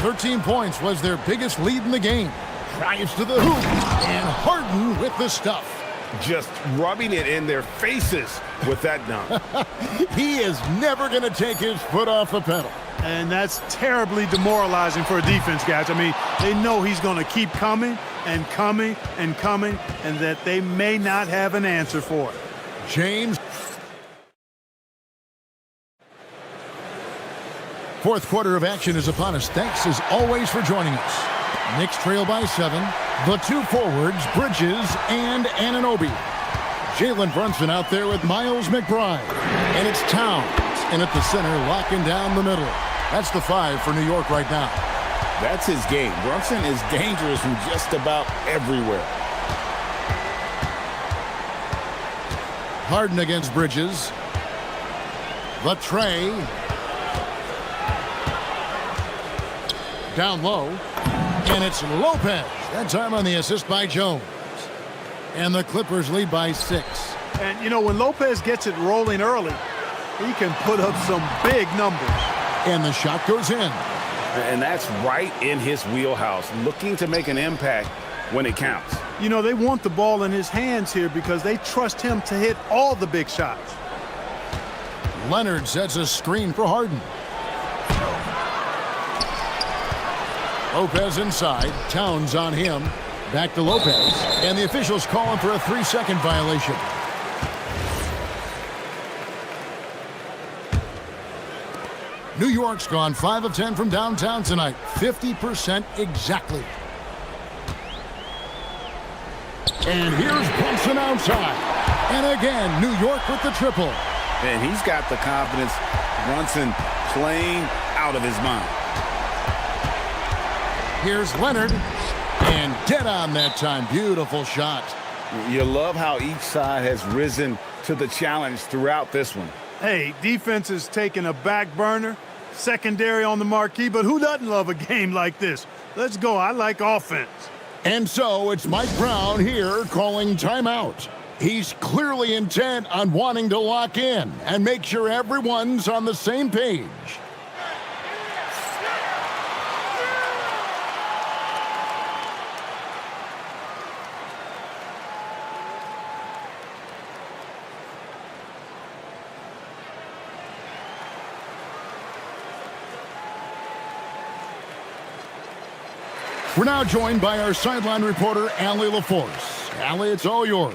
13 points was their biggest lead in the game. Drives to the hoop, and Harden with the stuff. Just rubbing it in their faces with that dunk. He is never going to take his foot off the pedal. And that's terribly demoralizing for a defense, guys. I mean, they know he's going to keep coming and coming and coming, and that they may not have an answer for it. James. Fourth quarter of action is upon us. Thanks as always for joining us. Knicks trail by 7. The two forwards, Bridges and Anunoby. Jalen Brunson out there with Miles McBride. And it's Towns in at the center, locking down the middle. That's the 5 for New York right now. That's his game. Brunson is dangerous from just about everywhere. Harden against Bridges. The tray. Down low. And it's Lopez. That time on the assist by Jones. And the Clippers lead by 6. And, you know, when Lopez gets it rolling early, he can put up some big numbers. And the shot goes in. And that's right in his wheelhouse, looking to make an impact when it counts. You know, they want the ball in his hands here because they trust him to hit all the big shots. Leonard sets a screen for Harden. Lopez inside. Towns on him. Back to Lopez. And the officials calling for a 3-second violation. New York's gone 5 of 10 from downtown tonight. 50% exactly. And here's Brunson outside. And again, New York with the triple. And he's got the confidence. Brunson playing out of his mind. Here's Leonard. And dead on that time. Beautiful shot. You love how each side has risen to the challenge throughout this one. Hey, defense is taking a back burner. Secondary on the marquee, but who doesn't love a game like this? Let's go. I like offense. And so it's Mike Brown here calling timeout. He's clearly intent on wanting to lock in and make sure everyone's on the same page. We're now joined by our sideline reporter, Allie LaForce. Allie, it's all yours.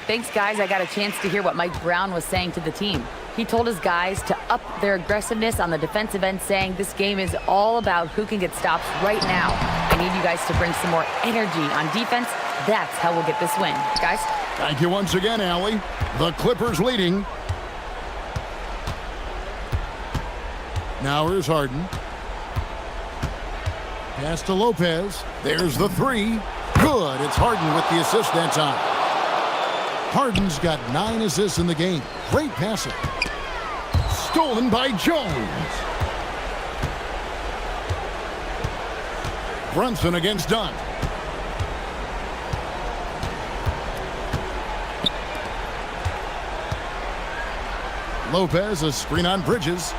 Thanks, guys. I got a chance to hear what Mike Brown was saying to the team. He told his guys to up their aggressiveness on the defensive end, saying this game is all about who can get stops right now. I need you guys to bring some more energy on defense. That's how we'll get this win. Guys? Thank you once again, Allie. The Clippers leading. Now here's Harden. Pass to Lopez. There's the 3. Good. It's Harden with the assist that time. Harden's got 9 assists in the game. Great passing. Stolen by Jones. Brunson against Dunn. Lopez, a screen on Bridges.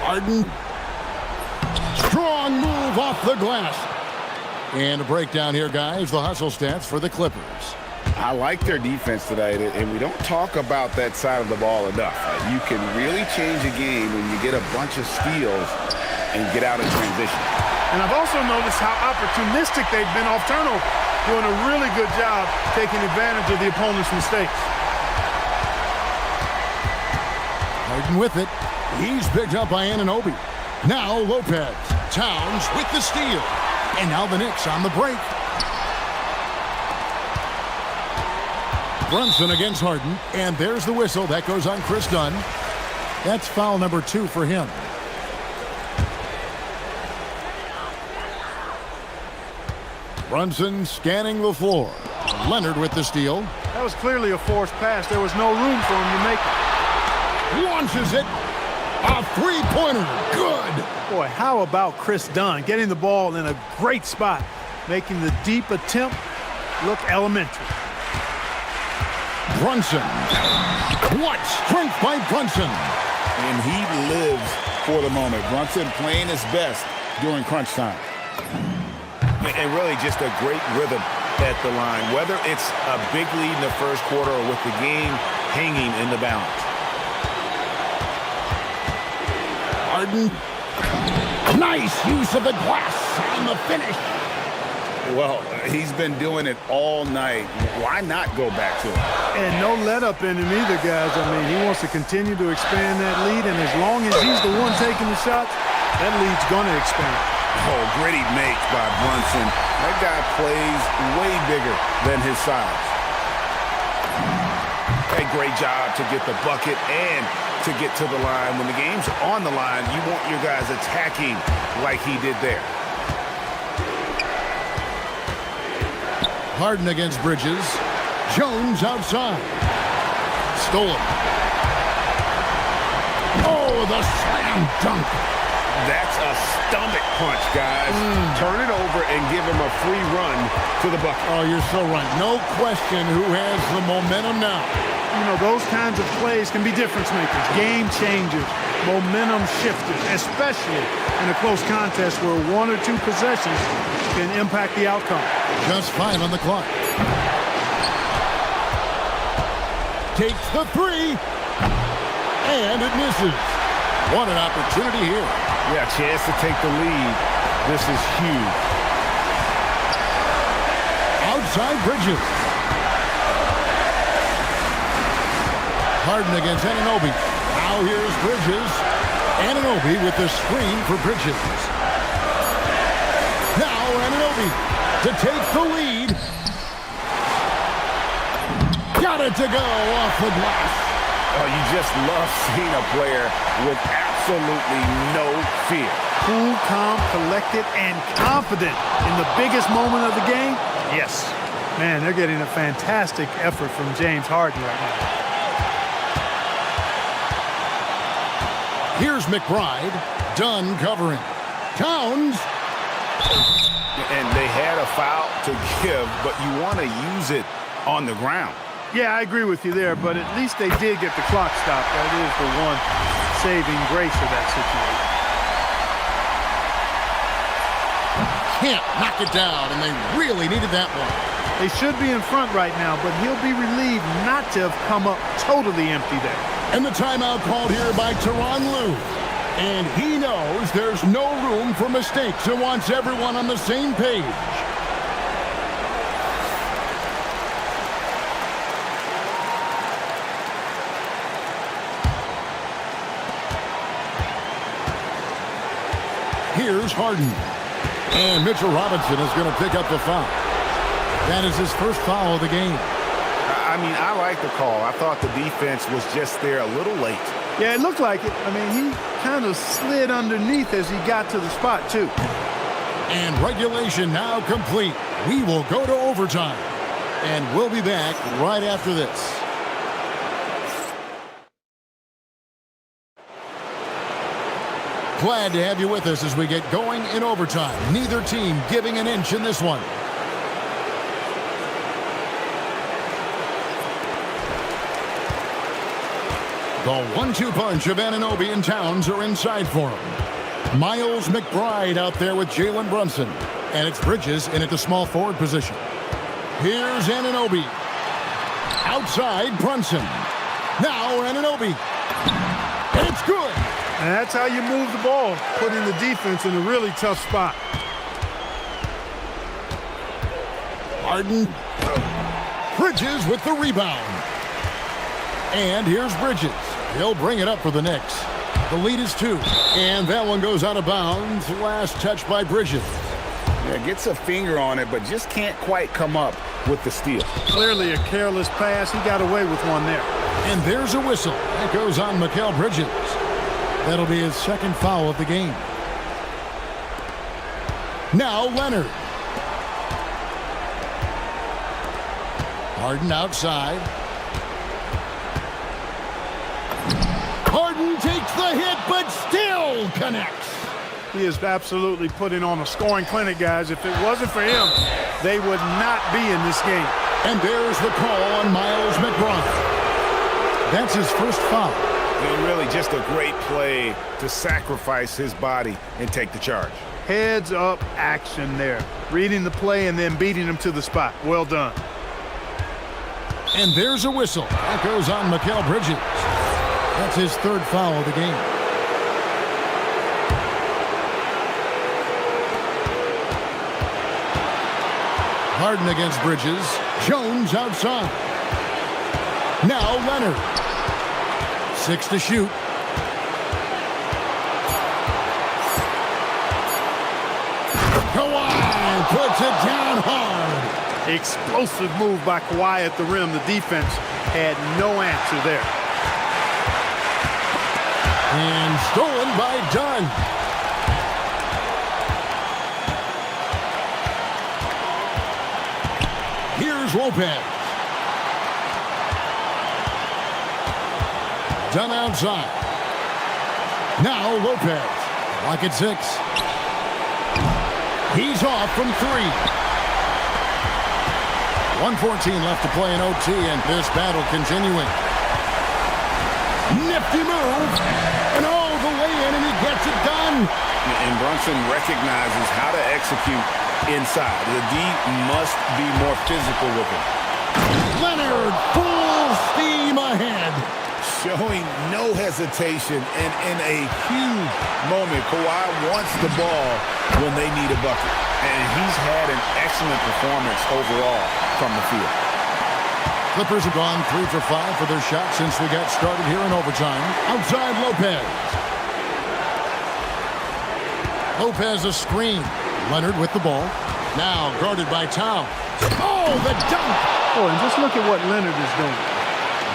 Harden. Strong move off the glass. And a breakdown here, guys. The hustle stats for the Clippers. I like their defense tonight, and we don't talk about that side of the ball enough. You can really change a game when you get a bunch of steals and get out in transition. And I've also noticed how opportunistic they've been off turnover, doing a really good job taking advantage of the opponent's mistakes. Harden with it. He's picked up by Anunoby. Now Lopez. Towns with the steal. And now the Knicks on the break. Brunson against Harden. And there's the whistle. That goes on Chris Dunn. That's foul number 2 for him. Brunson scanning the floor. Leonard with the steal. That was clearly a forced pass. There was no room for him to make it. Launches it. A 3-pointer. Good. Boy, how about Chris Dunn getting the ball in a great spot? making the deep attempt look elementary. Brunson. What strength by Brunson. And he lives for the moment. Brunson playing his best during crunch time. And really just a great rhythm at the line, whether it's a big lead in the first quarter or with the game hanging in the balance. Harden. Nice use of the glass and the finish. Well, he's been doing it all night. Why not go back to it? And no let up in him either, guys. I mean, he wants to continue to expand that lead, and as long as he's the one taking the shots, that lead's going to expand. Oh, gritty make by Brunson. That guy plays way bigger than his size. A great job to get the bucket and to get to the line. When the game's on the line, you want your guys attacking like he did there. Harden against Bridges. Jones outside. Stolen. Oh, the slam dunk. That's a stomach punch, guys. Turn it over and give him a free run to the bucket. Oh, you're so right. No question who has the momentum now. You know, those kinds of plays can be difference makers, game changers, momentum shifters, especially in a close contest where one or two possessions can impact the outcome. Just 5 on the clock. Takes the three, and it misses. What an opportunity here. Yeah, chance to take the lead. This is huge. Outside Bridges. Harden against Anunoby. Now here's Bridges. Anunoby with the screen for Bridges. Now Anunoby to take the lead. Got it to go off the glass. Oh, you just love seeing a player with absolutely no fear. Cool, calm, collected, and confident in the biggest moment of the game? Yes. Man, they're getting a fantastic effort from James Harden right now. Here's McBride. Dunn covering. Towns. And they had a foul to give, but you want to use it on the ground. Yeah, I agree with you there, but at least they did get the clock stopped. That is the one saving grace of that situation. Can't knock it down, and they really needed that one. They should be in front right now, but he'll be relieved not to have come up totally empty there. And the timeout called here by Tyronn Lue. And he knows there's no room for mistakes and wants everyone on the same page. Here's Harden. And Mitchell Robinson is going to pick up the foul. That is his first foul of the game. I mean, I like the call. I thought the defense was just there a little late. Yeah, it looked like it. I mean, he kind of slid underneath as he got to the spot, too. And regulation now complete. We will go to overtime. And we'll be back right after this. Glad to have you with us as we get going in overtime. Neither team giving an inch in this one. The 1-2 punch of Anunoby and Towns are inside for him. Miles McBride out there with Jalen Brunson. And it's Bridges in at the small forward position. Here's Anunoby. Outside Brunson. Now Anunoby. And it's good. And that's how you move the ball, putting the defense in a really tough spot. Harden. Bridges with the rebound. And here's Bridges. He'll bring it up for the Knicks. The lead is 2. And that one goes out of bounds. Last touch by Bridges. Yeah, gets a finger on it, but just can't quite come up with the steal. Clearly a careless pass. He got away with one there. And there's a whistle. That goes on Mikal Bridges. That'll be his second foul of the game. Now Leonard. Harden outside. Harden takes the hit, but still connects. He is absolutely putting on a scoring clinic, guys. If it wasn't for him, they would not be in this game. And there's the call on Miles McBride. That's his first foul. And really just a great play to sacrifice his body and take the charge. Heads up action there. Reading the play and then beating him to the spot. Well done. And there's a whistle. That goes on Mikal Bridges. That's his third foul of the game. Harden against Bridges. Jones outside. Now Leonard. 6 to shoot. Kawhi puts it down hard. Explosive move by Kawhi at the rim. The defense had no answer there. And stolen by Dunn. Here's Lopez. Dunn outside. Now Lopez. Lock at 6. He's off from 3. 1:14 left to play in OT, and this battle continuing. Nifty move. And all the way in, and he gets it done. And Brunson recognizes how to execute inside. The D must be more physical with it. Leonard, full steam ahead. Showing no hesitation, and in a huge moment, Kawhi wants the ball when they need a bucket. And he's had an excellent performance overall from the field. Clippers have gone 3 for 5 for their shot since we got started here in overtime. Outside Lopez. Lopez a screen. Leonard with the ball. Now guarded by Towns. Oh, the dunk! Oh, and just look at what Leonard is doing.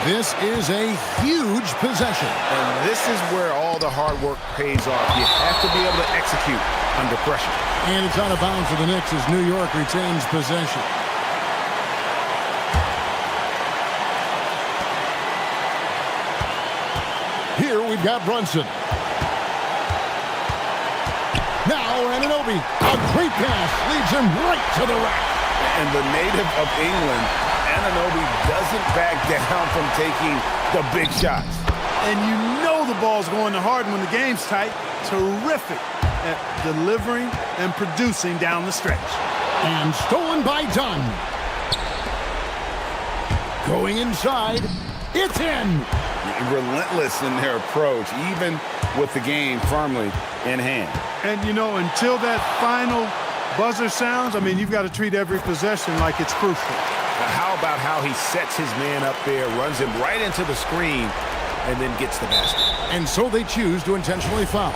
This is a huge possession. And this is where all the hard work pays off. You have to be able to execute under pressure. And it's out of bounds for the Knicks as New York retains possession. Here we've got Brunson. Now Anunoby. A great pass leads him right to the rack. And the native of England, Anunoby doesn't back down from taking the big shots. And you know the ball's going to Harden when the game's tight. Terrific at delivering and producing down the stretch. And stolen by Dunn. Going inside. It's in. Relentless in their approach, even with the game firmly in hand. And, you know, until that final buzzer sounds, I mean, you've got to treat every possession like it's crucial. Now, how about how he sets his man up there, runs him right into the screen, and then gets the basket? And so they choose to intentionally foul.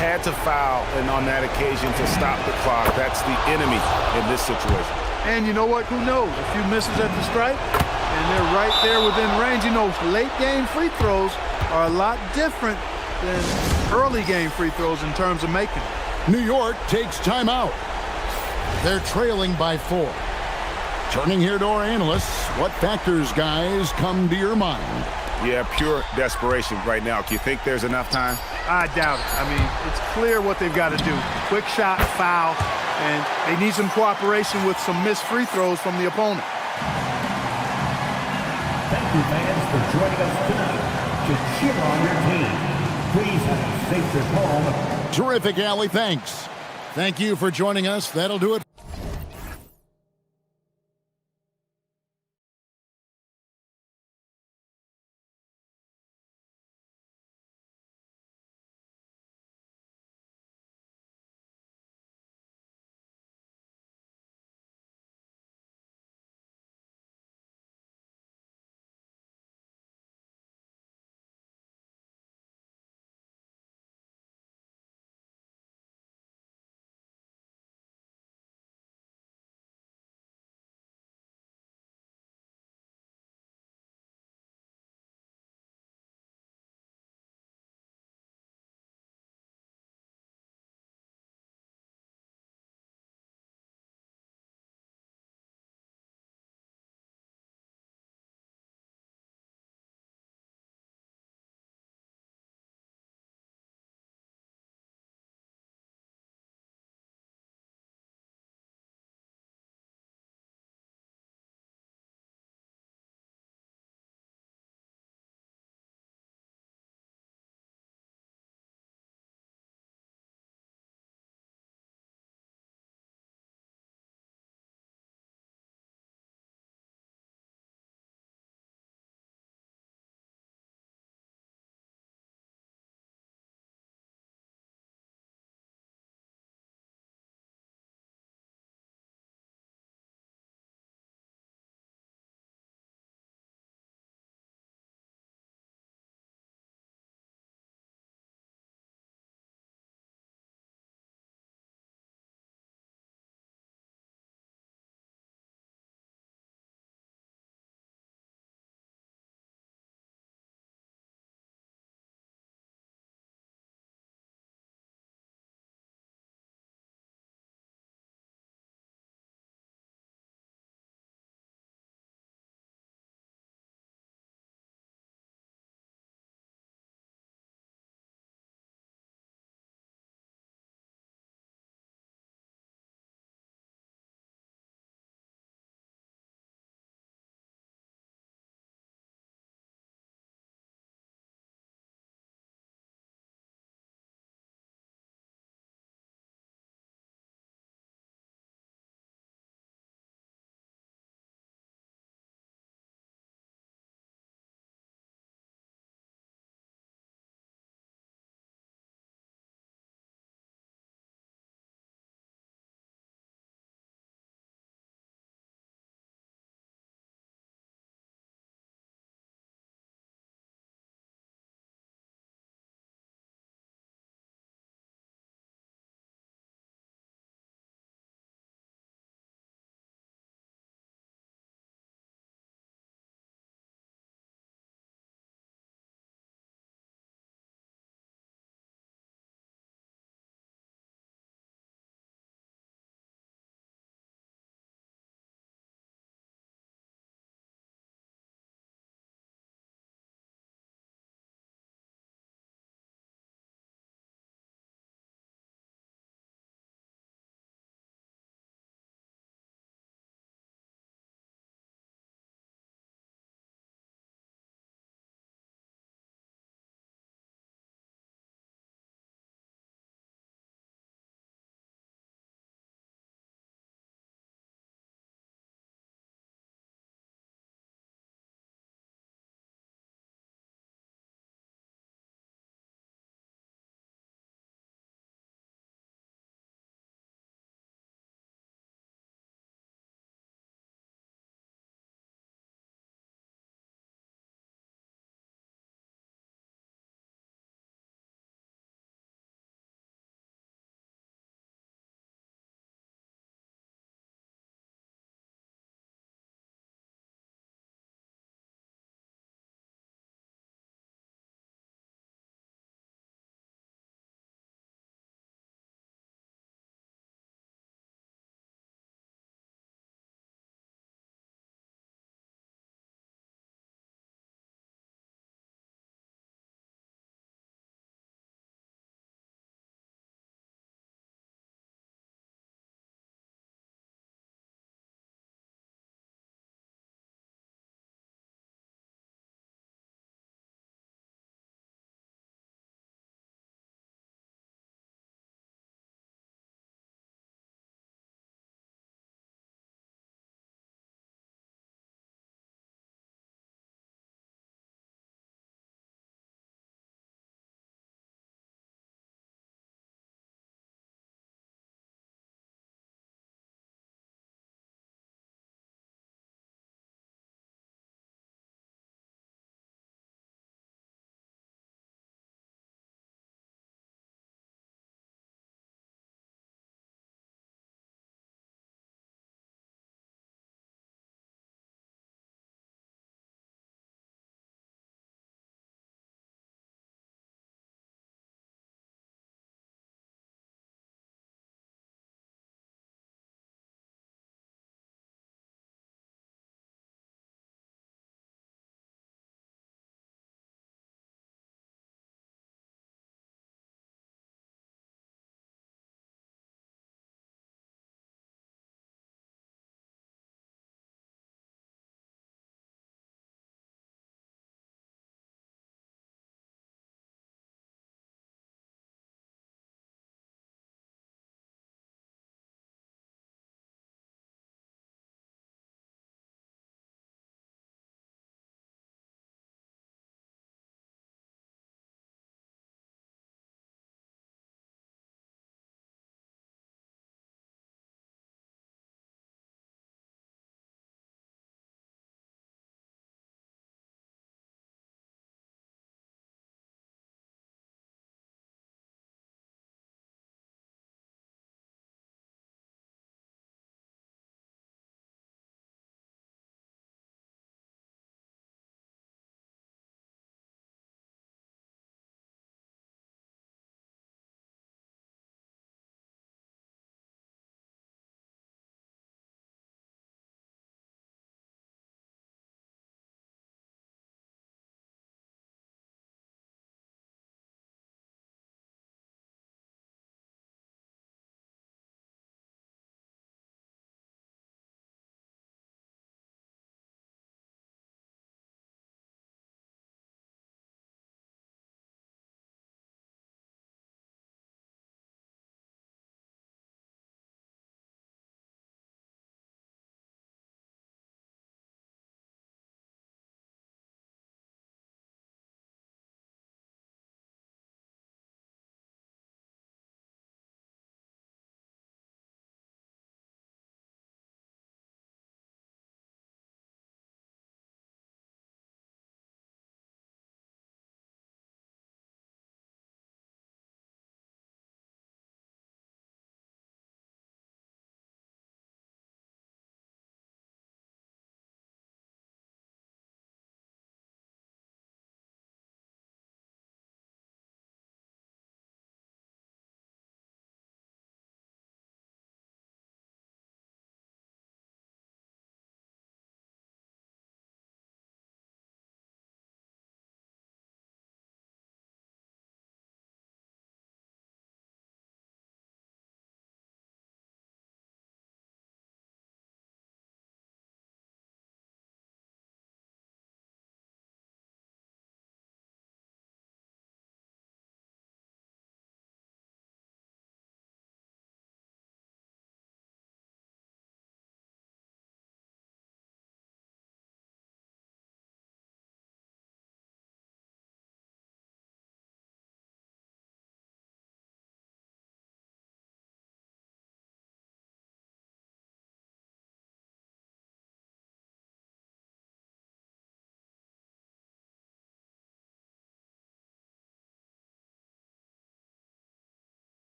Had to foul, and on that occasion to stop the clock. That's the enemy in this situation. And you know what? Who knows? A few misses at the stripe, and they're right there within range. You know, late game free throws are a lot different than early game free throws in terms of making. New York takes timeout. They're trailing by 4. Turning here to our analysts, what factors, guys, come to your mind? Yeah, pure desperation right now. Do you think there's enough time? I doubt it. I mean, it's clear what they've got to do. Quick shot, foul, and they need some cooperation with some missed free throws from the opponent. Thank you, fans, for joining us tonight to cheer on your team. Please have a safe trip home. Terrific, Allie. Thanks. Thank you for joining us. That'll do it.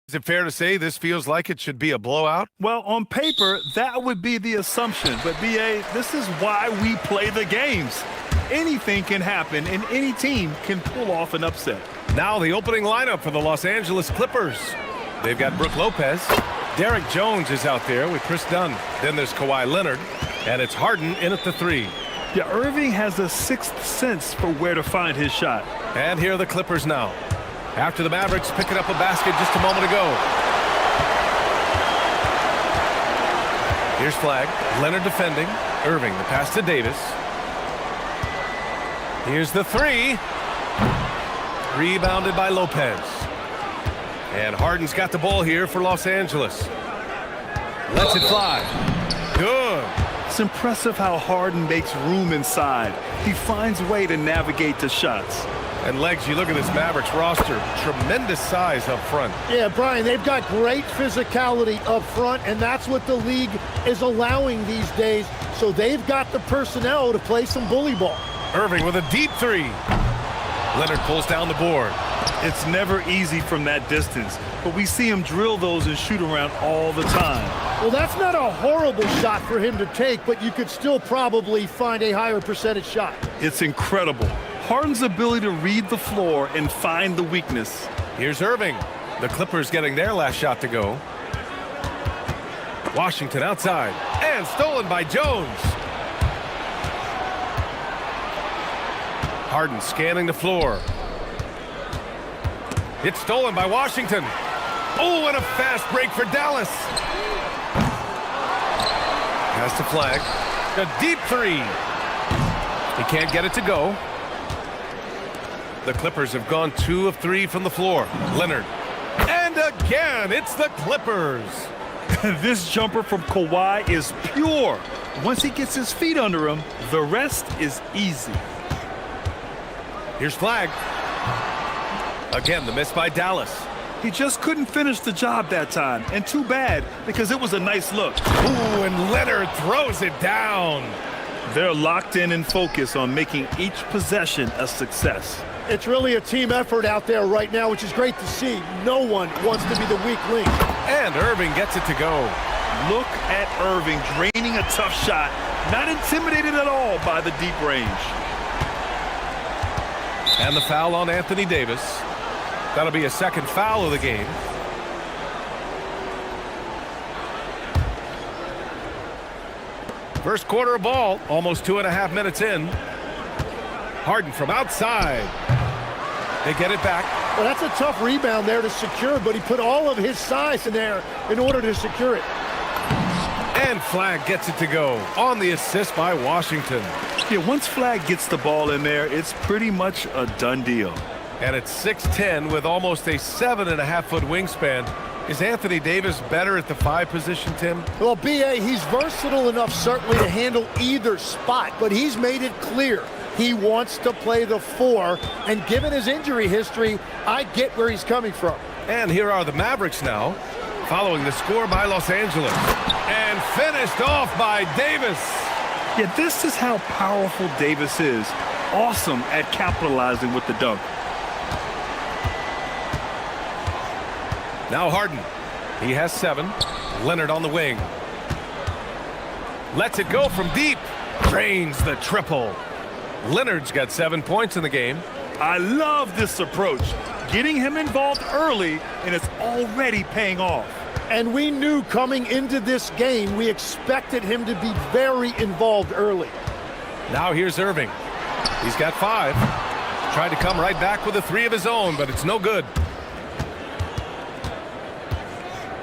Is it fair to say this feels like it should be a blowout? Well, on paper, that would be the assumption. But, B.A., this is why we play the games. Anything can happen, and any team can pull off an upset. Now the opening lineup for the Los Angeles Clippers. They've got Brook Lopez. Derek Jones is out there with Chris Dunn. Then there's Kawhi Leonard. And it's Harden in at the 3. Yeah, Irving has a sixth sense for where to find his shot. And here are the Clippers now. After the Mavericks picking up a basket just a moment ago. Here's Flag. Leonard defending. Irving, the pass to Davis. Here's the 3. Rebounded by Lopez. And Harden's got the ball here for Los Angeles. Lets it fly. Good. It's impressive how Harden makes room inside. He finds a way to navigate the shots. And Legs, you look at this Mavericks roster, tremendous size up front. Yeah, Brian, they've got great physicality up front, and that's what the league is allowing these days. So they've got the personnel to play some bully ball. Irving with a deep 3. Leonard pulls down the board. It's never easy from that distance, but we see him drill those and shoot around all the time. Well, that's not a horrible shot for him to take, but you could still probably find a higher percentage shot. It's incredible. Harden's ability to read the floor and find the weakness. Here's Irving. The Clippers getting their last shot to go. Washington outside. And stolen by Jones. Harden scanning the floor. It's stolen by Washington. Oh, and a fast break for Dallas. Pass to Flag. A deep 3. He can't get it to go. The Clippers have gone 2 of 3 from the floor. Leonard. And again, it's the Clippers. This jumper from Kawhi is pure. Once he gets his feet under him, the rest is easy. Here's Flag. Again, the miss by Dallas. He just couldn't finish the job that time. And too bad, because it was a nice look. Ooh, and Leonard throws it down. They're locked in and focused on making each possession a success. It's really a team effort out there right now, which is great to see. No one wants to be the weak link. And Irving gets it to go. Look at Irving draining a tough shot. Not intimidated at all by the deep range. And the foul on Anthony Davis. That'll be a second foul of the game. First quarter of ball, almost 2.5 minutes in. Harden from outside. They get it back. Well, that's a tough rebound there to secure, but he put all of his size in there in order to secure it. And Flag gets it to go on the assist by Washington. Yeah, once Flag gets the ball in there, it's pretty much a done deal. And it's 6'10" with almost a 7.5-foot wingspan. Is Anthony Davis better at the 5 position, Tim? Well, B.A., he's versatile enough certainly to handle either spot, but he's made it clear he wants to play the 4, and given his injury history, I get where he's coming from. And here are the Mavericks now, following the score by Los Angeles. And finished off by Davis. Yeah, this is how powerful Davis is. Awesome at capitalizing with the dunk. Now Harden. He has 7. Leonard on the wing. Lets it go from deep. Drains the triple. Leonard's got 7 points in the game. I love this approach. Getting him involved early, and it's already paying off. And we knew coming into this game, we expected him to be very involved early. Now here's Irving. He's got 5. Tried to come right back with a 3 of his own, but it's no good.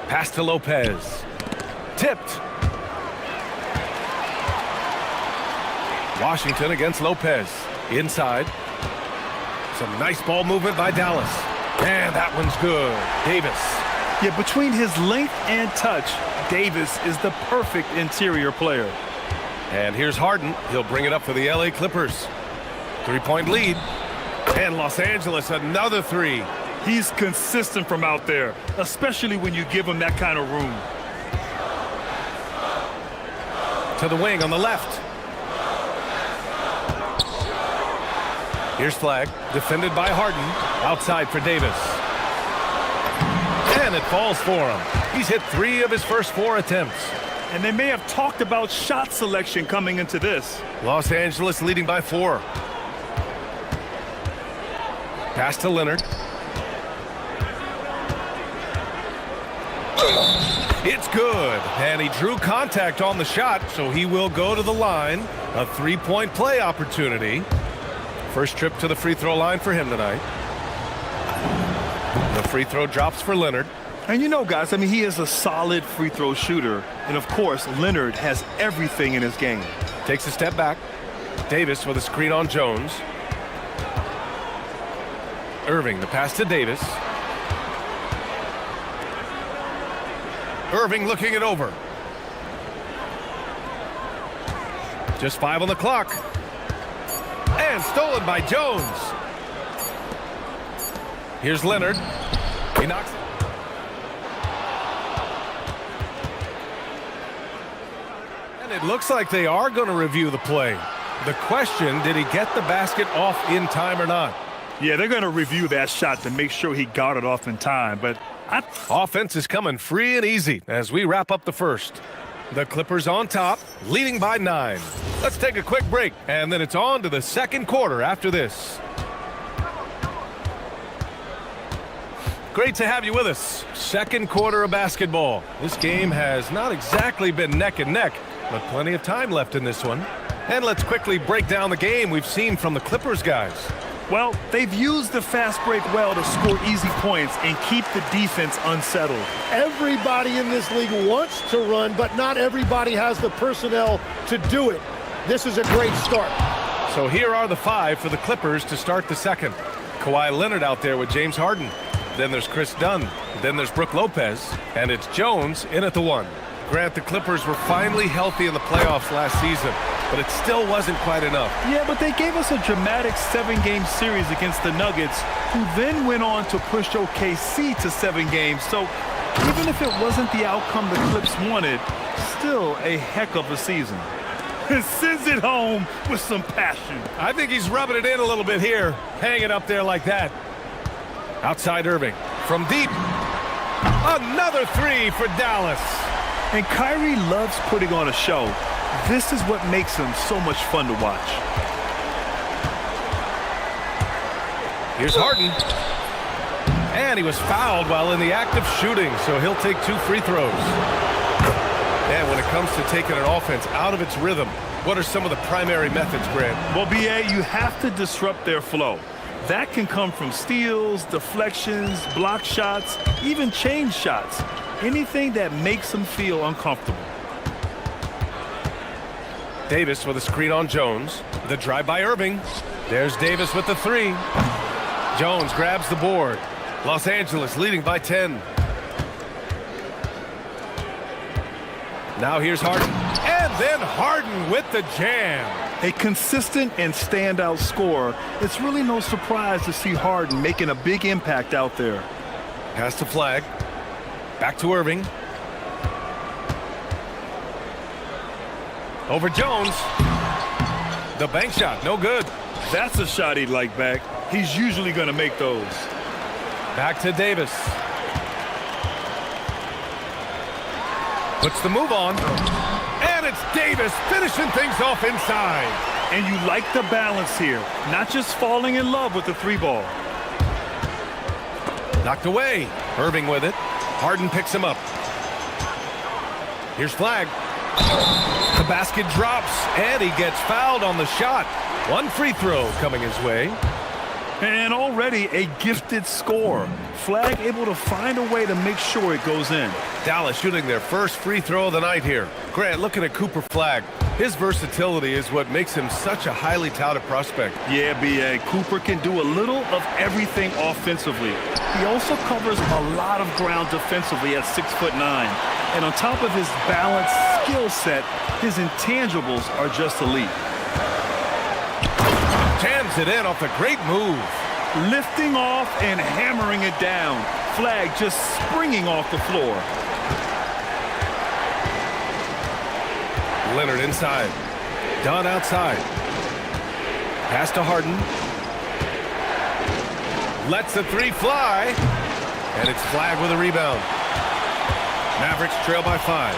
Pass to Lopez. Tipped. Washington against Lopez. Inside. Some nice ball movement by Dallas. And that one's good. Davis. Yeah, between his length and touch, Davis is the perfect interior player. And here's Harden. He'll bring it up for the LA Clippers. 3-point lead. And Los Angeles, another 3. He's consistent from out there, especially when you give him that kind of room. To the wing on the left. Here's Flag, defended by Harden. Outside for Davis. And And it falls for him. He's hit 3 of his first 4 attempts. And they may have talked about shot selection coming into this. Los Angeles leading by 4. Pass to Leonard. It's good. And he drew contact on the shot, so he will go to the line. A 3-point play opportunity. First trip to the free throw line for him tonight. The free throw drops for Leonard. And you know, guys, I mean, he is a solid free throw shooter. And, of course, Leonard has everything in his game. Takes a step back. Davis with a screen on Jones. Irving, the pass to Davis. Irving looking it over. Just 5 on the clock. And stolen by Jones. Here's Leonard. He knocks it. And it looks like they are going to review the play. The question, did he get the basket off in time or not? Yeah, they're going to review that shot to make sure he got it off in time. But offense is coming free and easy as we wrap up the first. The Clippers on top, leading by 9. Let's take a quick break, and then it's on to the second quarter after this. Great to have you with us. Second quarter of basketball. This game has not exactly been neck and neck, but plenty of time left in this one. And let's quickly break down the game we've seen from the Clippers guys. Well, they've used the fast break well to score easy points and keep the defense unsettled. Everybody in this league wants to run, but not everybody has the personnel to do it. This is a great start. So here are the 5 for the Clippers to start the second. Kawhi Leonard out there with James Harden. Then there's Chris Dunn. Then there's Brook Lopez. And it's Jones in at the 1. Grant, the Clippers were finally healthy in the playoffs last season, but it still wasn't quite enough. Yeah, but they gave us a dramatic 7-game series against the Nuggets, who then went on to push OKC to 7 games. So even if it wasn't the outcome the Clips wanted, still a heck of a season. And sends it home with some passion. I think he's rubbing it in a little bit here, hanging up there like that. Outside Irving, from deep. Another 3 for Dallas. And Kyrie loves putting on a show. This is what makes him so much fun to watch. Here's Harden. And he was fouled while in the act of shooting, so he'll take 2 free throws. And when it comes to taking an offense out of its rhythm, what are some of the primary methods, Grant? Well, B.A., you have to disrupt their flow. That can come from steals, deflections, block shots, even change shots. Anything that makes them feel uncomfortable. Davis with a screen on Jones. The drive by Irving. There's Davis with the 3. Jones grabs the board. Los Angeles leading by 10. Now here's Harden. And then Harden with the jam. A consistent and standout scorer. It's really no surprise to see Harden making a big impact out there. Pass to Flag. Back to Irving. Over Jones. The bank shot, no good. That's a shot he'd like back. He's usually going to make those. Back to Davis. Puts the move on. And it's Davis finishing things off inside. And you like the balance here. Not just falling in love with the 3-ball. Knocked away. Irving with it. Harden picks him up. Here's Flag. The basket drops, and he gets fouled on the shot. 1 free throw coming his way. And already a gifted score. Flag able to find a way to make sure it goes in. Dallas shooting their first free throw of the night here. Grant, looking at Cooper Flag. His versatility is what makes him such a highly touted prospect. Yeah, B.A. Cooper can do a little of everything offensively. He also covers a lot of ground defensively at 6'9". And on top of his balanced skill set, his intangibles are just elite. Jams it in off a great move. Lifting off and hammering it down. Flag just springing off the floor. Leonard inside. Dunn outside. Pass to Harden. Lets the 3 fly. And it's flagged with a rebound. Mavericks trail by 5.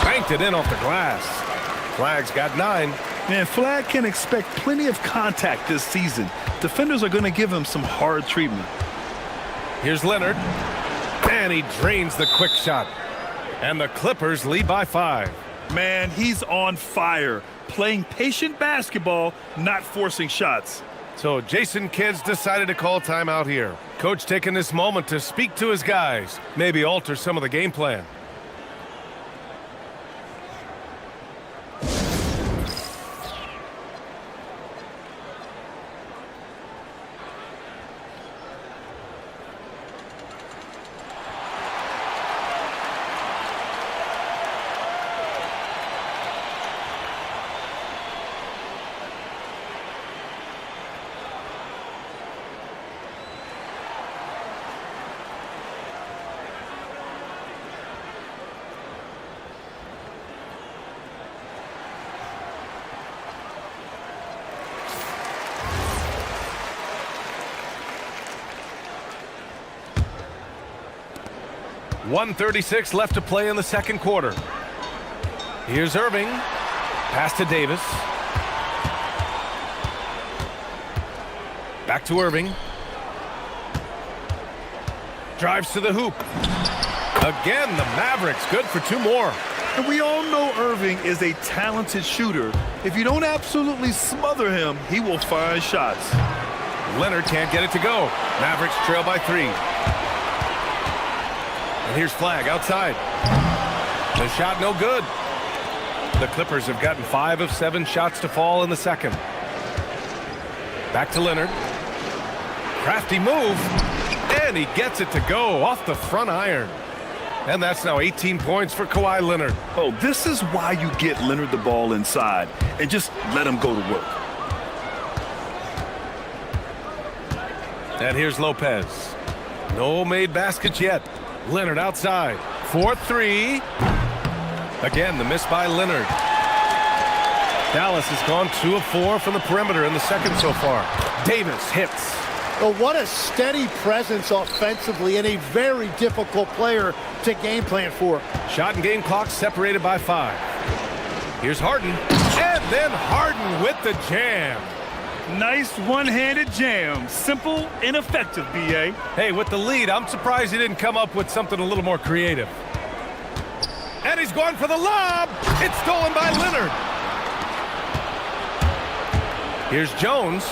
Banked it in off the glass. Flag's got 9. Man, Flag can expect plenty of contact this season. Defenders are going to give him some hard treatment. Here's Leonard. And he drains the quick shot. And the Clippers lead by 5. Man, he's on fire. Playing patient basketball, not forcing shots. So Jason Kidd's decided to call timeout here. Coach taking this moment to speak to his guys. Maybe alter some of the game plan. .136 left to play in the second quarter. Here's Irving. Pass to Davis. Back to Irving. Drives to the hoop. Again, the Mavericks good for 2 more. And we all know Irving is a talented shooter. If you don't absolutely smother him, he will find shots. Leonard can't get it to go. Mavericks trail by 3. And here's Flag outside. The shot no good. The Clippers have gotten 5 of 7 shots to fall in the second. Back to Leonard. Crafty move. And he gets it to go off the front iron. And that's now 18 points for Kawhi Leonard. Oh, this is why you get Leonard the ball inside and just let him go to work. And here's Lopez. No made baskets yet. Leonard outside. 4-3. Again, the miss by Leonard. Dallas has gone 2 of 4 from the perimeter in the second so far. Davis hits. Oh, what a steady presence offensively and a very difficult player to game plan for. Shot and game clock separated by 5. Here's Harden. And then Harden with the jam. Nice one-handed jam. Simple and effective, B.A. Hey, with the lead, I'm surprised he didn't come up with something a little more creative. And he's going for the lob. It's stolen by Leonard. Here's Jones.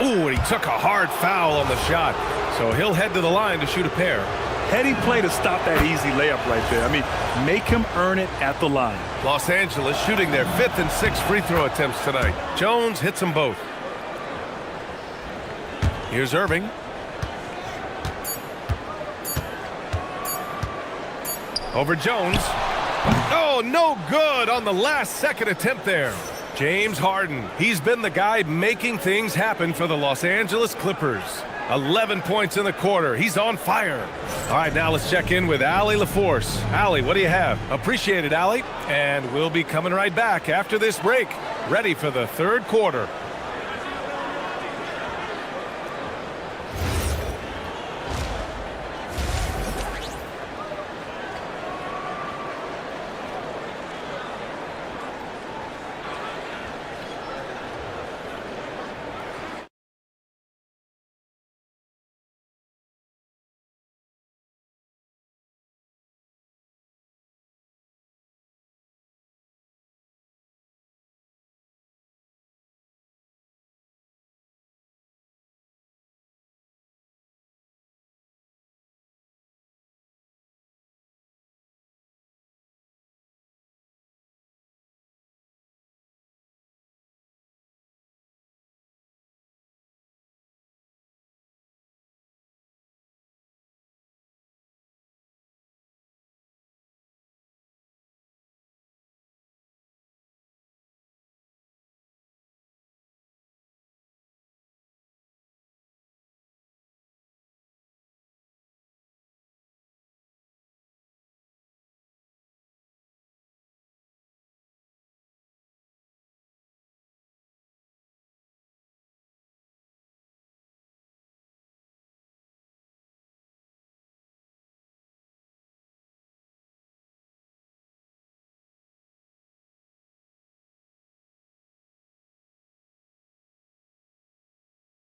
Ooh, and he took a hard foul on the shot. So he'll head to the line to shoot a pair. Heady play to stop that easy layup right there. I mean, make him earn it at the line. Los Angeles shooting their 5th and 6th free throw attempts tonight. Jones hits them both. Here's Irving. Over Jones. Oh, no good on the last second attempt there. James Harden. He's been the guy making things happen for the Los Angeles Clippers. 11 points in the quarter. He's on fire. All right, now let's check in with Allie LaForce. Allie, what do you have? Appreciate it, Allie. And we'll be coming right back after this break. Ready for the third quarter.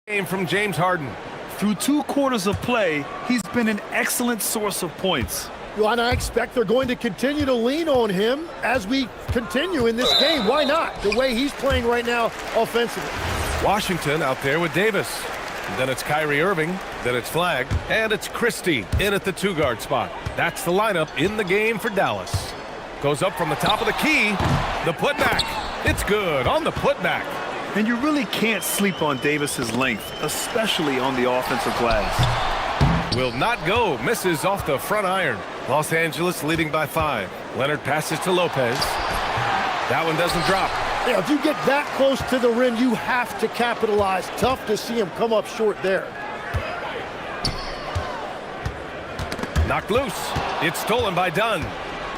Game from James Harden. Through 2 quarters of play, he's been an excellent source of points. Well, and I expect they're going to continue to lean on him as we continue in this game. Why not? The way he's playing right now offensively. Washington out there with Davis. Then it's Kyrie Irving. Then it's Flagg. And it's Christie in at the 2-guard spot. That's the lineup in the game for Dallas. Goes up from the top of the key. The putback. It's good on the putback. And you really can't sleep on Davis's length, especially on the offensive glass. Will not go. Misses off the front iron. Los Angeles leading by 5. Leonard passes to Lopez. That one doesn't drop. Yeah, if you get that close to the rim, you have to capitalize. Tough to see him come up short there. Knocked loose. It's stolen by Dunn.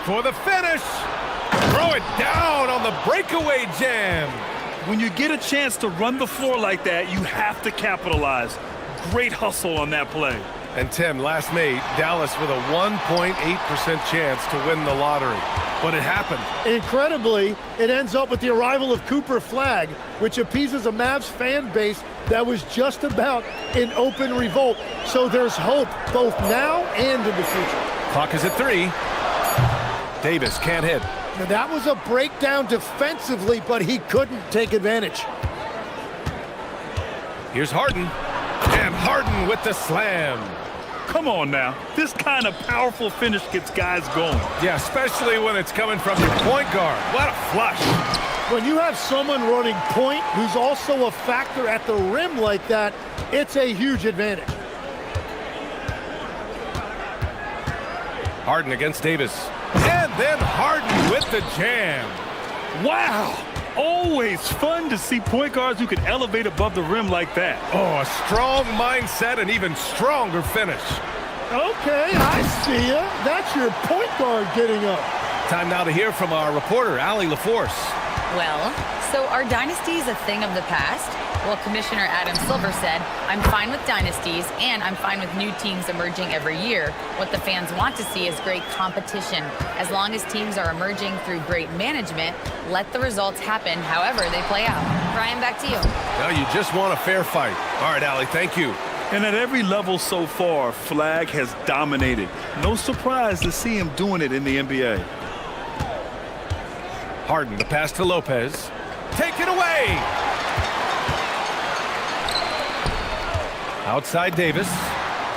For the finish. Throw it down on the breakaway jam. When you get a chance to run the floor like that, you have to capitalize. Great hustle on that play. And Tim, last May, Dallas with a 1.8% chance to win the lottery. But it happened. Incredibly, it ends up with the arrival of Cooper Flagg, which appeases a Mavs fan base that was just about in open revolt. So there's hope both now and in the future. Clock is at 3. Davis can't hit. Now that was a breakdown defensively, but he couldn't take advantage. Here's Harden. And Harden with the slam. Come on now. This kind of powerful finish gets guys going. Yeah, especially when it's coming from your point guard. What a flush. When you have someone running point who's also a factor at the rim like that, it's a huge advantage. Harden against Davis. And then Harden with the jam. Wow. Always fun to see point guards who can elevate above the rim like that. Oh, a strong mindset and even stronger finish. Okay, I see ya. That's your point guard getting up. Time now to hear from our reporter, Allie LaForce. Well, so are dynasties a thing of the past? Well, Commissioner Adam Silver said, I'm fine with dynasties and I'm fine with new teams emerging every year. What the fans want to see is great competition. As long as teams are emerging through great management, let the results happen however they play out. Brian, back to you. Now you just want a fair fight. All right, Allie, thank you. And at every level so far, Flagg has dominated. No surprise to see him doing it in the NBA. Harden, the pass to Lopez. Take it away! Outside Davis.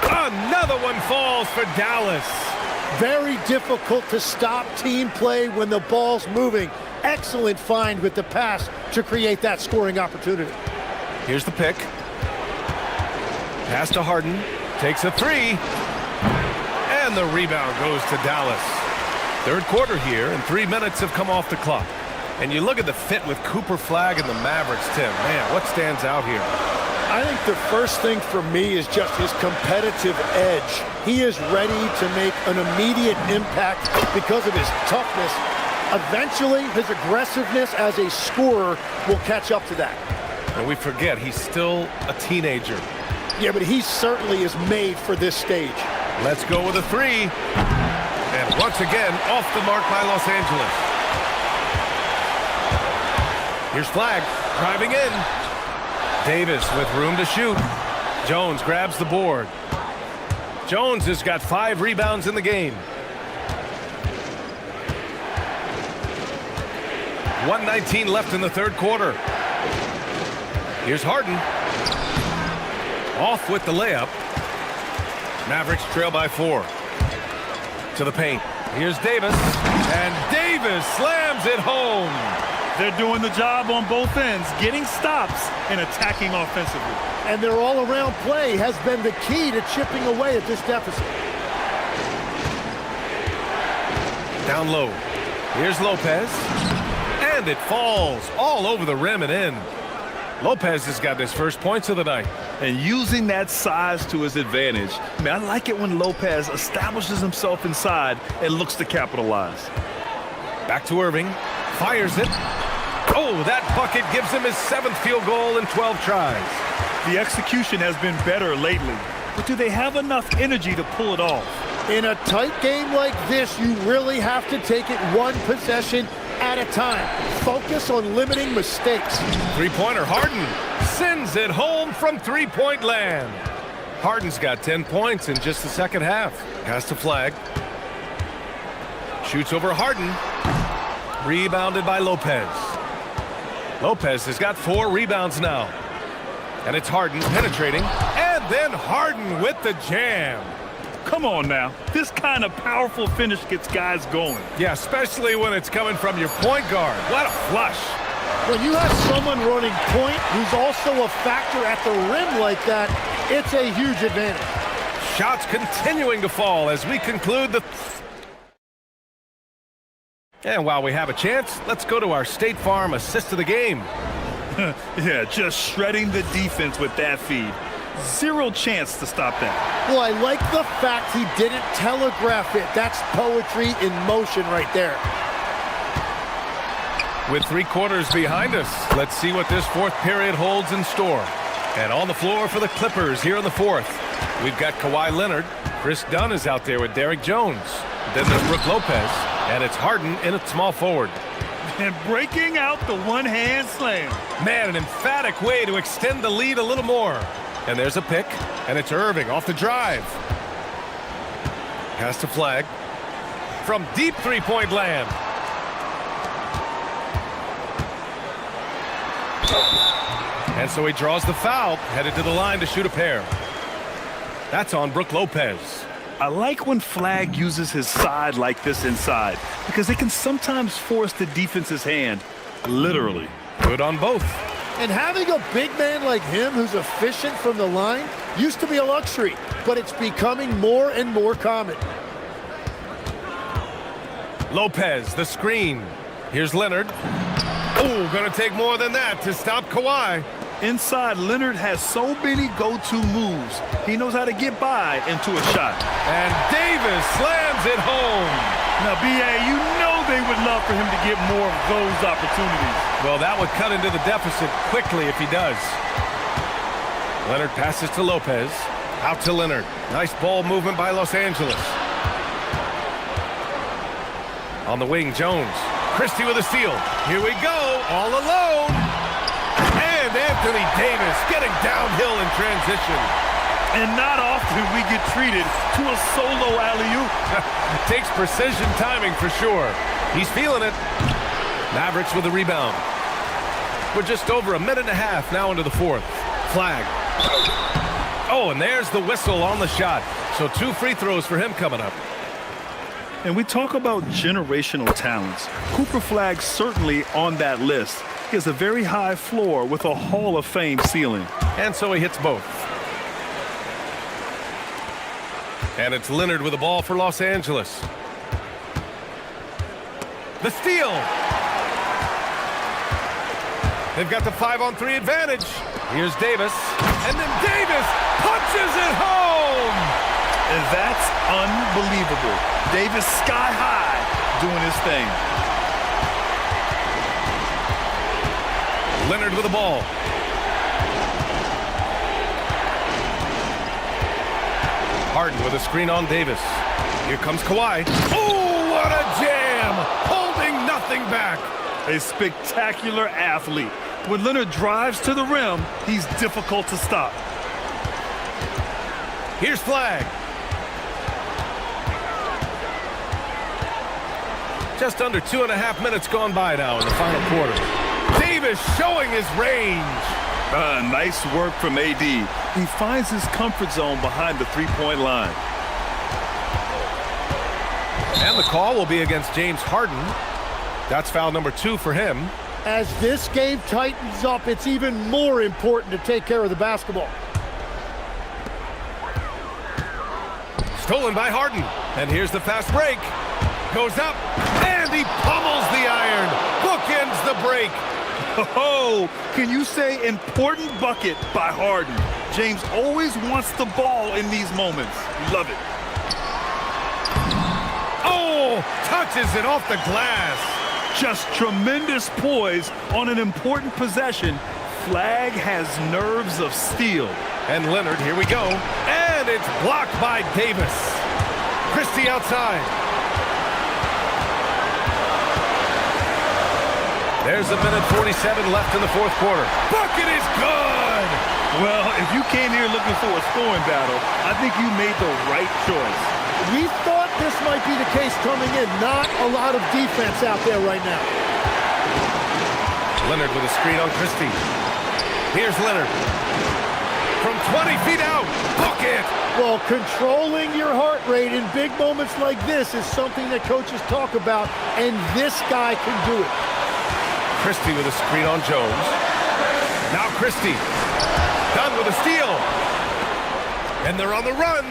Another one falls for Dallas. Very difficult to stop team play when the ball's moving. Excellent find with the pass to create that scoring opportunity. Here's the pick. Pass to Harden. Takes a 3. And the rebound goes to Dallas. Third quarter here, and 3 minutes have come off the clock. And you look at the fit with Cooper Flagg and the Mavericks, Tim. Man, what stands out here? I think the first thing for me is just his competitive edge. He is ready to make an immediate impact because of his toughness. Eventually, his aggressiveness as a scorer will catch up to that. And we forget, he's still a teenager. Yeah, but he certainly is made for this stage. Let's go with a 3. And once again, off the mark by Los Angeles. Here's Flagg, driving in. Davis with room to shoot. Jones grabs the board. Jones has got 5 rebounds in the game. 1:19 left in the third quarter. Here's Harden. Off with the layup. Mavericks trail by 4. To the paint. Here's Davis. And Davis slams it home. They're doing the job on both ends, getting stops and attacking offensively. And their all-around play has been the key to chipping away at this deficit. Down low. Here's Lopez. And it falls all over the rim and in. Lopez has got his first points of the night. And using that size to his advantage. I mean, I like it when Lopez establishes himself inside and looks to capitalize. Back to Irving. Fires it. Oh, that bucket gives him his 7th field goal in 12 tries. The execution has been better lately, but do they have enough energy to pull it off? In a tight game like this, you really have to take it one possession at a time. Focus on limiting mistakes. 3-pointer Harden. Sends it home from three-point land. Harden's got 10 points in just the second half. Pass to Flag. Shoots over Harden. Rebounded by Lopez. Lopez has got 4 rebounds now. And it's Harden penetrating. And then Harden with the jam. Come on now. This kind of powerful finish gets guys going. Yeah, especially when it's coming from your point guard. What a flush. When you have someone running point who's also a factor at the rim like that, it's a huge advantage. Shots continuing to fall as we conclude the... And while we have a chance, let's go to our State Farm assist of the game. Yeah, just shredding the defense with that feed. Zero chance to stop that. Well, I like the fact he didn't telegraph it. That's poetry in motion right there. With 3 quarters behind us, let's see what this fourth period holds in store. And on the floor for the Clippers here in the fourth, we've got Kawhi Leonard. Chris Dunn is out there with Derrick Jones. Then there's Brook Lopez, and it's Harden in at small forward. And breaking out the one-hand slam. Man, an emphatic way to extend the lead a little more. And there's a pick, and it's Irving off the drive. Pass to Flag. From deep three-point land. And so he draws the foul, headed to the line to shoot a pair. That's on Brook Lopez. I like when Flag uses his side like this inside, because it can sometimes force the defense's hand, literally. Good on both. And having a big man like him who's efficient from the line used to be a luxury, but it's becoming more and more common. Lopez, the screen. Here's Leonard. Oh, gonna take more than that to stop Kawhi. Inside, Leonard has so many go-to moves. He knows how to get by into a shot. And Davis slams it home. Now, B.A., you know they would love for him to get more of those opportunities. Well, that would cut into the deficit quickly if he does. Leonard passes to Lopez. Out to Leonard. Nice ball movement by Los Angeles. On the wing, Jones. Christie with a steal. Here we go, all alone. And Anthony Davis getting downhill in transition. And not often we get treated to a solo alley-oop. Takes precision timing for sure. He's feeling it. Mavericks with a rebound. We're just over a minute and a half now into the fourth. Flag. Oh, and there's the whistle on the shot. So 2 free throws for him coming up. And we talk about generational talents. Cooper Flag's certainly on that list. He has a very high floor with a Hall of Fame ceiling. And so he hits both. And it's Leonard with the ball for Los Angeles. The steal. They've got the 5-on-3 advantage. Here's Davis. And then Davis punches it home. And that's unbelievable. Davis sky high doing his thing. Leonard with the ball. Harden with a screen on Davis. Here comes Kawhi. Oh, what a jam! Holding nothing back. A spectacular athlete. When Leonard drives to the rim, he's difficult to stop. Here's Flag. Just under 2.5 minutes gone by now in the final quarter. Davis showing his range. Nice work from AD. He finds his comfort zone behind the three-point line. And the call will be against James Harden. That's foul number 2 for him. As this game tightens up, it's even more important to take care of the basketball. Stolen by Harden. And here's the fast break. Goes up, and he pummels the iron. Bookends the break. Oh, can you say important bucket by Harden? James always wants the ball in these moments. Love it. Oh, touches it off the glass. Just tremendous poise on an important possession. Flag has nerves of steel. And Leonard, here we go. And it's blocked by Davis. Christie outside. There's a minute 47 left in the fourth quarter. Bucket is good! Well, if you came here looking for a scoring battle, I think you made the right choice. We thought this might be the case coming in. Not a lot of defense out there right now. Leonard with a screen on Christie. Here's Leonard. From 20 feet out. Bucket! Well, controlling your heart rate in big moments like this is something that coaches talk about, and this guy can do it. Christie with a screen on Jones. Now Christie. Done with a steal. And they're on the run.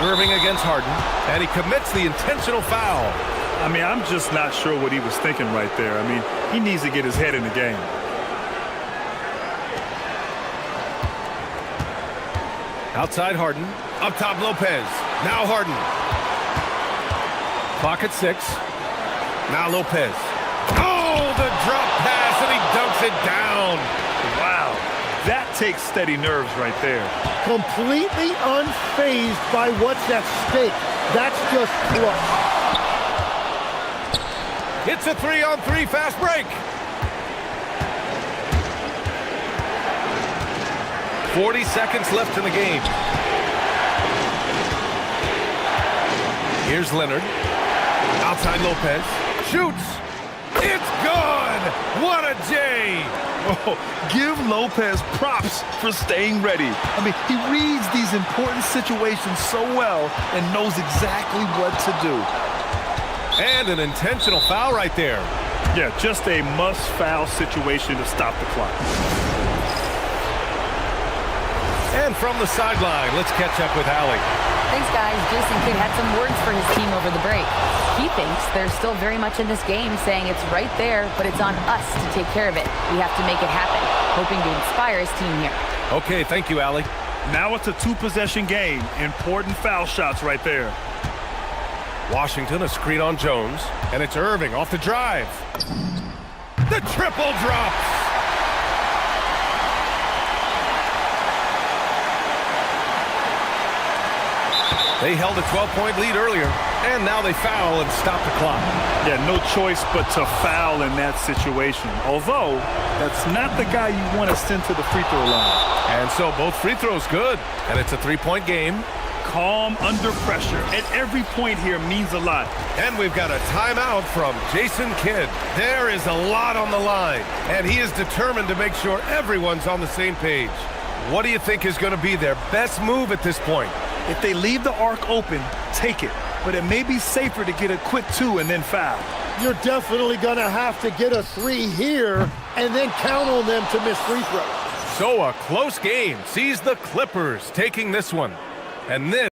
Irving against Harden, and he commits the intentional foul. I mean, I'm just not sure what he was thinking right there. I mean, he needs to get his head in the game. Outside Harden, up top Lopez. Now Harden. Clock at 6. Now Lopez. Oh, the drop pass, and he dunks it down. Wow, that takes steady nerves right there. Completely unfazed by what's at stake. That's just clutch. It's a 3-on-3 fast break. 40 seconds left in the game. Here's Leonard. Outside Lopez. Shoots. It's good. What a J. Oh, give Lopez props for staying ready. I mean, he reads these important situations so well and knows exactly what to do. And an intentional foul right there. Yeah, just a must-foul situation to stop the clock. And from the sideline, let's catch up with Allie. Thanks, guys. Jason Kidd had some words for his team over the break. He thinks they're still very much in this game, saying it's right there, but it's on us to take care of it. We have to make it happen, hoping to inspire his team here. Okay, thank you, Allie. Now it's a two-possession game. Important foul shots right there. Washington, a screen on Jones, and it's Irving off the drive. The triple drops. They held a 12-point lead earlier, and now they foul and stop the clock. Yeah, no choice but to foul in that situation. Although, that's not the guy you want to send to the free throw line. And so both free throws good, and it's a 3-point game. Calm under pressure, and every point here means a lot. And we've got a timeout from Jason Kidd. There is a lot on the line, and he is determined to make sure everyone's on the same page. What do you think is going to be their best move at this point? If they leave the arc open, take it. But it may be safer to get a quick 2 and then foul. You're definitely going to have to get a 3 here and then count on them to miss free throws. So a close game sees the Clippers taking this one. And this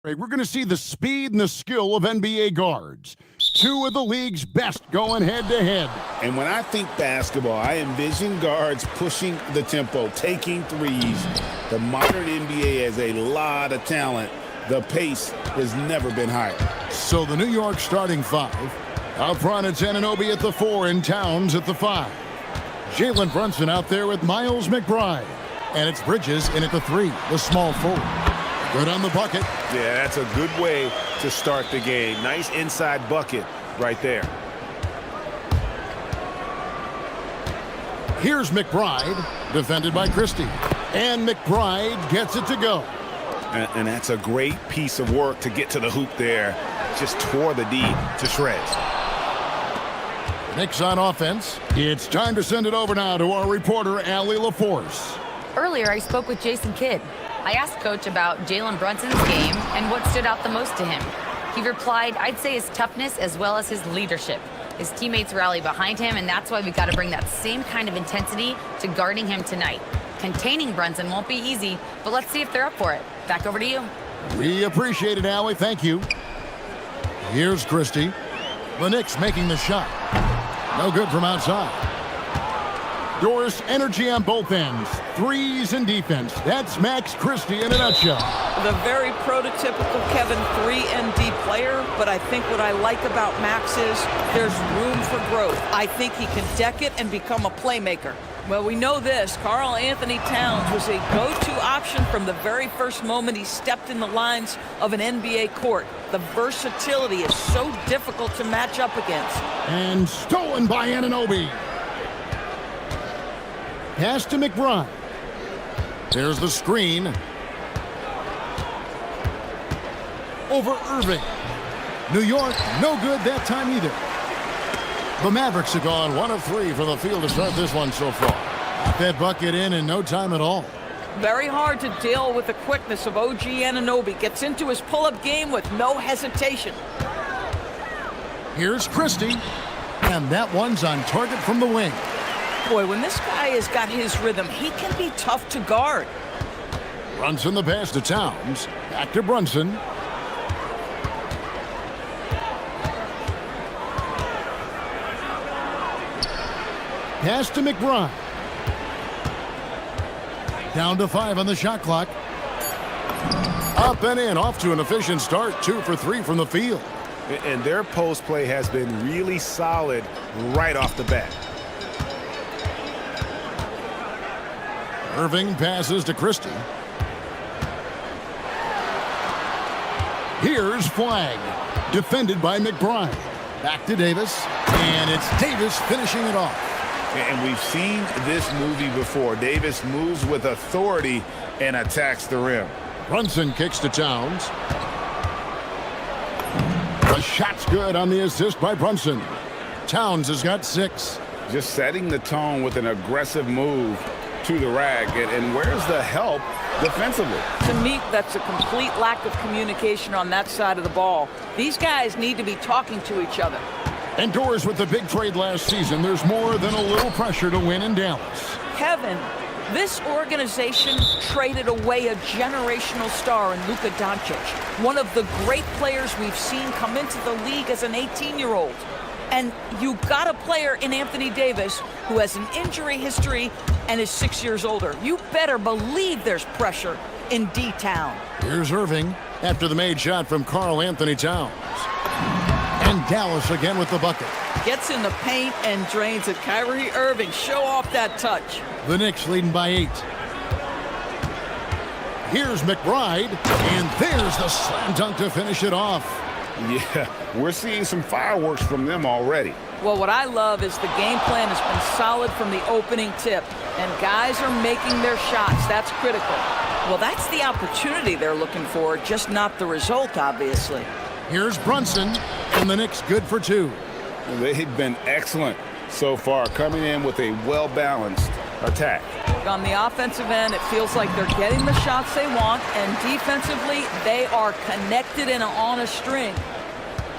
We're going to see the speed and the skill of NBA guards. Two of the league's best going head-to-head. And when I think basketball, I envision guards pushing the tempo, taking threes. The modern NBA has a lot of talent. The pace has never been higher. So the New York starting five. Out front, it's Anunoby at the 4 and Towns at the 5. Jalen Brunson out there with Miles McBride. And it's Bridges in at the 3, the small forward. Good on the bucket. Yeah, that's a good way to start the game. Nice inside bucket right there. Here's McBride, defended by Christie. And McBride gets it to go. And that's a great piece of work to get to the hoop there. Just tore the D to shreds. Knicks on offense. It's time to send it over now to our reporter, Allie LaForce. Earlier, I spoke with Jason Kidd. I asked Coach about Jalen Brunson's game and what stood out the most to him. He replied, I'd say his toughness as well as his leadership. His teammates rally behind him, and that's why we've got to bring that same kind of intensity to guarding him tonight. Containing Brunson won't be easy, but let's see if they're up for it. Back over to you. We appreciate it, Allie. Thank you. Here's Christie. The Knicks making the shot. No good from outside. Doris, energy on both ends. Threes and defense. That's Max Christie in a nutshell. The very prototypical Kevin 3-and-D player, but I think what I like about Max is there's room for growth. I think he can deck it and become a playmaker. Well, we know this. Karl Anthony Towns was a go-to option from the very first moment he stepped in the lines of an NBA court. The versatility is so difficult to match up against. And stolen by Anunoby. Pass to McBride. There's the screen. Over Irving. New York, no good that time either. The Mavericks have gone 1 of 3 from the field to start this one so far. Got that bucket in no time at all. Very hard to deal with the quickness of OG Anunoby. Gets into his pull-up game with no hesitation. Here's Christie. And that one's on target from the wing. Boy, when this guy has got his rhythm, he can be tough to guard. Brunson the pass to Towns. Back to Brunson. Pass to McBride. Down to 5 on the shot clock. Up and in, off to an efficient start. 2 for 3 from the field. And their post play has been really solid right off the bat. Irving passes to Christie. Here's Flag. Defended by McBride. Back to Davis. And it's Davis finishing it off. And we've seen this movie before. Davis moves with authority and attacks the rim. Brunson kicks to Towns. The shot's good on the assist by Brunson. Towns has got 6. Just setting the tone with an aggressive move to the rack. And where's the help defensively? To me, that's a complete lack of communication on that side of the ball. These guys need to be talking to each other. And Doors with the big trade last season. There's more than a little pressure to win in Dallas. Kevin, this organization traded away a generational star in Luka Doncic, one of the great players we've seen come into the league as an 18-year-old. And you got a player in Anthony Davis who has an injury history and is 6 years older. You better believe there's pressure in D-Town. Here's Irving after the made shot from Karl Anthony Towns. And Dallas again with the bucket. Gets in the paint and drains it. Kyrie Irving, show off that touch. The Knicks leading by 8. Here's McBride, and there's the slam dunk to finish it off. Yeah, we're seeing some fireworks from them already. Well, what I love is the game plan has been solid from the opening tip, and guys are making their shots. That's critical. Well, that's the opportunity they're looking for, just not the result, obviously. Here's Brunson, and the Knicks good for 2. They've been excellent so far, coming in with a well-balanced attack. On the offensive end, it feels like they're getting the shots they want, and defensively, they are connected and on a string.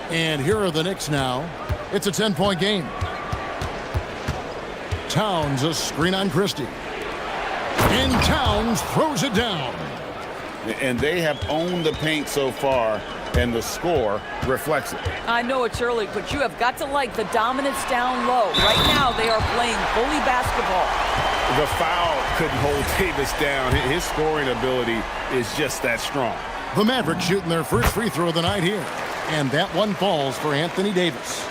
And here are the Knicks now. It's a 10-point game. Towns, a screen on Christie. And Towns throws it down. and they have owned the paint so far, and the score reflects it. I know it's early, but you have got to like the dominance down low. Right now, they are playing bully basketball. The foul couldn't hold Davis down. His scoring ability is just that strong. The Mavericks shooting their first free throw of the night here. And that one falls for Anthony Davis.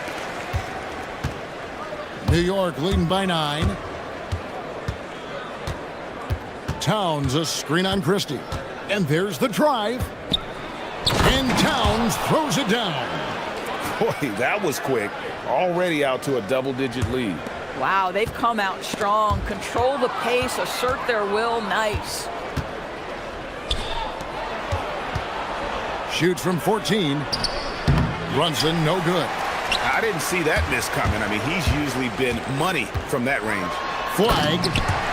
New York leading by 9. Towns a screen on Christie. And there's the drive. And Towns throws it down. Boy, that was quick. Already out to a double-digit lead. Wow, they've come out strong. Control the pace, assert their will. Nice. Shoots from 14. Brunson, no good. I didn't see that miss coming. I mean, he's usually been money from that range. Flag,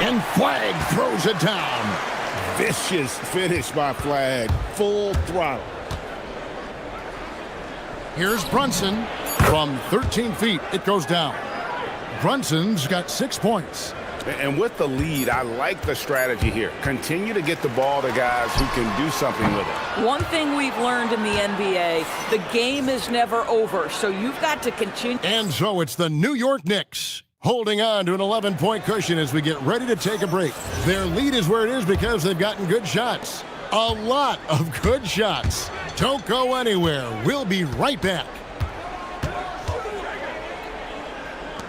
and Flag throws it down. Vicious finish by Flag. Full throttle. Here's Brunson. From 13 feet, it goes down. Brunson's got 6 points. And with the lead, I like the strategy here. Continue to get the ball to guys who can do something with it. One thing we've learned in the NBA, the game is never over, so you've got to continue. And so it's the New York Knicks holding on to an 11-point cushion as we get ready to take a break. Their lead is where it is because they've gotten good shots. A lot of good shots. Don't go anywhere. We'll be right back.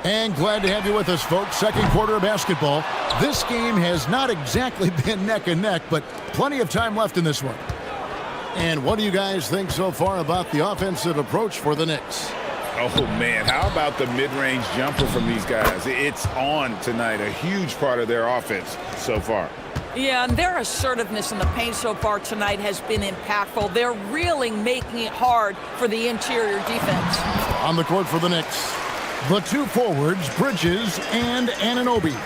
And glad to have you with us, folks. Second quarter of basketball. This game has not exactly been neck and neck, but plenty of time left in this one. And what do you guys think so far about the offensive approach for the Knicks? Oh, man, how about the mid-range jumper from these guys? It's on tonight, a huge part of their offense so far. Yeah, and their assertiveness in the paint so far tonight has been impactful. They're really making it hard for the interior defense. On the court for the Knicks, the two forwards, Bridges and Anunoby.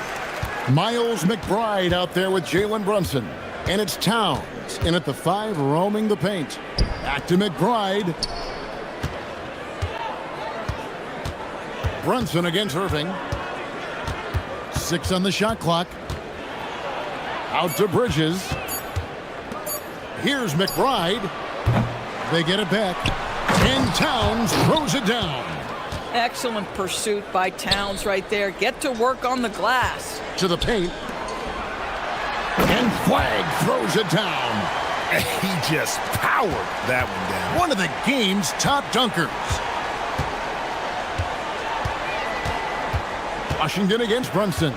Miles McBride out there with Jalen Brunson. And it's Towns in at the 5 roaming the paint. Back to McBride. Brunson against Irving. 6 on the shot clock. Out to Bridges. Here's McBride. They get it back. And Towns throws it down. Excellent pursuit by Towns right there. Get to work on the glass. To the paint. And Flag throws it down. He just powered that one down. One of the game's top dunkers. Washington against Brunson.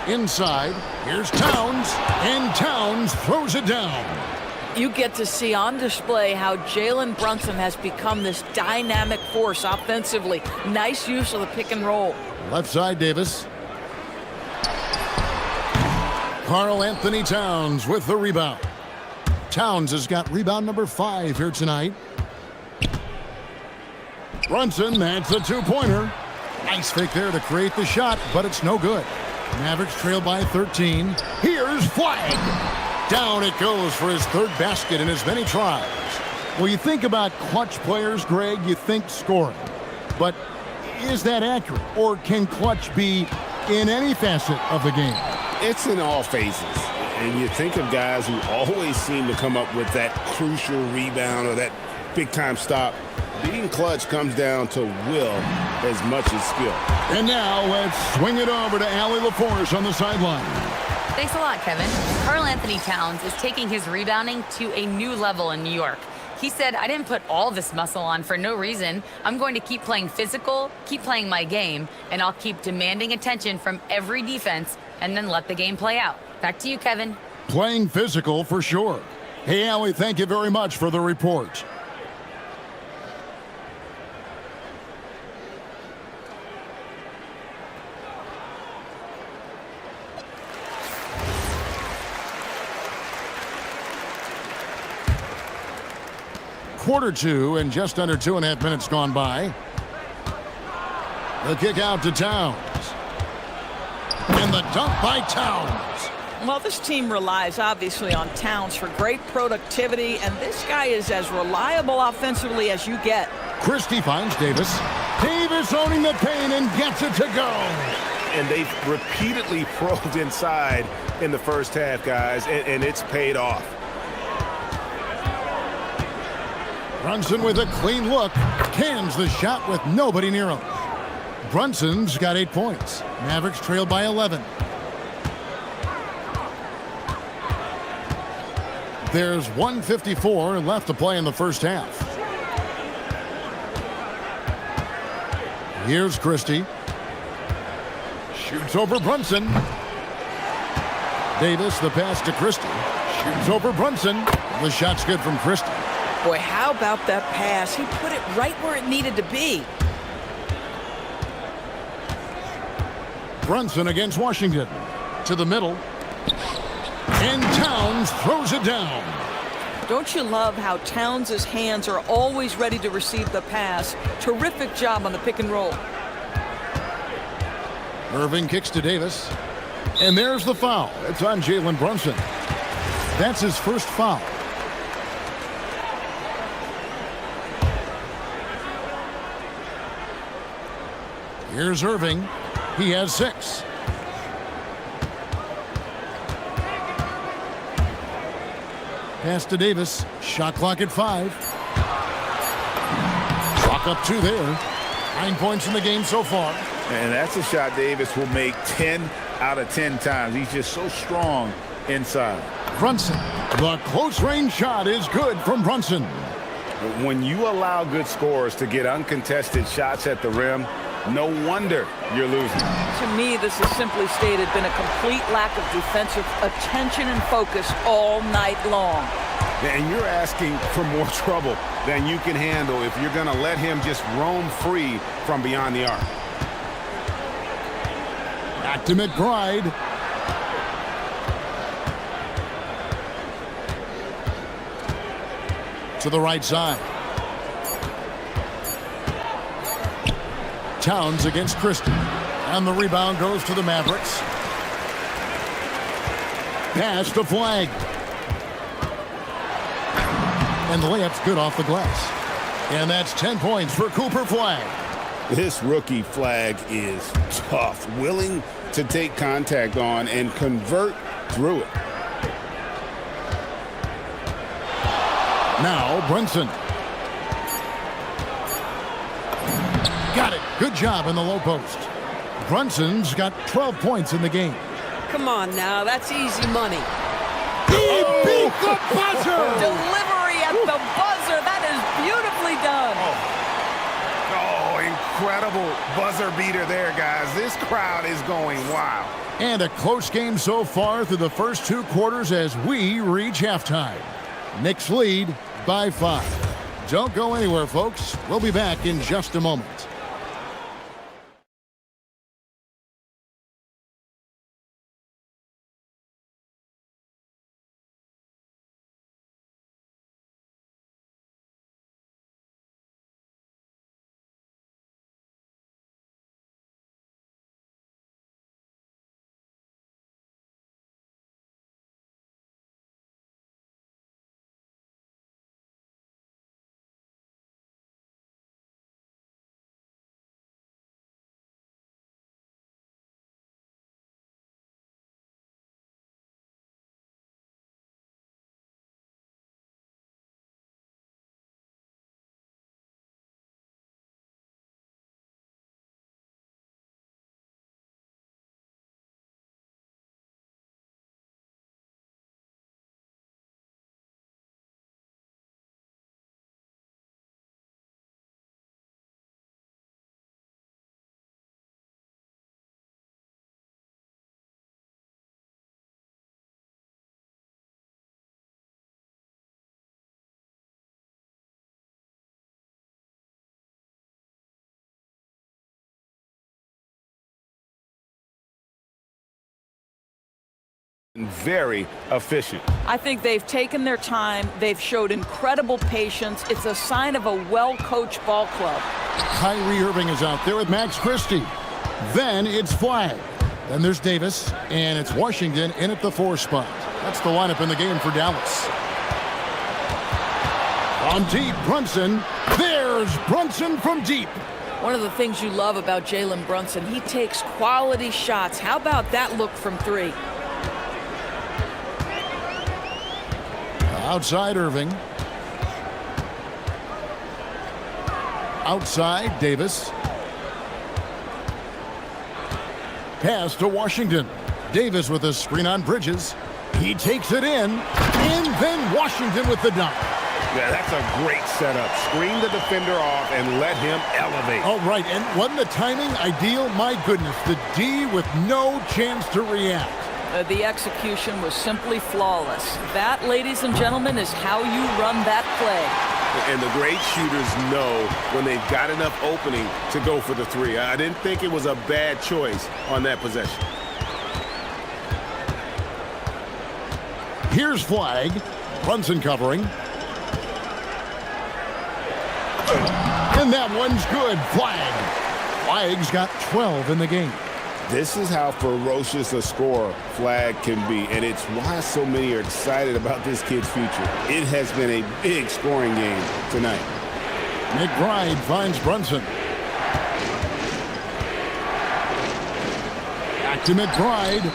Inside, here's Towns, and Towns throws it down. You get to see on display how Jalen Brunson has become this dynamic force offensively. Nice use of the pick and roll. Left side, Davis. Karl Anthony Towns with the rebound. Towns has got rebound number 5 here tonight. Brunson, that's a 2-pointer. Nice fake there to create the shot, but it's no good. Mavericks trail by 13. Here's Flag. Down it goes for his 3rd basket in as many tries. Well, you think about clutch players, Greg, you think scoring. But is that accurate? Or can clutch be in any facet of the game? It's in all phases. And you think of guys who always seem to come up with that crucial rebound or that big-time stop. Being clutch comes down to will as much as skill. And now let's swing it over to Allie LaForce on the sideline. Thanks a lot, Kevin. Karl Anthony Towns is taking his rebounding to a new level in New York. He said, I didn't put all this muscle on for no reason. I'm going to keep playing physical, keep playing my game, and I'll keep demanding attention from every defense and then let the game play out. Back to you, Kevin. Playing physical for sure. Hey, Allie, thank you very much for the report. Quarter 2 and just under 2.5 minutes gone by. The kick out to Towns. And the dunk by Towns. Well, this team relies obviously on Towns for great productivity, and this guy is as reliable offensively as you get. Christie finds Davis. Davis owning the paint and gets it to go. And they've repeatedly probed inside in the first half, guys, and it's paid off. Brunson with a clean look. Cans the shot with nobody near him. Brunson's got 8 points. Mavericks trail by 11. There's 1:54 left to play in the first half. Here's Christie. Shoots over Brunson. Davis, the pass to Christie. Shoots over Brunson. The shot's good from Christie. Boy, how about that pass? He put it right where it needed to be. Brunson against Washington. To the middle. And Towns throws it down. Don't you love how Towns' hands are always ready to receive the pass? Terrific job on the pick and roll. Irving kicks to Davis. And there's the foul. It's on Jalen Brunson. That's his first foul. Here's Irving. He has 6. Pass to Davis. Shot clock at 5. Clock up 2 there. 9 points in the game so far. And that's a shot Davis will make 10 out of 10 times. He's just so strong inside. Brunson. The close range shot is good from Brunson. When you allow good scorers to get uncontested shots at the rim, no wonder you're losing. To me, this has simply stated been a complete lack of defensive attention and focus all night long. And you're asking for more trouble than you can handle if you're going to let him just roam free from beyond the arc. Back to McBride. To the right side. Towns against Christie. And the rebound goes to the Mavericks. Pass to Flag. And the layup's good off the glass. And that's 10 points for Cooper Flag. This rookie Flag is tough, willing to take contact on and convert through it. Now Brunson. Got it. Good job in the low post. Brunson's got 12 points in the game. Come on now, that's easy money. He beat the buzzer! Delivery at the buzzer. That is beautifully done. Oh, incredible buzzer beater there, guys. This crowd is going wild. And a close game so far through the first 2 quarters as we reach halftime. Knicks lead by 5. Don't go anywhere, folks. We'll be back in just a moment. Very efficient. I think they've taken their time. They've showed incredible patience. It's a sign of a well-coached ball club. Kyrie Irving is out there with Max Christie. Then it's Flag. Then there's Davis, and it's Washington in at the 4 spot. That's the lineup in the game for Dallas. On deep, Brunson. There's Brunson from deep. One of the things you love about Jalen Brunson, he takes quality shots. How about that look from 3? Outside Irving. outside, Davis. Pass to Washington. Davis with a screen on Bridges. He takes it in, and then Washington with the dunk. Yeah, that's a great setup. Screen the defender off and let him elevate. All right, and wasn't the timing ideal? My goodness, the D with no chance to react. The execution was simply flawless. That, ladies and gentlemen, is how you run that play. And the great shooters know when they've got enough opening to go for the three. I didn't think it was a bad choice on that possession. Here's Flag. Brunson covering. And that one's good. Flag's got 12 in the game. This is how ferocious a scorer Flag can be, and it's why so many are excited about this kid's future. It has been a big scoring game tonight. McBride finds Brunson. Back to McBride.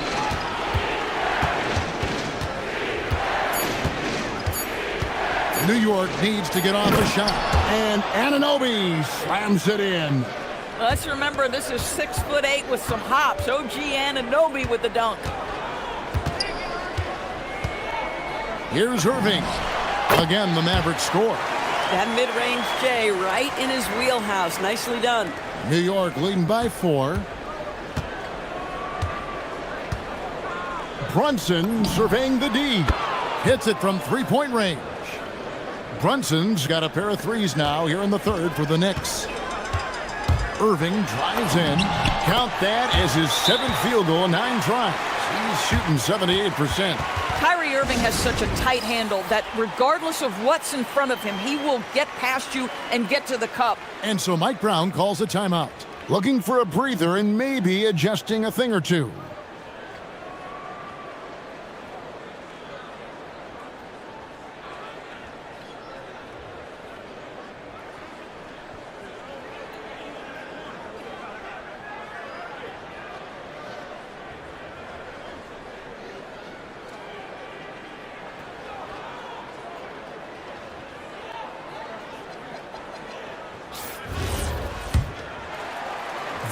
New York needs to get off a shot. And Anunoby slams it in. Let's remember, this is 6'8" with some hops. OG Anunoby with the dunk. Here's Irving. Again, the Mavericks score. That mid-range J right in his wheelhouse. Nicely done. New York leading by 4. Brunson surveying the D. Hits it from three-point range. Brunson's got a pair of threes now here in the third for the Knicks. Irving drives in. Count that as his 7th field goal in 9 tries. He's shooting 78%. Kyrie Irving has such a tight handle that regardless of what's in front of him, he will get past you and get to the cup. And so Mike Brown calls a timeout. Looking for a breather and maybe adjusting a thing or two.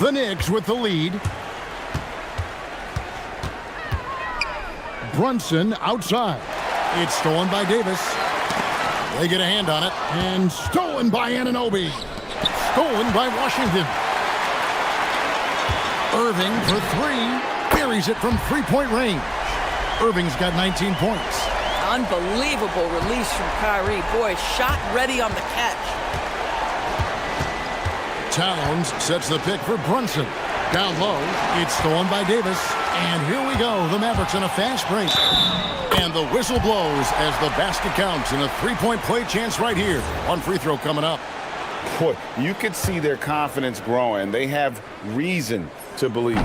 The Knicks with the lead. Brunson outside. It's stolen by Davis. They get a hand on it. And stolen by Anunoby. Stolen by Washington. Irving for 3. Buries it from three-point range. Irving's got 19 points. Unbelievable release from Kyrie. Boy, shot ready on the catch. Towns sets the pick for Brunson. Down low, it's stolen by Davis. And here we go, the Mavericks in a fast break. And the whistle blows as the basket counts in a three-point play chance right here. One free throw coming up. Boy, you could see their confidence growing. They have reason to believe.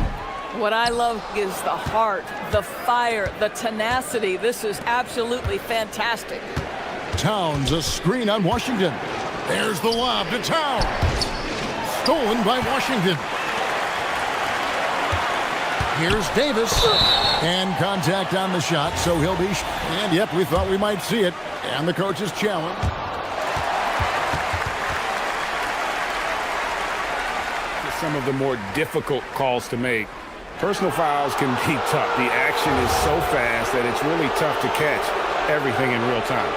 What I love is the heart, the fire, the tenacity. This is absolutely fantastic. Towns, a screen on Washington. There's the lob to Towns. Stolen by Washington. Here's Davis. And contact on the shot, so he'll be... And, yep, we thought we might see it. And the coach's challenge. Some of the more difficult calls to make. Personal fouls can be tough. The action is so fast that it's really tough to catch everything in real time.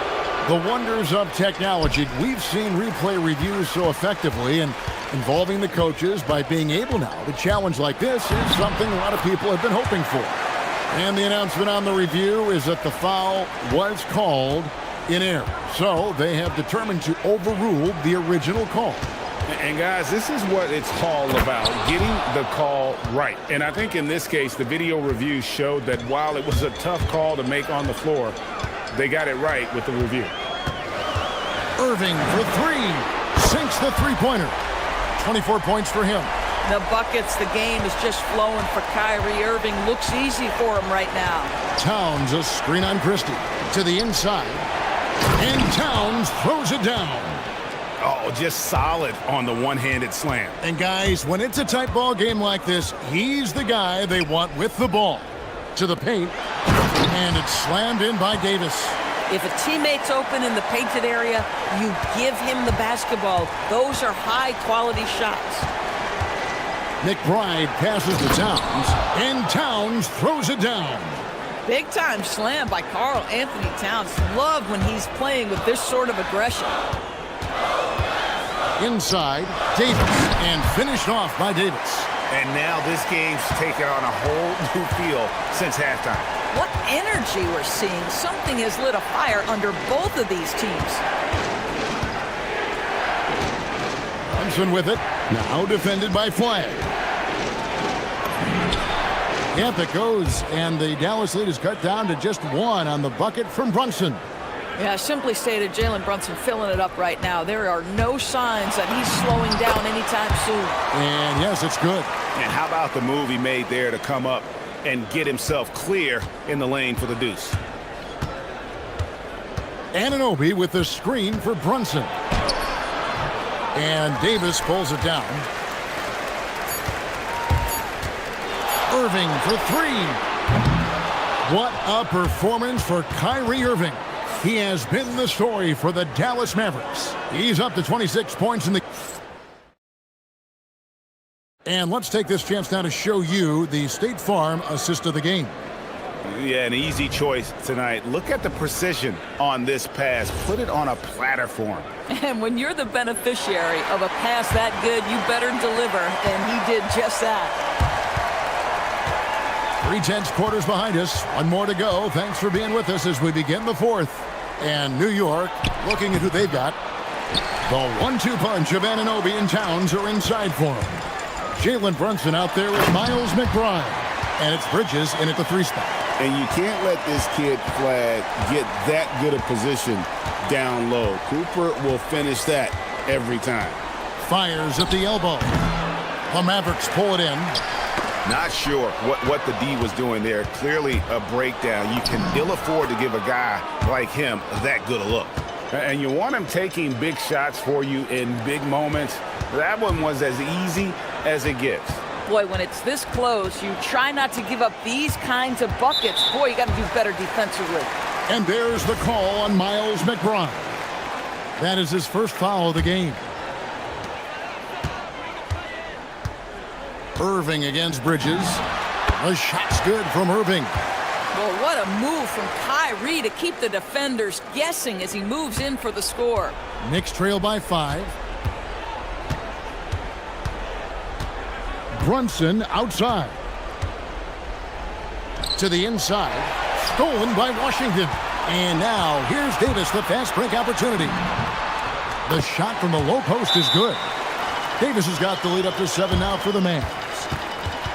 The wonders of technology. We've seen replay reviews so effectively, and involving the coaches by being able now to challenge like this is something a lot of people have been hoping for. And the announcement on the review is that the foul was called in error. So they have determined to overrule the original call. And guys, this is what it's all about, getting the call right. And I think in this case, the video review showed that while it was a tough call to make on the floor, they got it right with the review. Irving for 3. Sinks the three-pointer. 24 points for him. The buckets, the game is just flowing for Kyrie Irving. Looks easy for him right now. Towns, a screen on Christie. To the inside. And Towns throws it down. Oh, just solid on the one-handed slam. And guys, when it's a tight ball game like this, he's the guy they want with the ball. To the paint. And it's slammed in by Davis. If a teammate's open in the painted area, you give him the basketball. Those are high-quality shots. McBride passes to Towns, and Towns throws it down. Big-time slam by Karl Anthony Towns. Love when he's playing with this sort of aggression. Inside, Davis, and finished off by Davis. And now this game's taken on a whole new feel since halftime. What energy we're seeing. Something has lit a fire under both of these teams. Brunson with it, now defended by Flag. Up it goes, and the Dallas lead is cut down to just one on the bucket from Brunson. Yeah, simply stated, Jalen Brunson filling it up right now. There are no signs that he's slowing down anytime soon. And yes, it's good. And how about the move he made there to come up and get himself clear in the lane for the deuce? Anunoby with the screen for Brunson. And Davis pulls it down. Irving for three. What a performance for Kyrie Irving. He has been the story for the Dallas Mavericks. He's up to 26 points in the... And let's take this chance now to show you the State Farm assist of the game. Yeah, an easy choice tonight. Look at the precision on this pass. Put it on a platter for him. And when you're the beneficiary of a pass that good, you better deliver, and he did just that. 3/10 quarters behind us. One more to go. Thanks for being with us as we begin the fourth. And New York, looking at who they've got. The 1-2 punch of Anunoby and Towns are inside for him. Jalen Brunson out there with Miles McBride. And it's Bridges in at the 3 spot. And you can't let this kid Flag get that good a position down low. Cooper will finish that every time. Fires at the elbow. The Mavericks pull it in. Not sure what the D was doing there. Clearly a breakdown. You can ill afford to give a guy like him that good a look. And you want him taking big shots for you in big moments. That one was as easy as it gets. Boy, when it's this close, you try not to give up these kinds of buckets. Boy, you got to do better defensively. And there's the call on Miles McBride. That is his first foul of the game. Irving against Bridges. The shot's good from Irving. Well, what a move from Kyrie to keep the defenders guessing as he moves in for the score. Knicks trail by 5. Brunson outside. To the inside. Stolen by Washington. And now here's Davis, the fast break opportunity. The shot from the low post is good. Davis has got the lead up to 7 now for the Mavs.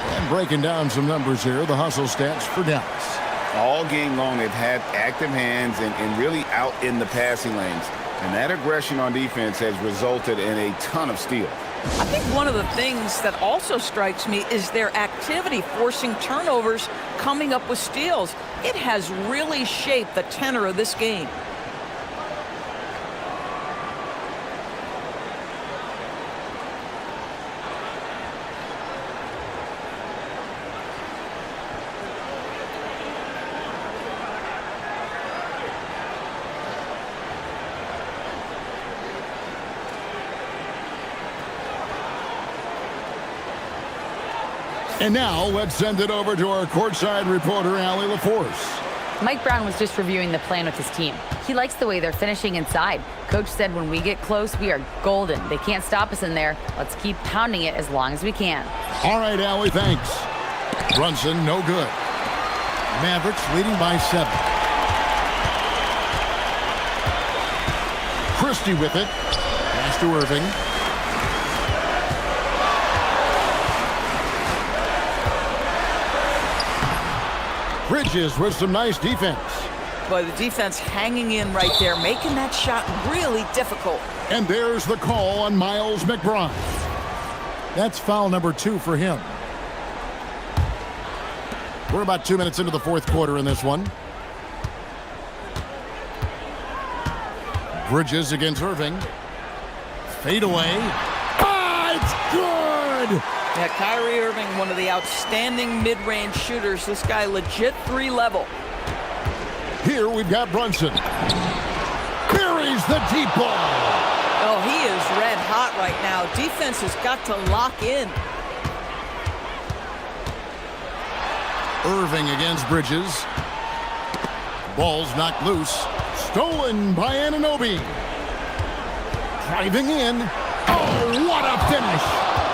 And breaking down some numbers here, the hustle stats for Dallas. All game long, they've had active hands and really out in the passing lanes. And that aggression on defense has resulted in a ton of steals. I think one of the things that also strikes me is their activity forcing turnovers, coming up with steals. It has really shaped the tenor of this game. And now let's send it over to our courtside reporter, Allie LaForce. Mike Brown was just reviewing the plan with his team. He likes the way they're finishing inside. Coach said when we get close, we are golden. They can't stop us in there. Let's keep pounding it as long as we can. All right, Allie, thanks. Brunson, no good. Mavericks leading by 7. Christie with it. Pass to Irving. Bridges with some nice defense. Boy, the defense hanging in right there, making that shot really difficult. And there's the call on Miles McBride. That's foul number 2 for him. We're about 2 minutes into the fourth quarter in this one. Bridges against Irving. Fade away. Ah, it's good! Yeah, Kyrie Irving, one of the outstanding mid-range shooters. This guy legit 3 level. Here we've got Brunson. Buries the deep ball. Oh, he is red hot right now. Defense has got to lock in. Irving against Bridges. Ball's knocked loose. Stolen by Anunoby. Driving in. Oh, what a finish.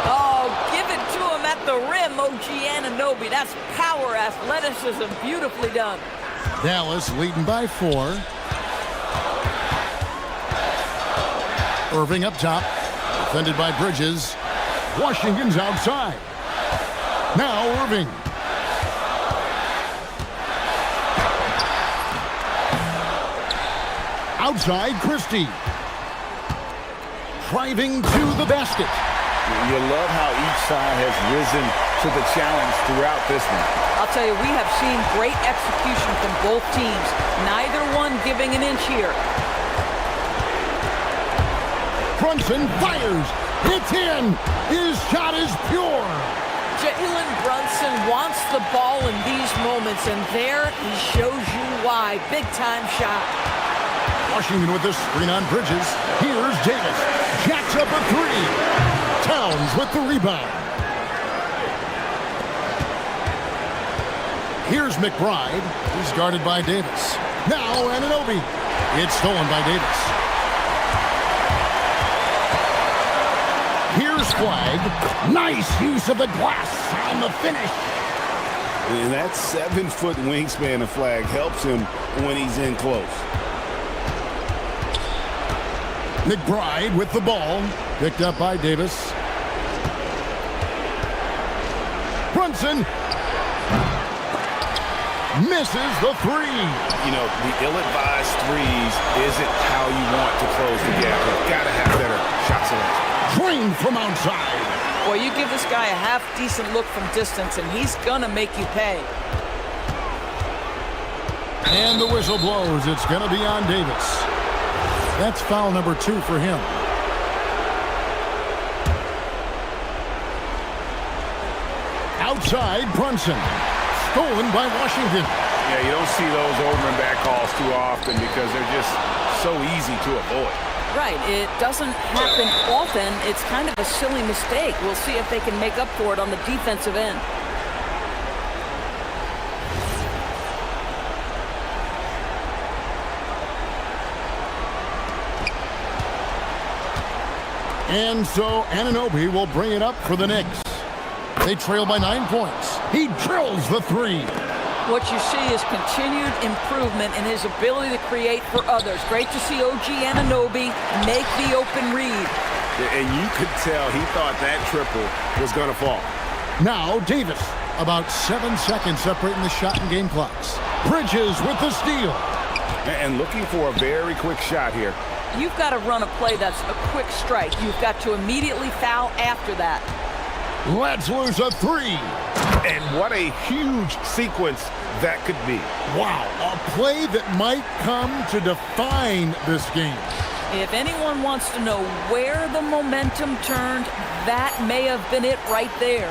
Oh, give it to him at the rim, OG Anunoby. That's power athleticism. Beautifully done. Dallas leading by 4. Irving up top. Defended by Bridges. Washington's outside. Now Irving. Outside, Christie. Driving to the basket. You love how each side has risen to the challenge throughout this one. I'll tell you, we have seen great execution from both teams. Neither one giving an inch here. Brunson fires. It's in. His shot is pure. Jalen Brunson wants the ball in these moments, and there he shows you why. Big-time shot. Washington with the screen on Bridges. Here's Davis. Jacks up a 3. Towns with the rebound. Here's McBride. He's guarded by Davis. Now Anunoby. It's stolen by Davis. Here's Flag. Nice use of the glass on the finish. And that 7-foot wingspan of Flag helps him when he's in close. McBride with the ball. Picked up by Davis. Brunson misses the 3. You know, the ill-advised threes isn't how you want to close the gap. You've got to have better shot selection. Drained from outside. Boy, you give this guy a half-decent look from distance, and he's going to make you pay. And the whistle blows. It's going to be on Davis. That's foul number 2 for him. Outside, Brunson. Stolen by Washington. Yeah, you don't see those over and back calls too often because they're just so easy to avoid. Right. It doesn't happen often. It's kind of a silly mistake. We'll see if they can make up for it on the defensive end. And so Anunoby will bring it up for the Knicks. They trail by 9 points. He drills the 3. What you see is continued improvement in his ability to create for others. Great to see OG Anunoby make the open read. And you could tell he thought that triple was going to fall. Now Davis. About 7 seconds separating the shot and game clocks. Bridges with the steal. And looking for a very quick shot here. You've got to run a play that's a quick strike. You've got to immediately foul after that. Let's lose a 3. And what a huge sequence that could be. Wow, a play that might come to define this game. If anyone wants to know where the momentum turned, that may have been it right there.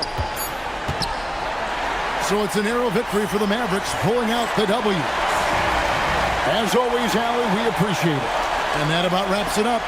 So it's a narrow victory for the Mavericks, pulling out the W. As always, Allie, we appreciate it. And that about wraps it up.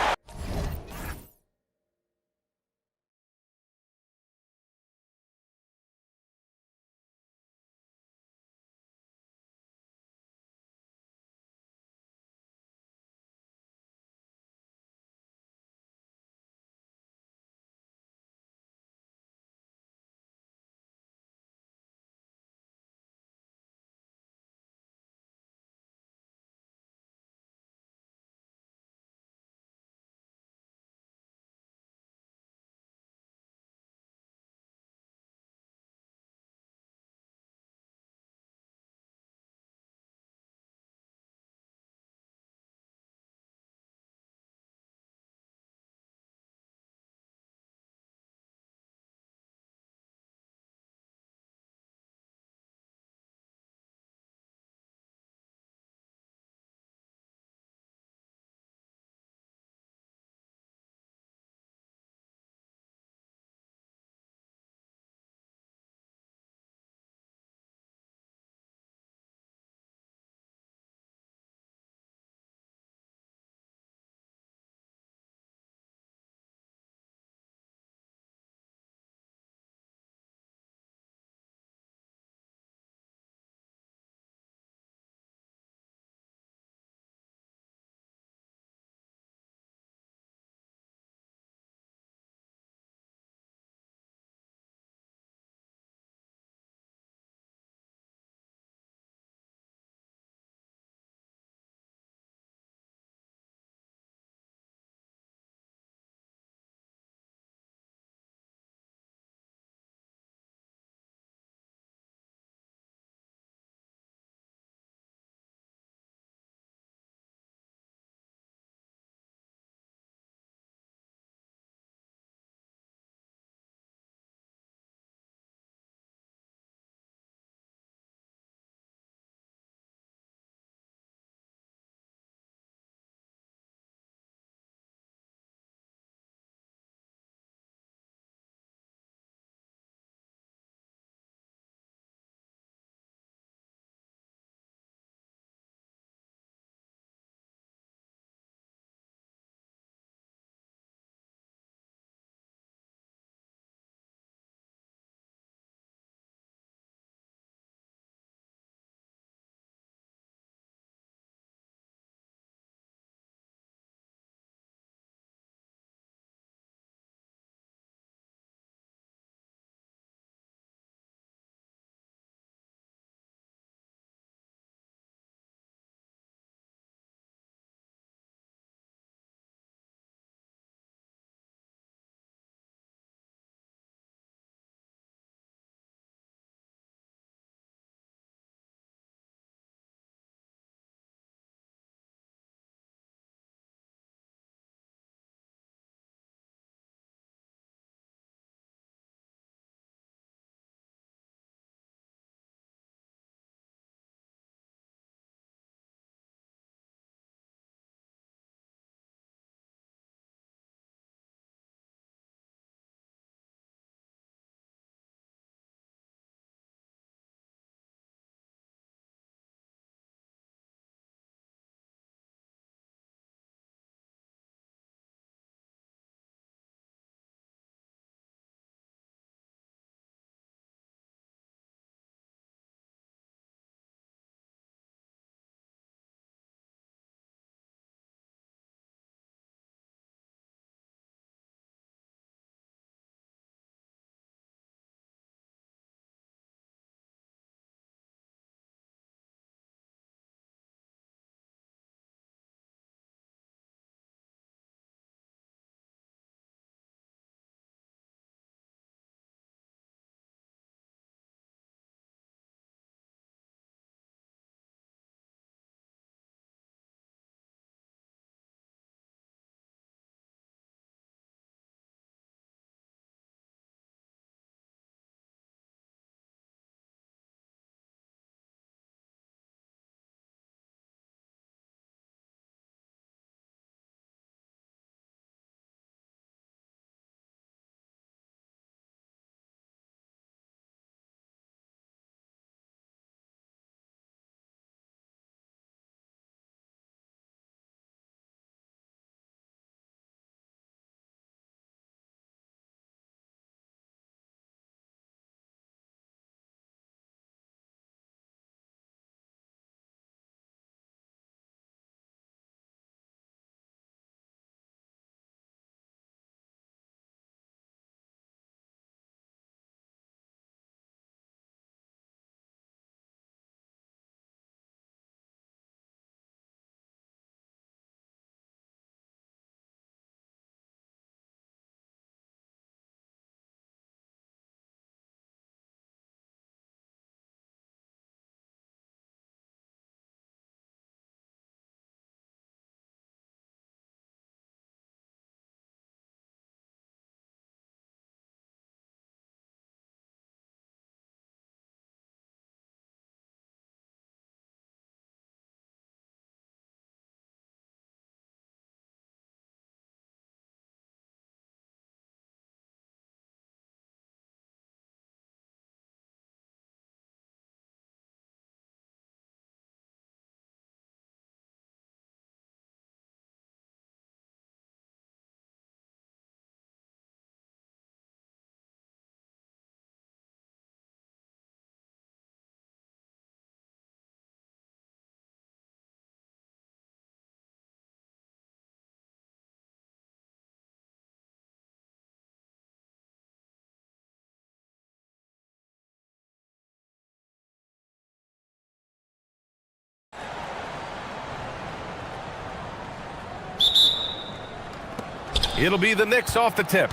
It'll be the Knicks off the tip.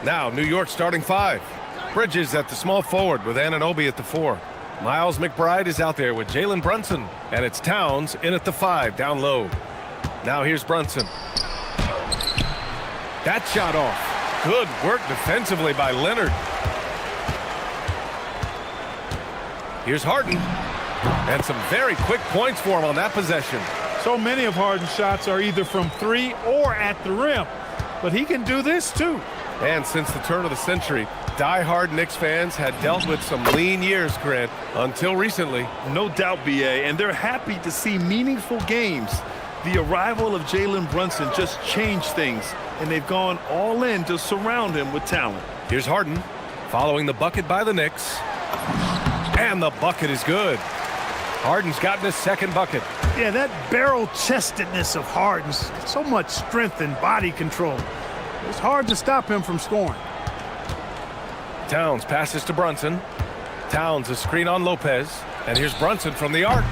Now, New York starting 5. Bridges at the small forward with Anunoby at the 4. Miles McBride is out there with Jalen Brunson. And it's Towns in at the 5, down low. Now here's Brunson. That shot off. Good work defensively by Leonard. Here's Harden. And some very quick points for him on that possession. So many of Harden's shots are either from 3 or at the rim. But he can do this too. And since the turn of the century, die-hard Knicks fans had dealt with some lean years, Grant, until recently. No doubt, BA, and they're happy to see meaningful games. The arrival of Jalen Brunson just changed things, and they've gone all in to surround him with talent. Here's Harden, following the bucket by the Knicks. And the bucket is good. Harden's gotten his second bucket. Yeah, that barrel-chestedness of Harden's, so much strength and body control. It's hard to stop him from scoring. Towns passes to Brunson. Towns a screen on Lopez. And here's Brunson from the arc.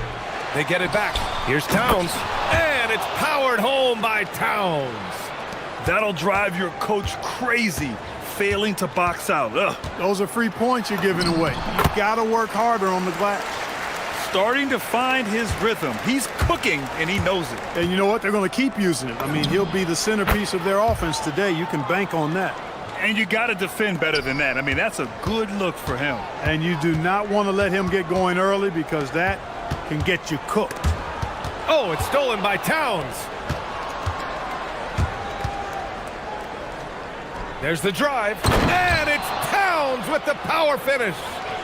They get it back. Here's Towns. And it's powered home by Towns. That'll drive your coach crazy, failing to box out. Ugh. Those are free points you're giving away. You've got to work harder on the glass. Starting to find his rhythm. He's cooking, and he knows it. And you know what? They're going to keep using it. I mean, he'll be the centerpiece of their offense today. You can bank on that. And you got to defend better than that. I mean, that's a good look for him. And you do not want to let him get going early because that can get you cooked. Oh, it's stolen by Towns. There's the drive. And it's Towns with the power finish.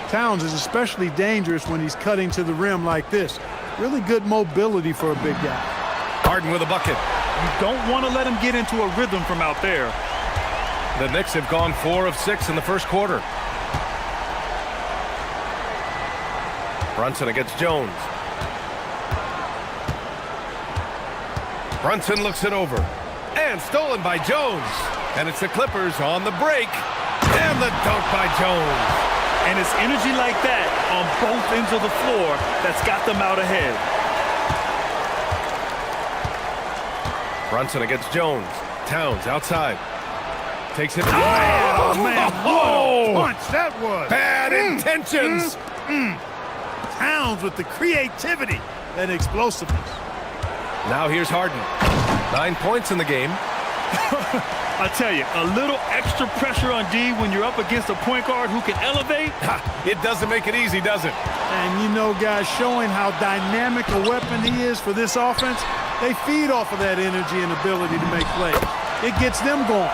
Towns is especially dangerous when he's cutting to the rim like this. Really good mobility for a big guy. Harden with a bucket. You don't want to let him get into a rhythm from out there. The Knicks have gone 4 of 6 in the first quarter. Brunson against Jones. Brunson looks it over. And stolen by Jones. And it's the Clippers on the break. And the dunk by Jones. And it's energy like that on both ends of the floor that's got them out ahead. Brunson against Jones. Towns outside. Takes it. Oh, man. What a punch that was. Bad intentions. Towns with the creativity and explosiveness. Now here's Harden. 9 points in the game. I tell you, a little extra pressure on D when you're up against a point guard who can elevate. It doesn't make it easy, does it? And you know, guys, showing how dynamic a weapon he is for this offense, they feed off of that energy and ability to make plays. It gets them going.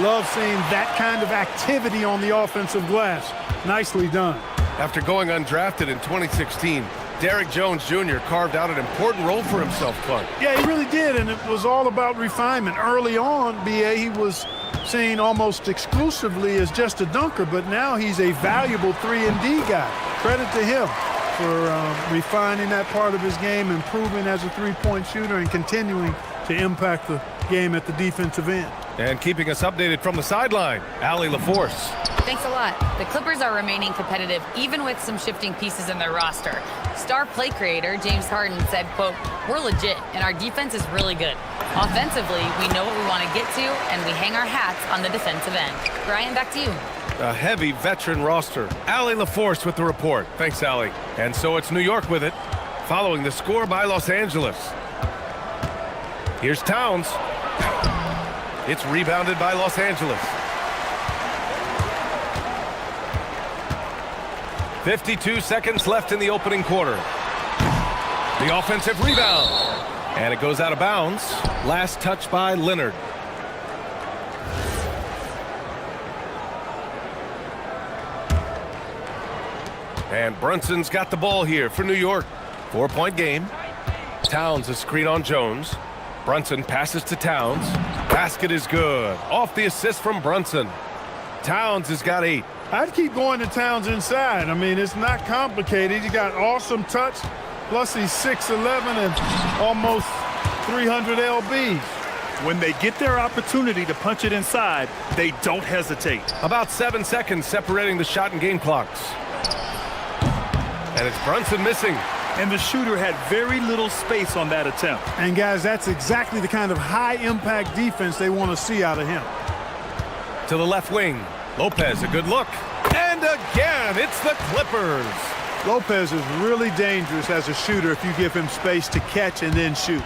Love seeing that kind of activity on the offensive glass. Nicely done. After going undrafted in 2016, Derrick Jones Jr. carved out an important role for himself, Clark. Yeah, he really did, and it was all about refinement. Early on, BA, he was seen almost exclusively as just a dunker, but now he's a valuable 3-and-D guy. Credit to him for refining that part of his game, improving as a three-point shooter, and continuing to impact the game at the defensive end. And keeping us updated from the sideline, Allie LaForce. Thanks a lot. The Clippers are remaining competitive even with some shifting pieces in their roster. Star play creator James Harden said, quote, "We're legit and our defense is really good. Offensively, we know what we want to get to and we hang our hats on the defensive end." Brian, back to you. A heavy veteran roster. Allie LaForce with the report. Thanks, Allie. And so it's New York with it, following the score by Los Angeles. Here's Towns. It's rebounded by Los Angeles. 52 seconds left in the opening quarter. The offensive rebound. And it goes out of bounds. Last touch by Leonard. And Brunson's got the ball here for New York. 4-point game. Towns a screen on Jones. Brunson passes to Towns. Basket is good. Off the assist from Brunson. Towns has got 8. I'd keep going to Towns inside. I mean, it's not complicated. He got awesome touch. Plus, he's 6'11" and almost 300 lbs. When they get their opportunity to punch it inside, they don't hesitate. About 7 seconds separating the shot and game clocks. And it's Brunson missing. and the shooter had very little space on that attempt. And guys, that's exactly the kind of high-impact defense they want to see out of him. To the left wing. Lopez, a good look. And again, it's the Clippers. Lopez is really dangerous as a shooter if you give him space to catch and then shoot.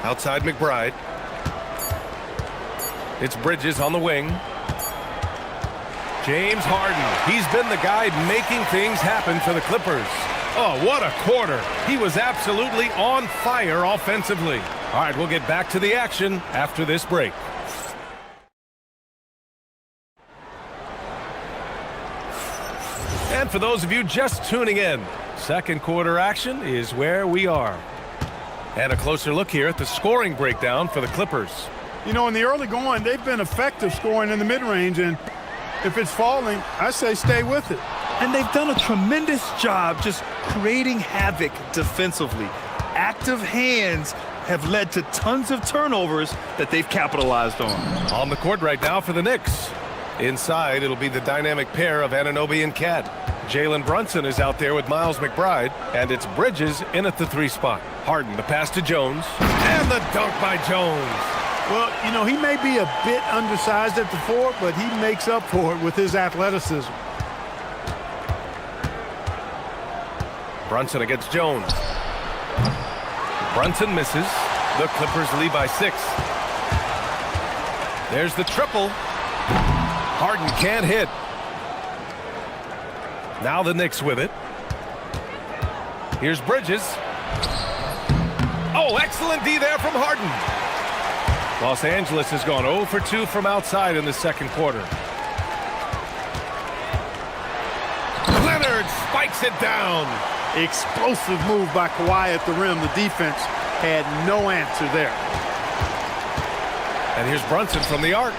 Outside McBride. It's Bridges on the wing. James Harden. He's been the guy making things happen for the Clippers. Oh, what a quarter. He was absolutely on fire offensively. All right, we'll get back to the action after this break. And for those of you just tuning in, second quarter action is where we are. And a closer look here at the scoring breakdown for the Clippers. You know, in the early going, they've been effective scoring in the mid-range, and if it's falling, I say stay with it. And they've done a tremendous job just creating havoc defensively. Active hands have led to tons of turnovers that they've capitalized on. On the court right now for the Knicks. Inside, it'll be the dynamic pair of Anunoby and Cat. Jalen Brunson is out there with Miles McBride, and it's Bridges in at the 3 spot. Harden, the pass to Jones, and the dunk by Jones. Well, you know, he may be a bit undersized at the 4, but he makes up for it with his athleticism. Brunson against Jones. Brunson misses. The Clippers lead by 6. There's the triple. Harden can't hit. Now the Knicks with it. Here's Bridges. Oh, excellent D there from Harden. Los Angeles has gone 0 for 2 from outside in the second quarter. Leonard spikes it down. Explosive move by Kawhi at the rim. The defense had no answer there. And here's Brunson from the arc.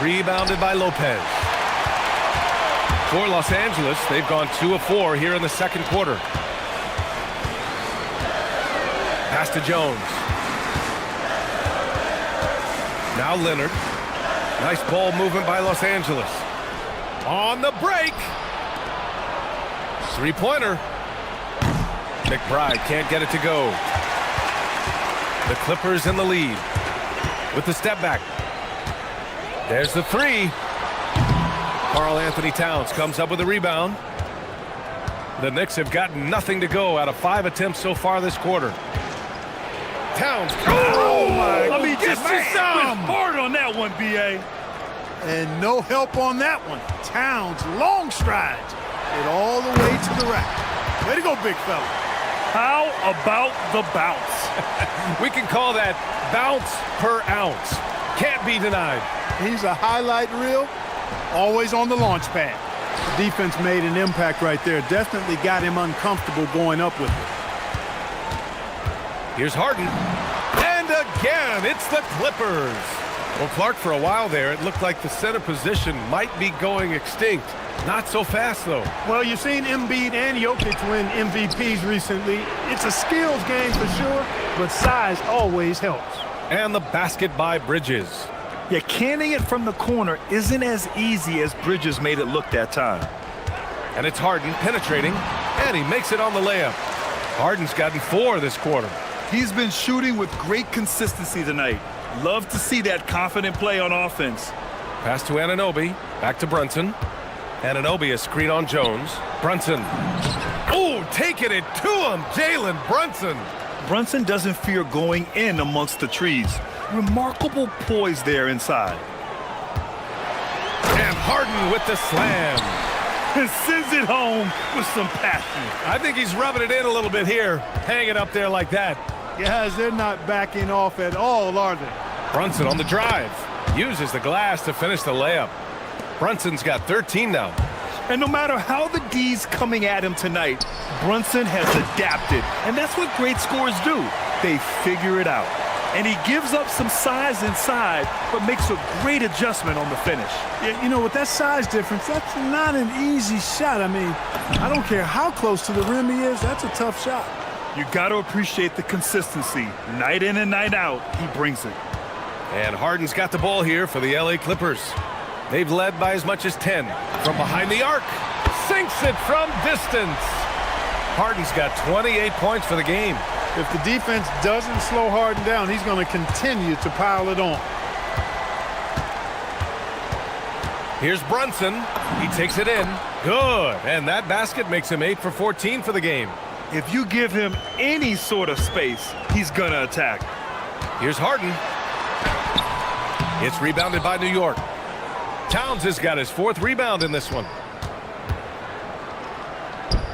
Rebounded by Lopez. For Los Angeles, they've gone 2 of 4 here in the second quarter. Pass to Jones. Now Leonard. Nice ball movement by Los Angeles. On the break. 3-pointer. McBride can't get it to go. The Clippers in the lead with the step back. There's the 3. Karl Anthony Towns comes up with a rebound. The Knicks have gotten nothing to go out of 5 attempts so far this quarter. Towns. Oh my! Let me just hard on that one, BA. And no help on that one. Towns, long strides. Get all the way to the rack. Way to go, big fella. How about the bounce? We can call that bounce per ounce. Can't be denied. He's a highlight reel, always on the launch pad. The defense made an impact right there. Definitely got him uncomfortable going up with it. Here's Harden. And again, it's the Clippers. Well, Clark, for a while there, it looked like the center position might be going extinct. Not so fast, though. Well, you've seen Embiid and Jokic win MVPs recently. It's a skills game for sure, but size always helps. And the basket by Bridges. Yeah, canning it from the corner isn't as easy as Bridges made it look that time. And it's Harden penetrating, and he makes it on the layup. Harden's gotten 4 this quarter. He's been shooting with great consistency tonight. Love to see that confident play on offense. Pass to Anunoby. Back to Brunson. Anunoby, a screen on Jones. Brunson. Oh, taking it to him. Jalen Brunson. Brunson doesn't fear going in amongst the trees. Remarkable poise there inside. And Harden with the slam. And sends it home with some passion. I think he's rubbing it in a little bit here. Hanging up there like that. Guys, they're not backing off at all, are they? Brunson on the drive. Uses the glass to finish the layup. Brunson's got 13 now. And no matter how the D's coming at him tonight, Brunson has adapted. And that's what great scorers do. They figure it out. And he gives up some size inside, but makes a great adjustment on the finish. Yeah, you know, with that size difference, that's not an easy shot. I mean, I don't care how close to the rim he is, that's a tough shot. You got to appreciate the consistency. Night in and night out, he brings it. And Harden's got the ball here for the LA Clippers. They've led by as much as 10. From behind the arc, sinks it from distance. Harden's got 28 points for the game. If the defense doesn't slow Harden down, he's going to continue to pile it on. Here's Brunson. He takes it in. Good. And that basket makes him 8 for 14 for the game. If you give him any sort of space, he's going to attack. Here's Harden. It's rebounded by New York. Towns has got his 4th rebound in this one.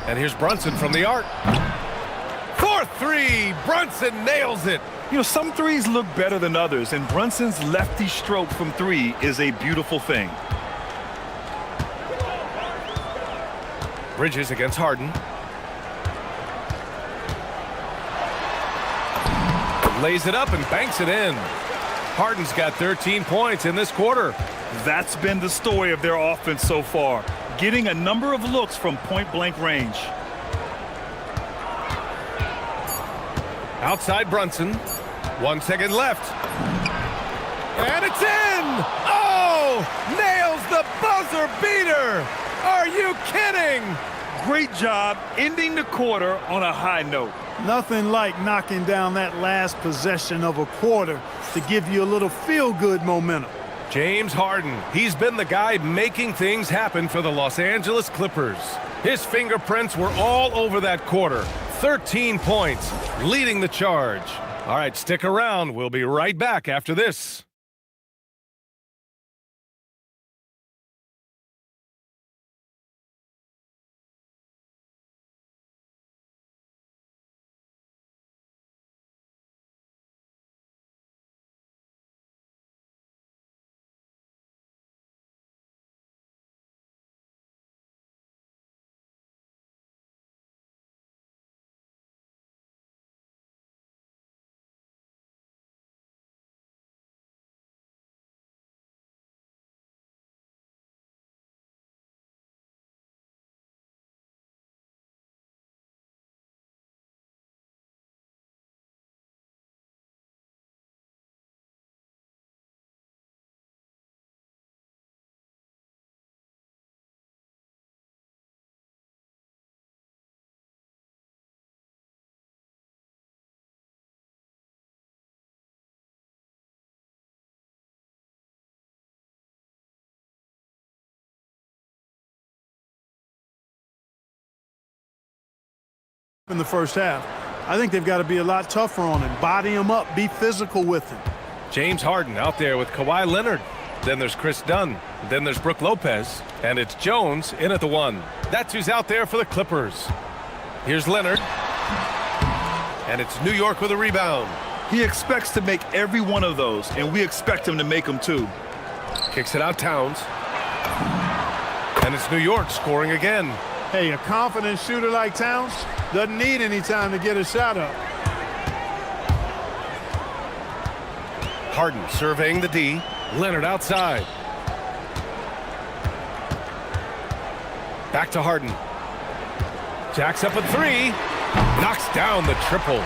And here's Brunson from the arc. 4th three. Brunson nails it. You know, some threes look better than others, and Brunson's lefty stroke from 3 is a beautiful thing. Bridges against Harden. Lays it up and banks it in. Harden's got 13 points in this quarter. That's been the story of their offense so far, getting a number of looks from point-blank range. Outside Brunson. 1 second left. And it's in! Oh! Nails the buzzer beater! Are you kidding? Great job ending the quarter on a high note. Nothing like knocking down that last possession of a quarter to give you a little feel-good momentum. James Harden, he's been the guy making things happen for the Los Angeles Clippers. His fingerprints were all over that quarter. 13 points, leading the charge. All right, stick around. We'll be right back after this. In the first half, I think they've got to be a lot tougher on him. Body him up, be physical with him. James Harden out there with Kawhi Leonard. Then there's Chris Dunn. Then there's Brook Lopez. And it's Jones in at the 1. That's who's out there for the Clippers. Here's Leonard. And it's New York with a rebound. He expects to make every one of those, and we expect him to make them too. Kicks it out Towns. And it's New York scoring again. Hey, a confident shooter like Towns doesn't need any time to get a shot up. Harden surveying the D. Leonard outside. Back to Harden. Jacks up a 3. Knocks down the triple.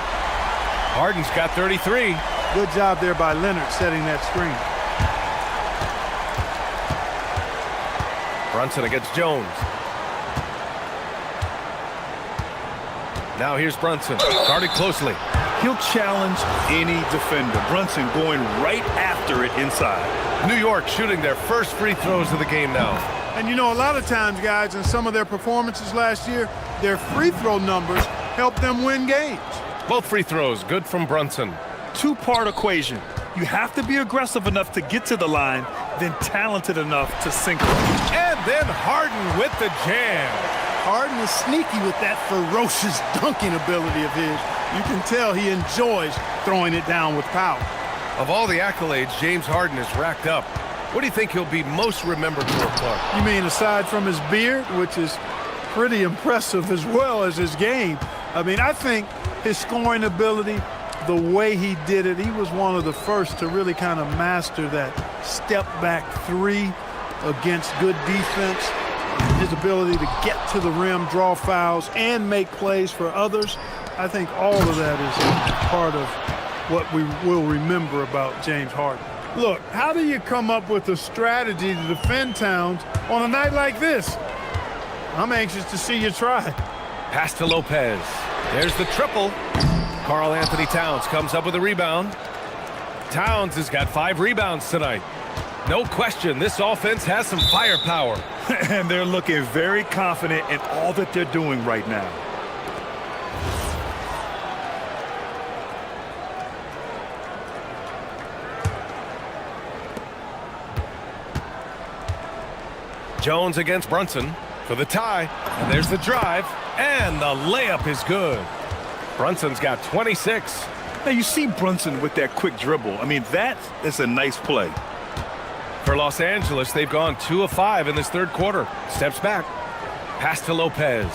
Harden's got 33. Good job there by Leonard setting that screen. Brunson against Jones. Now here's Brunson, guarded closely. He'll challenge any defender. Brunson going right after it inside. New York shooting their first free throws of the game now. And you know, a lot of times, guys, in some of their performances last year, their free throw numbers helped them win games. Both free throws good from Brunson. Two-part equation. You have to be aggressive enough to get to the line, then talented enough to sink it. And then Harden with the jam. Harden is sneaky with that ferocious dunking ability of his. You can tell he enjoys throwing it down with power. Of all the accolades James Harden has racked up, what do you think he'll be most remembered for, Clark? You mean aside from his beard, which is pretty impressive as well as his game? I mean, I think his scoring ability, the way he did it, he was one of the first to really kind of master that step-back 3 against good defense. His ability to get to the rim, draw fouls, and make plays for others. I think all of that is part of what we will remember about James Harden. Look, how do you come up with a strategy to defend Towns on a night like this? I'm anxious to see you try. Pass to Lopez. There's the triple. Karl Anthony Towns comes up with a rebound. Towns has got 5 rebounds tonight. No question, this offense has some firepower. And they're looking very confident in all that they're doing right now. Jones against Brunson for the tie. And there's the drive. And the layup is good. Brunson's got 26. Now, you see Brunson with that quick dribble. I mean, that is a nice play. For Los Angeles, they've gone 2 of 5 in this third quarter. Steps back. Pass to Lopez.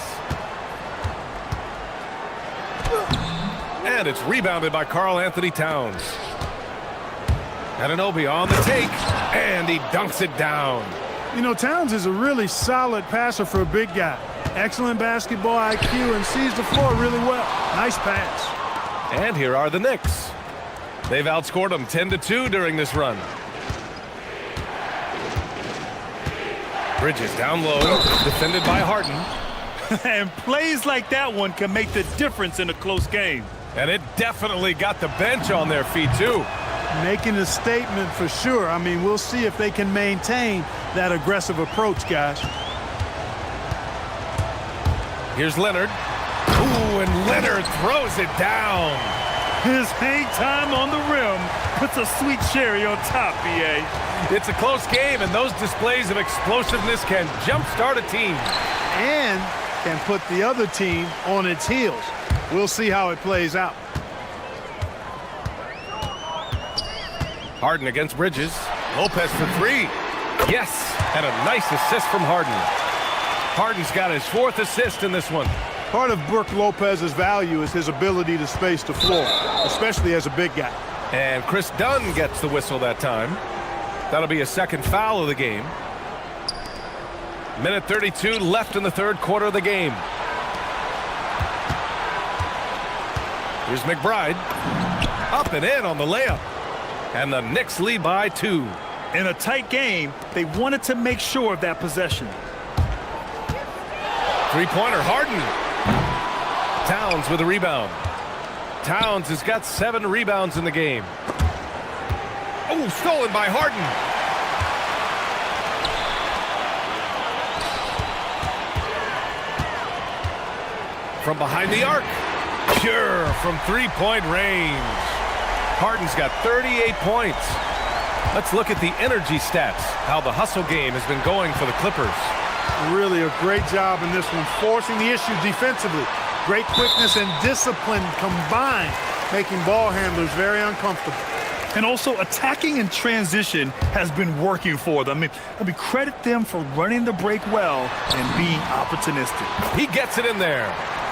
And it's rebounded by Karl Anthony Towns. Anunoby on the take. And he dunks it down. You know, Towns is a really solid passer for a big guy. Excellent basketball IQ and sees the floor really well. Nice pass. And here are the Knicks. They've outscored them 10-2 during this run. Bridges down low, defended by Harden. And plays like that one can make the difference in a close game. And it definitely got the bench on their feet, too. Making a statement for sure. I mean, we'll see if they can maintain that aggressive approach, guys. Here's Leonard. Ooh, and Leonard throws it down. His hang time on the rim puts a sweet cherry on top, BA. It's a close game, and those displays of explosiveness can jumpstart a team. And can put the other team on its heels. We'll see how it plays out. Harden against Bridges. Lopez for 3. Yes, and a nice assist from Harden. Harden's got his 4th assist in this one. Part of Brook Lopez's value is his ability to space the floor, especially as a big guy. And Chris Dunn gets the whistle that time. That'll be a second foul of the game. Minute 32 left in the third quarter of the game. Here's McBride. Up and in on the layup. And the Knicks lead by 2. In a tight game, they wanted to make sure of that possession. Three-pointer, Harden. Towns with a rebound. Towns has got 7 rebounds in the game. Oh, stolen by Harden. From behind the arc. Pure from three-point range. Harden's got 38 points. Let's look at the energy stats, how the hustle game has been going for the Clippers. Really a great job in this one, forcing the issue defensively. Great quickness and discipline combined, making ball handlers very uncomfortable. And also attacking in transition has been working for them. I mean, credit them for running the break well and being opportunistic. He gets it in there.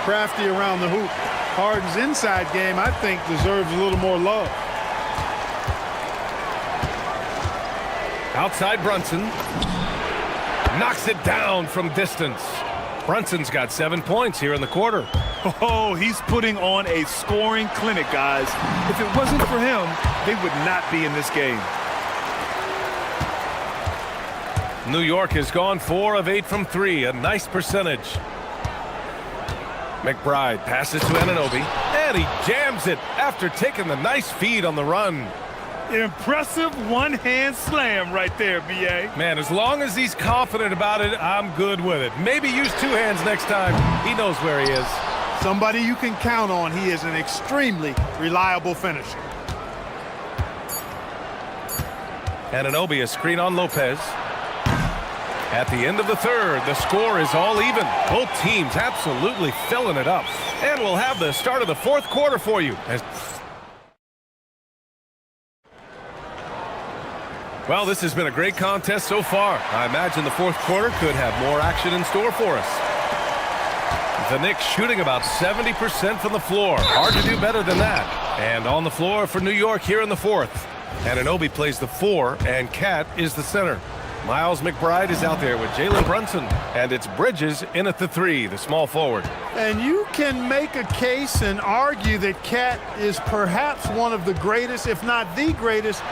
Crafty around the hoop. Harden's inside game, I think, deserves a little more love. Outside Brunson. Knocks it down from distance. Brunson's got 7 points here in the quarter. Oh, he's putting on a scoring clinic, guys. If it wasn't for him, they would not be in this game. New York has gone 4 of 8 from 3, a nice percentage. McBride passes to Anunoby, and he jams it after taking the nice feed on the run. Impressive one-hand slam right there, B.A. Man, as long as he's confident about it, I'm good with it. Maybe use 2 hands next time. He knows where he is. Somebody you can count on. He is an extremely reliable finisher. Anunoby, a screen on Lopez. At the end of the third, the score is all even. Both teams absolutely filling it up. And we'll have the start of the fourth quarter for you. Well, this has been a great contest so far. I imagine the fourth quarter could have more action in store for us. The Knicks shooting about 70% from the floor. Hard to do better than that. And on the floor for New York here in the fourth. Anunoby plays the 4, and Cat is the center. Miles McBride is out there with Jalen Brunson. And it's Bridges in at the 3, the small forward. And you can make a case and argue that Cat is perhaps one of the greatest, if not the greatest,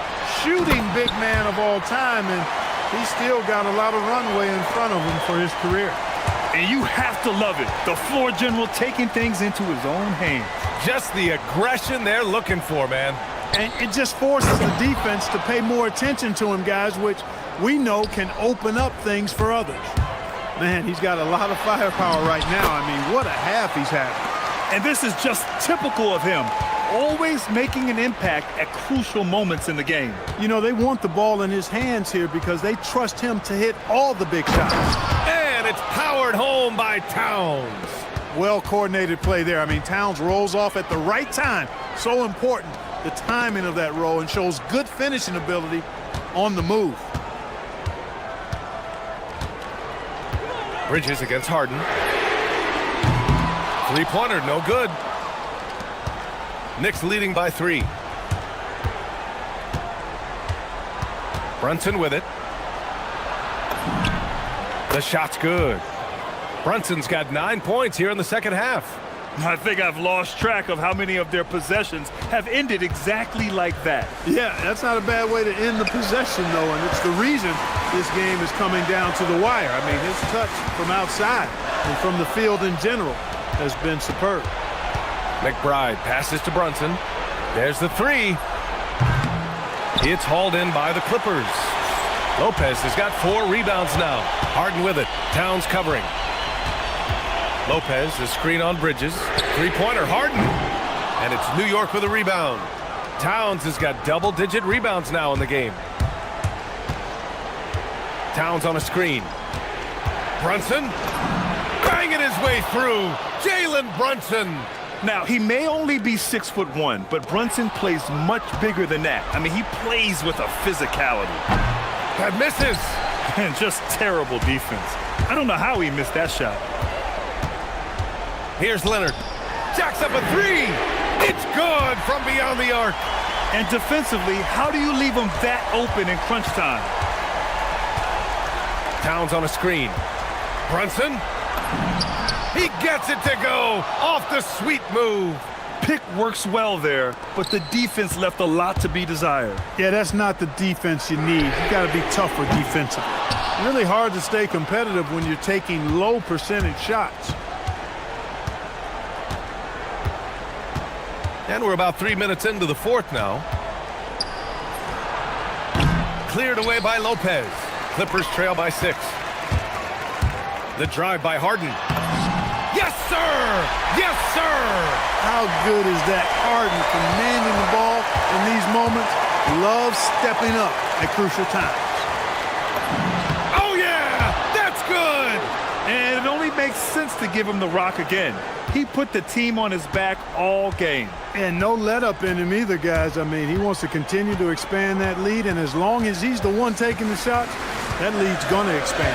shooting big man of all time. And he's still got a lot of runway in front of him for his career. And you have to love it. The floor general taking things into his own hands. Just the aggression they're looking for, man. And it just forces the defense to pay more attention to him, guys, which we know can open up things for others. Man, he's got a lot of firepower right now. I mean, what a half he's having. And this is just typical of him. Always making an impact at crucial moments in the game. You know, they want the ball in his hands here because they trust him to hit all the big shots. And it's powered home by Towns. Well-coordinated play there. I mean, Towns rolls off at the right time. So important, the timing of that roll, and shows good finishing ability on the move. Bridges against Harden. Three-pointer, no good. Knicks leading by 3. Brunson with it. The shot's good. Brunson's got 9 points here in the second half. I think I've lost track of how many of their possessions have ended exactly like that. Yeah, that's not a bad way to end the possession, though, and it's the reason this game is coming down to the wire. I mean, his touch from outside and from the field in general has been superb. McBride passes to Brunson. There's the 3. It's hauled in by the Clippers. Lopez has got 4 rebounds now. Harden with it. Towns covering. Lopez, the screen on Bridges. Three-pointer, Harden. And it's New York with a rebound. Towns has got double-digit rebounds now in the game. Towns on a screen. Brunson banging his way through. Jalen Brunson. Now, he may only be 6'1", but Brunson plays much bigger than that. I mean, he plays with a physicality. That misses. And just terrible defense. I don't know how he missed that shot. Here's Leonard. Jacks up a 3. It's good from beyond the arc. And defensively, how do you leave him that open in crunch time? Towns on a screen. Brunson. He gets it to go off the sweet move. Pick works well there, but the defense left a lot to be desired. Yeah, that's not the defense you need. You got to be tougher defensively. Really hard to stay competitive when you're taking low percentage shots. And we're about 3 minutes into the fourth now. Cleared away by Lopez. Clippers trail by 6. The drive by Harden. Yes, sir! Yes, sir! How good is that? Harden commanding the ball in these moments. Loves stepping up at crucial times. Oh, yeah! That's good! And it only makes sense to give him the rock again. He put the team on his back all game. And no let-up in him either, guys. I mean, he wants to continue to expand that lead, and as long as he's the one taking the shots, that lead's going to expand.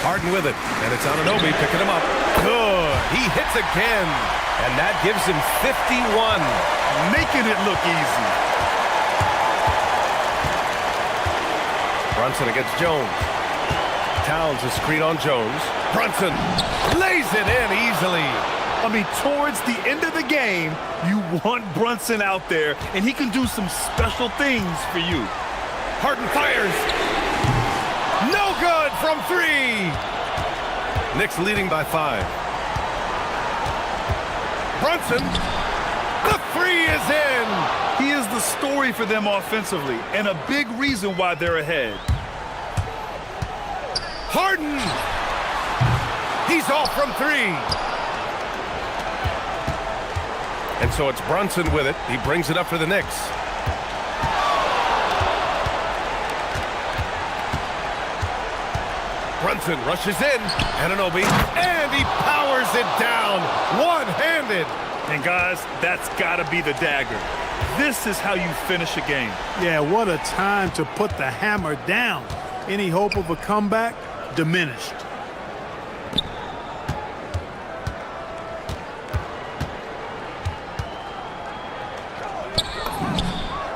Harden with it, and it's Anunoby picking him up. Good. He hits again, and that gives him 51. Making it look easy. Brunson against Jones. Towns a screen on Jones. Brunson lays it in easily. I mean, towards the end of the game, you want Brunson out there, and he can do some special things for you. Harden fires. No good from 3. Knicks leading by 5. Brunson, the 3 is in. He is the story for them offensively, and a big reason why they're ahead. Harden, he's off from 3. And so it's Brunson with it. He brings it up for the Knicks. Brunson rushes in. Anunoby, and he powers it down one-handed. And guys, that's got to be the dagger. This is how you finish a game. Yeah, what a time to put the hammer down. Any hope of a comeback diminished.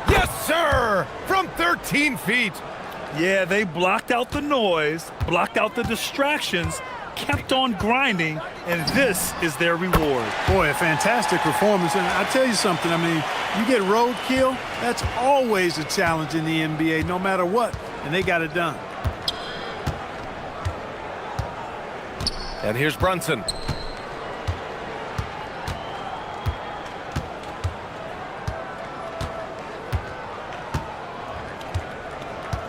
Yes, sir! From 13 feet. Yeah, they blocked out the noise, blocked out the distractions, kept on grinding, and this is their reward. Boy, a fantastic performance. And I tell you something, I mean, you get roadkill, that's always a challenge in the NBA, no matter what, and they got it done. And here's Brunson.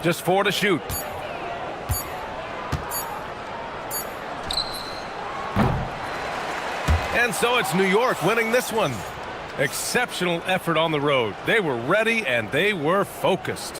Just 4 to shoot. And so it's New York winning this one. Exceptional effort on the road. They were ready and they were focused.